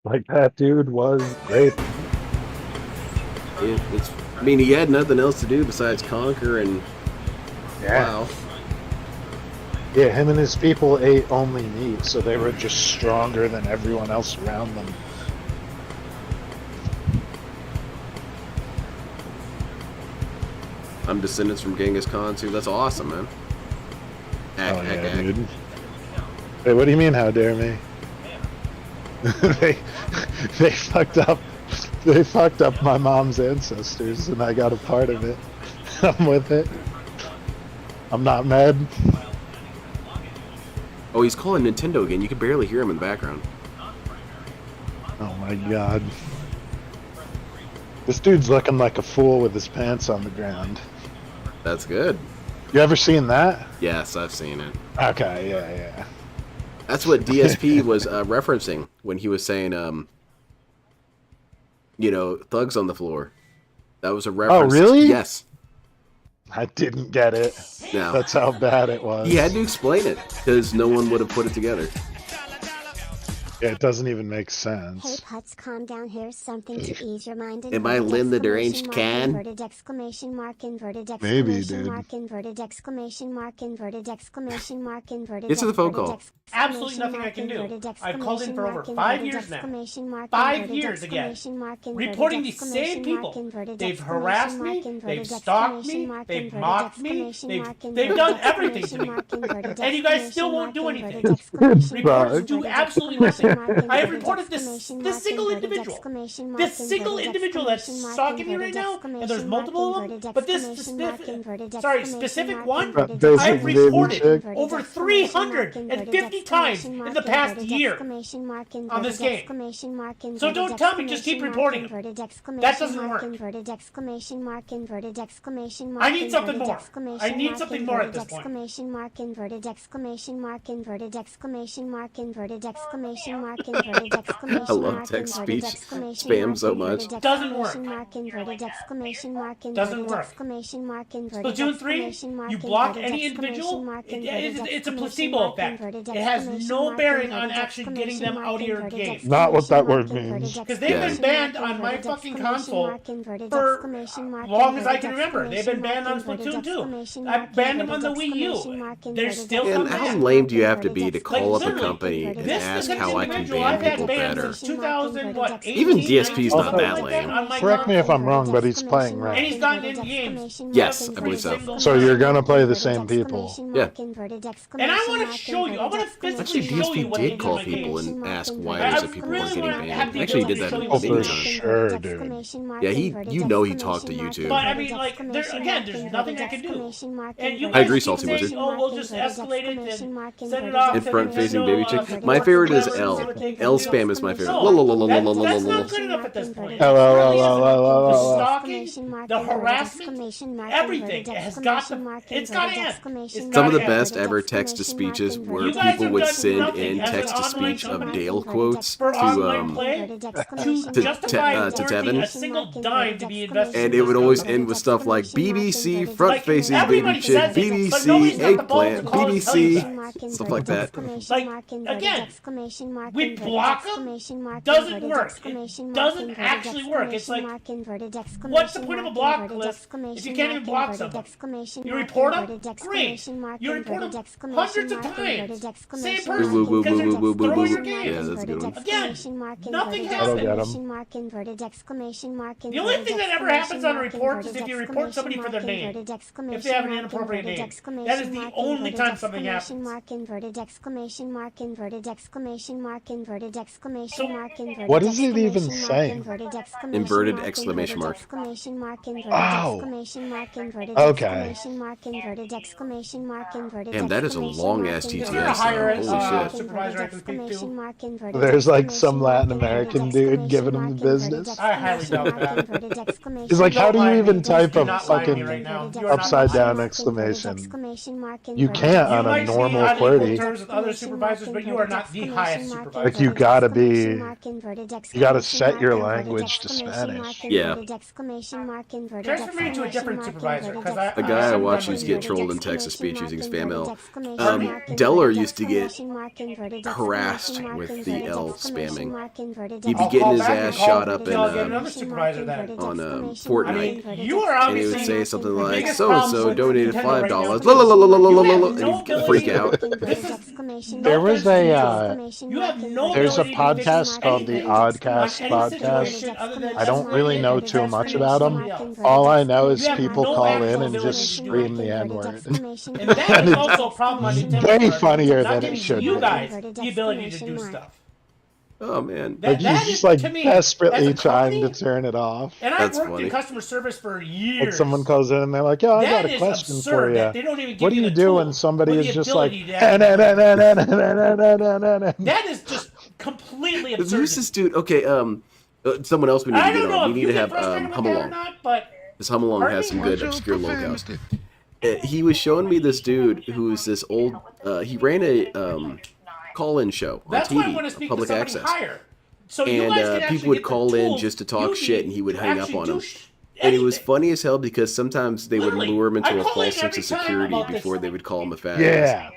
S4: Like that dude was great.
S3: I mean, he had nothing else to do besides conquer and...
S4: Yeah.
S3: Wow.
S4: Yeah, him and his people ate only meat, so they were just stronger than everyone else around them.
S3: I'm descendants from Genghis Khan too. That's awesome, man.
S4: Dude. Wait, what do you mean, how dare me? they fucked up. They fucked up my mom's ancestors, and I got a part of it. I'm with it. I'm not mad.
S3: Oh, he's calling Nintendo again. You can barely hear him in the background.
S4: Oh my god. This dude's looking like a fool with his pants on the ground.
S3: That's good.
S4: You ever seen that?
S3: Yes, I've seen it.
S4: Okay, yeah.
S3: That's what DSP was referencing when he was saying, thugs on the floor. That was a reference.
S4: Oh, really?
S3: Yes.
S4: I didn't get it.
S3: No.
S4: That's how bad it was.
S3: He had to explain it because no one would have put it together.
S4: Yeah, it doesn't even make
S14: Hey
S4: sense.
S14: Putz, calm down. Here's something to ease your mind.
S3: Am I Lynn the deranged can?
S14: Inverted exclamation mark, inverted
S4: Maybe,
S14: exclamation
S4: dude.
S14: mark, inverted exclamation mark, inverted exclamation mark, inverted
S3: Answer the phone call.
S6: Absolutely nothing I can do. I've called in for over 5 years now. 5 years again. Reporting these same people. They've harassed me, they've stalked me, they've mocked me, they've done everything to me. And you guys still won't do anything. Reporters do absolutely nothing. I have reported this single individual. This single individual that's stalking me right now, and there's multiple of them, but this specific one, I've reported over 350 times in the past year on this game. So don't tell me just keep reporting them. That doesn't work. I need something more. I need something more at this point.
S3: I love text speech spam so much.
S6: Doesn't work. Doesn't work. Splatoon 3, you block any individual, it's a placebo effect. It has no bearing on actually getting them out of your game.
S4: Not what that word means.
S6: Because they've been banned on my fucking console for long as I can remember. They've been banned on Splatoon 2. I banned them on the Wii U. They're still
S3: And
S6: coming
S3: how
S6: back.
S3: lame do you have to be to call up a
S6: literally,
S3: company and
S6: this
S3: ask
S6: is
S3: how I can
S6: individual
S3: ban
S6: I've had
S3: people
S6: banned
S3: better?
S6: since 2018,
S3: Even DSP's not
S6: something
S3: that
S6: like that
S3: lame.
S6: on my
S4: Correct me if I'm
S6: console.
S4: wrong, but he's playing
S6: And
S4: right.
S6: he's gotten in games.
S3: Yes, I believe so.
S4: So you're gonna play the same people.
S3: Yeah.
S6: And I want to show you. I want to physically
S3: Actually,
S6: show you
S3: DSP
S6: what they
S3: did
S6: do
S3: call
S6: in
S3: people
S6: games.
S3: and ask why
S6: I
S3: is it people
S6: really
S3: weren't getting
S6: wanna have
S3: banned.
S6: the
S3: Actually, he did
S6: ability
S3: that
S6: to
S4: Oh,
S6: show you
S3: many
S4: for
S3: times.
S4: sure, dude.
S3: Yeah, you know he talked to you too.
S6: But I mean, like, there's nothing I can do. And you
S3: I
S6: guys
S3: agree,
S6: keep
S3: Salty
S6: saying,
S3: Wizard.
S6: oh, we'll just escalate it and send it off
S3: And
S6: to
S3: front-facing
S6: Nintendo,
S3: baby chick.
S6: support
S3: My favorite is
S6: whatever,
S3: L.
S6: see what they can
S3: L
S6: do.
S3: spam is my favorite.
S6: No, that's not good enough at this point. The stalking, the harassment, everything has got to, it's got to end. It's
S3: Some of the
S6: gotta end.
S3: best ever text-to-speeches where
S6: You guys
S3: people
S6: have
S3: would
S6: done
S3: send
S6: nothing
S3: in
S6: as an
S3: text-to-speech
S6: online
S3: of Dale quotes
S6: for online
S3: to
S6: play to justify
S3: to
S6: warranting
S3: Tevin.
S6: a single dime to be invested.
S3: And
S6: in
S3: it
S6: this
S3: would always
S6: company.
S3: end with stuff like BBC, front-facing baby
S6: everybody
S3: chick,
S6: says it, but nobody's
S3: BBC,
S6: got the balls to
S3: eggplant,
S6: call and tell you
S3: BBC, stuff like that.
S6: Like, again, we block them, doesn't work. It doesn't actually work. It's like, what's the point of a block list if you can't even block someone? You report them? Great. You report them hundreds of times. Same person,
S3: Boo, boo, boo,
S6: because
S3: boo,
S6: they're
S3: boo, boo,
S6: throwing
S3: boo.
S6: your game.
S3: Yeah, that's a good one.
S6: Again, nothing
S4: That'll get
S6: happens.
S4: him.
S6: The only thing that ever happens on a report is if you report somebody for their name. If they have an inappropriate name. That is the only time something happens. So,
S4: What is it even saying?
S3: Inverted exclamation mark.
S4: Oh. Okay.
S3: Damn, that is a long-ass
S6: is there a
S3: TTS.
S6: higher
S3: Holy shit.
S6: supervisor I can speak to?
S4: There's like some Latin American dude giving him the business.
S6: I highly doubt that.
S4: He's like, how do you even type
S6: Do
S4: a
S6: not lie to me
S4: fucking
S6: right now. You are not
S4: upside down
S6: lying.
S4: exclamation? You can't
S6: You
S4: on a
S6: might be
S4: normal
S6: on equal
S4: QWERTY.
S6: terms with other supervisors, but you are not the highest supervisor.
S4: Like you gotta set your language to Spanish.
S3: Yeah.
S6: Transfer me to a different supervisor, because I...
S3: A guy I watch used to get trolled in text-to-speech using spam L. Deller used to get harassed with the L spamming. He'd be getting his ass shot up in
S6: another supervisor then.
S3: on
S6: I
S3: Fortnite.
S6: mean, you are
S3: And he
S6: obviously...
S3: would say something
S6: the
S3: like,
S6: biggest
S3: so-and-so
S6: problem with
S3: donated
S6: Nintendo right now
S3: $5.
S6: is
S3: La la la la la la la la,
S6: you
S3: and
S6: have
S3: he'd get freak out.
S6: This is
S4: There was a
S6: you have no
S4: there's a
S6: ability to fix
S4: podcast called the
S6: anything
S4: Oddcast
S6: on any situation
S4: podcast.
S6: other than
S4: I don't really know too much about them. All I know is people call in and just scream the N-word.
S6: And that is also a problem on Nintendo.
S4: Way
S6: part,
S4: funnier
S6: not
S4: than it
S6: giving
S4: should
S6: you
S4: be.
S6: guys the ability to do stuff.
S3: Oh, man.
S4: Like
S6: That
S4: he's
S6: is,
S4: just like
S6: to me,
S4: desperately
S6: as a
S4: trying
S6: company,
S4: to turn it off.
S6: And I've
S3: That's
S6: worked
S3: funny.
S6: in customer service for years.
S4: Like someone calls in and they're like, "Yo, I got
S6: That
S4: a
S6: is
S4: question
S6: absurd
S4: for
S6: that
S4: you.
S6: they don't even give
S4: What do
S6: you
S4: you
S6: the
S4: do
S6: tool
S4: when somebody
S6: or
S4: is
S6: the
S4: just like,
S6: ability to actually-
S4: "Na-na-na-na-na-na-na-na-na-na."
S6: That is just completely absurd.
S3: Who's this dude? Okay, someone else we need
S6: I
S3: to
S6: don't
S3: get
S6: know
S3: on.
S6: if
S3: We
S6: you
S3: need to
S6: get
S3: have
S6: frustrated with
S3: Hum
S6: that or
S3: Along.
S6: not, but
S3: Because Hum Along has some good obscure locales. He was showing me this dude who's this old. He ran a call-in show on
S6: that's why I want to
S3: TV,
S6: speak
S3: public
S6: to somebody
S3: access.
S6: higher. So you guys can
S3: And
S6: actually
S3: people would
S6: get the
S3: call in
S6: tools
S3: just to
S6: you
S3: talk shit,
S6: need
S3: and he would
S6: to
S3: hang up
S6: actually
S3: on
S6: do
S3: them. And it was
S6: anything.
S3: funny as hell because sometimes they would
S6: Literally,
S3: lure him into
S6: I
S3: a
S6: call in
S3: false sense
S6: every
S3: of
S6: time
S3: security
S6: about this.
S3: before they would call him a fat ass.
S4: Yeah.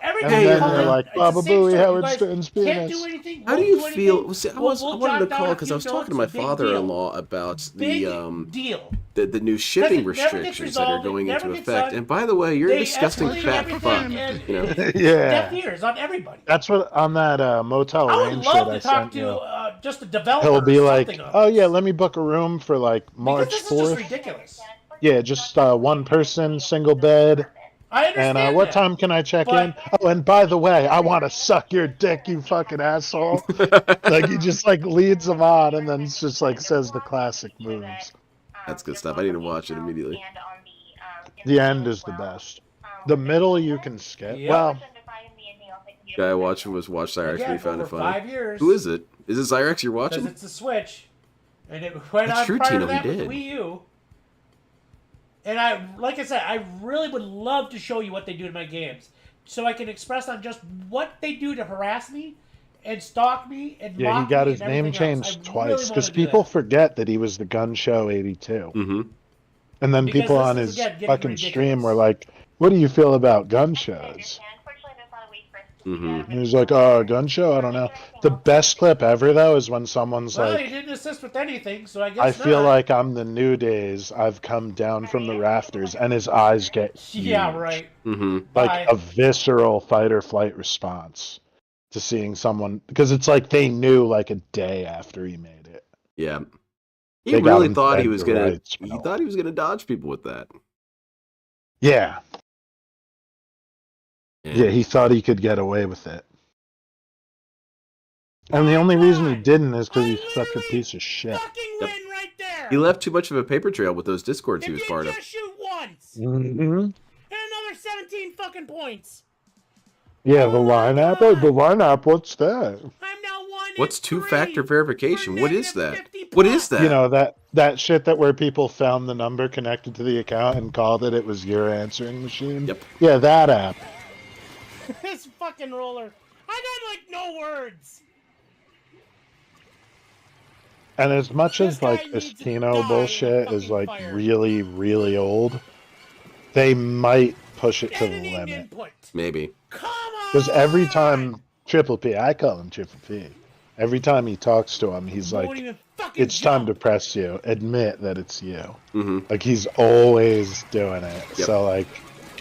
S6: Everybody
S4: And then
S6: call
S4: you're
S6: in.
S4: like,
S6: It's the
S4: Baba
S6: same
S4: Booey,
S6: story.
S4: Howard
S6: You guys
S4: Stern's
S6: can't
S4: penis.
S6: do anything.
S3: How do
S6: won't
S3: you
S6: do anything.
S3: feel? Well, see, I
S6: We'll
S3: wanted to
S6: jot down
S3: call
S6: a
S3: because I was
S6: few
S3: talking to my
S6: notes. Big
S3: father-in-law about
S6: Big
S3: the
S6: deal.
S3: the new shipping
S6: Because it never gets
S3: restrictions that are
S6: resolved, it
S3: going
S6: never
S3: into
S6: gets
S3: effect.
S6: done.
S3: And by the way, you're a
S6: They
S3: disgusting
S6: escalate
S3: fat
S6: everything,
S3: fuck.
S6: and
S3: You know.
S6: deaf
S4: Yeah.
S6: ears on everybody.
S4: That's what on that Motel
S6: I would
S4: Range shit
S6: love
S4: I
S6: to talk
S4: sent
S6: to
S4: you.
S6: just a developer
S4: He'll be
S6: or
S4: like,
S6: something on
S4: "Oh
S6: this.
S4: yeah, let me book a room for like
S6: Because
S4: March
S6: this is just
S4: 4th.
S6: ridiculous.
S4: Yeah, just one person, single bed.
S6: I understand
S4: And what
S6: that.
S4: time can I check
S6: But-
S4: in? Oh, and by the way, I want to suck your dick, you fucking asshole. Like he just like leads them on, and then it's just like says the classic moves.
S3: That's good stuff. I need to watch it immediately.
S4: The end is the best. The middle you can skip.
S6: Yep.
S4: Well,
S3: Guy I watched was Watch Cyraxx,
S6: Again,
S3: and he found it
S6: over
S3: funny.
S6: 5 years.
S3: Who is it? Is it Cyraxx you're
S6: Because
S3: watching?
S6: it's a Switch. And it went
S3: That's
S6: on
S3: true,
S6: prior
S3: Tino,
S6: to that
S3: he
S6: with
S3: did.
S6: Wii U. And like I said, I really would love to show you what they do to my games. So I can express on just what they do to harass me and stalk me and
S4: yeah,
S6: mock
S4: he got
S6: me
S4: his
S6: and
S4: name
S6: everything else.
S4: changed
S6: I
S4: twice
S6: really
S4: because
S6: wanna do
S4: people
S6: that.
S4: forget that he was the Gun Show 82.
S3: Mm-hmm.
S4: And then
S6: Because
S4: people
S6: this
S4: on
S6: is,
S4: his
S6: again, getting
S4: fucking
S6: ridiculous.
S4: stream were like, "What do you feel about gun shows?"
S3: Mm-hmm.
S4: And he was like, "Oh, a gun show? I don't know." The best clip ever though is when someone's
S6: Well,
S4: like,
S6: he didn't assist with anything, so I guess
S4: "I feel
S6: not.
S4: like I'm the New Days. I've come down from the rafters," and his eyes get huge.
S6: Yeah, right.
S3: Mm-hmm.
S4: Like
S6: Bye.
S4: a visceral fight or flight response to seeing someone, because it's like they knew like a day after he made it.
S3: Yeah. He
S4: They got
S3: really
S4: him
S3: thought he
S4: fed
S3: was
S4: the
S3: gonna.
S4: rights,
S3: He
S4: bro.
S3: thought he was gonna dodge people with that.
S4: Yeah, yeah, he thought he could get away with it. And the only reason he didn't is because he's such a piece of shit.
S6: Fucking win right there.
S3: He left too much of a paper trail with those discords he was part of.
S6: Just shoot once.
S4: Mm-hmm.
S6: And another 17 fucking points.
S4: Yeah, the lineup. Oh, the lineup. What's that?
S6: I'm now 1
S3: What's two-factor verification? What is that? What is that?
S4: You know that shit that where people found the number connected to the account and called it was your answering machine.
S3: Yep.
S4: Yeah, that app.
S6: This fucking roller. I got like no words.
S4: And as much as like this Tino bullshit is like really, really old, they might push it to the limit.
S3: Maybe.
S4: Because every time Triple P, I call him Triple P. Every time he talks to him, he's like, "It's time to press you. Admit that it's you."
S3: Mm-hmm.
S4: Like he's always doing it.
S3: Yep.
S4: So like,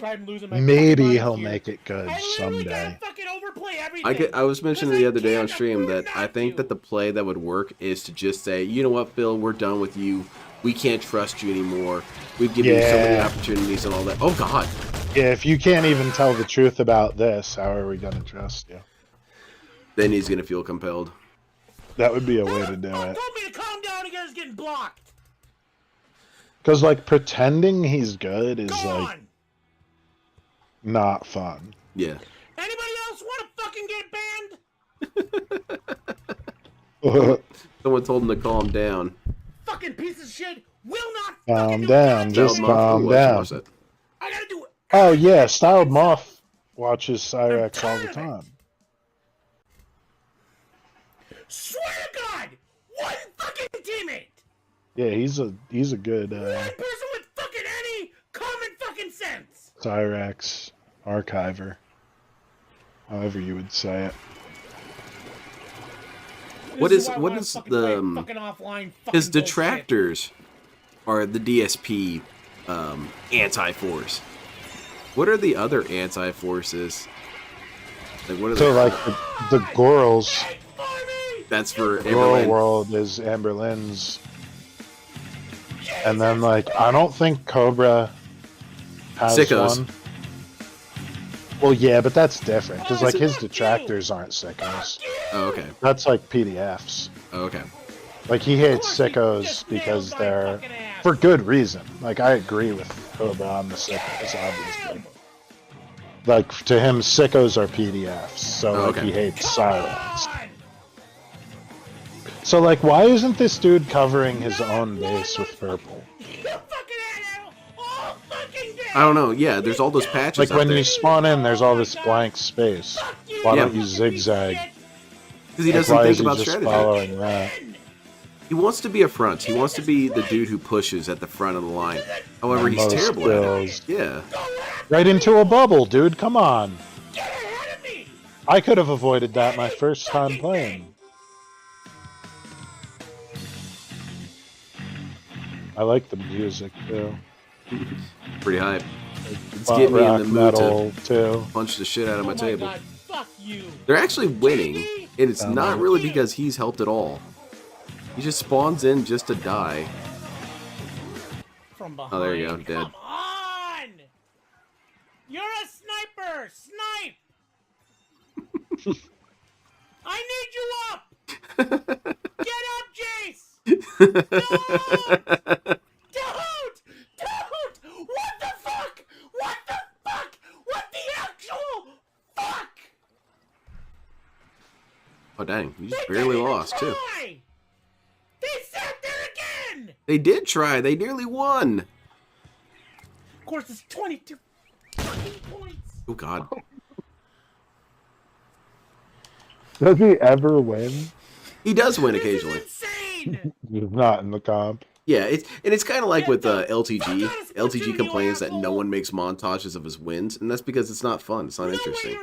S6: I'm losing my
S4: maybe
S6: fucking
S4: he'll
S6: mind here.
S4: make it good someday.
S6: Fucking overplay everything.
S3: I was mentioning the other day on stream that I think that the play that would work is to just say, you know what, Phil, we're done with you. We can't trust you anymore. We've given you so many
S4: Yeah.
S3: opportunities and all that. Oh God.
S4: Yeah, if you can't even tell the truth about this, how are we gonna trust you?
S3: Then he's gonna feel compelled.
S4: That would be a way to do it.
S6: Told me to calm down again. It's getting blocked.
S4: Because like pretending he's good is like not fun.
S3: Yeah.
S6: Anybody else want to fucking get banned?
S3: Someone told him to calm down.
S6: Fucking piece of shit will not.
S4: Calm down, just calm
S3: Watch
S4: down.
S3: that.
S6: I gotta do it.
S4: Oh yeah, Styled Moth watches Cyraxx all the time.
S6: Swear to God, one fucking teammate.
S4: Yeah, he's a good
S6: One person with fucking any common fucking sense.
S4: Cyraxx archiver. However you would say it.
S3: What
S6: This
S3: is
S6: why I
S3: what
S6: wanna
S3: is
S6: fucking play
S3: the
S6: fucking offline fucking
S3: his
S6: bullshit.
S3: detractors are the DSP anti-force. What are the other anti-forces? Like what are
S4: So
S3: they?
S4: like the Gorals,
S3: That's for
S4: Goral
S3: Amberlynn.
S4: World is Amber Lynn's. And then like I don't think Cobra has
S3: Sickos.
S4: one. Well, yeah, but that's different because like his detractors aren't sickos.
S3: Oh, okay.
S4: That's like PDFs.
S3: Oh, okay.
S4: Like he hates sickos because they're for good reason. Like I agree with Cobra on the sickos, obviously. Like to him, sickos are PDFs, so
S3: Oh,
S4: like
S3: okay.
S4: he hates Cyraxx. So like, why isn't this dude covering his own base with purple?
S3: I don't know. Yeah, there's all those patches
S4: Like
S3: out
S4: when
S3: there.
S4: you spawn in, there's all this blank space. Why
S3: Yeah.
S4: don't you zigzag?
S3: Because he
S4: Like,
S3: doesn't
S4: why
S3: think
S4: is he
S3: about
S4: just
S3: strategy.
S4: following that?
S3: He wants to be a front. He wants to be the dude who pushes at the front of the line. However, he's
S4: Most
S3: terrible at it.
S4: kills.
S3: Yeah.
S4: Right into a bubble, dude. Come on. I could have avoided that my first time playing. I like the music too.
S3: Pretty hype. It's
S4: Butt
S3: getting me in
S4: rock
S3: the mood
S4: metal
S3: to
S4: too.
S3: punch the shit out of my table.
S7: God, fuck you.
S3: They're actually winning, and it's
S4: Sound
S3: not
S4: like it.
S3: really because he's helped at all. He just spawns in just to die.
S7: From behind.
S3: Oh, there you go, dead.
S7: Come on! You're a sniper! Snipe! I need you up! Get up, Jace! Don't! Don't! What the fuck? What the fuck? What the actual fuck?
S3: Oh dang, you just barely lost too.
S7: Try! They sat there again!
S3: They did try. They nearly won.
S7: Of course, it's 22 fucking points.
S3: Oh god.
S4: Does he ever win?
S3: He does win occasionally.
S7: Insane!
S4: He's not in the comp.
S3: Yeah, it's kind of like with LTG. LTG complains that no one makes montages of his wins, and that's because it's not fun. It's not interesting.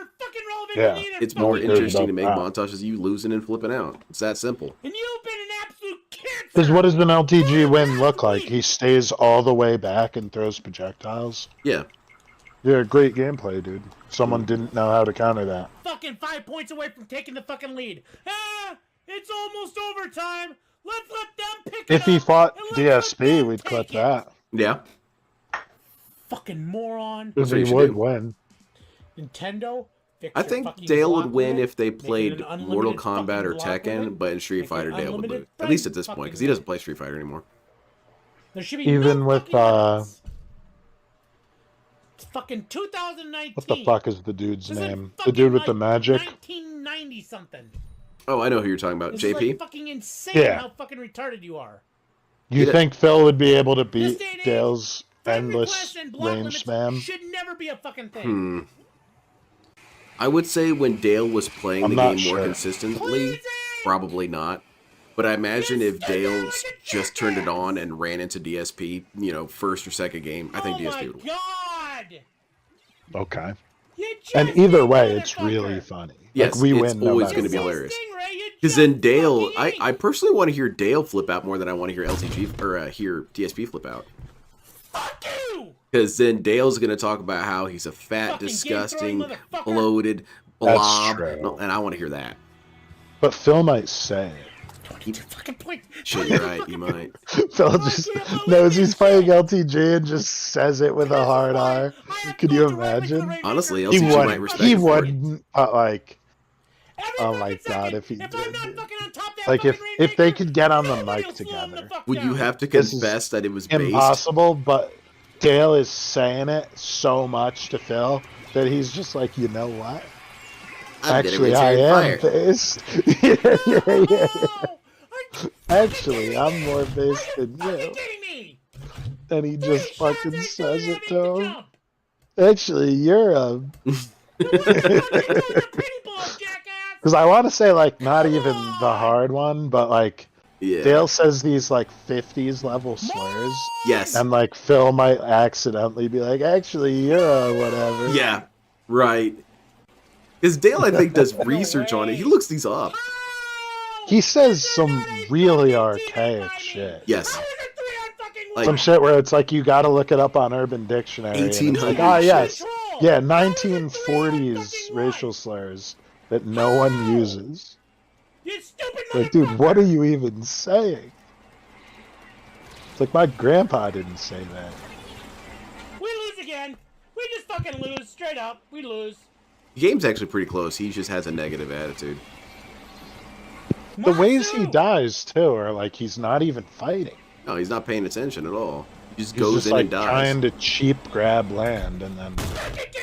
S4: Yeah,
S3: It's more
S4: cares
S3: interesting to make
S4: about
S3: montages of you losing and flipping out. It's that simple.
S7: And you've been an absolute cancer!
S4: Because what does an LTG win look like? He stays all the way back and throws projectiles.
S3: Yeah.
S4: Yeah, great gameplay, dude. Someone didn't know how to counter that.
S7: Fucking 5 points away from taking the fucking lead. Ah! It's almost overtime. Let's let them pick it up.
S4: If he fought
S7: and let's let
S4: DSP,
S7: them
S4: we'd
S7: take
S4: clip
S7: it.
S4: that.
S3: Yeah.
S7: Fucking moron.
S4: Because
S3: what
S4: he
S3: you should
S4: would
S3: do.
S4: win.
S7: Nintendo. Fix
S3: I
S7: your
S3: think
S7: fucking
S3: Dale would
S7: block
S3: win
S7: limit,
S3: if they
S7: make it
S3: played
S7: an unlimited
S3: Mortal Kombat
S7: fucking
S3: or
S7: block
S3: Tekken,
S7: limit,
S3: but in Street
S7: make it
S3: Fighter, Dale would
S7: unlimited
S3: lose. At least at this
S7: fucking
S3: point, because he doesn't play Street Fighter anymore.
S7: There should be
S4: Even
S7: no
S4: with,
S7: fucking limits. It's fucking 2019.
S4: What the fuck is the dude's
S7: This is
S4: name? The
S7: fucking
S4: dude with the
S7: like
S4: magic?
S7: 1990 something.
S3: Oh, I know who you're talking about.
S7: This
S3: JP?
S7: is like fucking insane
S4: Yeah.
S7: how fucking retarded you are.
S4: You
S3: Yeah.
S4: think Phil would be able to
S7: This
S4: beat
S7: day and age,
S4: Dale's
S7: friend
S4: endless
S7: requests and block
S4: range
S7: limits
S4: spam?
S7: should never be a fucking thing.
S3: Hmm. I would say when Dale was playing
S4: I'm
S3: the
S4: not
S3: game more
S4: sure.
S3: consistently, probably not. But I imagine if Dale just turned it on and ran into DSP, first or second game, I think
S7: Oh
S3: DSP
S7: my
S3: would win.
S7: god!
S4: Okay.
S7: You just
S4: And either
S7: did,
S4: way, it's
S7: motherfucker.
S4: really funny.
S3: Yes,
S4: like, we
S3: it's
S4: win no
S3: always
S4: matter
S3: going to be
S4: what.
S3: hilarious.
S7: Stingray, you
S3: Because
S7: just
S3: then Dale,
S7: fucking
S3: I
S7: ate.
S3: personally want to hear Dale flip out more than I want to hear LTG or hear DSP flip out.
S7: Fuck you!
S3: Because then Dale's going to talk about how he's a fat,
S7: Fucking
S3: disgusting,
S7: game-throwing motherfucker.
S3: bloated
S4: That's
S3: blob,
S4: true.
S3: and I want to hear that.
S4: But Phil might say it.
S7: 22 fucking points.
S3: Shit, you're right. You might.
S4: Phil just knows he's playing LTG and just says it with a hard R. Could you imagine?
S3: Honestly,
S4: He
S3: LTG might
S4: would.
S3: respect
S4: He
S3: it for it.
S4: wouldn't. But like,
S7: Every
S4: oh
S7: fucking
S4: my
S7: second,
S4: god, if he
S7: if I'm
S4: did.
S7: not fucking on top of that
S4: Like if
S7: fucking
S4: they
S7: Rainmaker,
S4: could get on the
S7: nobody
S4: mic
S7: will slow him the
S4: together.
S7: fuck
S3: Would you
S7: down.
S3: have to
S4: This is
S3: confess that it was based?
S4: Impossible, but Dale is saying it so much to Phil that he's just like, you know what?
S3: I'm gonna
S4: Actually, I
S3: return
S4: am
S3: fire.
S4: based. yeah.
S7: Oh,
S4: Actually, I'm more based than
S7: fucking
S4: you.
S7: kidding me?
S4: And he just fucking says it to him.
S7: Jump.
S4: Actually, you're a.
S7: Pretty ball, jackass.
S4: Because I want to say, like, not even the hard one, but, like,
S3: Yeah.
S4: Dale says these, like, 50s level slurs.
S3: Yes.
S4: And, like, Phil might accidentally be like, actually, you're a whatever.
S3: Yeah. Right. Because Dale, I think, does research on it. He looks these up.
S4: He says some really archaic shit.
S3: Yes. Like,
S4: Some shit where it's like, you gotta look it up on Urban Dictionary. and it's like,
S3: 1800
S4: ah,
S3: shit.
S4: yes. Yeah, 1940s racial slurs that no one uses.
S7: You stupid
S4: Like, dude, what are you even saying? It's like, my grandpa didn't say that.
S7: We lose again. We just fucking lose. Straight up. We lose.
S3: the game's actually pretty close. He just has a negative attitude.
S4: The ways he dies, too, are like, he's not even fighting.
S3: No, he's not paying attention at all. He just
S4: He's
S3: goes
S4: just
S3: in
S4: like
S3: and dies.
S4: trying to cheap grab land, and then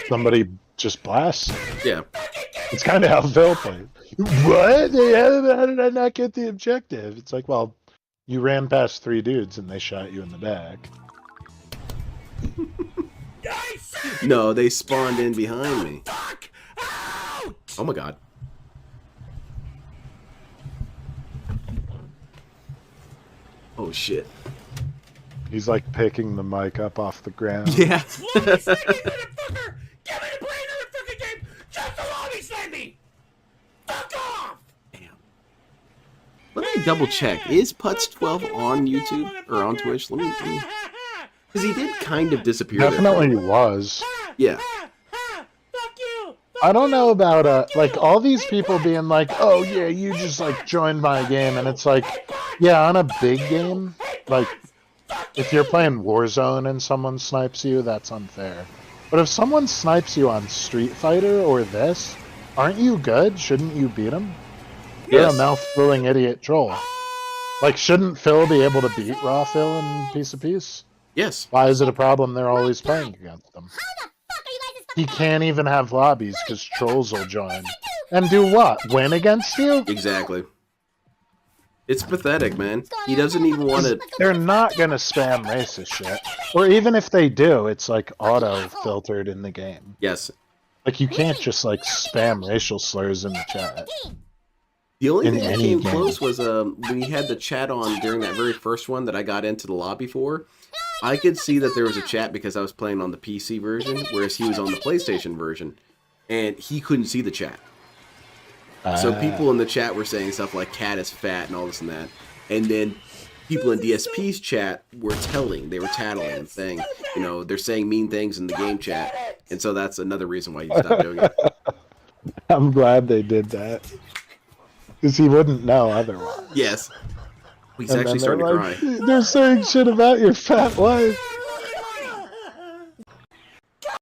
S4: somebody just blasts him.
S3: Yeah.
S4: It's kind of how Phil played. What? How did I not get the objective? It's like, well, you ran past 3 dudes and they shot you in the back.
S3: No, they spawned in behind me. Oh my god. Oh shit.
S4: He's like picking the mic up off the ground.
S3: Yeah.
S7: Lobby slam me, motherfucker! Get me to play another fucking game! Just a lobby slam me!
S3: me double check. Is Putz12 on YouTube or on Twitch? Let me because he did kind of disappear.
S4: Definitely he was.
S3: Yeah.
S4: I don't know about like all these people being like, oh yeah, you just like joined my game, and it's like, yeah, on a big game, like if you're playing Warzone and someone snipes you, that's unfair. But if someone snipes you on Street Fighter or this, aren't you good? Shouldn't you beat him? You're a mouth-filling idiot troll. Like, shouldn't Phil be able to beat Raw Phil in Piece of Peace?
S3: Yes.
S4: Why is it a problem they're always playing against them? He can't even have lobbies because trolls will join. And do what? Win against you?
S3: Exactly. It's pathetic, man. He doesn't even want to...
S4: They're not going to spam racist shit. Or even if they do, it's like auto-filtered in the game.
S3: Yes.
S4: Like, you can't just, like, spam racial slurs in the chat.
S3: The only thing that came close was we had the chat on during that very first one that I got into the lobby for. I could see that there was a chat because I was playing on the PC version, whereas he was on the PlayStation version, and he couldn't see the chat. So people in the chat were saying stuff like "cat is fat" and all this and that, and then people in DSP's chat were they were tattling and saying, you know, they're saying mean things in the game chat, and so that's another reason why you stopped doing it.
S4: I'm glad they did that. Because he wouldn't know otherwise.
S3: Yes. He's actually starting to cry.
S4: They're saying shit about your fat wife.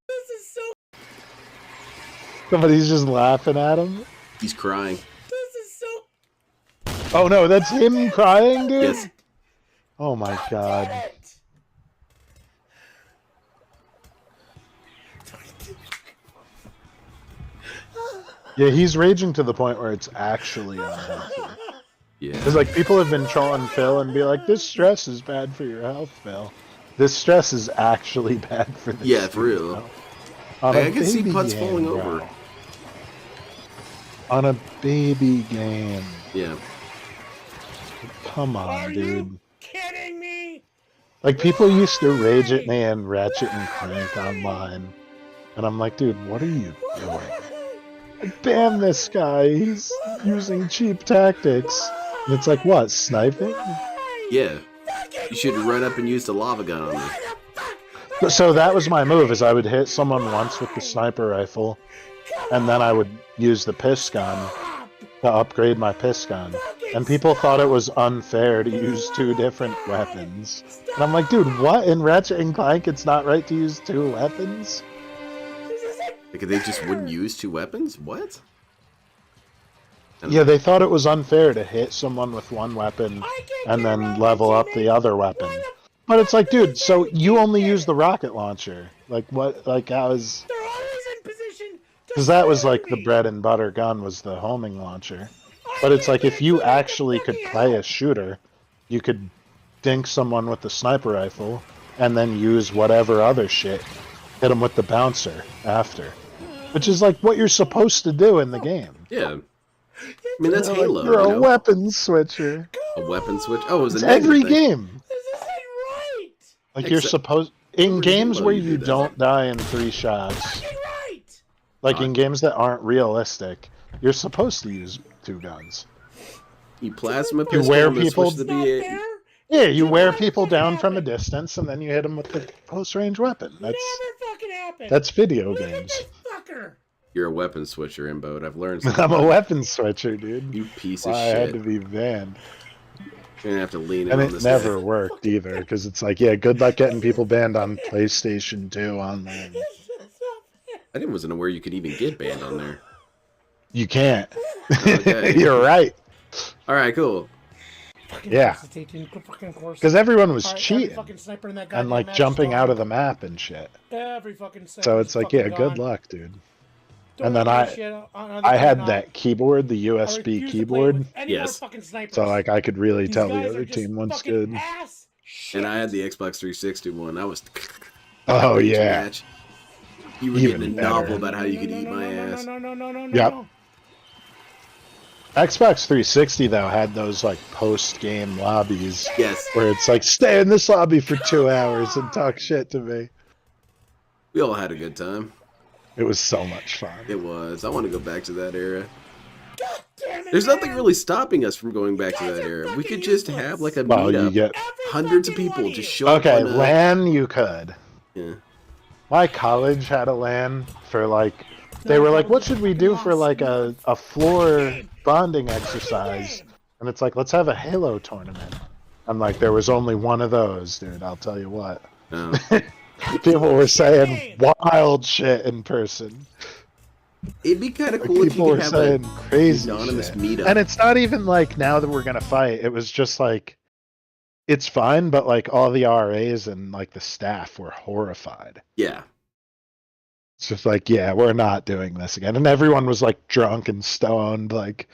S7: This is so.
S4: Somebody's just laughing at him.
S3: He's crying.
S7: This is so.
S4: Oh no, that's him crying, dude?
S3: Yes.
S4: Oh my god. Yeah, he's raging to the point where it's actually unhealthy.
S3: Yeah.
S4: Because like people have been trolling Phil and be like, "This stress is bad for your health, Phil. This stress is actually bad for this."
S3: Yeah, for real. I can see Putz falling over.
S4: On a baby game.
S3: Yeah.
S4: Come on, dude.
S7: You kidding me?
S4: Like people used to rage at me and Ratchet and Clank online, and I'm like, dude, what are you doing? Like, ban this guy. He's using cheap tactics. And it's like, what, sniping?
S3: Yeah. You should run up and use the lava gun on me.
S4: So that was my move, is I would hit someone once with the sniper rifle, and then I would use the piss gun to upgrade my piss gun. And people thought it was unfair to use two different weapons. And I'm like, dude, what? In Ratchet and Clank, it's not right to use two weapons?
S3: Like, they just wouldn't use two weapons? What?
S4: Yeah, they thought it was unfair to hit someone with one weapon and then level up the other weapon. But it's like, dude, so you only use the rocket launcher. Like, what? Like, how is...
S7: They're always in position.
S4: Because that was like the bread and butter gun was the homing launcher. But it's like, if you actually could play a shooter, you could dink someone with the sniper rifle and then use whatever other shit. Hit them with the bouncer after. Which is like what you're supposed to do in the game.
S3: Yeah. I mean, that's Halo.
S4: You're a
S3: you know?
S4: weapon switcher.
S3: A weapon switch? Oh, it was
S4: It's
S3: a negative
S4: every
S3: thing.
S4: game.
S7: This isn't right.
S4: Like you're supposed... In games
S3: Halo,
S4: where
S3: you do
S4: you
S3: that.
S4: don't die in 3 shots.
S7: Right.
S4: Like in games that aren't realistic, you're supposed to use 2 guns.
S3: You plasma
S4: You
S3: pistol
S4: wear
S3: and then
S4: people...
S3: switch to the
S4: Yeah, you wear people down from a distance and then you hit them with the close-range weapon.
S7: Never fucking happened.
S4: That's video games.
S7: Fucker.
S3: You're a weapon switcher, Imbo. I've learned something.
S4: I'm a weapon switcher, dude.
S3: You piece
S4: Why
S3: of
S4: I
S3: shit.
S4: had to be banned.
S3: You're gonna have to lean in
S4: And
S3: on
S4: it
S3: this.
S4: never worked either, because it's like, yeah, good luck getting people banned on PlayStation 2 online.
S3: I wasn't aware you could even get banned on there.
S4: You can't.
S3: Okay.
S4: You're right.
S3: Alright, cool.
S4: Yeah. Because everyone was cheating and like jumping out of the map and shit.
S7: Every fucking
S4: So it's like, yeah, good luck, dude. And then I had that keyboard, the USB keyboard.
S3: Yes.
S4: So like I could really tell the other team what's good.
S3: And I had the Xbox 360 one. I was.
S4: Oh yeah.
S3: Match. You were
S4: Even
S3: getting a
S4: better.
S3: novel about how you could eat my ass.
S4: Yep. Xbox 360 though had those like post-game lobbies.
S3: Yes.
S4: Where it's like, stay in this lobby for 2 hours and talk shit to me.
S3: We all had a good time.
S4: It was so much fun.
S3: It was. I want to go back to that era. There's nothing really stopping us from going back to that era. We could just have like a
S4: Well, you
S3: meetup.
S4: get
S3: Hundreds of people just show up.
S4: okay.
S3: On
S4: LAN, you could.
S3: Yeah.
S4: My college had a LAN for like. They were like, "What should we do for like a floor bonding exercise?" And it's like, "Let's have a Halo tournament." I'm like, there was only one of those, dude. I'll tell you what.
S3: Oh.
S4: People were saying wild shit in person.
S3: It'd be kind of
S4: Like,
S3: cool if
S4: people
S3: you
S4: were
S3: could have
S4: saying
S3: an
S4: crazy
S3: anonymous
S4: shit.
S3: meetup.
S4: And it's not even like now that we're gonna fight. It was just like, it's fine, but like all the RAs and like the staff were horrified.
S3: Yeah.
S4: It's just like, yeah, we're not doing this again. And everyone was like drunk and stoned, like,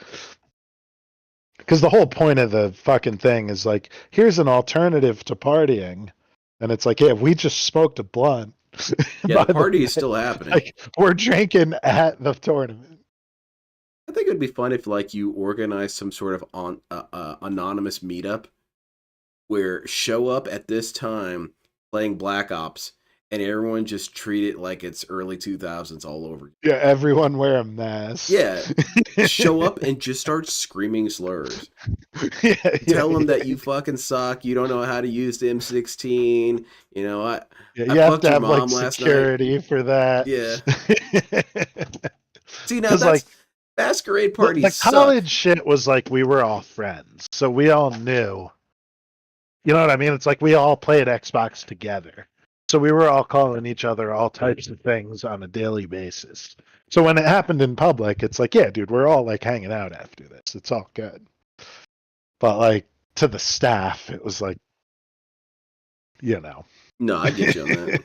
S4: because the whole point of the fucking thing is like, here's an alternative to partying. And it's like, yeah, we just smoked a blunt.
S3: Yeah, the party is still happening.
S4: Like, we're drinking at the tournament.
S3: I think it'd be fun if like you organize some sort of anonymous meetup where show up at this time playing Black Ops and everyone just treat it like it's early 2000s all over.
S4: Yeah, everyone wear a mask.
S3: Yeah, show up and just start screaming slurs. Tell them that you fucking suck. You don't know how to use the M16. You know, I
S4: you
S3: I
S4: have
S3: fucked
S4: to
S3: your
S4: have
S3: mom
S4: like
S3: last
S4: security for that.
S3: Yeah. See, now
S4: 'Cause,
S3: that's
S4: like,
S3: masquerade parties.
S4: the
S3: suck.
S4: college shit was like we were all friends, so we all knew. You know what I mean? It's like we all played Xbox together, so we were all calling each other all types of things on a daily basis. So when it happened in public, it's like, yeah, dude, we're all like hanging out after this. It's all good. But like to the staff, it was like, you know.
S3: No, I get you on that.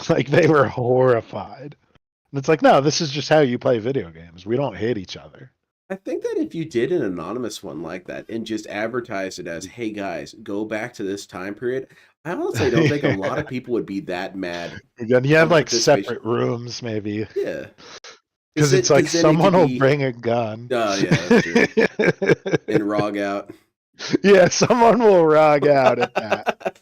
S4: Like they were horrified. And it's like, no, this is just how you play video games. We don't hate each other.
S3: I think that if you did an anonymous one like that and just advertised it as, hey guys, go back to this time period, I honestly don't think a lot of people would be that mad.
S4: And you have like
S3: participation.
S4: separate rooms, maybe.
S3: Yeah.
S4: Because it's like
S3: then it
S4: someone
S3: could
S4: will
S3: be-
S4: bring a gun.
S3: Oh, yeah, that's true. And ROG out.
S4: Yeah, someone will rog out at that.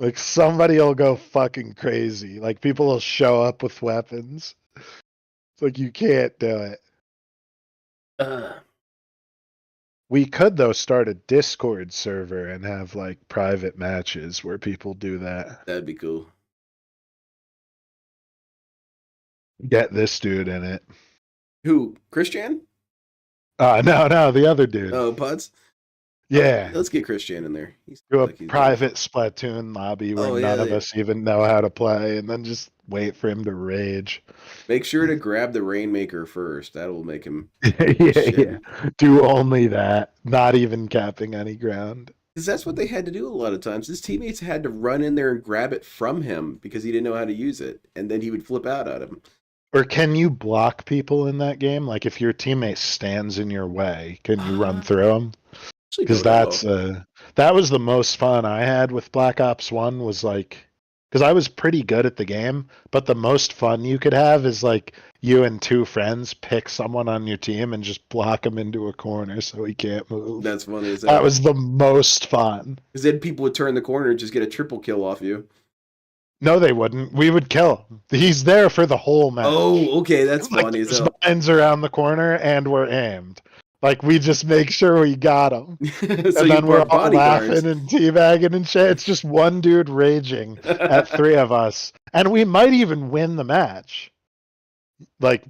S4: Like somebody will go fucking crazy. Like people will show up with weapons. It's like you can't do it. We could though start a Discord server and have like private matches where people do that.
S3: That'd be cool.
S4: Get this dude in it.
S3: Who? Christian?
S4: No, the other dude.
S3: Oh, Putz?
S4: Yeah.
S3: Let's get Christian in there.
S4: Do a
S3: like he's-
S4: private Splatoon lobby where
S3: Oh, yeah,
S4: none of
S3: yeah.
S4: us even know how to play, and then just wait for him to rage.
S3: Make sure to grab the Rainmaker first. That will make him.
S4: yeah. Do only that, not even capping any ground.
S3: Because that's what they had to do a lot of times. His teammates had to run in there and grab it from him because he didn't know how to use it. And then he would flip out at him.
S4: Or can you block people in that game? Like if your teammate stands in your way, can you run through them? Because that was the most fun I had with Black Ops 1 was like, because I was pretty good at the game, but the most fun you could have is like you and two friends pick someone on your team and just block him into a corner so he can't move.
S3: That's funny as
S4: That was the most fun.
S3: Because then people would turn the corner and just get a triple kill off you.
S4: No, they wouldn't. We would kill him. He's there for the whole match.
S3: Oh, okay, that's
S4: Like,
S3: funny as
S4: there's
S3: hell.
S4: mines around the corner and we're aimed. Like we just make sure we got him.
S3: So
S4: And
S3: you
S4: then we're
S3: brought
S4: all
S3: bodyguards.
S4: laughing and teabagging and shit. It's just one dude raging at three of us. And we might even win the match. Like,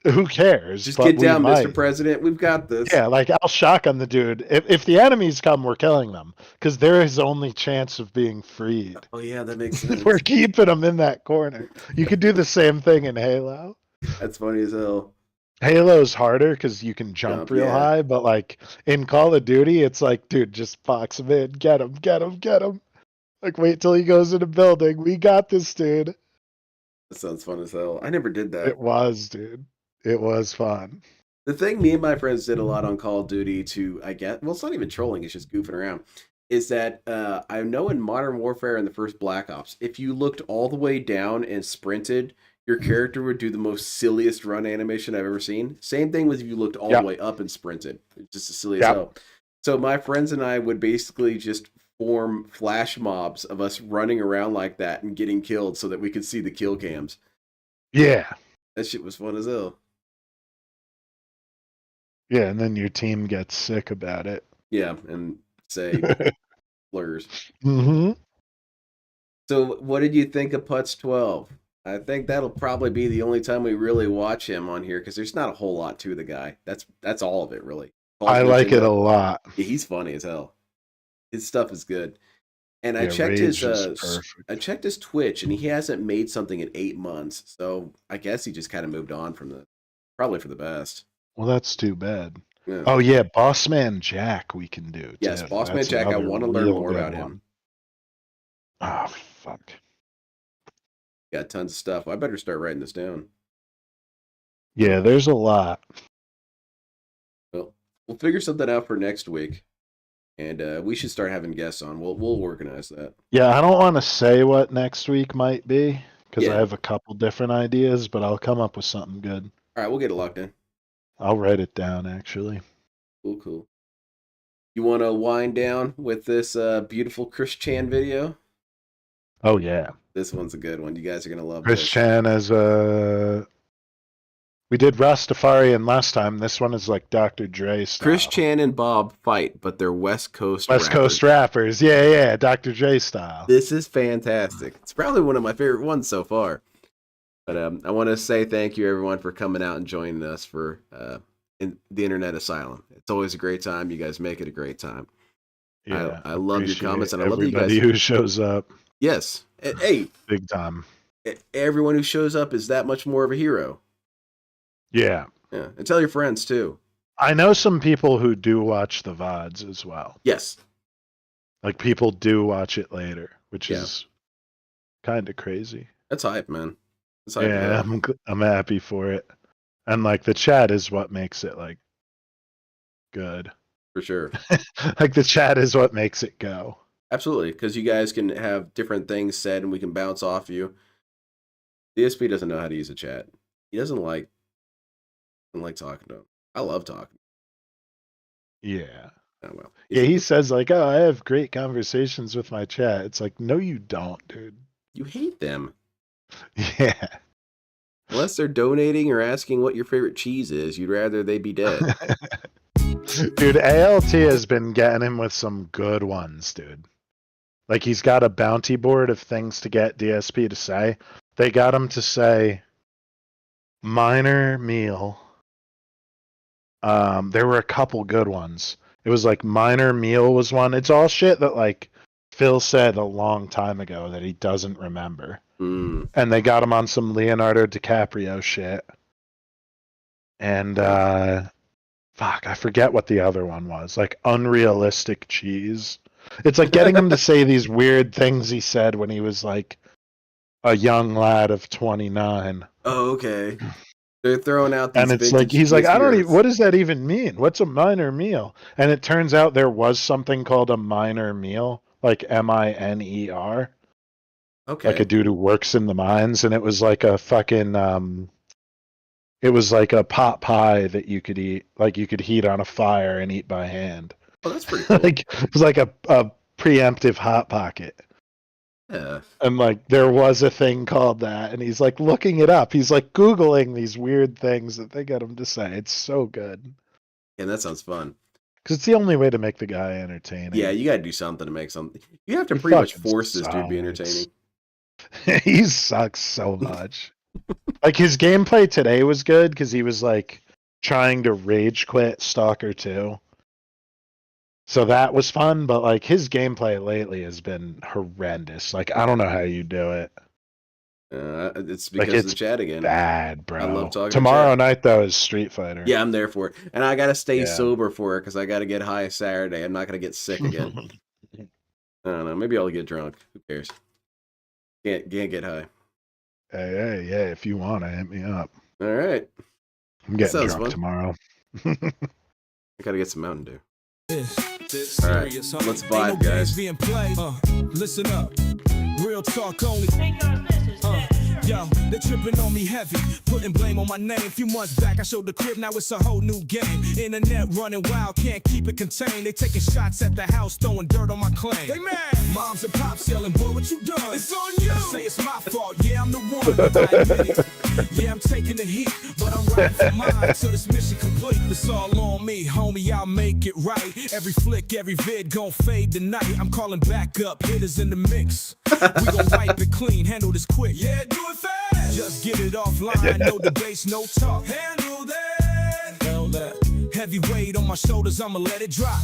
S4: who cares?
S3: Just
S4: But
S3: get
S4: we
S3: down,
S4: might.
S3: Mr. President. We've got this.
S4: Yeah, like I'll shotgun the dude. If the enemies come, we're killing them. Because they're his only chance of being freed.
S3: Oh, yeah, that makes sense.
S4: We're keeping them in that corner. You could do the same thing in Halo.
S3: That's funny as hell.
S4: Halo's harder because you can jump real
S3: yeah.
S4: high, but like in Call of Duty, it's like, dude, just box him in, get him, get him, get him. Like, wait till he goes in a building. We got this, dude.
S3: That sounds fun as hell. I never did that.
S4: It was, dude. It was fun.
S3: The thing me and my friends did a lot on Call of Duty to, I guess, well, it's not even trolling, it's just goofing around, is that I know in Modern Warfare in the first Black Ops, if you looked all the way down and sprinted, your character would do the most silliest run animation I've ever seen. Same thing with if you looked all the way up and sprinted. It's just as silly as hell. So my friends and I would basically just form flash mobs of us running around like that and getting killed so that we could see the kill cams.
S4: Yeah.
S3: That shit was fun as hell.
S4: Yeah, and then your team gets sick about it.
S3: Yeah, and say slurs.
S4: Mm-hmm.
S3: So, what did you think of Putz12? I think that'll probably be the only time we really watch him on here because there's not a whole lot to the guy. That's all of it, really.
S4: I like it a lot.
S3: Yeah, he's funny as hell. His stuff is good. And I
S4: Yeah,
S3: checked
S4: Rage is
S3: I checked his Twitch, and he hasn't made something in 8 months. So I guess he just kind of moved on from the, probably for the best.
S4: Well, that's too bad.
S3: Yeah.
S4: Oh yeah, Bossman Jack we can do.
S3: Yes,
S4: too.
S3: Bossman
S4: That's
S3: Jack. I
S4: another
S3: want to learn
S4: real
S3: more
S4: good
S3: about
S4: one.
S3: him.
S4: Oh fuck.
S3: Got tons of stuff. I better start writing this down.
S4: Yeah, there's a lot.
S3: Well, we'll figure something out for next week, and we should start having guests on. We'll organize that.
S4: Yeah, I don't want to say what next week might be because
S3: Yeah.
S4: I have a couple different ideas, but I'll come up with something good.
S3: All right, we'll get it locked in.
S4: I'll write it down actually.
S3: Cool. You want to wind down with this beautiful Chris Chan video?
S4: Oh yeah,
S3: This one's a good one. You guys are gonna love
S4: Chris
S3: this.
S4: Chan as we did Rastafarian last time. This one is like Dr. Dre style.
S3: Chris Chan and Bob fight, but they're West Coast
S4: Coast rappers. Yeah, Dr. Dre style.
S3: This is fantastic. It's probably one of my favorite ones so far. But I want to say thank you, everyone, for coming out and joining us for in the Internet Asylum. It's always a great time. You guys make it a great time.
S4: Yeah,
S3: I love your comments, and I love that you
S4: everybody
S3: guys.
S4: who shows up.
S3: Yes. Hey,
S4: big time.
S3: Everyone who shows up is that much more of a hero.
S4: Yeah.
S3: Yeah, and tell your friends too.
S4: I know some people who do watch the VODs as well.
S3: Yes.
S4: Like people do watch it later, which is kind of crazy.
S3: That's hype, man. That's hype.
S4: Yeah, I'm happy for it. And like the chat is what makes it like good.
S3: For sure.
S4: Like the chat is what makes it go.
S3: Absolutely, because you guys can have different things said and we can bounce off you. DSP doesn't know how to use a chat. He doesn't like talking to him. I love talking.
S4: Yeah.
S3: Oh, well.
S4: Yeah, he says like, "Oh, I have great conversations with my chat." It's like, "No, you don't, dude."
S3: You hate them.
S4: Yeah.
S3: Unless they're donating or asking what your favorite cheese is, you'd rather they be dead.
S4: Dude, ALT has been getting him with some good ones, dude. Like he's got a bounty board of things to get DSP to say. They got him to say minor meal. There were a couple good ones. It was like minor meal was one. It's all shit that like Phil said a long time ago that he doesn't remember.
S3: Mm.
S4: And they got him on some Leonardo DiCaprio shit. And fuck, I forget what the other one was. Like unrealistic cheese. It's like getting him to say these weird things he said when he was like a young lad of 29.
S3: Oh, okay. They're throwing out these
S4: And it's like he's like, I don't even,
S3: spirits.
S4: what does that even mean? What's a minor meal? And it turns out there was something called a minor meal, like MINER.
S3: Okay.
S4: Like a dude who works in the mines, and it was like a fucking it was like a pot pie that you could eat, like you could heat on a fire and eat by hand.
S3: Oh, that's pretty cool.
S4: Like it was like a preemptive hot pocket.
S3: Yeah.
S4: And like there was a thing called that, and he's like looking it up. He's like Googling these weird things that they get him to say. It's so good.
S3: And that sounds fun.
S4: Because it's the only way to make the guy entertaining.
S3: Yeah, you got to do something to make something. You have to
S4: He
S3: pretty much
S4: fucking
S3: force this dude to be
S4: sucks.
S3: entertaining.
S4: He sucks so much. Like his gameplay today was good because he was like trying to rage quit Stalker 2. So that was fun, but like his gameplay lately has been horrendous. Like I don't know how you do it.
S3: It's
S4: Like
S3: because of
S4: it's
S3: the chat again.
S4: bad, bro.
S3: I love talking
S4: Tomorrow
S3: chat.
S4: night though is Street Fighter.
S3: Yeah, I'm there for it. And I got to stay
S4: Yeah.
S3: sober for it because I got to get high Saturday. I'm not going to get sick again. I don't know. Maybe I'll get drunk. Who cares? Can't get high.
S4: Hey, yeah, if you want to hit me up.
S3: All right.
S4: I'm
S3: That
S4: getting
S3: sounds
S4: drunk
S3: fun.
S4: tomorrow.
S3: I got to get some Mountain Dew.
S15: This
S3: All right,
S15: serious,
S3: let's
S15: Ain't no
S3: vibe, guys.
S15: games being played. Listen up. Real talk only. Yo, they tripping on me heavy, putting blame on my name. Few months back, I showed the crib, now it's a whole new game. Internet running wild, can't keep it contained. They taking shots at the house, throwing dirt on my claim. They mad. Moms and pops yelling, boy, what you done? It's on you. I say it's my fault, yeah, I'm the one. I admit it. Yeah, I'm taking the heat, but I'm riding for mine. So this mission complete, it's all on me, homie, I'll make it right. Every flick, every vid gon' fade tonight. I'm calling back up, hitters in the mix. We gon' wipe it clean, handle this quick. Yeah, do it fast. Just get it offline, no debates, no talk. Handle that. Heavy weight on my shoulders, I'ma let it drop.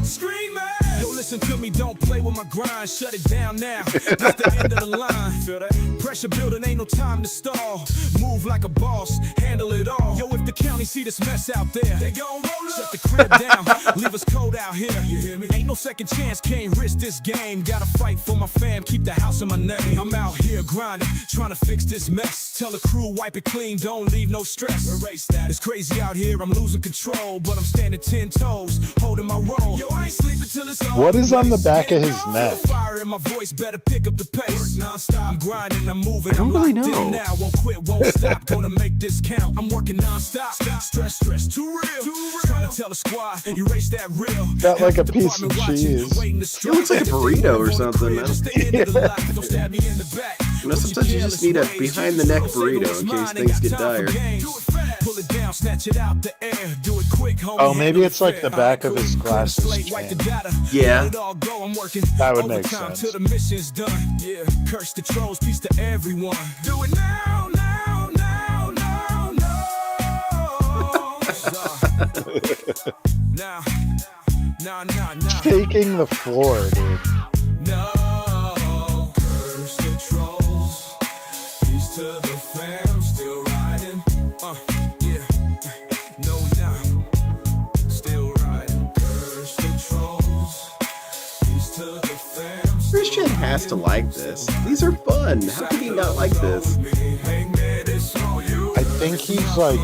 S15: Screaming. Yo, listen to me, don't play with my grind. Shut it down now. That's the end of the line. Feel that? Pressure building, ain't no time to stall. Move like a boss, handle it all. Yo, if the county see this mess out there, they gon' roll up. Shut the crib down, leave us cold out here. You hear me? Ain't no second chance, can't risk this game. Gotta fight for my fam, keep the house in my name. I'm out here grinding, trying to fix this mess. Tell the crew, wipe it clean, don't leave no stress. Erase that. It's crazy out here, I'm losing control, but I'm standing 10 toes, holding my role. Yo, I ain't sleeping till it's all.
S4: What is on the back of his neck?
S15: Fire in my voice, better pick up the pace. Non-stop, I'm grinding, I'm moving,
S3: I don't
S15: I'm
S3: really
S15: locked
S3: know.
S15: in now. Won't quit, won't stop, gonna make this count. I'm working non-stop, stress, too real. Trying to tell the squad, erase that real.
S4: Got like a piece of cheese.
S3: It looks like a burrito or something, man. You know, sometimes you just need a behind-the-neck burrito in case things get dire.
S15: Pull it down, snatch it out the air, do it quick, homie.
S4: Oh, maybe it's like the back of his glasses.
S3: Yeah.
S4: That would make sense.
S15: Till the mission's done. Yeah, curse the trolls, peace to everyone. Do it now, now, now, now, now. Now.
S4: Shaking the floor, dude.
S15: No, curse the trolls, peace to the fam, still riding. Yeah, no, now, still riding. Curse the trolls, peace to the fam.
S3: Christian has to like this. These are fun. How can he not like this?
S4: I think he's like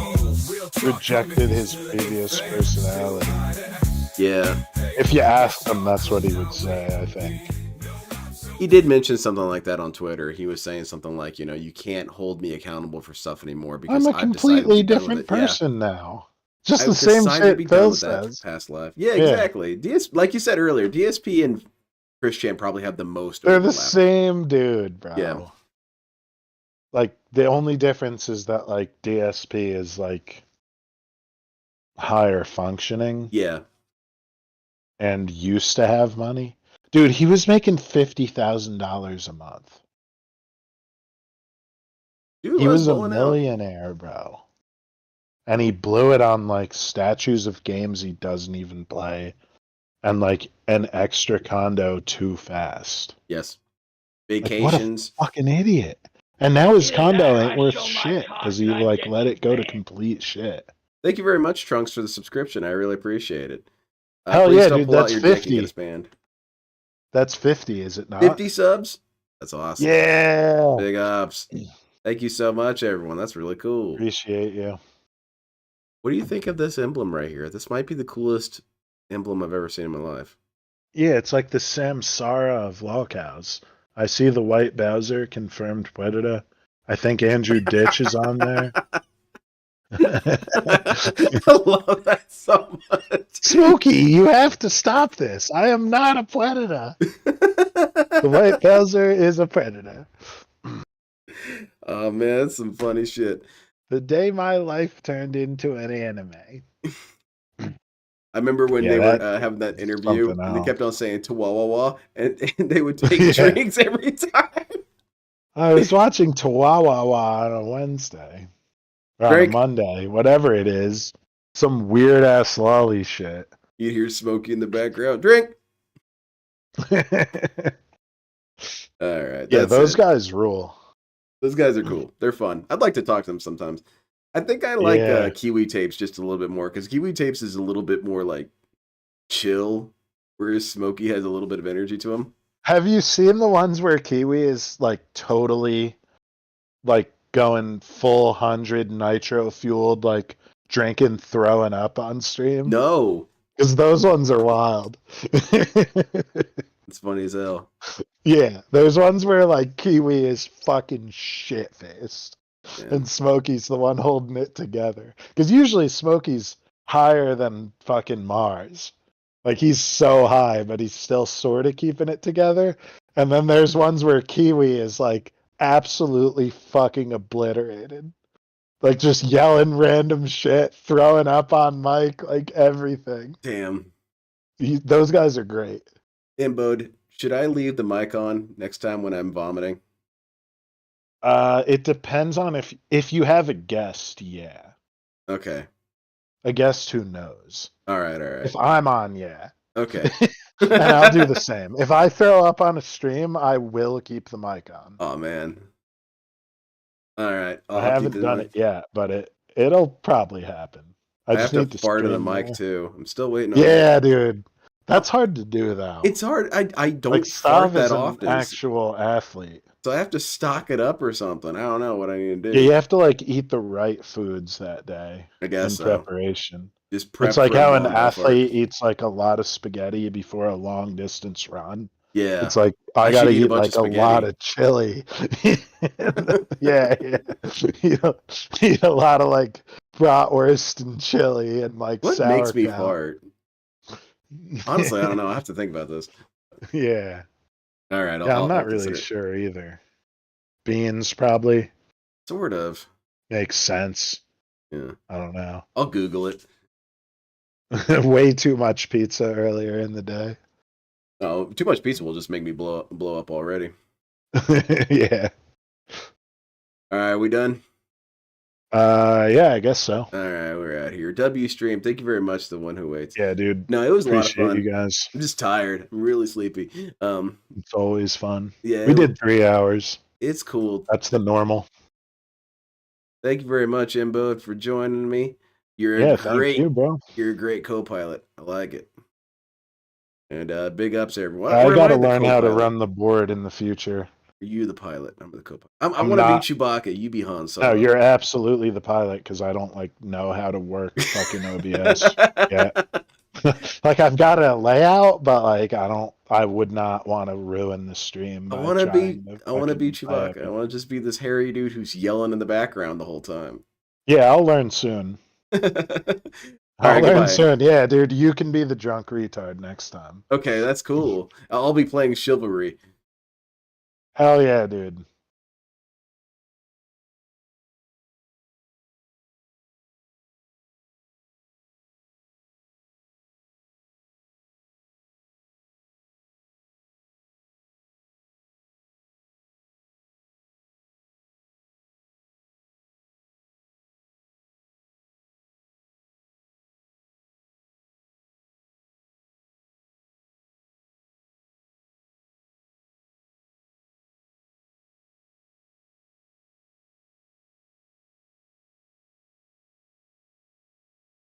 S4: rejected his previous personality.
S3: Yeah.
S4: If you asked him, that's what he would say, I think.
S3: He did mention something like that on Twitter. He was saying something like, you know, you can't hold me accountable for stuff anymore because
S4: I'm a
S3: I've decided to
S4: completely
S3: be done
S4: different
S3: with it.
S4: person now. Just
S3: I've
S4: the same
S3: decided to be
S4: shit
S3: done
S4: Phil
S3: with that
S4: says.
S3: past life. Yeah, exactly. Like you said earlier, DSP and Christian probably have the most
S4: They're the
S3: overlap.
S4: same dude, bro.
S3: Yeah.
S4: Like, the only difference is that, like, DSP is, like, higher functioning.
S3: Yeah.
S4: And used to have money. Dude, he was making $50,000 a month.
S3: Dude
S4: He was a
S3: balling out.
S4: millionaire, bro. And he blew it on, like, statues of games he doesn't even play. And, like, an extra condo too fast.
S3: Yes.
S4: Like,
S3: Vacations.
S4: what a fucking idiot. And now his condo ain't worth shit because he, like, let it go to complete shit.
S3: Thank you very much, Trunks, for the subscription. I really appreciate it.
S4: Hell
S3: please
S4: yeah,
S3: don't
S4: dude,
S3: pull out
S4: that's
S3: your dick and
S4: 50.
S3: get us banned.
S4: That's 50, is it not?
S3: 50 subs? That's awesome.
S4: Yeah.
S3: Big ups. Thank you so much, everyone. That's really cool.
S4: Appreciate you.
S3: What do you think of this emblem right here? This might be the coolest emblem I've ever seen in my life.
S4: Yeah, it's like the Samsara of Lolcows. I see the white Bowser, confirmed Predator. I think Andrew Ditch is on there.
S3: I love that so much.
S4: Smokey, you have to stop this. I am not a predator. The white Bowser is a predator.
S3: Oh man, that's some funny shit.
S4: The day my life turned into an anime.
S3: I remember when they were having that interview and they kept on saying Tawawawa and they would take drinks every time.
S4: I was watching Tawawawa on a Wednesday. Or on a Monday, whatever it is. Some weird ass lolly shit.
S3: You'd hear Smokey in the background. Drink! Alright.
S4: Yeah, those guys rule.
S3: Those guys are cool. They're fun. I'd like to talk to them sometimes. I think I like Kiwi Tapes just a little bit more because Kiwi Tapes is a little bit more like chill, whereas Smokey has a little bit of energy to him.
S4: Have you seen the ones where Kiwi is like totally like going full 100 nitro fueled, like drinking, throwing up on stream?
S3: No.
S4: Because those ones are wild.
S3: It's funny as hell.
S4: Yeah, there's ones where like Kiwi is fucking shit faced, and Smokey's the one holding it together. Because usually Smokey's higher than fucking Mars. Like he's so high, but he's still sort of keeping it together. And then there's ones where Kiwi is like absolutely fucking obliterated. Like just yelling random shit, throwing up on Mike, like everything.
S3: Damn.
S4: Those guys are great.
S3: Imbode, should I leave the mic on next time when I'm vomiting?
S4: It depends on if you have a guest, yeah.
S3: Okay.
S4: A guest who knows.
S3: All right.
S4: If I'm on, yeah.
S3: Okay.
S4: And I'll do the same. If I throw up on a stream, I will keep the mic on.
S3: Oh man. All right.
S4: I haven't done it yet, but it'll probably happen. I just
S3: have
S4: need
S3: to
S4: to
S3: fart in the
S4: stream
S3: mic
S4: more.
S3: too. I'm still waiting on
S4: Yeah, dude. That's hard to do though.
S3: It's hard. I don't
S4: like
S3: fart
S4: Stav
S3: that
S4: is an
S3: often.
S4: actual athlete.
S3: So I have to stock it up or something. I don't know what I need to do.
S4: Yeah, you have to like eat the right foods that day.
S3: I guess
S4: in
S3: so.
S4: preparation.
S3: Just prep
S4: It's like
S3: for a
S4: how an
S3: wombo fart.
S4: athlete eats like a lot of spaghetti before a long distance run.
S3: Yeah.
S4: It's like I
S3: should
S4: gotta
S3: eat a
S4: eat
S3: bunch
S4: like
S3: of
S4: a lot
S3: spaghetti.
S4: of chili. yeah. Eat a lot of like bratwurst and chili and like
S3: What
S4: sauerkraut.
S3: makes me fart? Honestly, I don't know. I have to think about this.
S4: Yeah.
S3: All right.
S4: Yeah, I'm not
S3: I'll
S4: really
S3: consider it.
S4: sure either. Beans probably
S3: Sort of.
S4: makes sense.
S3: Yeah.
S4: I don't know.
S3: I'll Google it.
S4: Way too much pizza earlier in the day.
S3: Oh, too much pizza will just make me blow up already.
S4: Yeah.
S3: All right, we done?
S4: Yeah, I guess so.
S3: All right, we're out here. W stream. Thank you very much to the one who waits.
S4: Yeah, dude.
S3: No, it was a lot of
S4: Appreciate
S3: fun.
S4: you guys.
S3: I'm just tired. I'm really sleepy.
S4: It's always fun.
S3: Yeah,
S4: We did 3 hours.
S3: It's cool.
S4: That's the normal.
S3: Thank you very much, Imbo, for joining me. You're
S4: Yeah,
S3: a
S4: thank
S3: great,
S4: you, bro.
S3: You're a great co-pilot. I like it. And big ups, everyone.
S4: I
S3: Or am
S4: gotta
S3: the
S4: learn how to
S3: co-pilot?
S4: run the board in the future.
S3: Are you the pilot? I'm the co-pilot. I
S4: I'm
S3: want to
S4: not-
S3: be Chewbacca. You be Han Solo.
S4: No, you're absolutely the pilot because I don't like know how to work fucking OBS yet. Like I've got a layout, but like I would not want to ruin the stream.
S3: I
S4: by
S3: want to be
S4: trying
S3: Chewbacca. I want to just be this hairy dude who's yelling in the background the whole time.
S4: Yeah, I'll learn soon.
S3: All
S4: I'll
S3: right,
S4: learn
S3: goodbye.
S4: soon. Yeah, dude, you can be the drunk retard next time.
S3: Okay, that's cool. I'll be playing Chivalry.
S4: Hell yeah, dude.